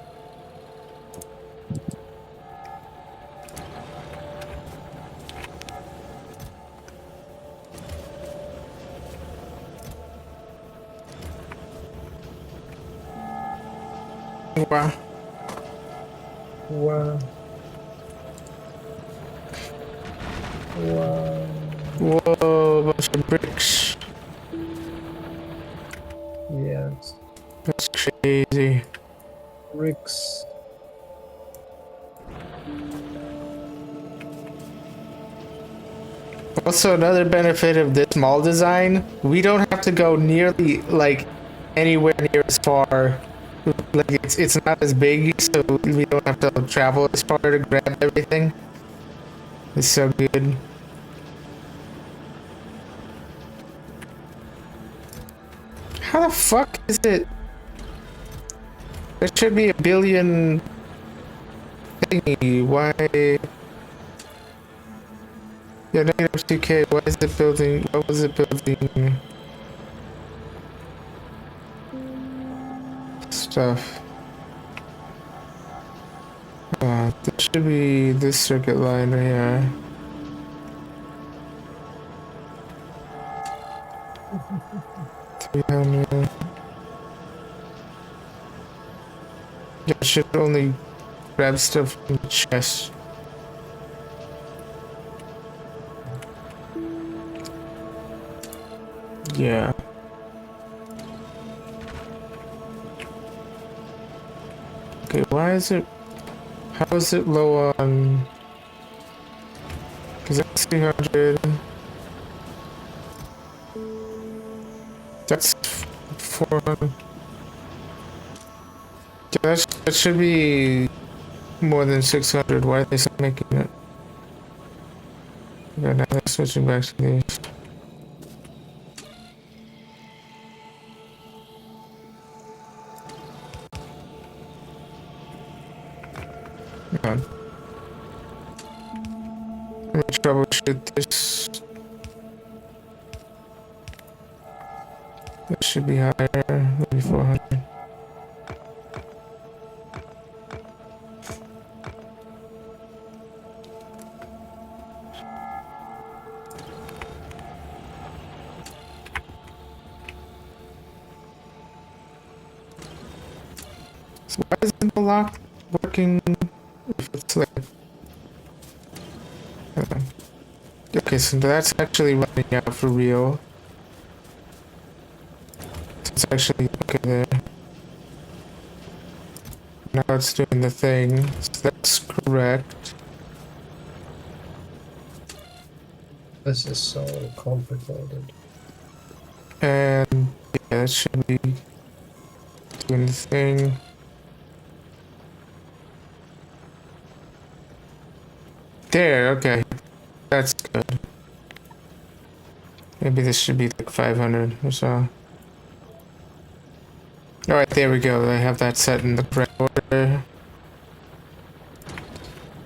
Wow. Wow. Wow. Whoa, bunch of bricks. Yes. That's crazy. Bricks. Also, another benefit of this mall design, we don't have to go nearly like anywhere near as far. Like it's not as big, so we don't have to travel as far to grab everything. It's so good. How the fuck is it? There should be a billion thingy. Why? Yeah, negative 2K. Why is it building? What was it building? Stuff. There should be this circuit line right here. Yeah, I should only grab stuff from the chest. Yeah. Okay, why is it... How is it low on... Because that's 300. That's 400. Yeah, that should be more than 600. Why are they still making it? Yeah, now they're switching back to these. God. Let me troubleshoot this. That should be higher, maybe 400. So why isn't the lock working if it's like... Okay, so that's actually running out for real. So it's actually okay there. Now it's doing the thing. So that's correct. This is so complicated. And yeah, that should be doing the thing. There, okay. That's good. Maybe this should be like 500 or so. Alright, there we go. I have that set in the correct order.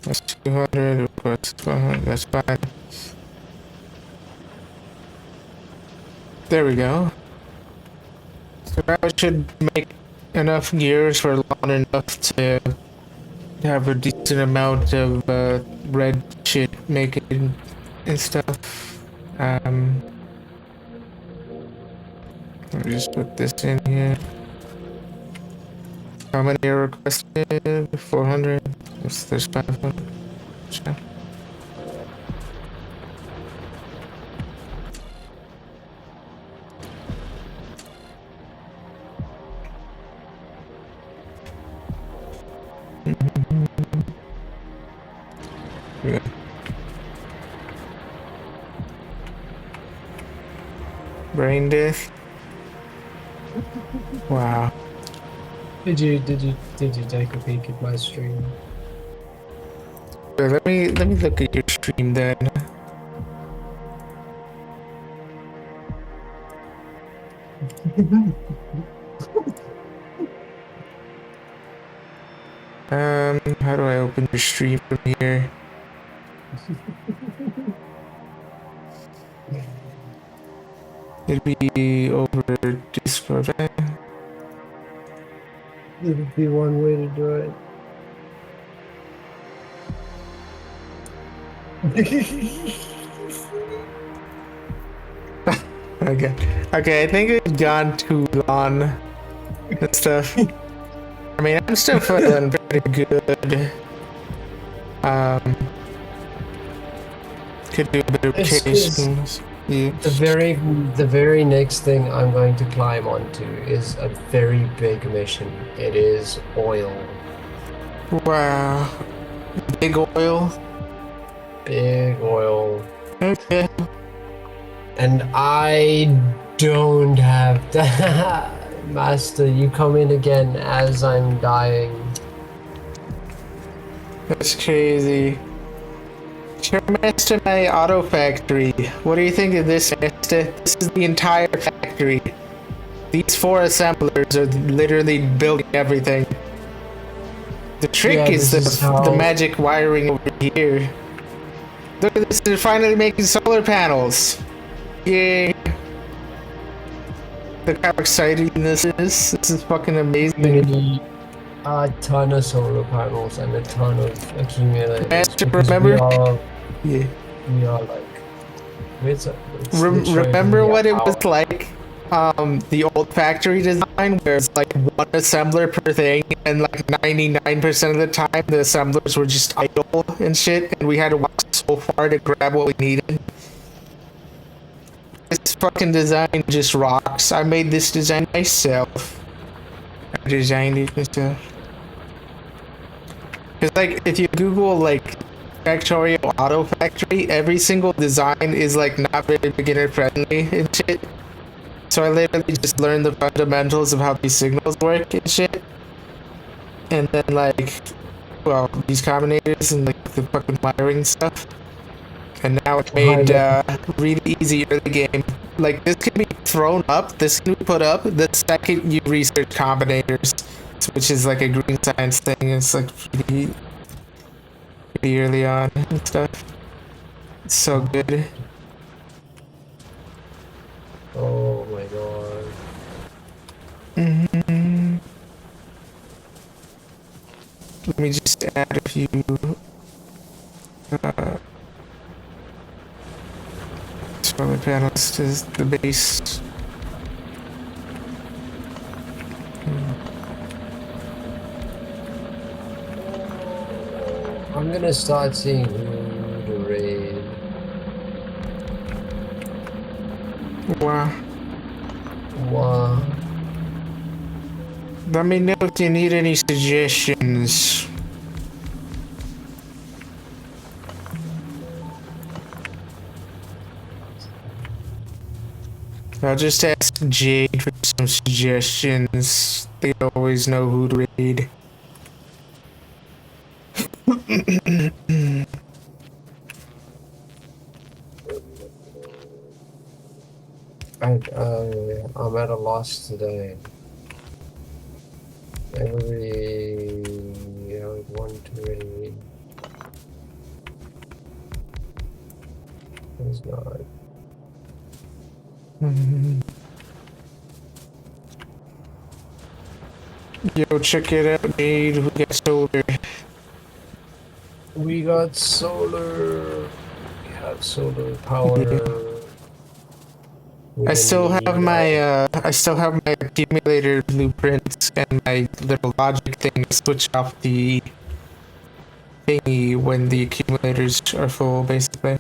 That's 200, of course, 100, that's fine. There we go. So now it should make enough gears for long enough to have a decent amount of red shit making and stuff. Let me just put this in here. How many are requested? 400? Yes, there's 500. Sure. Yeah. brain death. Wow. Did you take a peek at my stream? So let me look at your stream then. How do I open your stream from here? It'd be over Discord. There would be one way to do it. Okay. Okay, I think it's gone too long and stuff. I mean, I'm still feeling pretty good. Could do a bit of cases. Yeah. The very next thing I'm going to climb onto is a very big mission. It is oil. Wow. Big oil. Big oil. Okay. And I don't have that. Master, you come in again as I'm dying. That's crazy. Sure, Master, my auto factory. What do you think of this, Master? This is the entire factory. These 4 assemblers are literally building everything. The trick is the magic wiring over here. Look at this, they're finally making solar panels. Yay. Look how exciting this is. This is fucking amazing. We're gonna need a ton of solar panels and a ton of accumulators. Master, remember? We are like... Remember what it was like? The old factory design where it's like one assembler per thing, and like 99% of the time the assemblers were just idle and shit, and we had to walk so far to grab what we needed. This fucking design just rocks. I made this design myself. I designed it myself. Cause like if you Google like factorio auto factory, every single design is like not very beginner friendly and shit. So I literally just learned the fundamentals of how these signals work and shit. And then like, well, these combinators and like the fucking wiring stuff. And now it's made really easy early game. Like this can be thrown up, this can be put up the second you research combinators, which is like a green science thing. It's like pretty early on and stuff. It's so good. Oh my god. Let me just add a few solar panels to the base. I'm gonna start seeing who to raid. Wow. Wow. Let me know if you need any suggestions. I'll just ask Jade for some suggestions. They always know who to raid. I'm at a loss today. Every I would want to raid. It's not. Yo, check it out, Jade. Who got solar? We got solar. We have solar power. I still have my accumulator blueprints and my little logic thing to switch off the thingy when the accumulators are full, basically.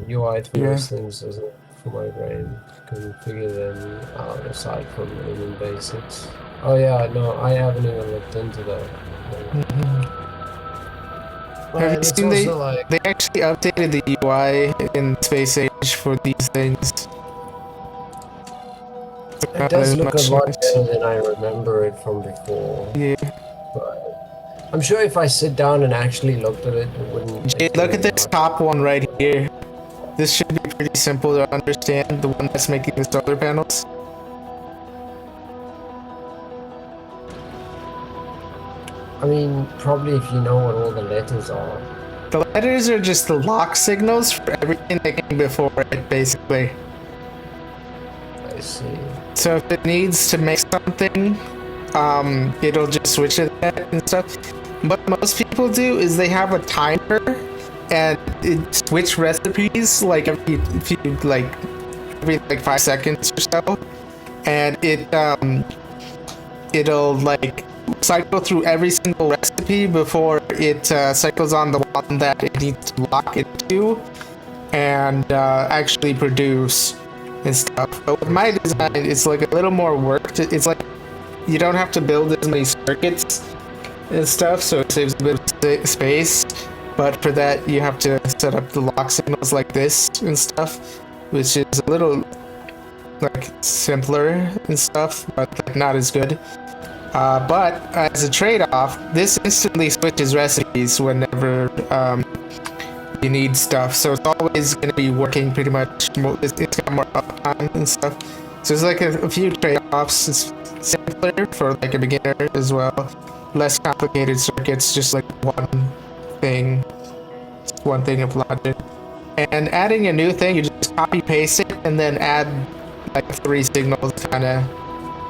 UI for those things doesn't work for my brain. Couldn't figure them out aside from minimum basics. Oh yeah, no, I haven't even looked into that. Have you seen they actually updated the UI in Space Age for these things? It does look a much lot nice. better than I remember it from before. Yeah. But I'm sure if I sit down and actually looked at it, it wouldn't Jay, take look me at this much. top one right here. This should be pretty simple to understand. The one that's making the solar panels. I mean, probably if you know what all the letters are. The letters are just the lock signals for everything that came before it, basically. I see. So if it needs to make something, it'll just switch to that and stuff. What most people do is they have a timer and it switch recipes like every 5 seconds or so, and it'll like cycle through every single recipe before it cycles on the one that it needs to lock into and actually produce and stuff. But with my design, it's like a little more work. It's like you don't have to build as many circuits and stuff, so it saves a bit of space. But for that, you have to set up the lock signals like this and stuff, which is a little like simpler and stuff, but like not as good. But as a trade-off, this instantly switches recipes whenever you need stuff, so it's always going to be working pretty much. It's got more uptime and stuff. So there's like a few trade-offs. It's simpler for like a beginner as well. Less complicated circuits, just like one thing of logic. And adding a new thing, you just copy paste it and then add like 3 signals, kind of.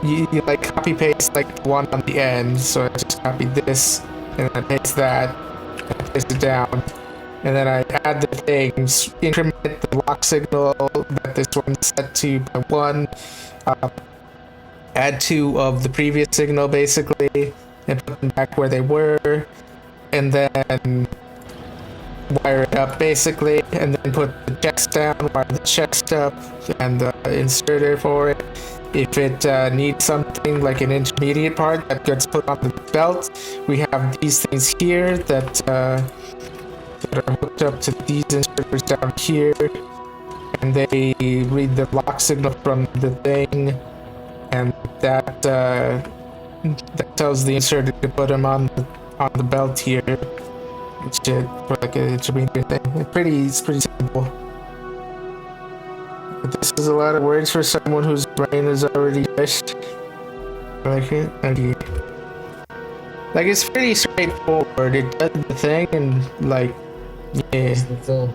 You like copy paste like one on the end, so I just copied this and then I paste that and paste it down, and then I add the things, increment the lock signal that this one's set to by 1, add 2 of the previous signal basically, and put them back where they were, and then wire it up basically, and then put the chest down, wire the chest up, and the inserter for it. If it needs something like an intermediate part that gets put on the belt, we have these things here that are hooked up to these inserters down here, and they read the lock signal from the thing, and that tells the inserter to put them on the belt here, which is for like an intermediate thing. It's pretty simple. But this is a lot of words for someone whose brain is already fished. Like it? Okay. Like, it's pretty straightforward. It does the thing and, like, yeah. That's the thing.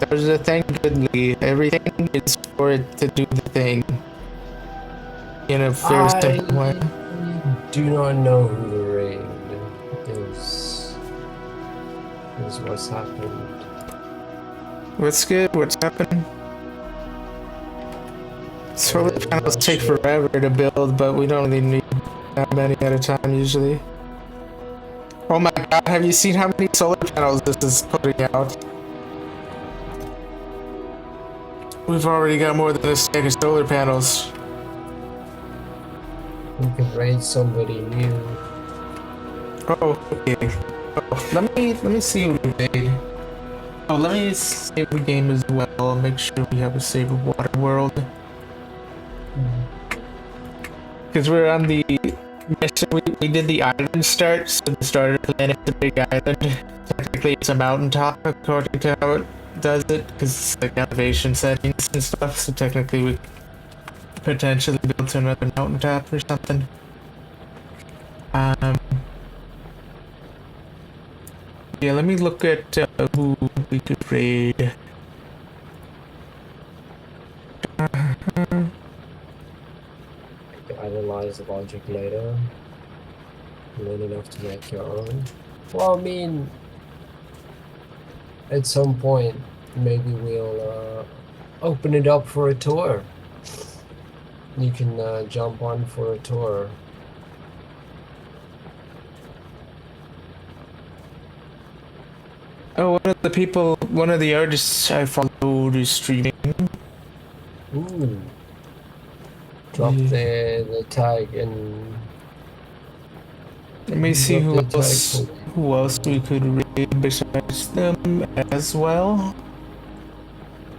Does the thing goodly. Everything is for it to do the thing. In a very simple way. I do not know who the raid is what's happened. What's good? What's happened? Solar panels take forever to build, but we don't really need that many at a time usually. Oh my god, have you seen how many solar panels this is putting out? We've already got more than a stack of solar panels. We can raid somebody new. Oh, okay. Oh, let me see what we made. Oh, let me save the game as well. Make sure we have a save of Water World. Because we're on the mission, we did the island start, so the starter planet is a big island. Technically it's a mountaintop according to how it does it, because it's like elevation settings and stuff, so technically we could potentially build to another mountaintop or something. Yeah, let me look at who we could raid. Analyze the logic later. Learn enough to make your own. Well, I mean, at some point, maybe we'll open it up for a tour. You can jump on for a tour. Oh, one of the artists I followed is streaming. Ooh. Drop the tag and let me see drop the tag who else we could raid besides them as well.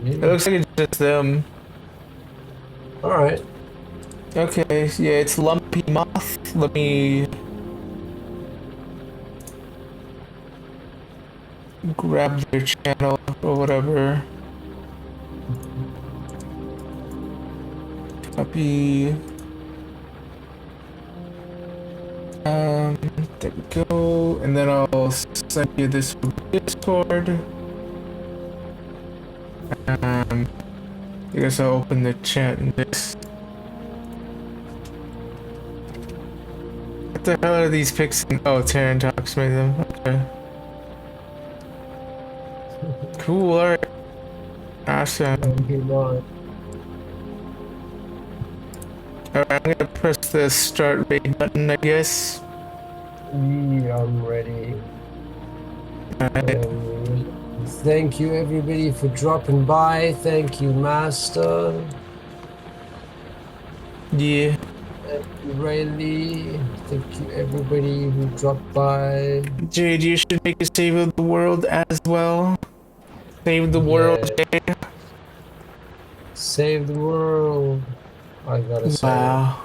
Yeah. It looks like it's just them. Alright. Okay, yeah, it's Lumpy Moth. Let me grab their channel or whatever. Copy. There we go. And then I'll send you this from Discord. I guess I'll open the chat in this. What the hell are these pics? Oh, Terran Talks made them. Okay. Cool, alright. Awesome. Alright, I'm gonna press the start raid button, I guess. Yeah, I'm ready. Thank you everybody for dropping by. Thank you, Master. Yeah. Thank you, Rayleigh. Thank you everybody who dropped by. Jade, you should make a save of the world as well. Save the world, Jade. Save the world. I gotta say. Wow.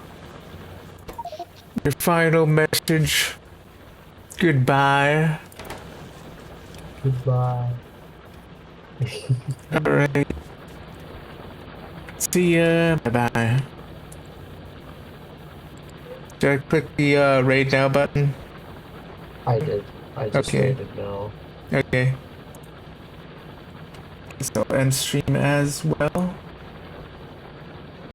Your final message. Goodbye. Goodbye. Alright. See ya. Bye bye. Should I click the raid now button? I did. I just Okay. rated now. Okay. So end stream as well.